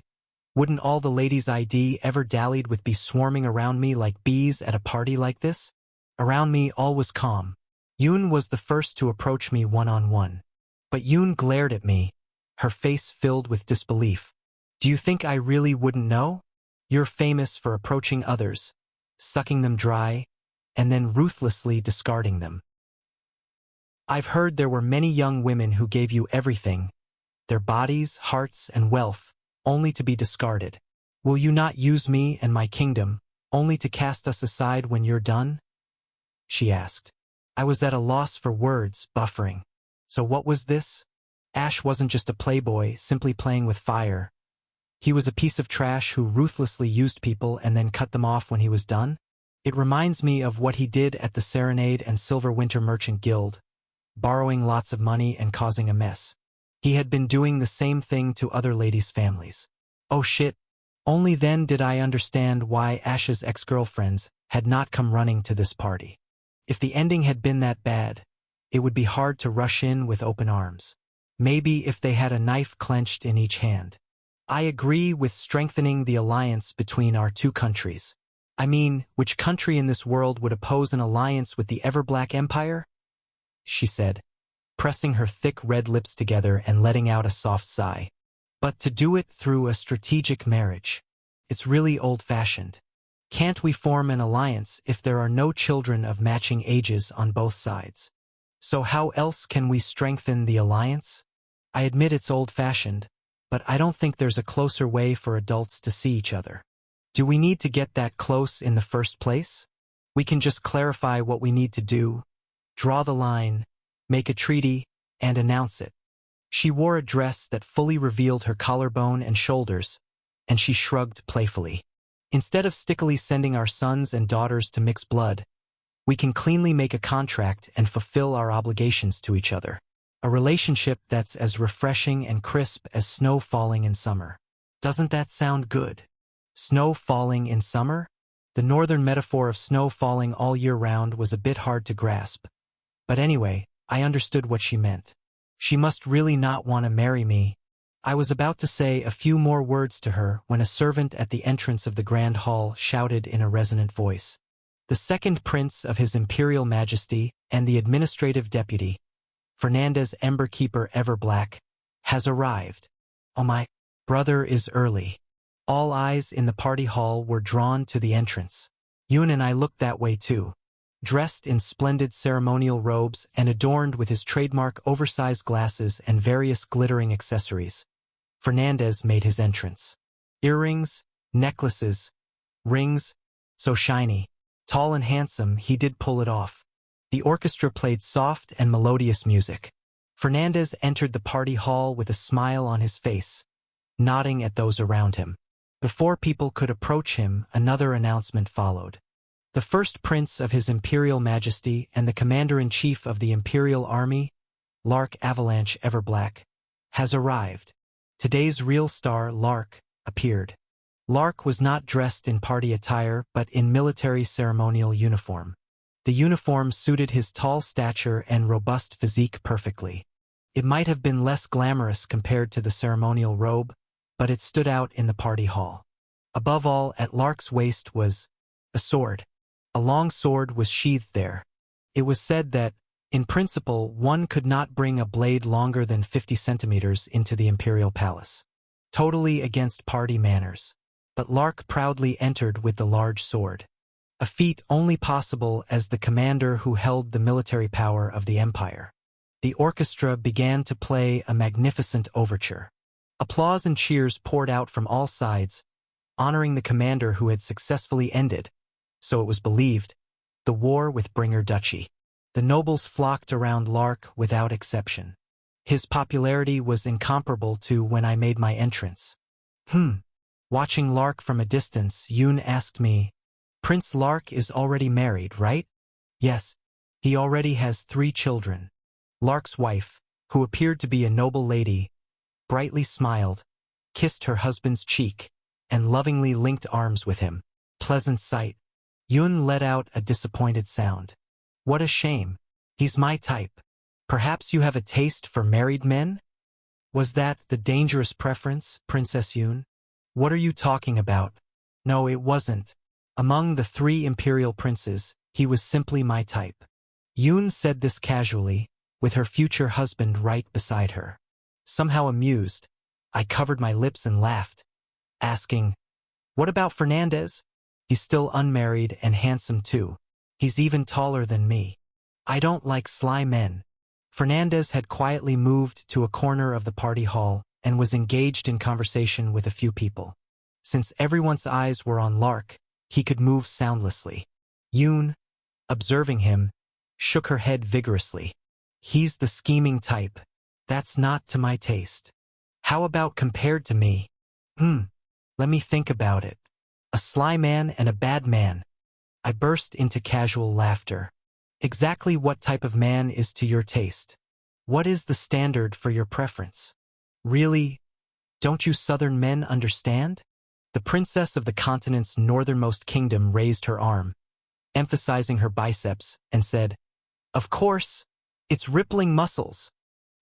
wouldn't all the ladies I'd ever dallied with be swarming around me like bees at a party like this? Around me all was calm. Yoon was the first to approach me one-on-one. But Yoon glared at me, her face filled with disbelief. Do you think I really wouldn't know? You're famous for approaching others, sucking them dry, and then ruthlessly discarding them. I've heard there were many young women who gave you everything, their bodies, hearts, and wealth, only to be discarded. Will you not use me and my kingdom, only to cast us aside when you're done? She asked. I was at a loss for words, buffering. So what was this? Ash wasn't just a playboy, simply playing with fire. He was a piece of trash who ruthlessly used people and then cut them off when he was done? It reminds me of what he did at the Serenade and Silver Winter Merchant Guild, borrowing lots of money and causing a mess. He had been doing the same thing to other ladies' families. Oh shit. Only then did I understand why Ash's ex-girlfriends had not come running to this party. If the ending had been that bad, it would be hard to rush in with open arms. Maybe if they had a knife clenched in each hand. I agree with strengthening the alliance between our two countries. I mean, which country in this world would oppose an alliance with the Everblack Empire? She said, pressing her thick red lips together and letting out a soft sigh. But to do it through a strategic marriage. It's really old-fashioned. Can't we form an alliance if there are no children of matching ages on both sides? So how else can we strengthen the alliance? I admit it's old-fashioned, but I don't think there's a closer way for adults to see each other. Do we need to get that close in the first place? We can just clarify what we need to do, draw the line, make a treaty, and announce it. She wore a dress that fully revealed her collarbone and shoulders, and she shrugged playfully. Instead of stickily sending our sons and daughters to mix blood, we can cleanly make a contract and fulfill our obligations to each other. A relationship that's as refreshing and crisp as snow falling in summer. Doesn't that sound good? Snow falling in summer? The northern metaphor of snow falling all year round was a bit hard to grasp. But anyway, I understood what she meant. She must really not want to marry me. I was about to say a few more words to her when a servant at the entrance of the grand hall shouted in a resonant voice. The second prince of His Imperial Majesty and the administrative deputy, Fernandez Emberkeeper Everblack, has arrived. Oh, my brother is early. All eyes in the party hall were drawn to the entrance. Yoon and I looked that way too. Dressed in splendid ceremonial robes and adorned with his trademark oversized glasses and various glittering accessories, Fernandez made his entrance. Earrings, necklaces, rings, so shiny. Tall and handsome, he did pull it off. The orchestra played soft and melodious music. Fernandez entered the party hall with a smile on his face, nodding at those around him. Before people could approach him, another announcement followed. The first prince of His Imperial Majesty and the commander-in-chief of the Imperial Army, Lark Avalanche Everblack, has arrived. Today's real star, Lark, appeared. Lark was not dressed in party attire but in military ceremonial uniform. The uniform suited his tall stature and robust physique perfectly. It might have been less glamorous compared to the ceremonial robe, but it stood out in the party hall. Above all, at Lark's waist was a sword. A long sword was sheathed there. It was said that, in principle, one could not bring a blade longer than 50 centimeters into the imperial palace. Totally against party manners. But Lark proudly entered with the large sword. A feat only possible as the commander who held the military power of the empire. The orchestra began to play a magnificent overture. Applause and cheers poured out from all sides, honoring the commander who had successfully ended, so it was believed, the war with Bringer Duchy. The nobles flocked around Lark without exception. His popularity was incomparable to when I made my entrance. Watching Lark from a distance, Yoon asked me, Prince Lark is already married, right? Yes. He already has 3 children. Lark's wife, who appeared to be a noble lady, brightly smiled, kissed her husband's cheek, and lovingly linked arms with him. Pleasant sight. Yun let out a disappointed sound. What a shame. He's my type. Perhaps you have a taste for married men? Was that the dangerous preference, Princess Yun? What are you talking about? No, it wasn't. Among the 3 imperial princes, he was simply my type. Yun said this casually, with her future husband right beside her. Somehow amused, I covered my lips and laughed, asking, "What about Fernandez? He's still unmarried and handsome too. He's even taller than me." I don't like sly men. Fernandez had quietly moved to a corner of the party hall and was engaged in conversation with a few people. Since everyone's eyes were on Lark, he could move soundlessly. Yun, observing him, shook her head vigorously. He's the scheming type. That's not to my taste. How about compared to me? Let me think about it. A sly man and a bad man. I burst into casual laughter. Exactly what type of man is to your taste? What is the standard for your preference? Really, don't you southern men understand? The princess of the continent's northernmost kingdom raised her arm, emphasizing her biceps, and said, "Of course, it's rippling muscles."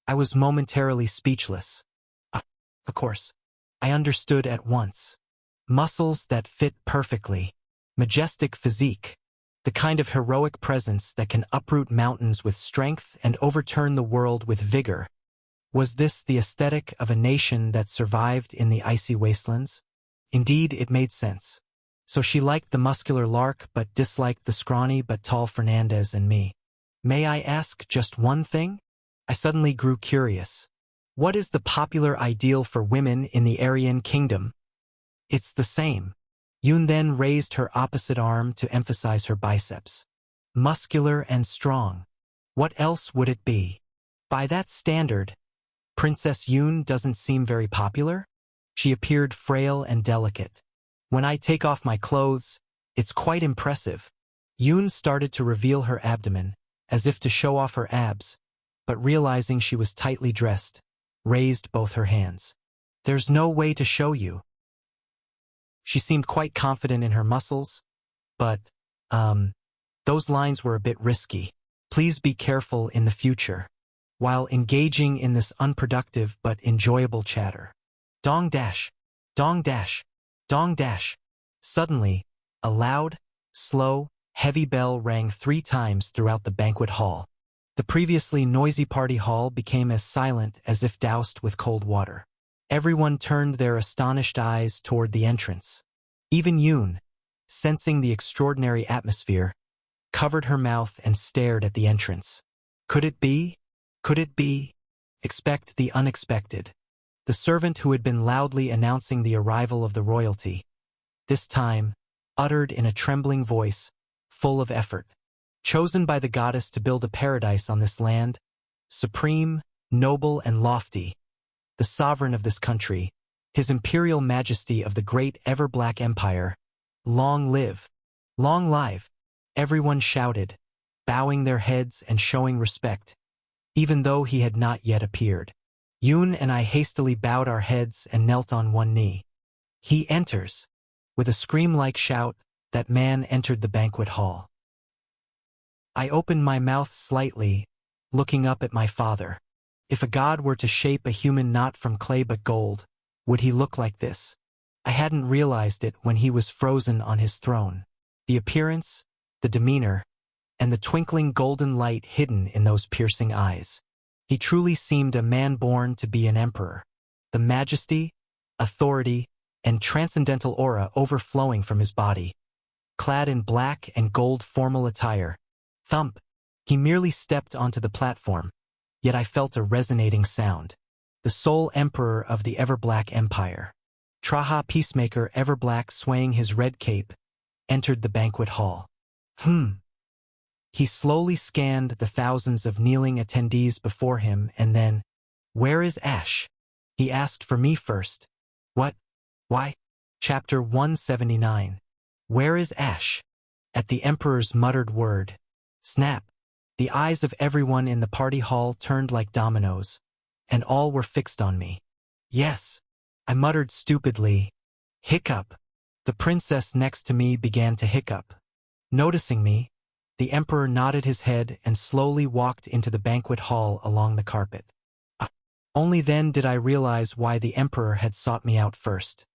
I was momentarily speechless. Of course, I understood at once. Muscles that fit perfectly. Majestic physique. The kind of heroic presence that can uproot mountains with strength and overturn the world with vigor. Was this the aesthetic of a nation that survived in the icy wastelands? Indeed, it made sense. So she liked the muscular Lark but disliked the scrawny but tall Fernandez and me. May I ask just one thing? I suddenly grew curious. What is the popular ideal for women in the Aryan kingdom? It's the same. Yun then raised her opposite arm to emphasize her biceps. Muscular and strong. What else would it be? By that standard, Princess Yun doesn't seem very popular? She appeared frail and delicate. When I take off my clothes, it's quite impressive. Yun started to reveal her abdomen, as if to show off her abs, but realizing she was tightly dressed, raised both her hands. There's no way to show you. She seemed quite confident in her muscles, but, those lines were a bit risky. Please be careful in the future, while engaging in this unproductive but enjoyable chatter. Dong dash, dong dash, dong dash. Suddenly, a loud, slow, heavy bell rang 3 times throughout the banquet hall. The previously noisy party hall became as silent as if doused with cold water. Everyone turned their astonished eyes toward the entrance. Even Yun, sensing the extraordinary atmosphere, covered her mouth and stared at the entrance. Could it be? Could it be? Expect the unexpected. The servant who had been loudly announcing the arrival of the royalty, this time, uttered in a trembling voice, full of effort. Chosen by the goddess to build a paradise on this land, supreme, noble, and lofty, the sovereign of this country, His Imperial Majesty of the great ever-black empire, long live, long live, everyone shouted, bowing their heads and showing respect, even though he had not yet appeared. Yun and I hastily bowed our heads and knelt on one knee. He enters. With a scream-like shout, that man entered the banquet hall. I opened my mouth slightly, looking up at my father. If a god were to shape a human not from clay but gold, would he look like this? I hadn't realized it when he was frozen on his throne. The appearance, the demeanor, and the twinkling golden light hidden in those piercing eyes. He truly seemed a man born to be an emperor. The majesty, authority, and transcendental aura overflowing from his body. Clad in black and gold formal attire, thump, he merely stepped onto the platform, yet I felt a resonating sound. The sole emperor of the Ever-Black Empire, Traha Peacemaker Ever-Black swaying his red cape, entered the banquet hall. He slowly scanned the thousands of kneeling attendees before him and then, "Where is Ash?" He asked for me first. What? Why? Chapter 179. Where is Ash? At the Emperor's muttered word. Snap. The eyes of everyone in the party hall turned like dominoes, and all were fixed on me. Yes, I muttered stupidly. Hiccup. The princess next to me began to hiccup. Noticing me, the emperor nodded his head and slowly walked into the banquet hall along the carpet. Only then did I realize why the emperor had sought me out first.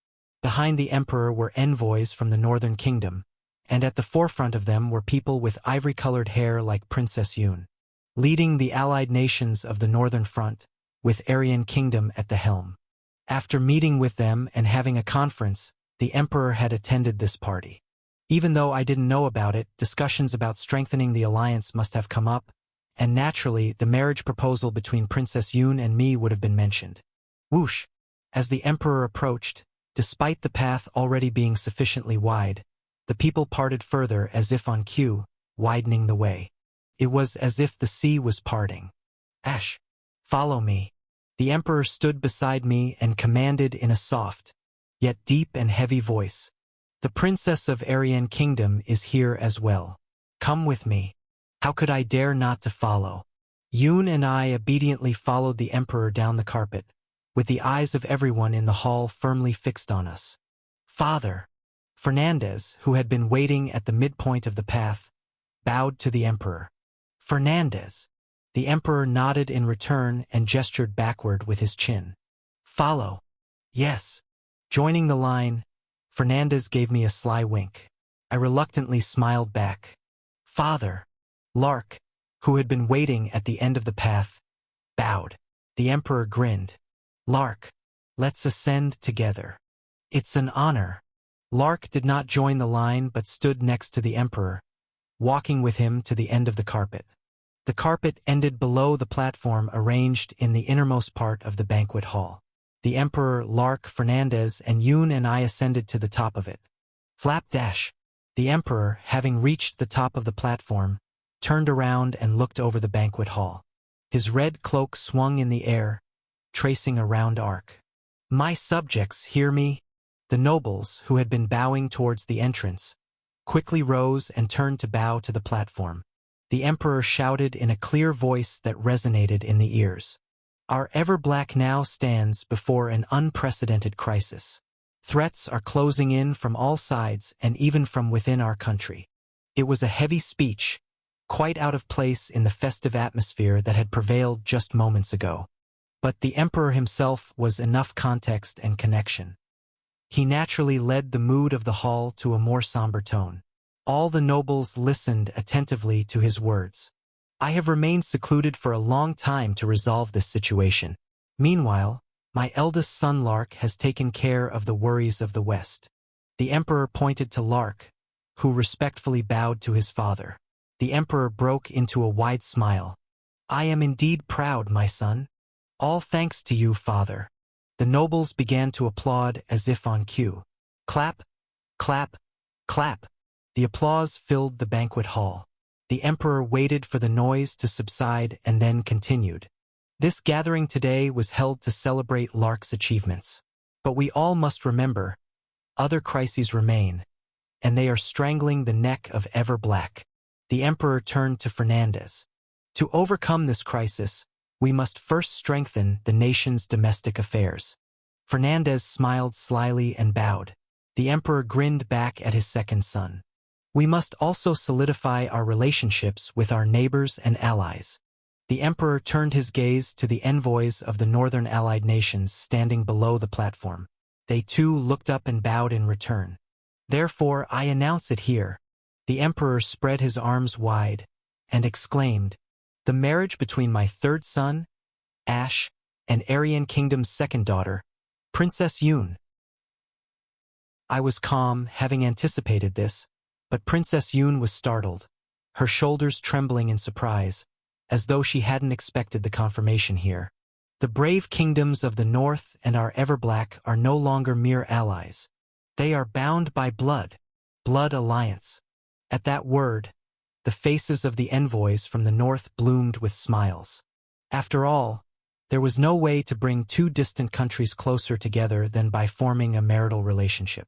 Behind the emperor were envoys from the northern kingdom, and at the forefront of them were people with ivory-colored hair like Princess Yoon, leading the allied nations of the northern front, with Aryan Kingdom at the helm. After meeting with them and having a conference, the emperor had attended this party. Even though I didn't know about it, discussions about strengthening the alliance must have come up, and naturally the marriage proposal between Princess Yoon and me would have been mentioned. Whoosh! As the emperor approached, despite the path already being sufficiently wide, the people parted further as if on cue, widening the way. It was as if the sea was parting. Ash, follow me. The emperor stood beside me and commanded in a soft, yet deep and heavy voice. The princess of Aryan Kingdom is here as well. Come with me. How could I dare not to follow? Yoon and I obediently followed the emperor down the carpet, with the eyes of everyone in the hall firmly fixed on us. Father! Fernandez, who had been waiting at the midpoint of the path, bowed to the emperor. Fernandez! The emperor nodded in return and gestured backward with his chin. Follow. Yes. Joining the line, Fernandez gave me a sly wink. I reluctantly smiled back. Father! Lark, who had been waiting at the end of the path, bowed. The emperor grinned. Lark, let's ascend together. It's an honor. Lark did not join the line but stood next to the emperor, walking with him to the end of the carpet. The carpet ended below the platform arranged in the innermost part of the banquet hall. The emperor, Lark, Fernandez, and Yoon and I ascended to the top of it. Flapdash! The emperor, having reached the top of the platform, turned around and looked over the banquet hall. His red cloak swung in the air, tracing a round arc. My subjects, hear me? The nobles, who had been bowing towards the entrance, quickly rose and turned to bow to the platform. The emperor shouted in a clear voice that resonated in the ears. Our Everblack now stands before an unprecedented crisis. Threats are closing in from all sides and even from within our country. It was a heavy speech, quite out of place in the festive atmosphere that had prevailed just moments ago. But the emperor himself was enough context and connection. He naturally led the mood of the hall to a more somber tone. All the nobles listened attentively to his words. I have remained secluded for a long time to resolve this situation. Meanwhile, my eldest son Lark has taken care of the worries of the West. The emperor pointed to Lark, who respectfully bowed to his father. The emperor broke into a wide smile. I am indeed proud, my son. All thanks to you, father. The nobles began to applaud as if on cue. Clap, clap, clap. The applause filled the banquet hall. The emperor waited for the noise to subside and then continued. This gathering today was held to celebrate Lark's achievements. But we all must remember, other crises remain, and they are strangling the neck of Everblack. The emperor turned to Fernandez. To overcome this crisis, we must first strengthen the nation's domestic affairs. Fernandez smiled slyly and bowed. The emperor grinned back at his second son. We must also solidify our relationships with our neighbors and allies. The emperor turned his gaze to the envoys of the northern allied nations standing below the platform. They too looked up and bowed in return. Therefore, I announce it here. The emperor spread his arms wide and exclaimed, the marriage between my third son, Ash, and Aryan Kingdom's second daughter, Princess Yoon. I was calm, having anticipated this, but Princess Yoon was startled, her shoulders trembling in surprise, as though she hadn't expected the confirmation here. The brave kingdoms of the north and our Everblack are no longer mere allies. They are bound by blood alliance. At that word, the faces of the envoys from the north bloomed with smiles. After all, there was no way to bring two distant countries closer together than by forming a marital relationship.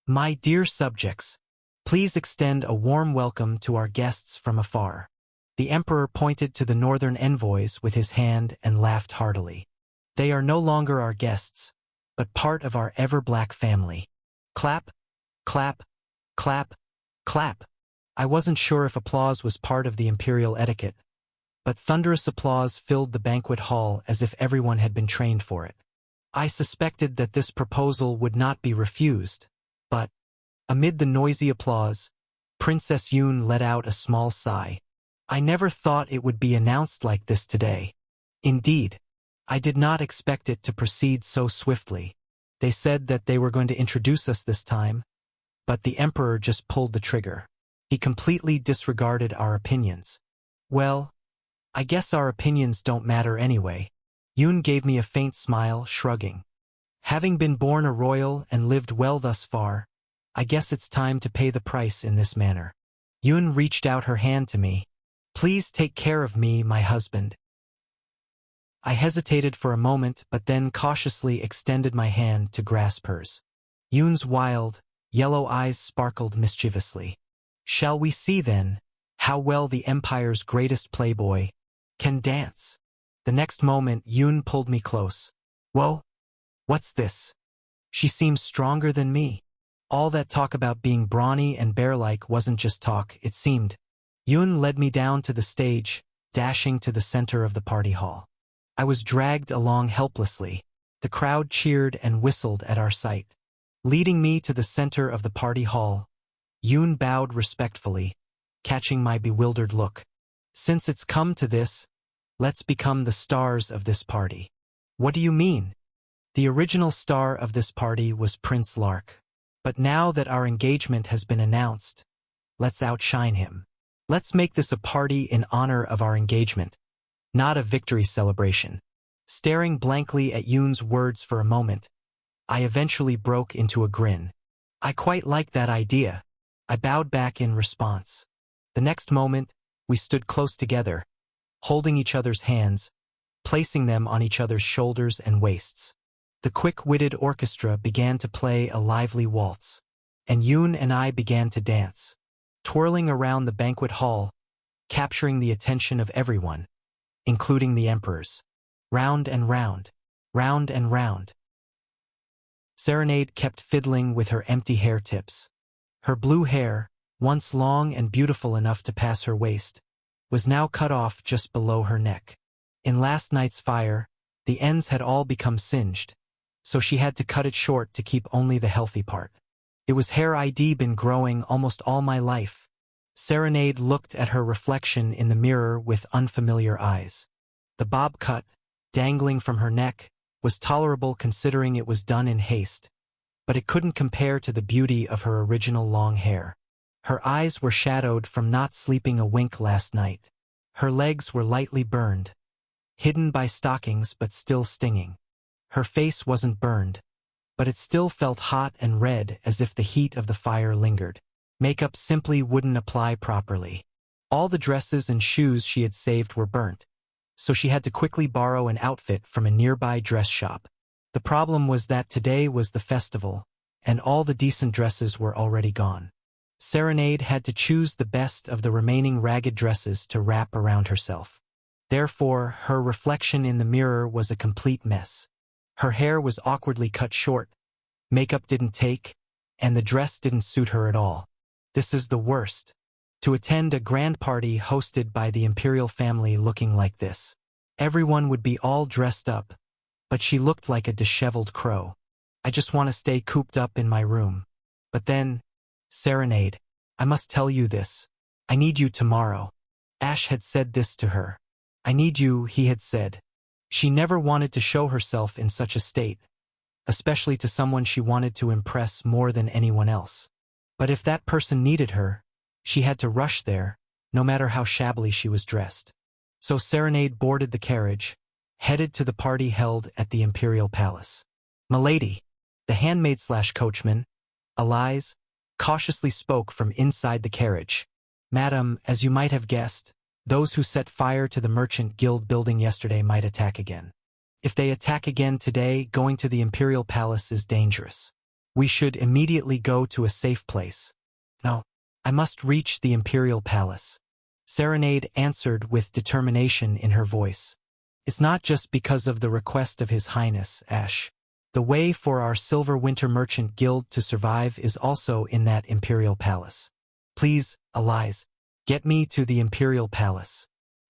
My dear subjects, please extend a warm welcome to our guests from afar. The emperor pointed to the northern envoys with his hand and laughed heartily. They are no longer our guests, but part of our ever-black family. Clap, clap, clap, clap. I wasn't sure if applause was part of the imperial etiquette, but thunderous applause filled the banquet hall as if everyone had been trained for it. I suspected that this proposal would not be refused, but, amid the noisy applause, Princess Yoon let out a small sigh. I never thought it would be announced like this today. Indeed, I did not expect it to proceed so swiftly. They said that they were going to introduce us this time, but the emperor just pulled the trigger. He completely disregarded our opinions. Well, I guess our opinions don't matter anyway. Yoon gave me a faint smile, shrugging. Having been born a royal and lived well thus far, I guess it's time to pay the price in this manner. Yoon reached out her hand to me. Please take care of me, my husband. I hesitated for a moment but then cautiously extended my hand to grasp hers. Yoon's wild, yellow eyes sparkled mischievously. Shall we see then, how well the Empire's greatest playboy can dance? The next moment Yoon pulled me close. Whoa, what's this? She seems stronger than me. All that talk about being brawny and bear-like wasn't just talk, it seemed. Yoon led me down to the stage, dashing to the center of the party hall. I was dragged along helplessly. The crowd cheered and whistled at our sight. Leading me to the center of the party hall, Yoon bowed respectfully, catching my bewildered look. Since it's come to this, let's become the stars of this party. What do you mean? The original star of this party was Prince Lark. But now that our engagement has been announced, let's outshine him. Let's make this a party in honor of our engagement, not a victory celebration. Staring blankly at Yoon's words for a moment, I eventually broke into a grin. I quite like that idea. I bowed back in response. The next moment, we stood close together, holding each other's hands, placing them on each other's shoulders and waists. The quick-witted orchestra began to play a lively waltz, and Yoon and I began to dance, twirling around the banquet hall, capturing the attention of everyone, including the emperors. Round and round, round and round. Serenade kept fiddling with her empty hair tips. Her blue hair, once long and beautiful enough to pass her waist, was now cut off just below her neck. In last night's fire, the ends had all become singed, so she had to cut it short to keep only the healthy part. It was hair I'd been growing almost all my life. Serenade looked at her reflection in the mirror with unfamiliar eyes. The bob cut, dangling from her neck, was tolerable considering it was done in haste, but it couldn't compare to the beauty of her original long hair. Her eyes were shadowed from not sleeping a wink last night. Her legs were lightly burned, hidden by stockings but still stinging. Her face wasn't burned, but it still felt hot and red as if the heat of the fire lingered. Makeup simply wouldn't apply properly. All the dresses and shoes she had saved were burnt, so she had to quickly borrow an outfit from a nearby dress shop. The problem was that today was the festival, and all the decent dresses were already gone. Serenade had to choose the best of the remaining ragged dresses to wrap around herself. Therefore, her reflection in the mirror was a complete mess. Her hair was awkwardly cut short, makeup didn't take, and the dress didn't suit her at all. This is the worst. To attend a grand party hosted by the imperial family looking like this. Everyone would be all dressed up, but she looked like a disheveled crow. I just want to stay cooped up in my room. But then, Serenade, I must tell you this. I need you tomorrow. Ash had said this to her. I need you, he had said. She never wanted to show herself in such a state, especially to someone she wanted to impress more than anyone else. But if that person needed her, she had to rush there, no matter how shabbily she was dressed. So Serenade boarded the carriage, headed to the party held at the Imperial Palace. Milady, the handmaid/coachman, Elise, cautiously spoke from inside the carriage. Madam, as you might have guessed, those who set fire to the Merchant Guild building yesterday might attack again. If they attack again today, going to the Imperial Palace is dangerous. We should immediately go to a safe place. No, I must reach the Imperial Palace. Serenade answered with determination in her voice. It's not just because of the request of His Highness, Ash. The way for our Silver Winter Merchant Guild to survive is also in that Imperial Palace. Please, Elise, get me to the Imperial Palace.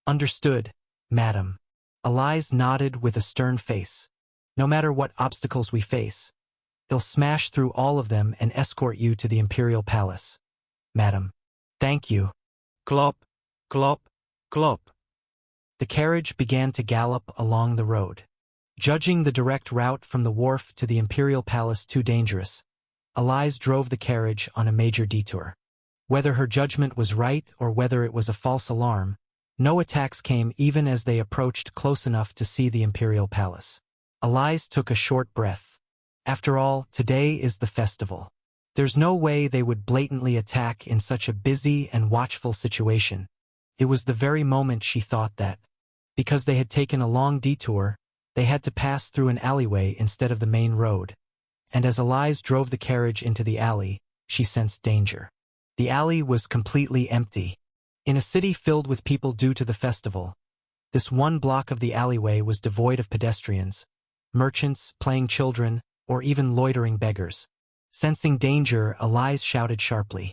Understood, madam. Elise nodded with a stern face. No matter what obstacles we face, they'll smash through all of them and escort you to the Imperial Palace. Madam. Thank you. Clop, clop, clop. The carriage began to gallop along the road. Judging the direct route from the wharf to the Imperial Palace too dangerous, Elise drove the carriage on a major detour. Whether her judgment was right or whether it was a false alarm, no attacks came even as they approached close enough to see the Imperial Palace. Elise took a short breath. After all, today is the festival. There's no way they would blatantly attack in such a busy and watchful situation. It was the very moment she thought that, because they had taken a long detour, they had to pass through an alleyway instead of the main road. And as Elise drove the carriage into the alley, she sensed danger. The alley was completely empty. In a city filled with people due to the festival, this one block of the alleyway was devoid of pedestrians, merchants, playing children, or even loitering beggars. Sensing danger, Elise shouted sharply,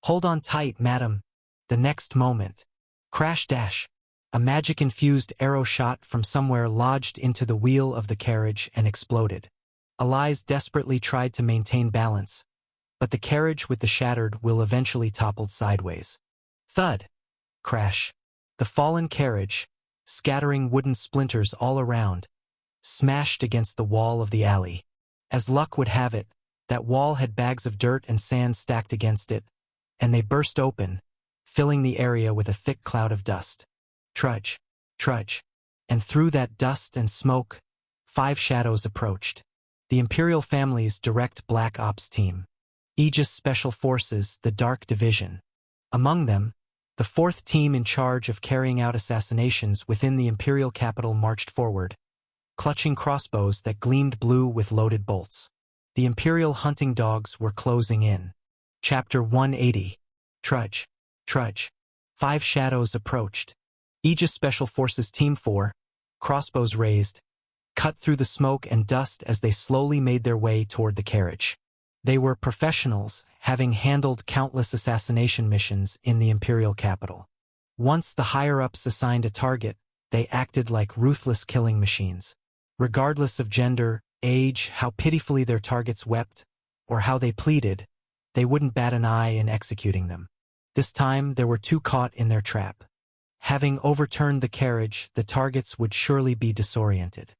"Hold on tight, madam." The next moment, crash dash, a magic-infused arrow shot from somewhere lodged into the wheel of the carriage and exploded. Elise desperately tried to maintain balance, but the carriage with the shattered wheel eventually toppled sideways. Thud! Crash! The fallen carriage, scattering wooden splinters all around, smashed against the wall of the alley. As luck would have it, that wall had bags of dirt and sand stacked against it, and they burst open, filling the area with a thick cloud of dust. Trudge, trudge, and through that dust and smoke, 5 shadows approached. The Imperial family's direct Black Ops team. Aegis Special Forces, the Dark Division. Among them, the 4th team in charge of carrying out assassinations within the Imperial capital marched forward, clutching crossbows that gleamed blue with loaded bolts. The Imperial hunting dogs were closing in. Chapter 180. Trudge, trudge. 5 shadows approached. Aegis Special Forces Team 4, crossbows raised, cut through the smoke and dust as they slowly made their way toward the carriage. They were professionals, having handled countless assassination missions in the Imperial capital. Once the higher-ups assigned a target, they acted like ruthless killing machines. Regardless of gender, age, how pitifully their targets wept, or how they pleaded, they wouldn't bat an eye in executing them. This time there were 2 caught in their trap. Having overturned the carriage, the targets would surely be disoriented.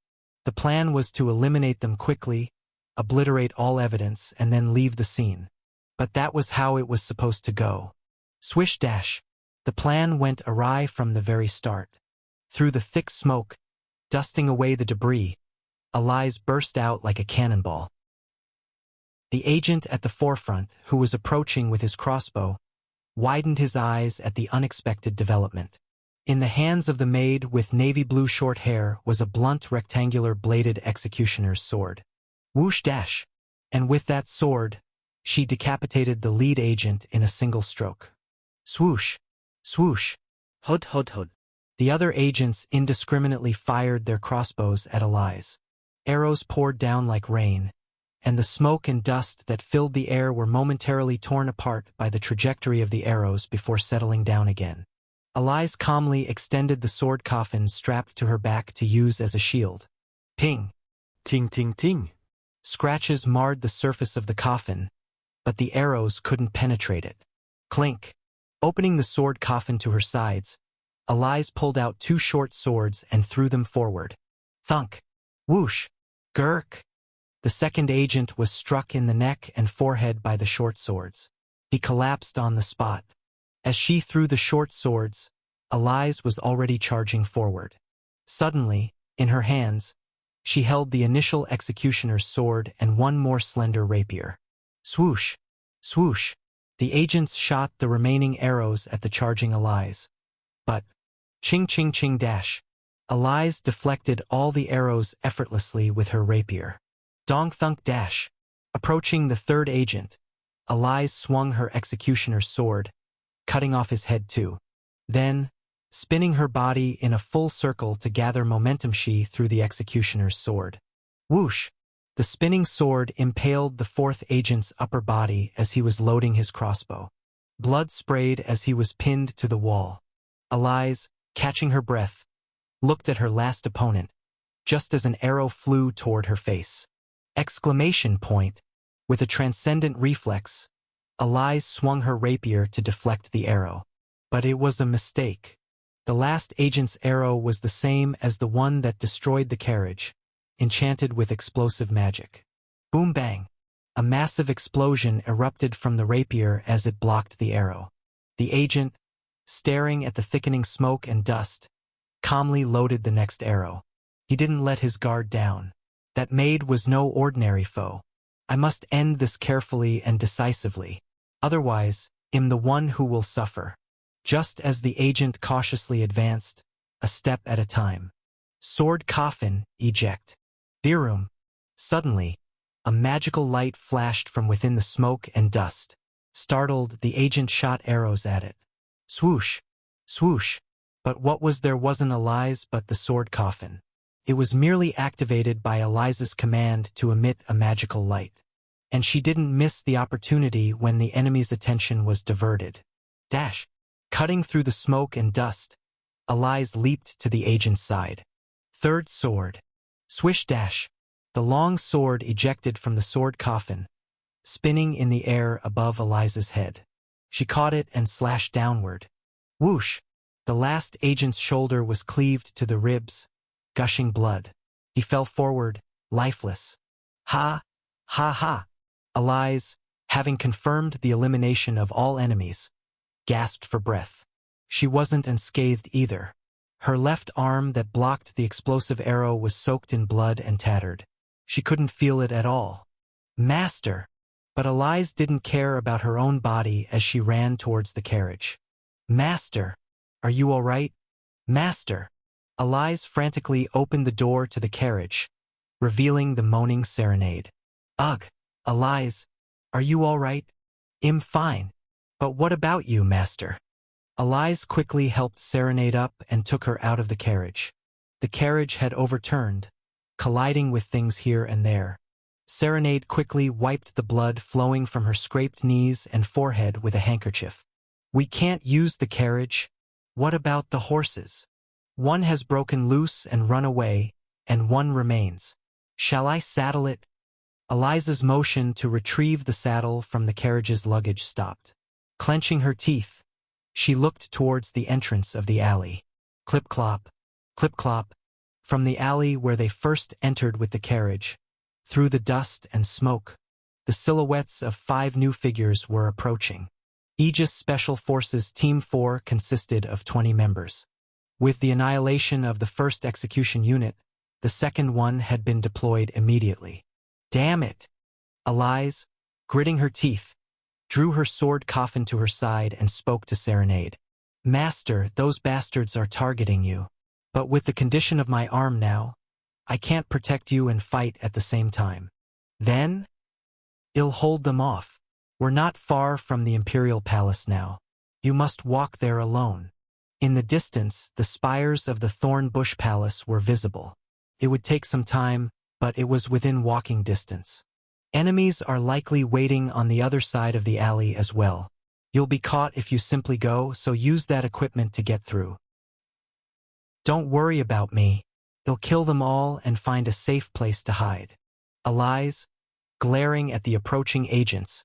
The plan was to eliminate them quickly, obliterate all evidence, and then leave the scene. But that was how it was supposed to go. Swish dash. The plan went awry from the very start. Through the thick smoke, dusting away the debris, Elise burst out like a cannonball. The agent at the forefront, who was approaching with his crossbow, widened his eyes at the unexpected development. In the hands of the maid with navy blue short hair was a blunt rectangular bladed executioner's sword. Whoosh dash! And with that sword, she decapitated the lead agent in a single stroke. Swoosh! Swoosh! Hud hud hud! The other agents indiscriminately fired their crossbows at Elise. Arrows poured down like rain, and the smoke and dust that filled the air were momentarily torn apart by the trajectory of the arrows before settling down again. Elise calmly extended the sword coffin strapped to her back to use as a shield. Ping! Ting ting ting! Scratches marred the surface of the coffin, but the arrows couldn't penetrate it. Clink! Opening the sword coffin to her sides, Elise pulled out 2 short swords and threw them forward. Thunk! Whoosh! Gurk! The second agent was struck in the neck and forehead by the short swords. He collapsed on the spot. As she threw the short swords, Elise was already charging forward. Suddenly, in her hands, she held the initial executioner's sword and 1 more slender rapier. Swoosh! Swoosh! The agents shot the remaining arrows at the charging Elise. But, ching ching ching dash! Elise deflected all the arrows effortlessly with her rapier. Dong thunk dash! Approaching the third agent, Elise swung her executioner's sword, cutting off his head too. Then, spinning her body in a full circle to gather momentum, she threw the executioner's sword. Whoosh! The spinning sword impaled the fourth agent's upper body as he was loading his crossbow. Blood sprayed as he was pinned to the wall. Elise, catching her breath, looked at her last opponent, just as an arrow flew toward her face. Exclamation point! With a transcendent reflex, Elise swung her rapier to deflect the arrow. But it was a mistake. The last agent's arrow was the same as the one that destroyed the carriage, enchanted with explosive magic. Boom bang! A massive explosion erupted from the rapier as it blocked the arrow. The agent, staring at the thickening smoke and dust, calmly loaded the next arrow. He didn't let his guard down. That maid was no ordinary foe. I must end this carefully and decisively. Otherwise, I'm the one who will suffer. Just as the agent cautiously advanced, a step at a time. Sword coffin, eject. Virum. Suddenly, a magical light flashed from within the smoke and dust. Startled, the agent shot arrows at it. Swoosh! Swoosh! But what was there wasn't Elise but the sword coffin. It was merely activated by Elise's command to emit a magical light. And she didn't miss the opportunity when the enemy's attention was diverted. Dash! Cutting through the smoke and dust, Elise leaped to the agent's side. Third sword. Swish dash! The long sword ejected from the sword coffin, spinning in the air above Elise's head. She caught it and slashed downward. Whoosh! The last agent's shoulder was cleaved to the ribs, gushing blood. He fell forward, lifeless. Ha! Ha ha! Elise, having confirmed the elimination of all enemies, gasped for breath. She wasn't unscathed either. Her left arm that blocked the explosive arrow was soaked in blood and tattered. She couldn't feel it at all. Master! But Elise didn't care about her own body as she ran towards the carriage. Master! Are you all right? Master! Elise frantically opened the door to the carriage, revealing the moaning Serenade. Ugh! Elise! Are you all right? I'm fine. But what about you, Master? Elise quickly helped Serenade up and took her out of the carriage. The carriage had overturned, colliding with things here and there. Serenade quickly wiped the blood flowing from her scraped knees and forehead with a handkerchief. We can't use the carriage. What about the horses? One has broken loose and run away, and one remains. Shall I saddle it? Elise's motion to retrieve the saddle from the carriage's luggage stopped. Clenching her teeth, she looked towards the entrance of the alley. Clip-clop, clip-clop, from the alley where they first entered with the carriage. Through the dust and smoke, the silhouettes of 5 new figures were approaching. Aegis Special Forces Team 4 consisted of 20 members. With the annihilation of the first execution unit, the second one had been deployed immediately. Damn it! Elise, gritting her teeth, drew her sword coffin to her side and spoke to Serenade. Master, those bastards are targeting you. But with the condition of my arm now, I can't protect you and fight at the same time. Then? I'll hold them off. We're not far from the Imperial Palace now. You must walk there alone. In the distance, the spires of the Thorn Bush Palace were visible. It would take some time, but it was within walking distance. Enemies are likely waiting on the other side of the alley as well. You'll be caught if you simply go, so use that equipment to get through. Don't worry about me. I'll kill them all and find a safe place to hide. Elise, glaring at the approaching agents,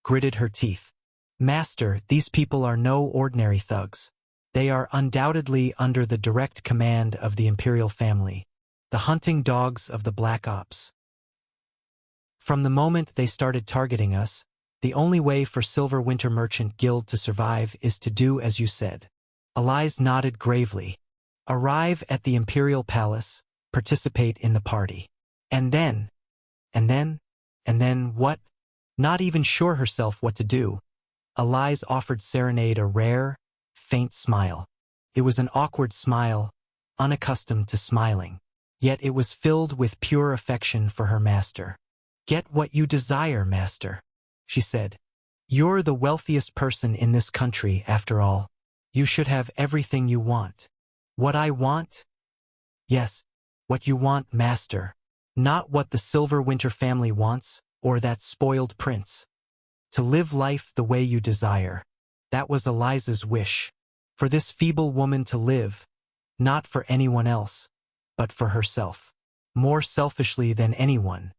gritted her teeth. Master, these people are no ordinary thugs. They are undoubtedly under the direct command of the Imperial family, the hunting dogs of the Black Ops. From the moment they started targeting us, the only way for Silver Winter Merchant Guild to survive is to do as you said. Elise nodded gravely. Arrive at the Imperial Palace, participate in the party. And then what? Not even sure herself what to do, Elise offered Serenade a rare, faint smile. It was an awkward smile, unaccustomed to smiling. Yet it was filled with pure affection for her master. Get what you desire, master, she said. You're the wealthiest person in this country, after all. You should have everything you want. What I want? Yes, what you want, master. Not what the Silver Winter family wants, or that spoiled prince. To live life the way you desire. That was Eliza's wish. For this feeble woman to live, not for anyone else, but for herself. More selfishly than anyone.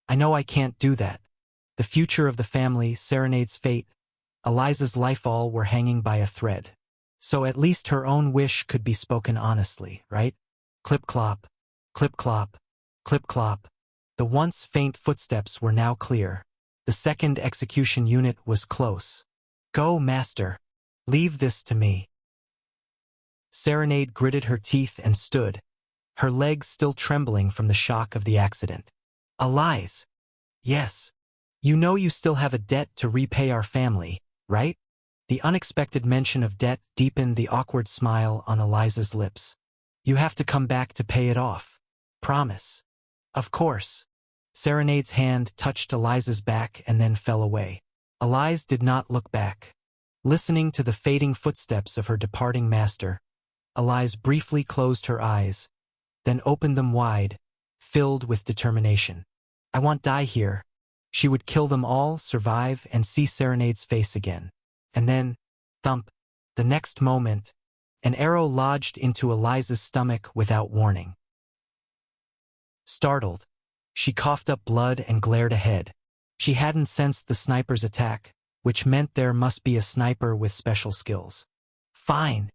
I know I can't do that. The future of the family, Serenade's fate, Eliza's life, all were hanging by a thread. So at least her own wish could be spoken honestly, right? Clip-clop, clip-clop, clip-clop. The once faint footsteps were now clear. The second execution unit was close. Go, master. Leave this to me. Serenade gritted her teeth and stood, her legs still trembling from the shock of the accident. Eliza. Yes. You know you still have a debt to repay our family, right? The unexpected mention of debt deepened the awkward smile on Eliza's lips. You have to come back to pay it off. Promise. Of course. Serenade's hand touched Eliza's back and then fell away. Eliza did not look back. Listening to the fading footsteps of her departing master, Eliza briefly closed her eyes, then opened them wide, filled with determination. I won't die here. She would kill them all, survive, and see Serenade's face again. And then, thump, the next moment, an arrow lodged into Eliza's stomach without warning. Startled, she coughed up blood and glared ahead. She hadn't sensed the sniper's attack, which meant there must be a sniper with special skills. Fine.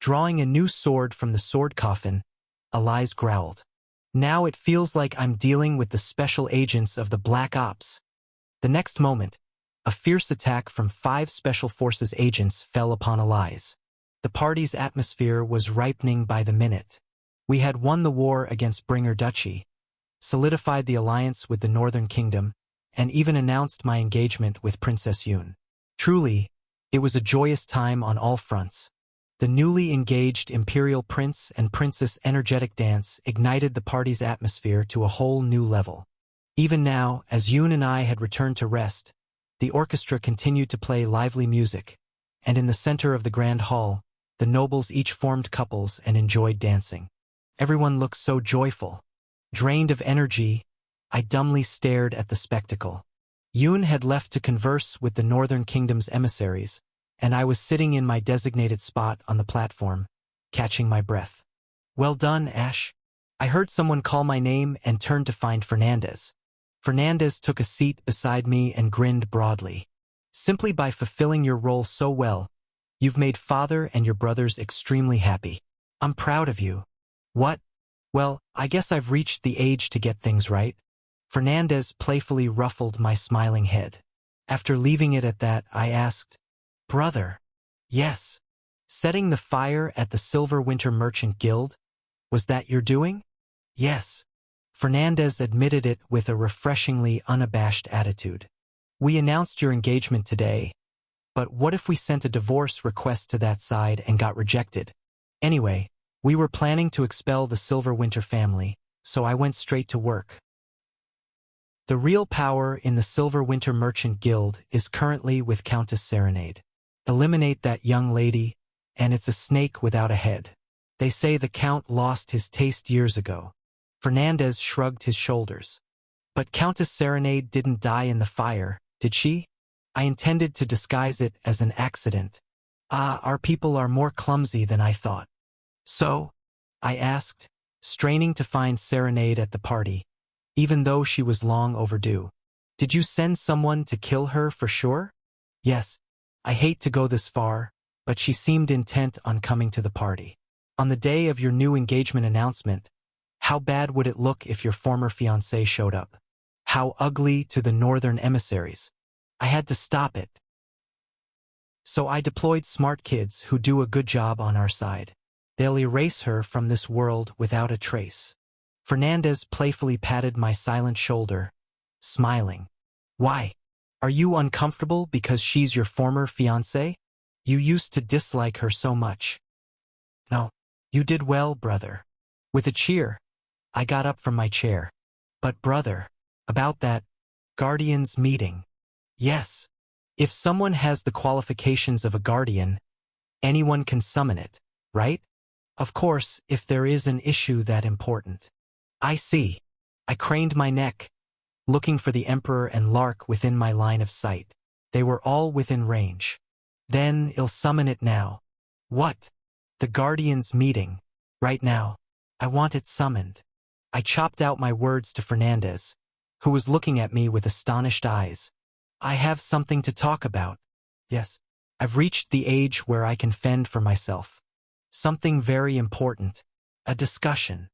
Drawing a new sword from the sword coffin, Eliza growled. Now it feels like I'm dealing with the special agents of the Black Ops. The next moment, a fierce attack from 5 Special Forces agents fell upon Eliza. The party's atmosphere was ripening by the minute. We had won the war against Bringer Duchy, solidified the alliance with the Northern Kingdom, and even announced my engagement with Princess Yun. Truly, it was a joyous time on all fronts. The newly engaged Imperial Prince and Princess energetic dance ignited the party's atmosphere to a whole new level. Even now, as Yun and I had returned to rest, the orchestra continued to play lively music, and in the center of the grand hall, the nobles each formed couples and enjoyed dancing. Everyone looked so joyful. Drained of energy, I dumbly stared at the spectacle. Yun had left to converse with the Northern Kingdom's emissaries, and I was sitting in my designated spot on the platform, catching my breath. Well done, Ash. I heard someone call my name and turned to find Fernandez. Fernandez took a seat beside me and grinned broadly. Simply by fulfilling your role so well, you've made Father and your brothers extremely happy. I'm proud of you. What? Well, I guess I've reached the age to get things right. Fernandez playfully ruffled my smiling head. After leaving it at that, I asked, Brother. Yes. Setting the fire at the Silver Winter Merchant Guild? Was that your doing? Yes. Fernandez admitted it with a refreshingly unabashed attitude. We announced your engagement today, but what if we sent a divorce request to that side and got rejected? Anyway, we were planning to expel the Silver Winter family, so I went straight to work. The real power in the Silver Winter Merchant Guild is currently with Countess Serenade. Eliminate that young lady, and it's a snake without a head. They say the Count lost his taste years ago. Fernandez shrugged his shoulders. But Countess Serenade didn't die in the fire, did she? I intended to disguise it as an accident. Our people are more clumsy than I thought. So? I asked, straining to find Serenade at the party, even though she was long overdue. Did you send someone to kill her for sure? Yes. I hate to go this far, but she seemed intent on coming to the party. On the day of your new engagement announcement, how bad would it look if your former fiancé showed up? How ugly to the northern emissaries. I had to stop it. So I deployed smart kids who do a good job on our side. They'll erase her from this world without a trace. Fernandez playfully patted my silent shoulder, smiling. Why? Are you uncomfortable because she's your former fiancé? You used to dislike her so much. No, you did well, brother. With a cheer, I got up from my chair. But brother, about that Guardians meeting. Yes. If someone has the qualifications of a guardian, Anyone can summon it, right? Of course, if there is an issue that important. I see. I craned my neck, looking for the Emperor and Lark within my line of sight. They were all within range. Then I'll summon it now. What? The Guardians meeting. Right now. I want it summoned. I chopped out my words to Fernandez, who was looking at me with astonished eyes. I have something to talk about. Yes. I've reached the age where I can fend for myself. Something very important. A discussion.